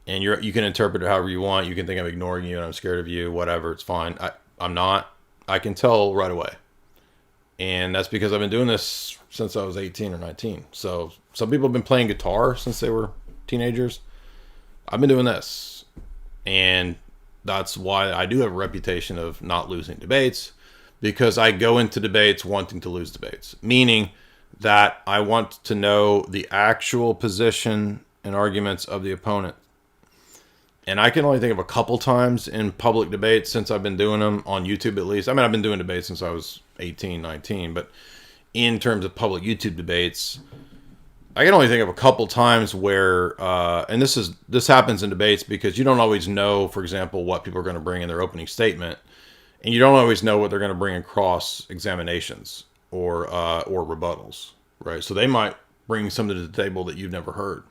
And you can interpret it however you want. You can think I'm ignoring you and I'm scared of you, whatever. It's fine. I'm not. I can tell right away. And that's because I've been doing this since I was 18 or 19. So some people have been playing guitar since they were teenagers. I've been doing this. And that's why I do have a reputation of not losing debates, because I go into debates wanting to lose debates, meaning that I want to know the actual position and arguments of the opponent. And I can only think of a couple times in public debates since I've been doing them on YouTube, at least. I mean, I've been doing debates since I was 18, 19, but in terms of public YouTube debates, I can only think of a couple times where, and this happens in debates because you don't always know, for example, what people are going to bring in their opening statement, and you don't always know what they're going to bring across examinations or rebuttals, right? So they might bring something to the table that you've never heard.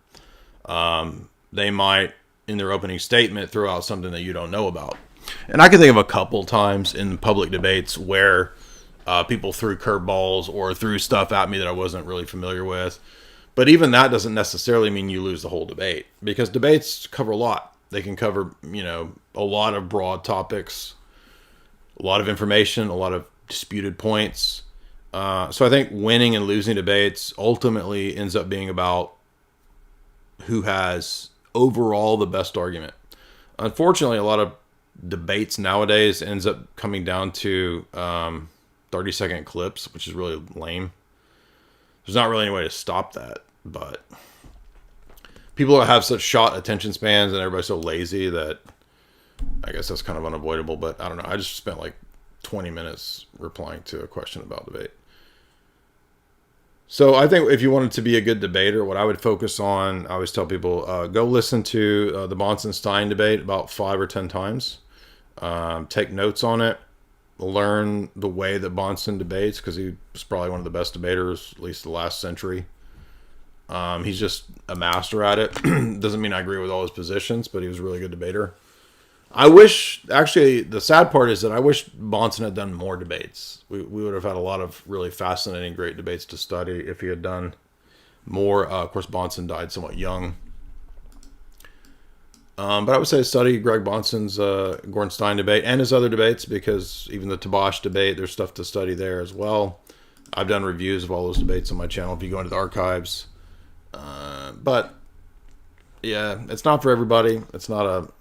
They might, in their opening statement, throw out something that you don't know about. And I can think of a couple times in public debates where people threw curveballs or threw stuff at me that I wasn't really familiar with. But even that doesn't necessarily mean you lose the whole debate, because debates cover a lot. They can cover, a lot of broad topics, a lot of information, a lot of disputed points. So I think winning and losing debates ultimately ends up being about who has overall the best argument. Unfortunately, a lot of debates nowadays ends up coming down to 30-second clips, which is really lame. There's not really any way to stop that, but people have such short attention spans and everybody's so lazy that I guess that's kind of unavoidable. But I don't know. I just spent like 20 minutes replying to a question about debate. So I think if you wanted to be a good debater, what I would focus on, I always tell people, go listen to the Bonson-Stein debate about 5 or 10 times. Take notes on it. Learn the way that Bonson debates, because he was probably one of the best debaters, at least the last century. He's just a master at it. Doesn't mean I agree with all his positions, but he was a really good debater. Actually, the sad part is that I wish Bonson had done more debates. We would have had a lot of really fascinating, great debates to study if he had done more. Of course, Bonson died somewhat young. But I would say study Greg Bonson's Gordon Stein debate and his other debates, because even the Tabash debate, there's stuff to study there as well. I've done reviews of all those debates on my channel if you go into the archives. But yeah, it's not for everybody. It's not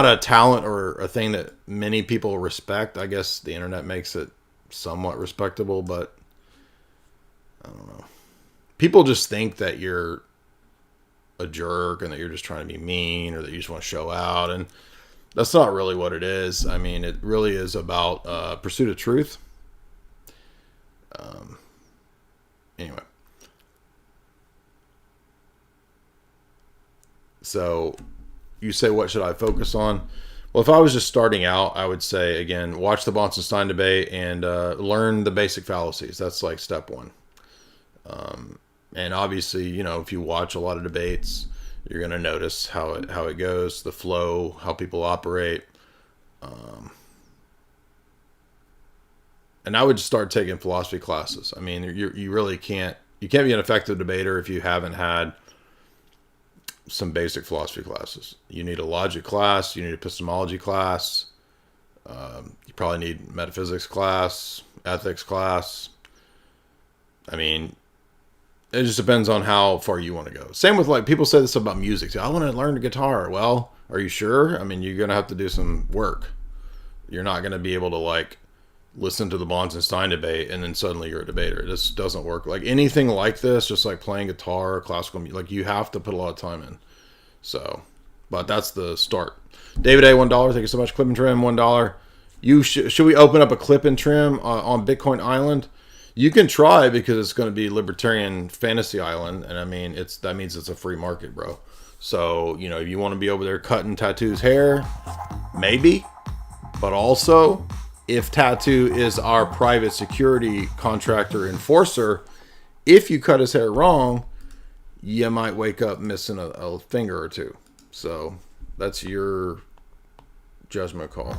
a talent or a thing that many people respect. I guess the internet makes it somewhat respectable, but I don't know. People just think that you're a jerk and that you're just trying to be mean, or that you just want to show out, and that's not really what it is. I mean, it really is about pursuit of truth. Anyway, so you say, what should I focus on? Well, if I was just starting out, I would say, again, watch the Bonson-Stein debate and learn the basic fallacies. That's like step one. And obviously, if you watch a lot of debates, you're going to notice how it goes, the flow, how people operate. And I would start taking philosophy classes. I mean, you really can't be an effective debater if you haven't had some basic philosophy classes. You need a logic class. You need epistemology class. You probably need metaphysics class, ethics class. I mean, it just depends on how far you want to go. Same with, like, people say this about music. I want to learn the guitar. Well, are you sure? I mean, you're going to have to do some work. You're not going to be able to, like, listen to the Bonson-Stein debate and then suddenly you're a debater. It just doesn't work. Like anything like this, just like playing guitar or classical music, like you have to put a lot of time in. So, but that's the start. David A, $1. Thank you so much. Clip and Trim, $1. Should we open up a Clip and Trim on Bitcoin Island? You can try, because it's going to be Libertarian Fantasy Island, and I mean that means it's a free market, bro. So if you want to be over there cutting tattoos hair, maybe, but also if Tattoo is our private security contractor enforcer, if you cut his hair wrong, you might wake up missing a finger or two. So that's your judgment call.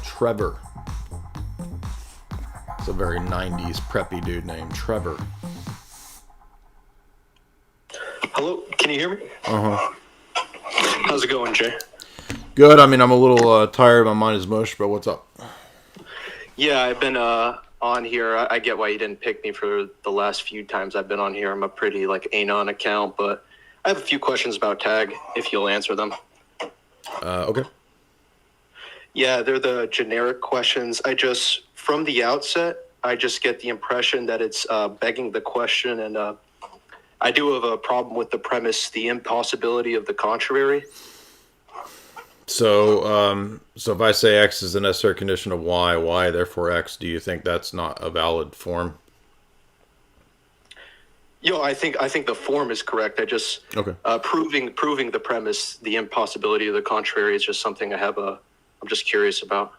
Trevor. It's a very 90s preppy dude named Trevor. Hello, can you hear me? Uh-huh. How's it going, Jay? Good. I mean, I'm a little tired. My mind is mush, but what's up? Yeah, I've been on here. I get why you didn't pick me for the last few times I've been on here. I'm a pretty anon account, but I have a few questions about tag, if you'll answer them. Okay. Yeah, they're the generic questions. From the outset, I just get the impression that it's begging the question, and I do have a problem with the premise, the impossibility of the contrary. So if I say X is a necessary condition of Y, therefore X, do you think that's not a valid form? I think the form is correct. I just proving the premise, the impossibility of the contrary, is just something I'm just curious about.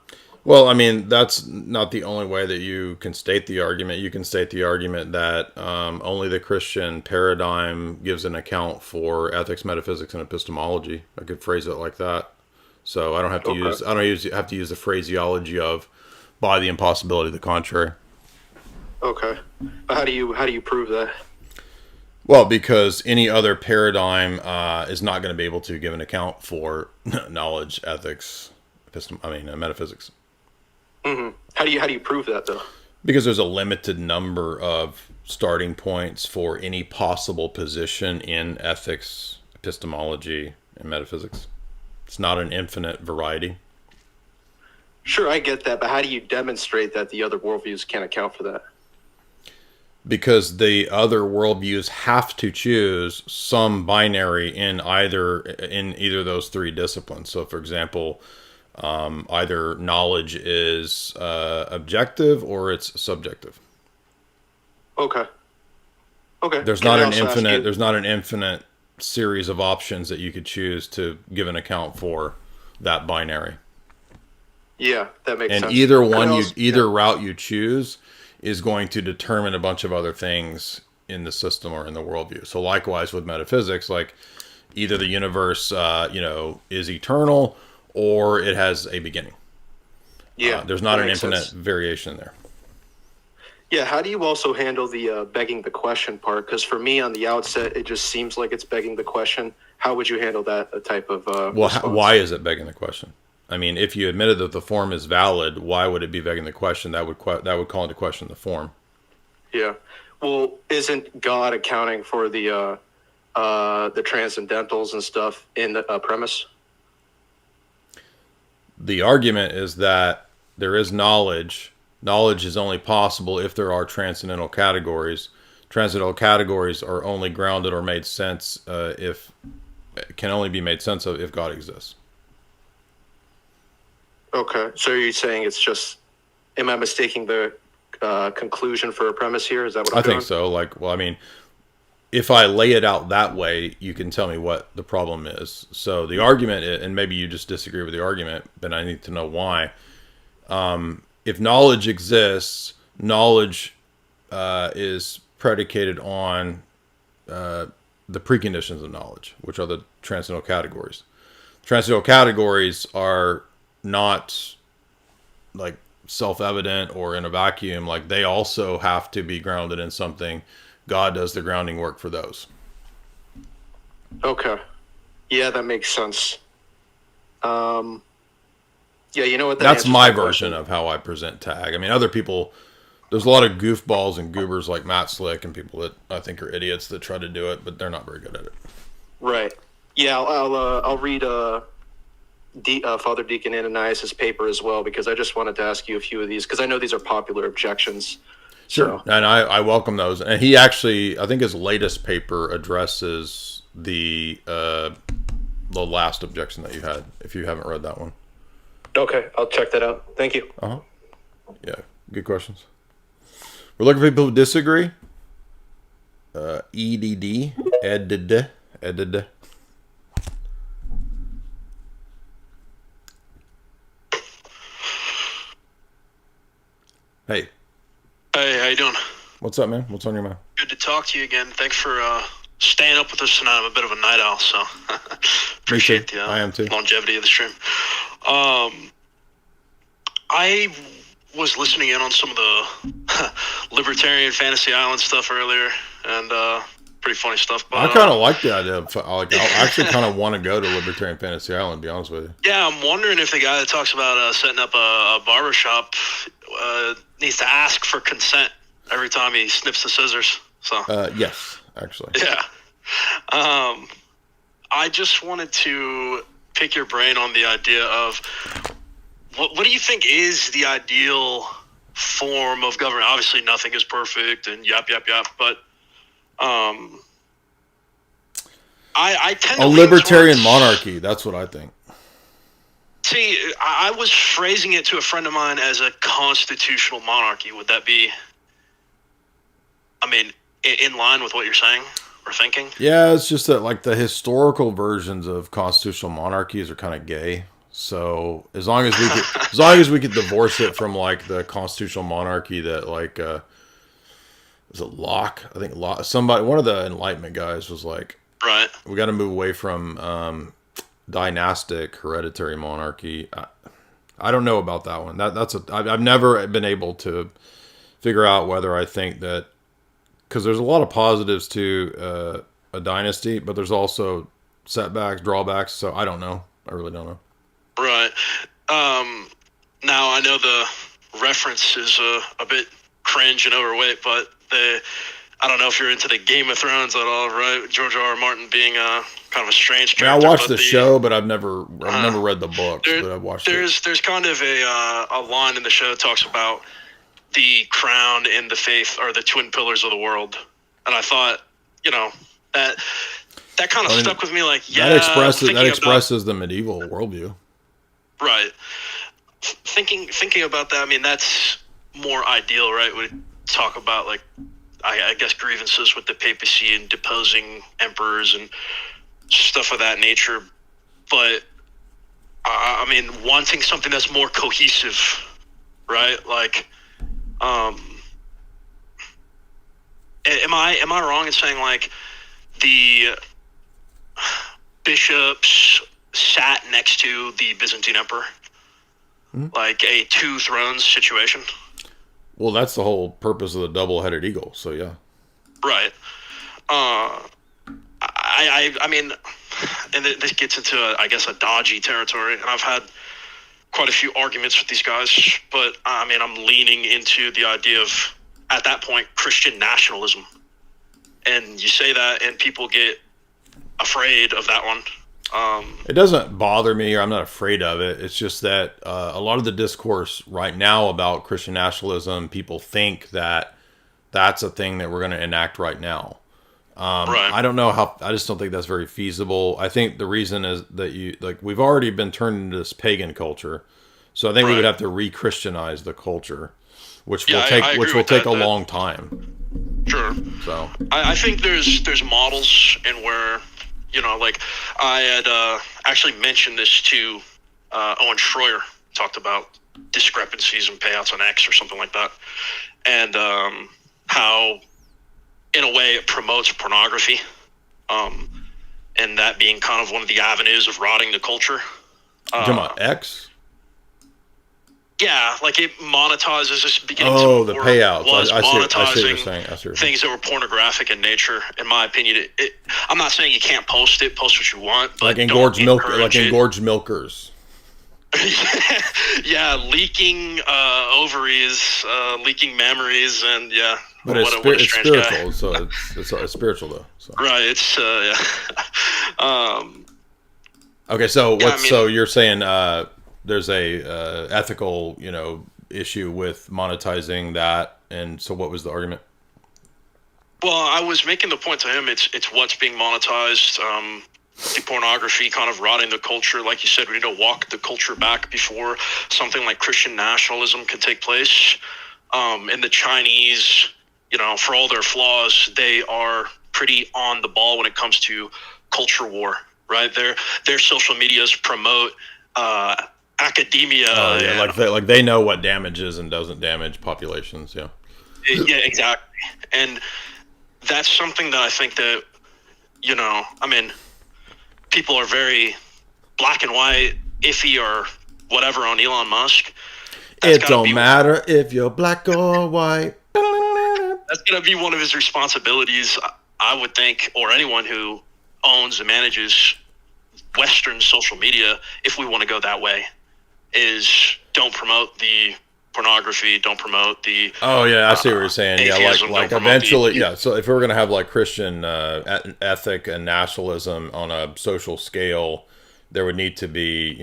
Well, I mean, that's not the only way that you can state the argument. You can state the argument that only the Christian paradigm gives an account for ethics, metaphysics, and epistemology. I could phrase it like that. So I don't have to have to use the phraseology of by the impossibility of the contrary. Okay, but how do you prove that? Well, because any other paradigm is not going to be able to give an account for knowledge, ethics, metaphysics. Mm-hmm. How do you prove that though? Because there's a limited number of starting points for any possible position in ethics, epistemology, and metaphysics. It's not an infinite variety. Sure, I get that, but how do you demonstrate that the other worldviews can't account for that? Because the other worldviews have to choose some binary in either of those three disciplines. So, for example, either knowledge is objective or it's subjective. Okay. There's not an infinite series of options that you could choose to give an account for that binary. Yeah, that makes sense. And either route you choose is going to determine a bunch of other things in the system or in the worldview. So likewise with metaphysics, like either the universe, is eternal or it has a beginning. Yeah, there's not an infinite variation there. Yeah, how do you also handle the begging the question part? Because for me, on the outset, it just seems like it's begging the question. How would you handle that type of why is it begging the question? I mean, if you admitted that the form is valid, why would it be begging the question? That would call into question the form. Yeah. Well, isn't God accounting for the transcendentals and stuff in the premise? The argument is that there is knowledge. Knowledge is only possible if there are transcendental categories. Transcendental categories are only grounded or made sense can only be made sense of if God exists. Okay, so you're saying it's just? Am I mistaking the conclusion for a premise here? Is that what I'm doing? I think so. If I lay it out that way, you can tell me what the problem is. So the argument, and maybe you just disagree with the argument, but I need to know why. If knowledge exists, knowledge is predicated on the preconditions of knowledge, which are the transcendental categories. Transcendental categories are not like self-evident or in a vacuum. Like they also have to be grounded in something. God does the grounding work for those. Okay. Yeah, that makes sense. Yeah, you know what? That's my version of how I present tag. I mean, other people, there's a lot of goofballs and goobers like Matt Slick and people that I think are idiots that try to do it, but they're not very good at it. Right. Yeah, I'll read Father Deacon Ananias' paper as well, because I just wanted to ask you a few of these, because I know these are popular objections. Sure. And I welcome those. And he actually, I think his latest paper addresses the last objection that you had, if you haven't read that one. Okay, I'll check that out. Thank you. Yeah, good questions. We're looking for people who disagree. EDD. Hey. Hey, how you doing? What's up, man? What's on your mind? Good to talk to you again. Thanks for staying up with us tonight. I'm a bit of a night owl, so appreciate the I am too. longevity of the stream. I was listening in on some of the Libertarian Fantasy Island stuff earlier, and pretty funny stuff. But, I kind of like the idea of, I actually kind of want to go to Libertarian Fantasy Island, to be honest with you. Yeah, I'm wondering if the guy that talks about setting up a barbershop needs to ask for consent every time he snips the scissors. So yes, actually. Yeah. I just wanted to pick your brain on the idea of what do you think is the ideal form of government? Obviously, nothing is perfect, and yap, but I tend to a libertarian monarchy. That's what I think. See, I was phrasing it to a friend of mine as a constitutional monarchy. Would that be, I mean, in line with what you're saying or thinking? Yeah, it's just that like the historical versions of constitutional monarchies are kind of gay. So as long as we could divorce it from like the constitutional monarchy that like was it Locke? I think Locke, one of the Enlightenment guys was like, right, we got to move away from dynastic hereditary monarchy. I don't know about that one. I've never been able to figure out whether I think that, because there's a lot of positives to a dynasty, but there's also setbacks, drawbacks. So I don't know. I really don't know. Right. Now I know the reference is a bit cringe and overweight, but I don't know if you're into the Game of Thrones at all, right? George R.R. Martin being kind of a strange character. I watched the show, but I've never read the books, but I've watched it. There's kind of a line in the show that talks about the crown and the faith are the twin pillars of the world, and I thought, that kind of stuck with me. Like, yeah, that expresses the medieval worldview. Right. Thinking about that, I mean, that's more ideal, right? We talk about, like, I guess grievances with the papacy and deposing emperors and stuff of that nature. But, I mean, wanting something that's more cohesive, right? Like, am I wrong in saying, like, the bishops sat next to the Byzantine emperor? Like a two thrones situation? Well, that's the whole purpose of the double-headed eagle, so yeah. Right. I mean, and this gets into, I guess, a dodgy territory, and I've had quite a few arguments with these guys, but, I mean, I'm leaning into the idea of, at that point, Christian nationalism. And you say that, and people get afraid of that one. It doesn't bother me, or I'm not afraid of it. It's just that a lot of the discourse right now about Christian nationalism, people think that that's a thing that we're going to enact right now. Right. I don't know I just don't think that's very feasible. I think the reason is that we've already been turned into this pagan culture. So I think we would have to re-Christianize the culture, which will take a long time. Sure. So I think there's models in where, like I had actually mentioned this to Owen Schroyer, talked about discrepancies in payouts on X or something like that, and how, in a way, it promotes pornography, and that being kind of one of the avenues of rotting the culture. You're talking about X? Yeah, like it monetizes this beginning the payouts. I see what you're saying. Things that were pornographic in nature. In my opinion, I'm not saying you can't post what you want, but like engorged milkers. Yeah, leaking ovaries, leaking memories, and yeah. But it's spiritual, so it's spiritual though. So. Right. It's yeah. Okay, so so you're saying there's a ethical, issue with monetizing that, and so what was the argument? Well, I was making the point to him. It's what's being monetized. The pornography kind of rotting the culture. Like you said, we need to walk the culture back before something like Christian nationalism could take place. And the Chinese, for all their flaws, they are pretty on the ball when it comes to culture war, right? Their social medias promote academia. Like they know what damages and doesn't damage populations. Yeah. Yeah, exactly. And that's something that I think that, I mean, people are very black and white, iffy or whatever on Elon Musk. It don't matter if you're black or white. That's going to be one of his responsibilities, I would think, or anyone who owns and manages Western social media, if we want to go that way, is don't promote the pornography, don't promote the oh yeah, I see what you're saying. atheism, Yeah, like eventually, yeah. So if we're gonna have like Christian ethic and nationalism on a social scale, there would need to be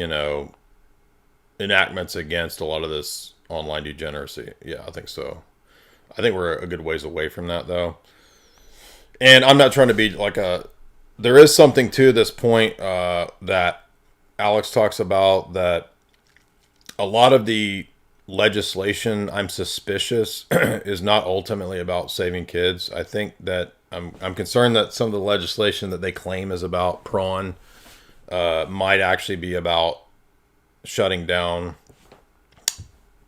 enactments against a lot of this online degeneracy. Yeah, I think so. I think we're a good ways away from that though. And I'm not trying to be like there is something to this point that Alex talks about, that a lot of the legislation, I'm suspicious, is not ultimately about saving kids. I think that I'm concerned that some of the legislation that they claim is about prawn might actually be about shutting down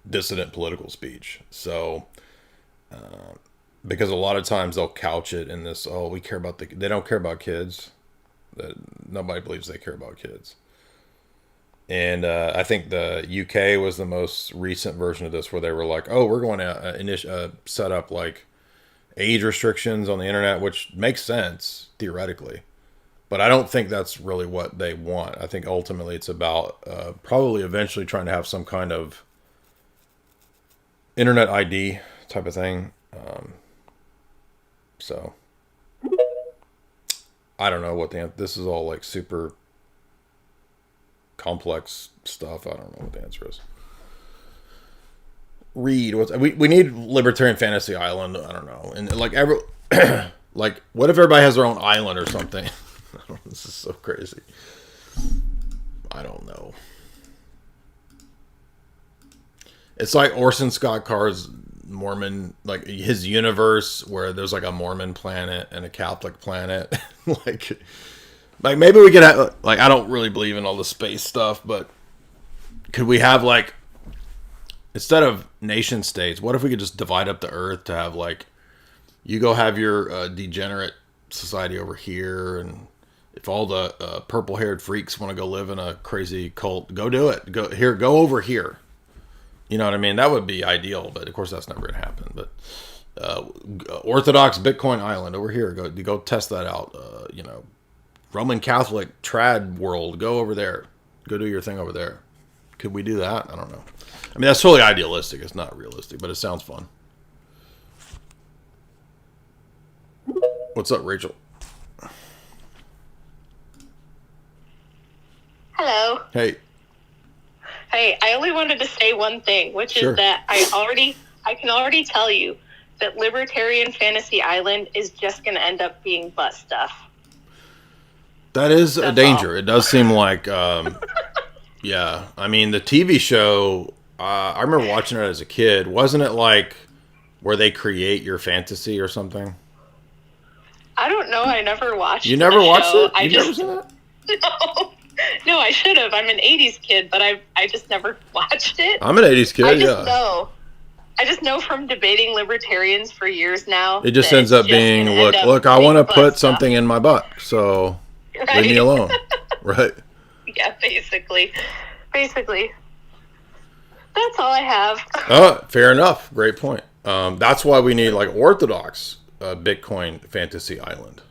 dissident political speech. So because a lot of times they'll couch it in this, we care about they don't care about kids. That nobody believes they care about kids. And I think the UK was the most recent version of this, where they were like, we're going to set up like age restrictions on the internet, which makes sense theoretically. But I don't think that's really what they want. I think ultimately it's about probably eventually trying to have some kind of internet ID type of thing. So I don't know what this is all like super complex stuff. I don't know what the answer is. Read we need Libertarian Fantasy Island. I don't know. And like like what if everybody has their own island or something? This is so crazy. I don't know. It's like Orson Scott Card's Mormon, like his universe where there's like a Mormon planet and a Catholic planet. like maybe we could have, like, I don't really believe in all the space stuff, but could we have like, instead of nation states, what if we could just divide up the earth to have like, you go have your degenerate society over here, and if all the purple-haired freaks want to go live in a crazy cult, go do it. Go over here. You know what I mean? That would be ideal, but of course that's never going to happen. But Orthodox Bitcoin Island over here, go test that out. Roman Catholic trad world, go over there. Go do your thing over there. Could we do that? I don't know. I mean, that's totally idealistic. It's not realistic, but it sounds fun. What's up, Rachel? Hello. Hey. Hey, I only wanted to say one thing, which Sure. is that I can already tell you that Libertarian Fantasy Island is just going to end up being butt stuff. That is a danger. It does seem like, yeah. I mean, the TV show, I remember watching it as a kid. Wasn't it like where they create your fantasy or something? I don't know. I never watched You never the watched show. it? You've never seen that? No, I should have. I'm an 80s kid, but I just never watched it. I'm an 80s kid, I just know from debating libertarians for years now. It just that ends up it's just being, gonna end up look, I being want to butt put stuff. something in my butt, so leave me Right. alone. Right. Yeah, basically. That's all I have. Fair enough. Great point. That's why we need like Orthodox Bitcoin Fantasy Island.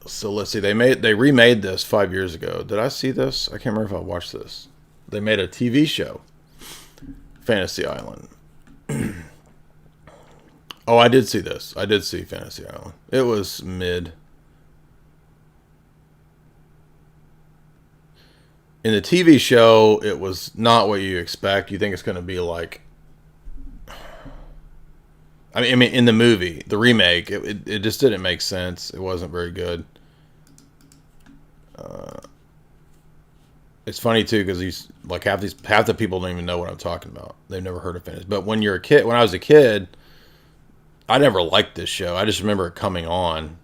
So let's see. They remade this 5 years ago. Did I see this? I can't remember if I watched this. They made a TV show, Fantasy Island. Oh, I did see this. I did see Fantasy Island. It was mid. In the TV show, it was not what you expect. You think it's going to be like... I mean, in the movie, the remake, it just didn't make sense. It wasn't very good. It's funny too, because these like half the people don't even know what I'm talking about. They've never heard of Fantasy. But when you're a kid, when I was a kid, I never liked this show. I just remember it coming on,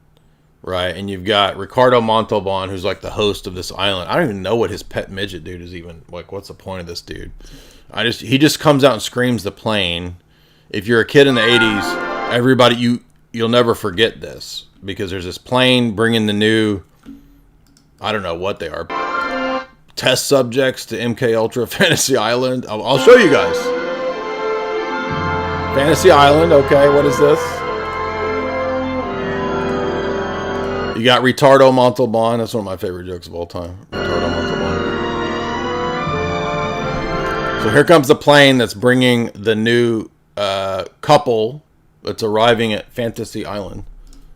right? And you've got Ricardo Montalban, who's like the host of this island. I don't even know what his pet midget dude is even like. What's the point of this dude? He just comes out and screams the plane. If you're a kid in the 80s, everybody you'll never forget this, because there's this plane bringing the new, I don't know what they are, test subjects to MK Ultra Fantasy Island. I'll show you guys. Fantasy Island, okay, what is this? You got Ricardo Montalban. That's one of my favorite jokes of all time. Ricardo Montalban. So here comes the plane that's bringing the new couple that's arriving at Fantasy Island.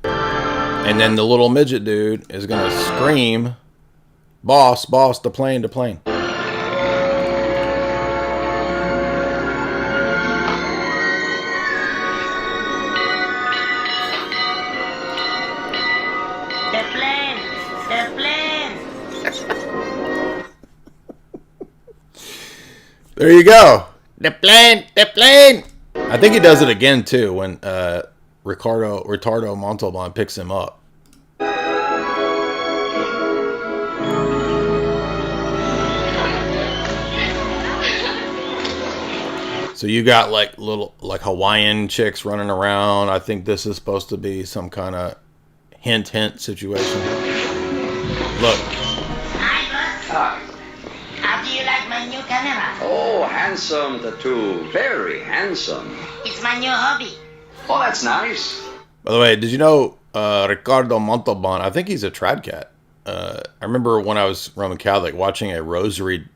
And then the little midget dude is going to scream, boss, the plane, the plane. There you go. The plane. I think he does it again too when Ricardo Montalban picks him up. So you got like little Hawaiian chicks running around. I think this is supposed to be some kind of hint situation. Look. Hi. How do you like my new camera? Oh, handsome tattoo. Very handsome. It's my new hobby. Oh, that's nice. By the way, did you know Ricardo Montalban? I think he's a trad cat. I remember when I was Roman Catholic watching a rosary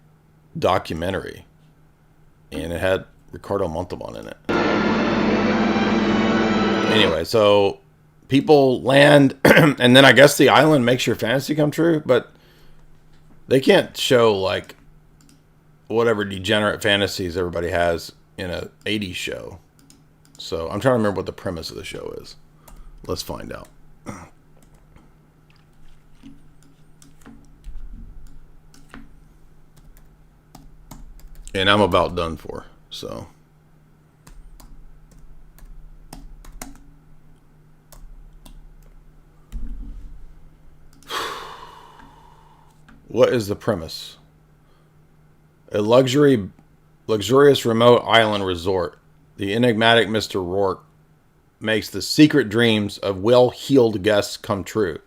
documentary, and it had Ricardo Montalban in it. Anyway, so people land, and then I guess the island makes your fantasy come true, but they can't show like whatever degenerate fantasies everybody has in a 80s show. So I'm trying to remember what the premise of the show is. Let's find out. And I'm about done for, so. What is the premise? A luxurious remote island resort. The enigmatic Mr. Rourke makes the secret dreams of well-heeled guests come true.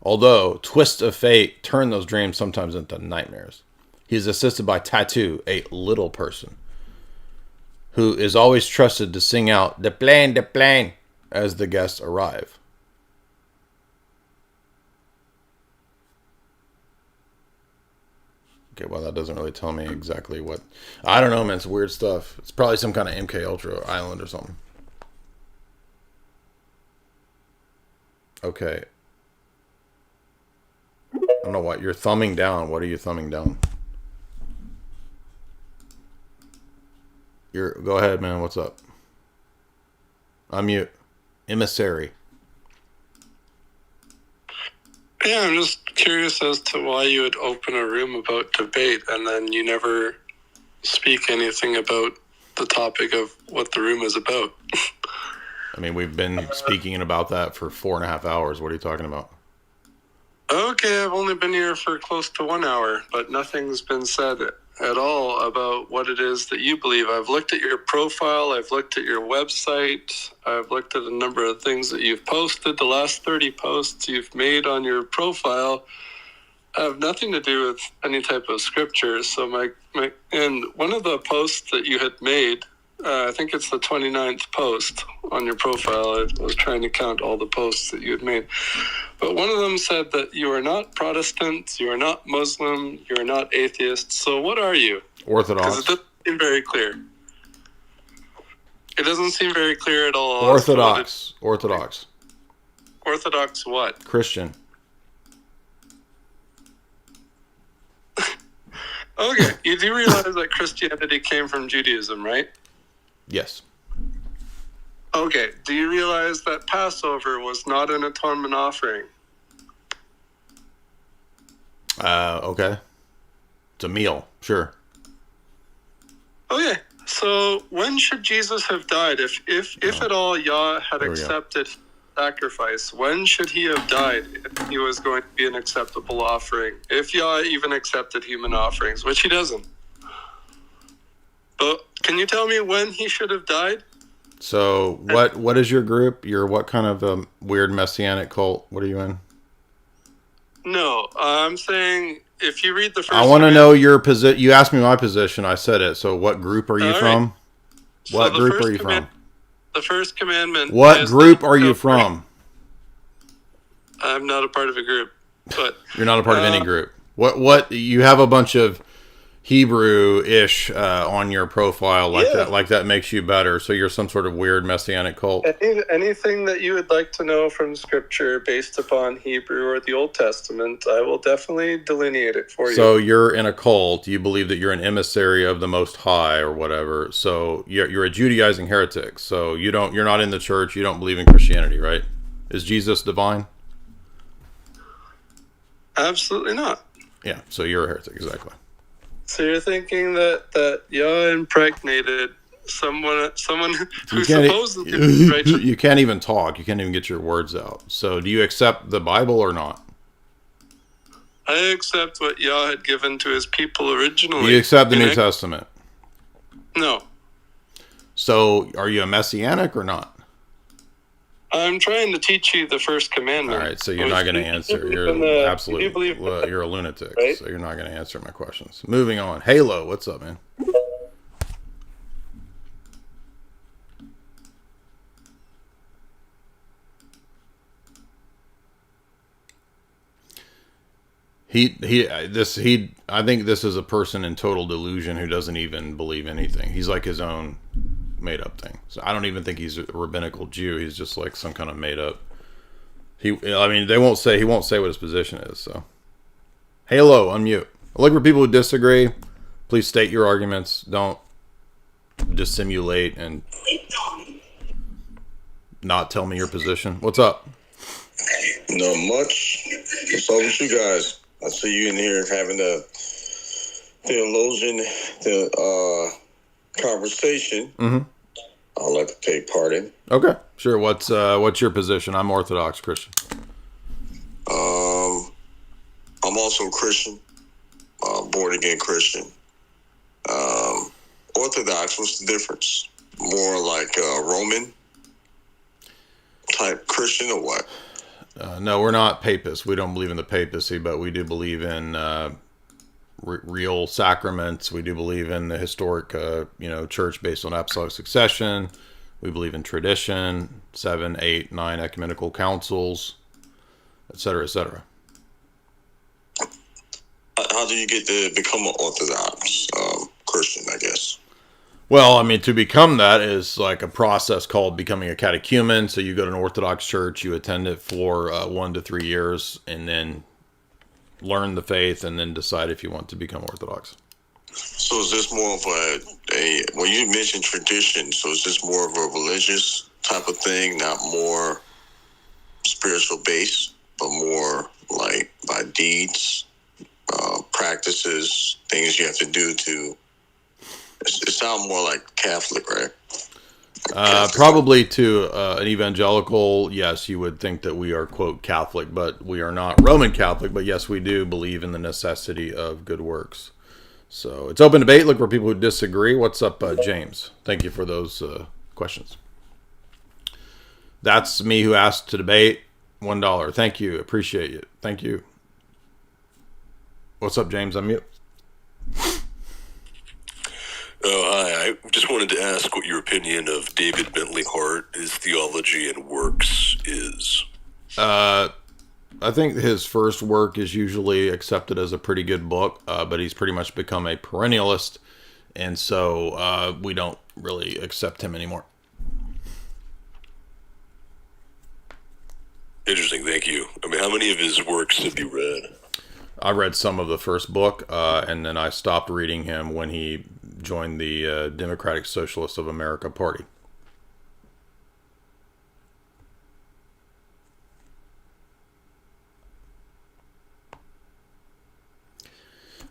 Although twists of fate turn those dreams sometimes into nightmares. He is assisted by Tattoo, a little person, who is always trusted to sing out, the plane, as the guests arrive. Okay, well, that doesn't really tell me exactly what. I don't know, man. It's weird stuff. It's probably some kind of MK Ultra island or something. Okay. I don't know what. You're thumbing down. What are you thumbing down? Go ahead, man. What's up? Unmute. Emissary. Yeah, I'm just curious as to why you would open a room about debate and then you never speak anything about the topic of what the room is about. I mean, we've been speaking about that for 4.5 hours. What are you talking about? Okay, I've only been here for close to 1 hour, but nothing's been said at all about what it is that you believe. I've looked at your profile, I've looked at your website, I've looked at a number of things that you've posted. The last 30 posts you've made on your profile have nothing to do with any type of scripture. So and one of the posts that you had made, I think it's the 29th post on your profile. I was trying to count all the posts that you had made. But one of them said that you are not Protestant, you are not Muslim, you are not atheist. So what are you? Orthodox. Because it doesn't seem very clear. It doesn't seem very clear at all. Orthodox. Orthodox. Orthodox what? Christian. Okay, you do realize that Christianity came from Judaism, right? Yes. Okay, do you realize that Passover was not an atonement offering? Okay. It's a meal, sure. Okay, so when should Jesus have died? If at all Yah had accepted sacrifice. When should he have died if he was going to be an acceptable offering? If Yah even accepted human offerings, which he doesn't. But can you tell me when he should have died? So what is your group? You're what kind of weird messianic cult? What are you in? No, I'm saying if you read the first... I want to know your position. You asked me my position. I said it. So what group are you from? Right. What group are you from? The first commandment... What group are you from? I'm not a part of a group, but... You're not a part of any group. What you have a bunch of Hebrew-ish on your profile like that makes you better. So you're some sort of weird messianic cult. Anything that you would like to know from Scripture based upon Hebrew or the Old Testament, I will definitely delineate it for you. So you're in a cult. You believe that you're an emissary of the Most High or whatever. So you're a Judaizing heretic. So you're not in the church. You don't believe in Christianity, right? Is Jesus divine? Absolutely not. Yeah. So you're a heretic, exactly. So you're thinking that Yah impregnated someone who supposedly was righteous? You can't even talk. You can't even get your words out. So do you accept the Bible or not? I accept what Yah had given to his people originally. Do you accept the New Testament? No. So are you a messianic or not? I'm trying to teach you the first commandment. All right, so you're not going to answer. You're absolutely, you're a lunatic, right? So you're not going to answer my questions. Moving on. Halo, what's up, man? I think this is a person in total delusion who doesn't even believe anything. He's like his own made up thing. So I don't even think he's a rabbinical Jew. He's just like some kind of made up. He won't say what his position is. So, Halo, unmute. I look for people who disagree. Please state your arguments. Don't dissimulate and not tell me your position. What's up? Not much. What's up with you guys? I see you in here having a theologian conversation. Mm-hmm. I'd like to take part in. Okay, sure. What's your position? I'm Orthodox Christian. I'm also Christian, born again Christian. Orthodox, what's the difference? More like Roman type Christian or what? No, we're not papists. We don't believe in the papacy, but we do believe in real sacraments. We do believe in the historic, church based on apostolic succession. We believe in tradition, 7, 8, 9 ecumenical councils, etc., etc. How do you get to become an Orthodox Christian, I guess? Well, I mean, to become that is like a process called becoming a catechumen. So you go to an Orthodox church, you attend it for 1 to 3 years, and then learn the faith, and then decide if you want to become Orthodox. So is this more of when you mentioned tradition, so is this more of a religious type of thing, not more spiritual based, but more like by deeds, practices, things you have to do to... It sounds more like Catholic, right? Probably to an evangelical, yes, you would think that we are, quote, Catholic, but we are not Roman Catholic. But yes, we do believe in the necessity of good works. So it's open debate. Look for people who disagree. What's up, James? Thank you for those questions. That's me who asked to debate. $1. Thank you. Appreciate it. Thank you. What's up, James? I'm mute. Hi, I just wanted to ask what your opinion of David Bentley Hart, his theology and works is. I think his first work is usually accepted as a pretty good book, but he's pretty much become a perennialist, and so we don't really accept him anymore. Interesting, thank you. I mean, how many of his works have you read? I read some of the first book, and then I stopped reading him when he joined the Democratic Socialists of America Party.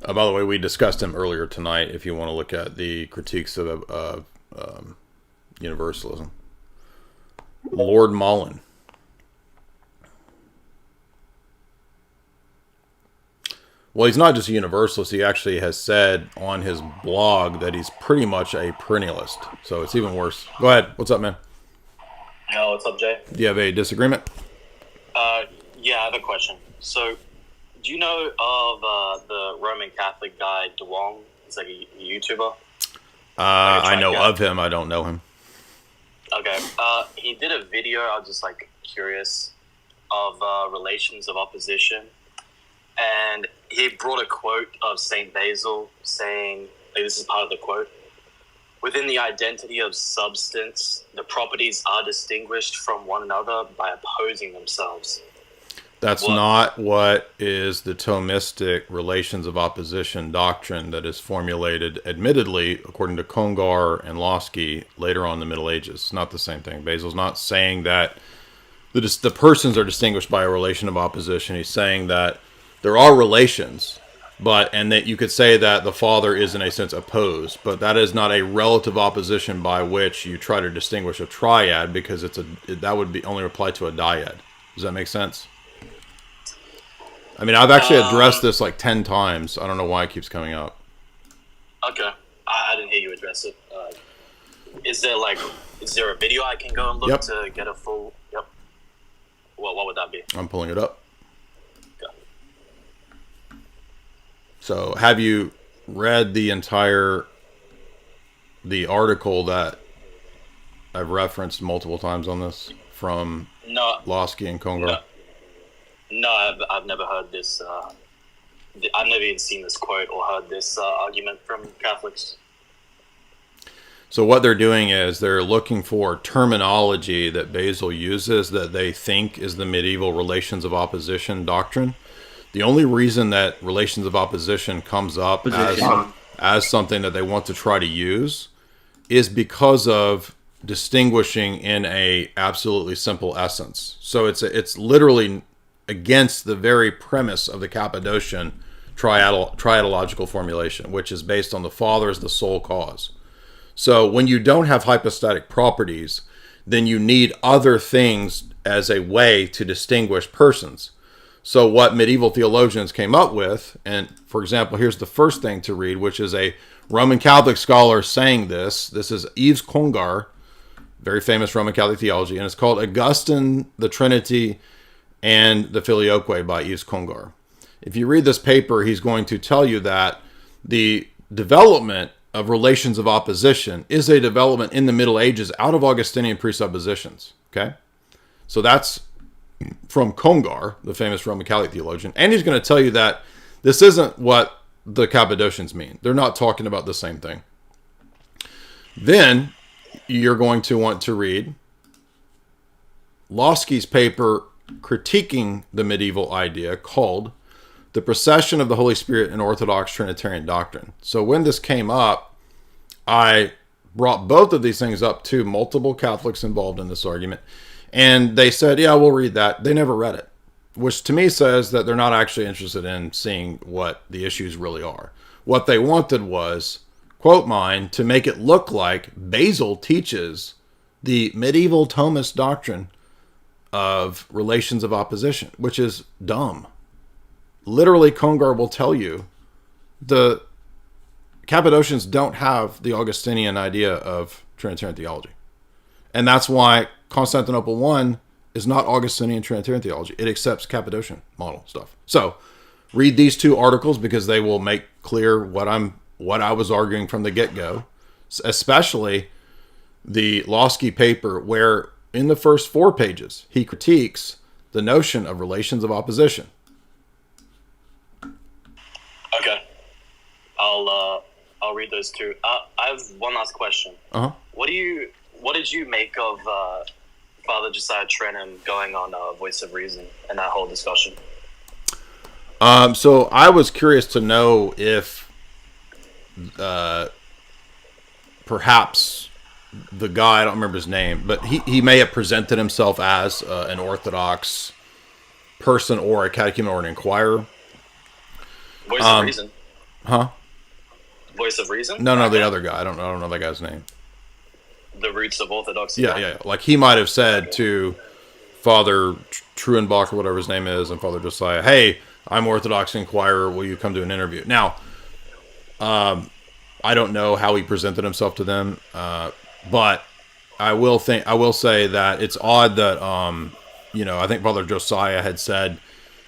By the way, we discussed him earlier tonight, if you want to look at the critiques of universalism. Lord Mullen. Well, he's not just a universalist. He actually has said on his blog that he's pretty much a perennialist. So it's even worse. Go ahead. What's up, man? Yo, what's up, Jay? Do you have a disagreement? Yeah, I have a question. So, do you know of the Roman Catholic guy, Duong? He's like a YouTuber. I know of him. I don't know him. Okay. He did a video, I was just like curious, of relations of opposition. And he brought a quote of St. Basil saying, like, this is part of the quote, within the identity of substance, the properties are distinguished from one another by opposing themselves. That's not what is the Thomistic relations of opposition doctrine that is formulated, admittedly, according to Congar and Losky, later on in the Middle Ages. It's not the same thing. Basil's not saying that the persons are distinguished by a relation of opposition. He's saying that there are relations, and that you could say that the Father is in a sense opposed, but that is not a relative opposition by which you try to distinguish a triad, because that would be only apply to a dyad. Does that make sense? I mean, I've actually addressed this like 10 times. I don't know why it keeps coming up. Okay. I didn't hear you address it. Is there a video I can go and look to get a full... Yep. Well, what would that be? I'm pulling it up. Okay. So, have you read the article that I've referenced multiple times on this from Losky and Congar? No, I've never heard this. I've never even seen this quote or heard this argument from Catholics. So what they're doing is they're looking for terminology that Basil uses that they think is the medieval relations of opposition doctrine. The only reason that relations of opposition comes up as something that they want to try to use is because of distinguishing in a absolutely simple essence. So it's literally against the very premise of the Cappadocian triadological formulation, which is based on the Father as the sole cause. So when you don't have hypostatic properties, then you need other things as a way to distinguish persons. So what medieval theologians came up with, and for example, here's the first thing to read, which is a Roman Catholic scholar saying this. This is Yves Congar, very famous Roman Catholic theology, and it's called Augustine, the Trinity, and the Filioque by Yves Congar. If you read this paper, he's going to tell you that the development of relations of opposition is a development in the Middle Ages out of Augustinian presuppositions. Okay? So that's from Congar, the famous Roman Catholic theologian. And he's going to tell you that this isn't what the Cappadocians mean. They're not talking about the same thing. Then you're going to want to read Losky's paper critiquing the medieval idea called The Procession of the Holy Spirit in Orthodox Trinitarian Doctrine. So when this came up, I brought both of these things up to multiple Catholics involved in this argument, and they said, yeah, we'll read that. They never read it, which to me says that they're not actually interested in seeing what the issues really are. What they wanted was, quote mine, to make it look like Basil teaches the medieval Thomist doctrine of relations of opposition, which is dumb. Literally, Congar will tell you the Cappadocians don't have the Augustinian idea of Trinitarian theology. And that's why Constantinople I is not Augustinian Trinitarian theology. It accepts Cappadocian model stuff. So read these two articles because they will make clear what I was arguing from the get-go, especially the Losky paper, where in the first 4 pages, he critiques the notion of relations of opposition. Okay. I'll read those two. I have one last question. Uh-huh. What did you make of Father Josiah Trenham going on Voice of Reason and that whole discussion? So I was curious to know if perhaps the guy, I don't remember his name, but he may have presented himself as an Orthodox person or a catechumen or an inquirer. Voice of Reason. Huh? Voice of Reason? No, the other guy. I don't know that guy's name. The Roots of Orthodoxy. Yeah. Like he might have said to Father Truenbach or whatever his name is, and Father Josiah, hey, I'm Orthodox Inquirer. Will you come to an interview? Now, I don't know how he presented himself to them, but I will say that it's odd that I think Brother Josiah had said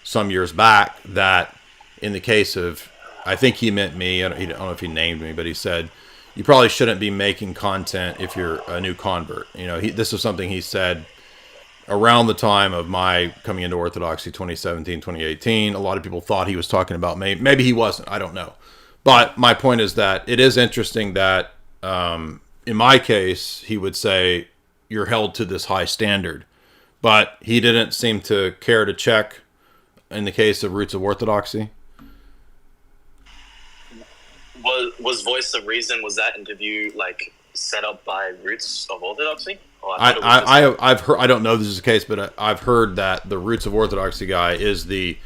some years back that in the case of, I think he meant me. I don't know if he named me, but he said you probably shouldn't be making content if you're a new convert. This is something he said around the time of my coming into Orthodoxy, 2017, 2018. A lot of people thought he was talking about me. Maybe he wasn't. I don't know. But my point is that it is interesting that in my case, he would say you're held to this high standard. But he didn't seem to care to check in the case of Roots of Orthodoxy. Was Voice of Reason, was that interview like set up by Roots of Orthodoxy? I've heard, I don't know if this is the case, but I've heard that the Roots of Orthodoxy guy is the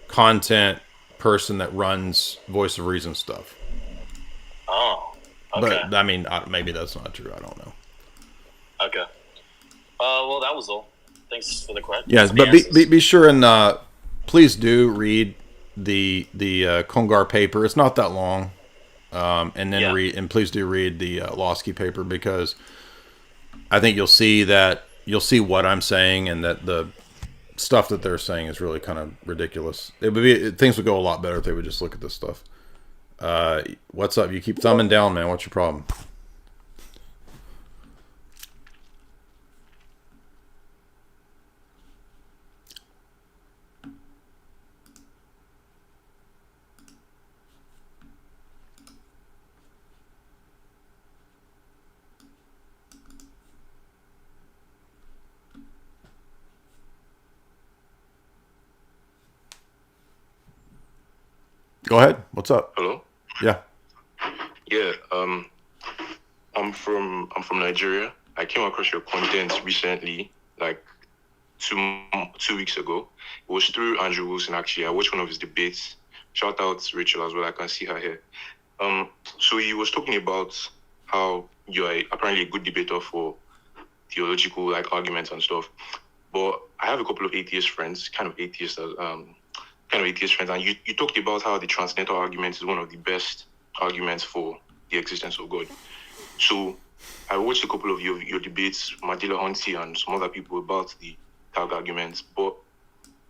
content person that runs Voice of Reason stuff. Oh, okay. But I mean, maybe that's not true. I don't know. Okay. Well, that was all. Thanks for the question. Yes, but be sure and please do read the Congar paper. It's not that long, and then please do read the Losky paper, because I think you'll see what I'm saying, and that the stuff that they're saying is really kind of ridiculous. Things would go a lot better if they would just look at this stuff. What's up? You keep thumbing down, man. What's your problem? Go ahead. What's up? Hello? Yeah. Yeah, I'm from Nigeria. I came across your content recently, like two weeks ago. It was through Andrew Wilson, actually. I watched one of his debates. Shout out to Rachel as well. I can see her here. So he was talking about how you are apparently a good debater for theological arguments and stuff. But I have a couple of atheist friends, kind of atheist friends, and you talked about how the transcendental argument is one of the best arguments for the existence of God. So I watched a couple of your debates, Madila Hunty and some other people, about the tag arguments. But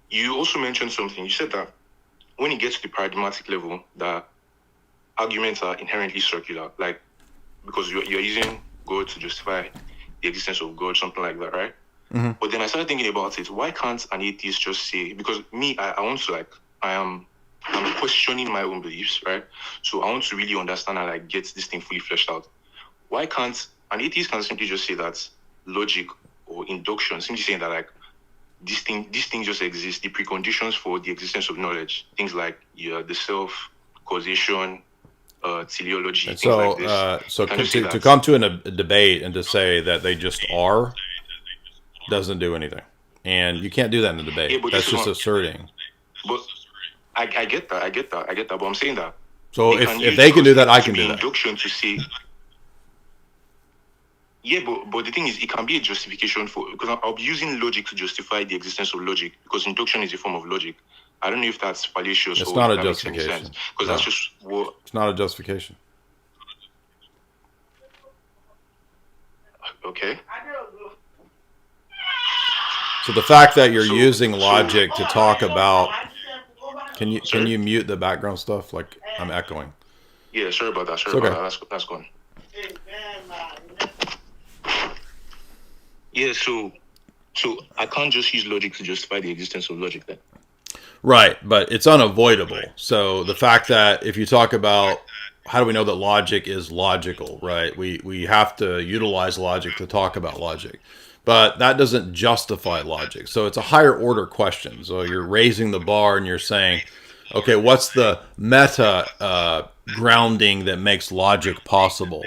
you also mentioned something. You said that when it gets to the paradigmatic level, that arguments are inherently circular, like because you're using God to justify the existence of God, something like that, right? Mm-hmm. But then I started thinking about it. Why can't an atheist just say, because me, I want to I'm questioning my own beliefs, right? So I want to really understand and get this thing fully fleshed out. Why can't an atheist can simply just say that logic or induction, simply saying that this thing just exists, the preconditions for the existence of knowledge, things like the self, causation, teleology, and things like this. So to come to a debate and to say that they just are doesn't do anything, and you can't do that in a debate. Yeah, that's just asserting. But I get that. But I'm saying that. So if they can do that, I can do that. Induction to say. Yeah, but the thing is, it can be a justification for, because I'll be using logic to justify the existence of logic, because induction is a form of logic. I don't know if that's fallacious. It's or not a that justification. Makes any sense, because that's just what. It's not a justification. Okay. So the fact that you're using logic to talk about, can you mute the background stuff? Like I'm echoing. Yeah, sorry about that. That's gone. Yeah, so I can't just use logic to justify the existence of logic then. Right, but it's unavoidable. So the fact that if you talk about how do we know that logic is logical, right? We have to utilize logic to talk about logic. But that doesn't justify logic. So it's a higher order question. So you're raising the bar and you're saying, okay, what's the meta grounding that makes logic possible?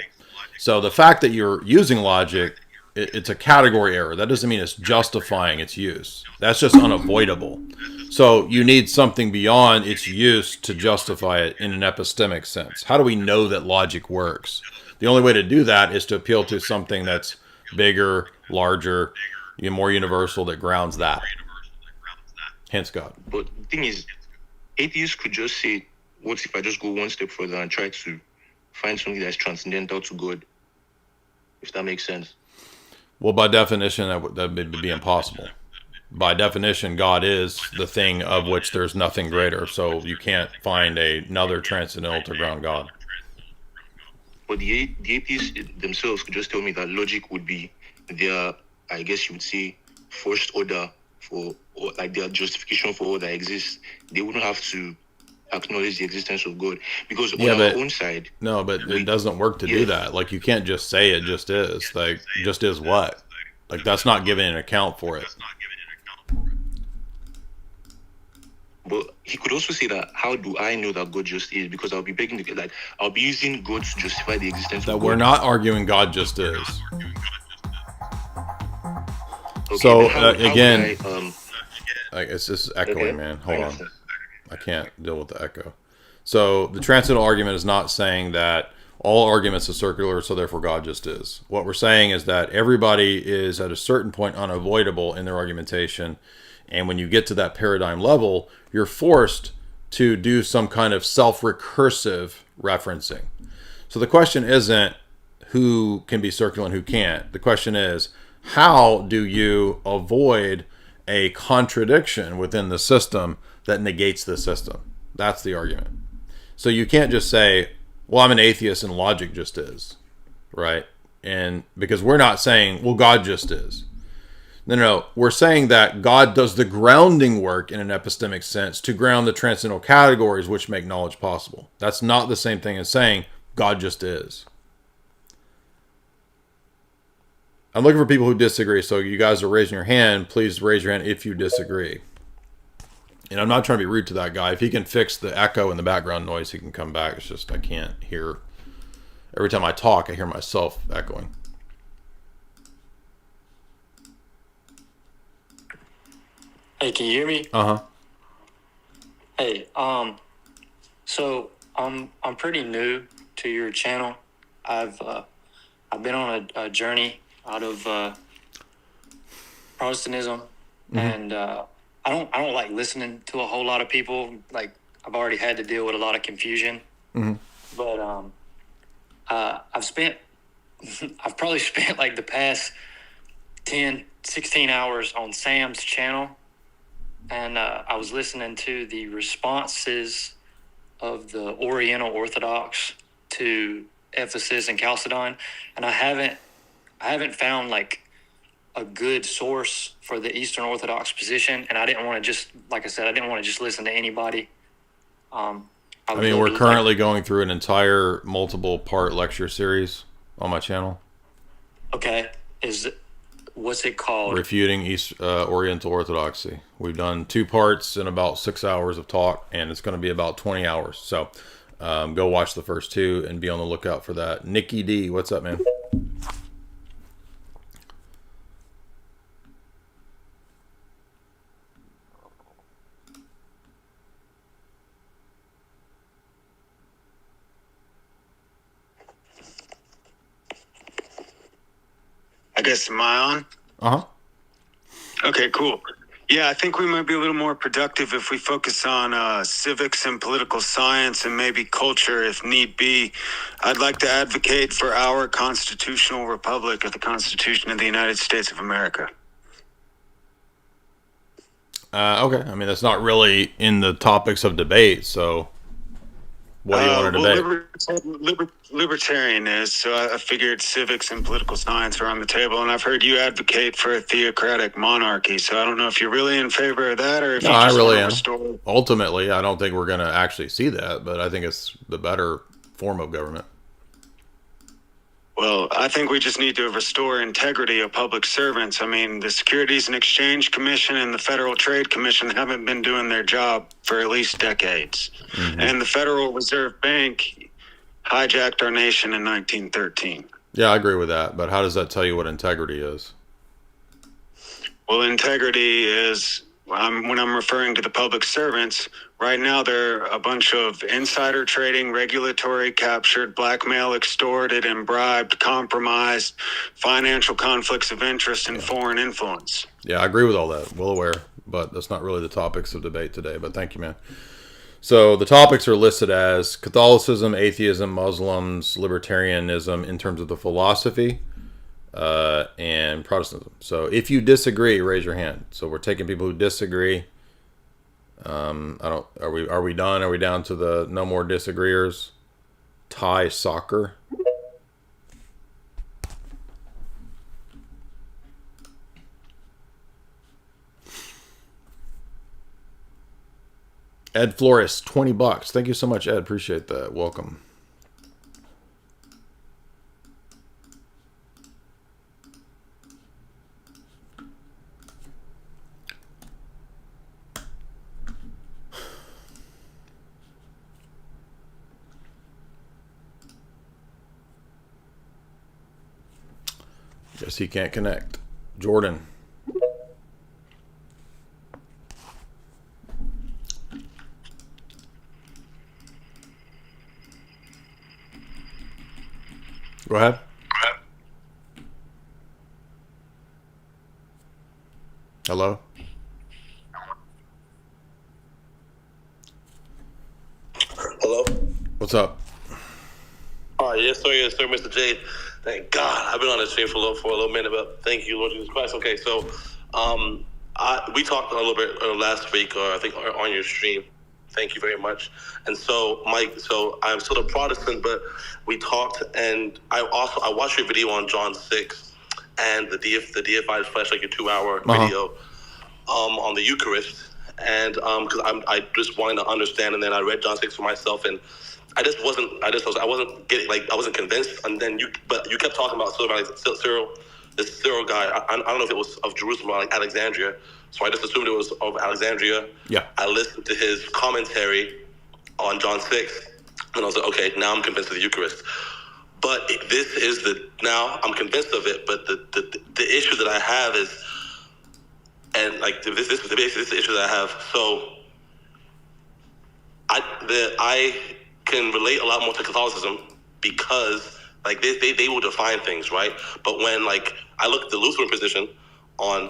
So the fact that you're using logic, it's a category error. That doesn't mean it's justifying its use. That's just unavoidable. So you need something beyond its use to justify it in an epistemic sense. How do we know that logic works? The only way to do that is to appeal to something that's bigger, larger, more universal, that grounds that. Hence God. But the thing is, atheists could just say, what if I just go one step further and try to find something that's transcendental to God? If that makes sense. Well, by definition, that would be impossible. By definition, God is the thing of which there's nothing greater. So you can't find another transcendental to ground God. But the atheists themselves could just tell me that logic would be their, I guess you would say, first order for, or like their justification for all that exists. They wouldn't have to acknowledge the existence of God, because on our own side, no, but it doesn't work to do that. Like, you can't just say it just is. Like, just is what? Like, that's not giving an account for it. But he could also say that, how do I know that God just is? Because I'll be begging to get, like, I'll be using God to justify the existence of God. We're not arguing God just is. Okay, so again, it's just echoing, man. Hold on. I can't deal with the echo. So the transcendental argument is not saying that all arguments are circular, so therefore God just is. What we're saying is that everybody is at a certain point unavoidable in their argumentation. And when you get to that paradigm level, you're forced to do some kind of self-recursive referencing. So the question isn't who can be circular and who can't. The question is, how do you avoid a contradiction within the system that negates the system? That's the argument. So you can't just say, well, I'm an atheist and logic just is, right? And because we're not saying, well, God just is. No, we're saying that God does the grounding work in an epistemic sense to ground the transcendental categories which make knowledge possible. That's not the same thing as saying God just is. I'm looking for people who disagree. So you guys are raising your hand. Please raise your hand if you disagree. And I'm not trying to be rude to that guy. If he can fix the echo and the background noise, he can come back. It's just I can't hear. Every time I talk, I hear myself echoing. Hey, can you hear me? Uh-huh. Hey, so I'm pretty new to your channel. I've been on a journey out of Protestantism, and I don't like listening to a whole lot of people. Like, I've already had to deal with a lot of confusion. But I've probably spent like the past 10, 16 hours on Sam's channel, and I was listening to the responses of the Oriental Orthodox to Ephesus and Chalcedon, and I haven't found like a good source for the Eastern Orthodox position, and I didn't want to just, like I said, I didn't want to just listen to anybody. I mean, we're currently going through an entire multiple part lecture series on my channel. Okay. What's it called? Refuting Oriental Orthodoxy. We've done 2 parts in about 6 hours of talk, and it's going to be about 20 hours. So go watch the first 2 and be on the lookout for that. Nikki D, what's up, man? I guess, am I on? Uh-huh. Okay, cool. Yeah, I think we might be a little more productive if we focus on civics and political science and maybe culture if need be. I'd like to advocate for our constitutional republic of the Constitution of the United States of America. Okay. I mean, that's not really in the topics of debate, so what do you want to debate? Libertarian is, so I figured civics and political science are on the table, and I've heard you advocate for a theocratic monarchy, so I don't know if you're really in favor of that or if you just really want to am. restore... Ultimately, I don't think we're going to actually see that, but I think it's the better form of government. Well, I think we just need to restore integrity of public servants. I mean, the Securities and Exchange Commission and the Federal Trade Commission haven't been doing their job for at least decades. And the Federal Reserve Bank hijacked our nation in 1913. Yeah, I agree with that, but how does that tell you what integrity is? Well, integrity is, when I'm referring to the public servants, right now they're a bunch of insider trading, regulatory captured, blackmail, extorted, and bribed, compromised, financial conflicts of interest, and foreign influence. Yeah, I agree with all that. Well aware, but that's not really the topics of debate today, but thank you, man. So the topics are listed as Catholicism, atheism, Muslims, libertarianism in terms of the philosophy, and Protestantism. So if you disagree, raise your hand. So we're taking people who disagree. Are we done? Are we down to the no more disagreeers? Thai soccer. Ed Flores, $20. Thank you so much, Ed. Appreciate that. Welcome. Guess he can't connect. Jordan. Go ahead. Hello? Hello? What's up? Yes, sir, Mr. J. Thank God. I've been on this stream for a little minute, but thank you, Lord Jesus Christ. Okay, so we talked a little bit last week, or I think on your stream. Thank you very much. And so, Mike, I'm still a Protestant, but we talked, and I watched your video on John 6 and the deified flesh, like your 2-hour video on the Eucharist, and because I just wanted to understand, and then I read John 6 for myself, and I wasn't getting, like, I wasn't convinced, and then you kept talking about Cyril, this Cyril guy. I don't know if it was of Jerusalem or like Alexandria, so I just assumed it was of Alexandria. Yeah. I listened to his commentary on John 6, and I was like, okay, now I'm convinced of the Eucharist. But now I'm convinced of it, but the issue that I have is, and like this is the issue that I have. So I can relate a lot more to Catholicism because like they will define things, right? But when like I look at the Lutheran position on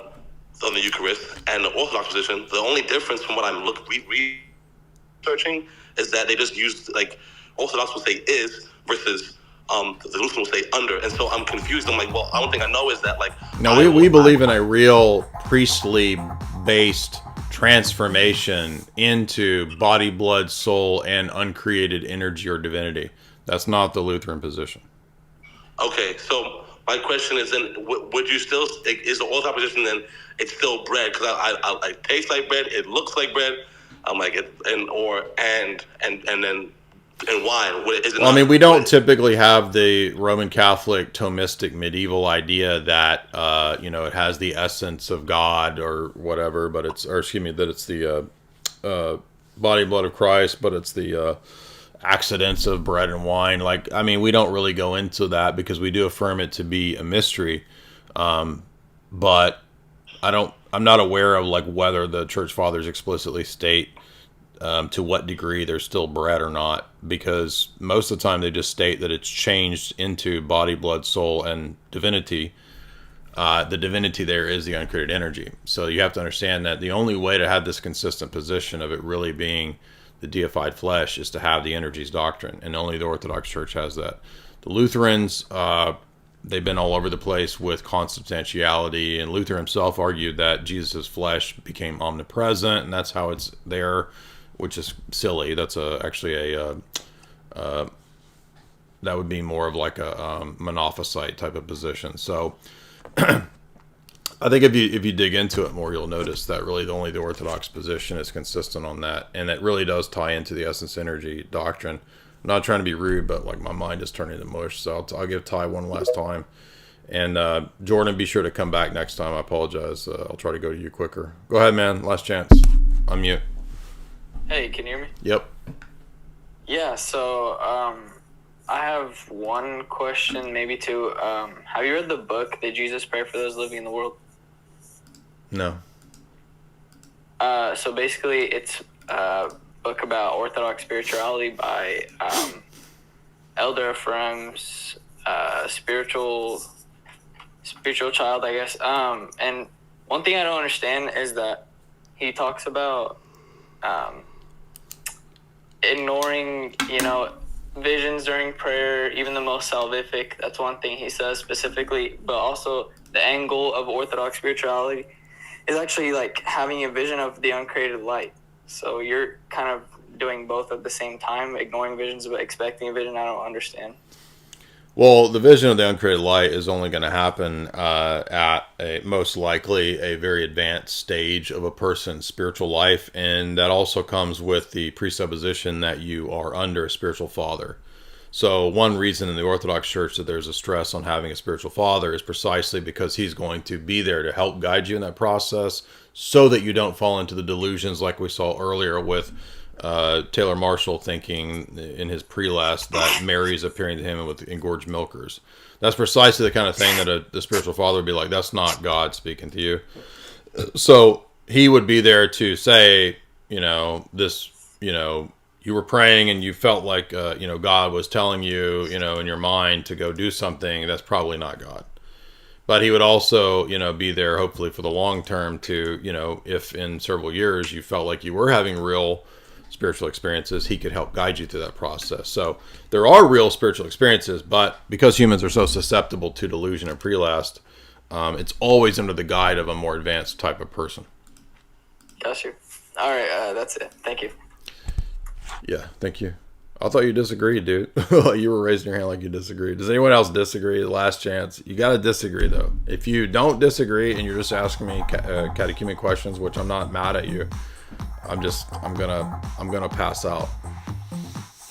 the Eucharist and the Orthodox position, the only difference from what I'm researching is that they just use, like, Orthodox will say is versus the Lutheran will say under, and so I'm confused. I'm like, well, the only thing I know is that, like, now we believe in a real priestly based transformation into body, blood, soul, and uncreated energy or divinity. That's not the Lutheran position. Okay, so my question is, then would you still, is the Orthodox position then it's still bread? Because I taste like bread, it looks like bread. I'm like, and wine. Well, I mean, we don't typically have the Roman Catholic Thomistic medieval idea that it has the essence of God or whatever, but that it's the body and blood of Christ, but it's the accidents of bread and wine. Like, I mean, we don't really go into that because we do affirm it to be a mystery, but I'm not aware of like whether the Church Fathers explicitly state to what degree there's still bread or not, because most of the time they just state that it's changed into body, blood, soul, and divinity. The divinity there is the uncreated energy. So you have to understand that the only way to have this consistent position of it really being the deified flesh is to have the energies doctrine, and only the Orthodox Church has that. The Lutherans, they've been all over the place with consubstantiality, and Luther himself argued that Jesus' flesh became omnipresent, and that's how it's there, which is silly. That's actually that would be more of like a monophysite type of position. So I think if you dig into it more, you'll notice that really only the Orthodox position is consistent on that, and it really does tie into the essence energy doctrine. I'm not trying to be rude, but like my mind is turning to mush, so I'll give Ty one last time. And Jordan, be sure to come back next time. I apologize. I'll try to go to you quicker. Go ahead, man. Last chance. Unmute. Hey, can you hear me? Yep. Yeah, so I have one question, maybe two. Have you read the book, Did Jesus Pray for Those Living in the World? No. So basically, it's a book about Orthodox spirituality by Elder Ephraim's spiritual child, I guess. And one thing I don't understand is that he talks about ignoring, visions during prayer, even the most salvific. That's one thing he says specifically. But also the end goal of Orthodox spirituality is actually like having a vision of the uncreated light. So you're kind of doing both at the same time, ignoring visions but expecting a vision. I don't understand. Well, the vision of the uncreated light is only going to happen at most likely a very advanced stage of a person's spiritual life, and that also comes with the presupposition that you are under a spiritual father. So one reason in the Orthodox Church that there's a stress on having a spiritual father is precisely because he's going to be there to help guide you in that process so that you don't fall into the delusions like we saw earlier with Taylor Marshall thinking in his pre-last that Mary's appearing to him with engorged milkers. That's precisely the kind of thing that the spiritual father would be like, that's not God speaking to you. So he would be there to say, you were praying and you felt like, God was telling you, in your mind to go do something. That's probably not God. But he would also, be there hopefully for the long term to, if in several years you felt like you were having real spiritual experiences, he could help guide you through that process. So there are real spiritual experiences, but because humans are so susceptible to delusion and prelast, it's always under the guide of a more advanced type of person. Got you. All right, that's it. Thank you. Yeah, thank you. I thought you disagreed, dude. You were raising your hand like you disagreed. Does anyone else disagree? Last chance. You got to disagree, though. If you don't disagree and you're just asking me catechemic questions, which I'm not mad at you, I'm gonna pass out.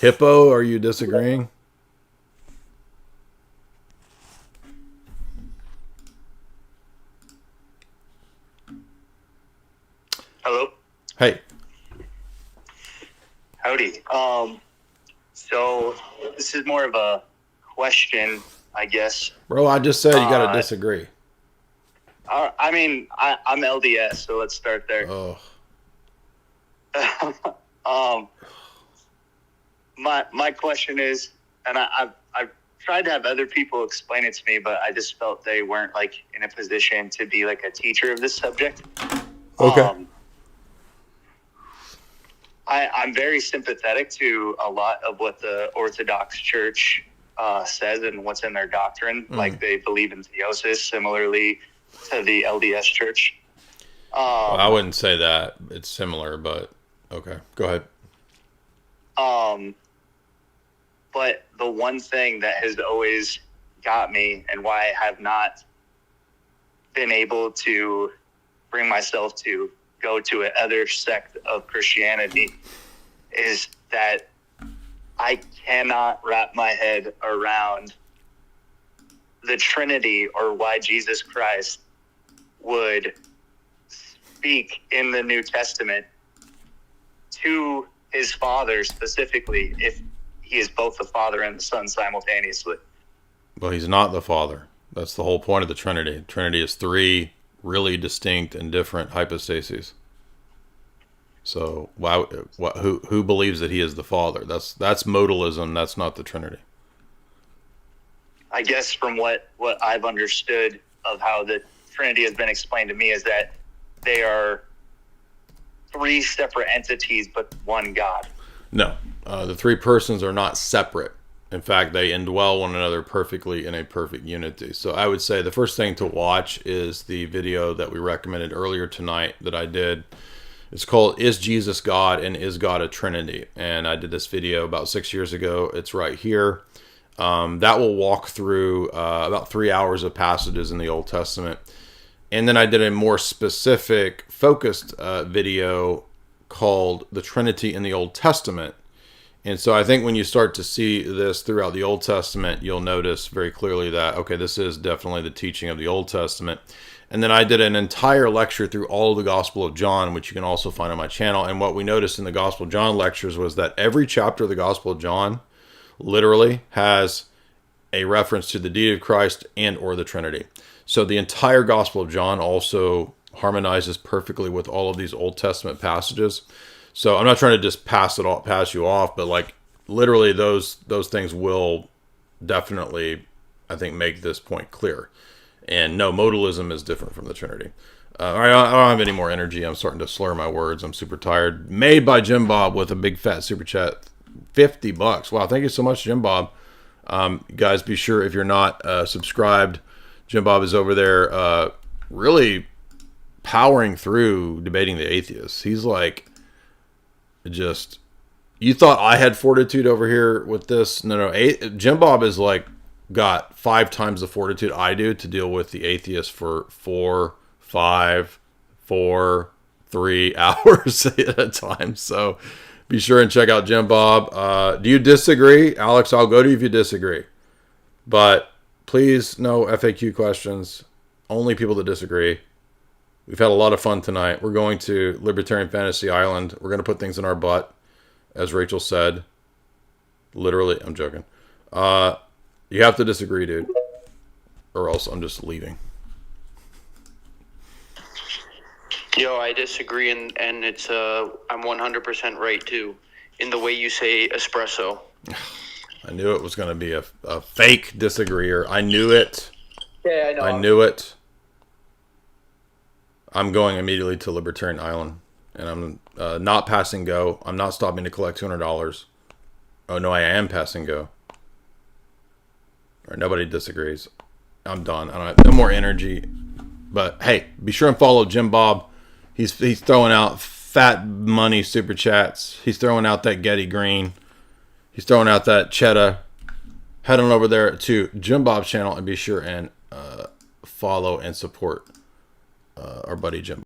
Hippo, are you disagreeing? Hello. Hey. Howdy. So this is more of a question, I guess. Bro, I just said you gotta disagree. I'm LDS, so let's start there. Oh. My question is, and I've tried to have other people explain it to me, but I just felt they weren't like in a position to be like a teacher of this subject. Okay. I'm very sympathetic to a lot of what the Orthodox Church says and what's in their doctrine. Like they believe in theosis, similarly to the LDS Church. Well, I wouldn't say that. It's similar, but okay. Go ahead. But the one thing that has always got me and why I have not been able to bring myself to go to another sect of Christianity is that I cannot wrap my head around the Trinity or why Jesus Christ would speak in the New Testament to his Father specifically if he is both the Father and the Son simultaneously. Well, he's not the Father. That's the whole point of the Trinity. Trinity is three really distinct and different hypostases. So who believes that he is the Father? That's modalism. That's not the Trinity. I guess from what I've understood of how the Trinity has been explained to me is that they are three separate entities but one God. No, the three persons are not separate. In fact, they indwell one another perfectly in a perfect unity. So I would say the first thing to watch is the video that we recommended earlier tonight that I did. It's called Is Jesus God and Is God a Trinity? And I did this video about 6 years ago. It's right here. That will walk through about 3 hours of passages in the Old Testament. And then I did a more specific, focused video called The Trinity in the Old Testament. And so I think when you start to see this throughout the Old Testament, you'll notice very clearly that, okay, this is definitely the teaching of the Old Testament. And then I did an entire lecture through all of the Gospel of John, which you can also find on my channel. And what we noticed in the Gospel of John lectures was that every chapter of the Gospel of John literally has a reference to the deity of Christ and or the Trinity. So the entire Gospel of John also harmonizes perfectly with all of these Old Testament passages. So I'm not trying to just pass you off, but like literally those things will definitely, I think, make this point clear. And no, modalism is different from the Trinity. All right, I don't have any more energy. I'm starting to slur my words. I'm super tired. Made by Jim Bob with a big fat super chat. $50. Wow, thank you so much, Jim Bob. Guys, be sure, if you're not subscribed, Jim Bob is over there really powering through debating the atheists. He's like, just, you thought I had fortitude over here with this? No. Jim Bob is like got 5 times the fortitude I do to deal with the atheists for 4, 5, 4, 3 hours at a time. So be sure and check out Jim Bob. Do you disagree? Alex, I'll go to you if you disagree. But please, no FAQ questions. Only people that disagree. We've had a lot of fun tonight. We're going to Libertarian Fantasy Island. We're going to put things in our butt, as Rachel said. Literally, I'm joking. You have to disagree, dude. Or else I'm just leaving. Yo, I disagree, and it's I'm 100% right too in the way you say espresso. I knew it was going to be a fake disagreeer. I knew it. Yeah, I know. I knew it. I'm going immediately to Libertarian Island, and I'm not passing go. I'm not stopping to collect $200. Oh no, I am passing go. Or nobody disagrees. I'm done. I don't have no more energy. But hey, be sure and follow Jim Bob. He's throwing out fat money super chats. He's throwing out that Getty Green. He's throwing out that cheddar. Head on over there to Jim Bob's channel and be sure and follow and support our buddy Jim.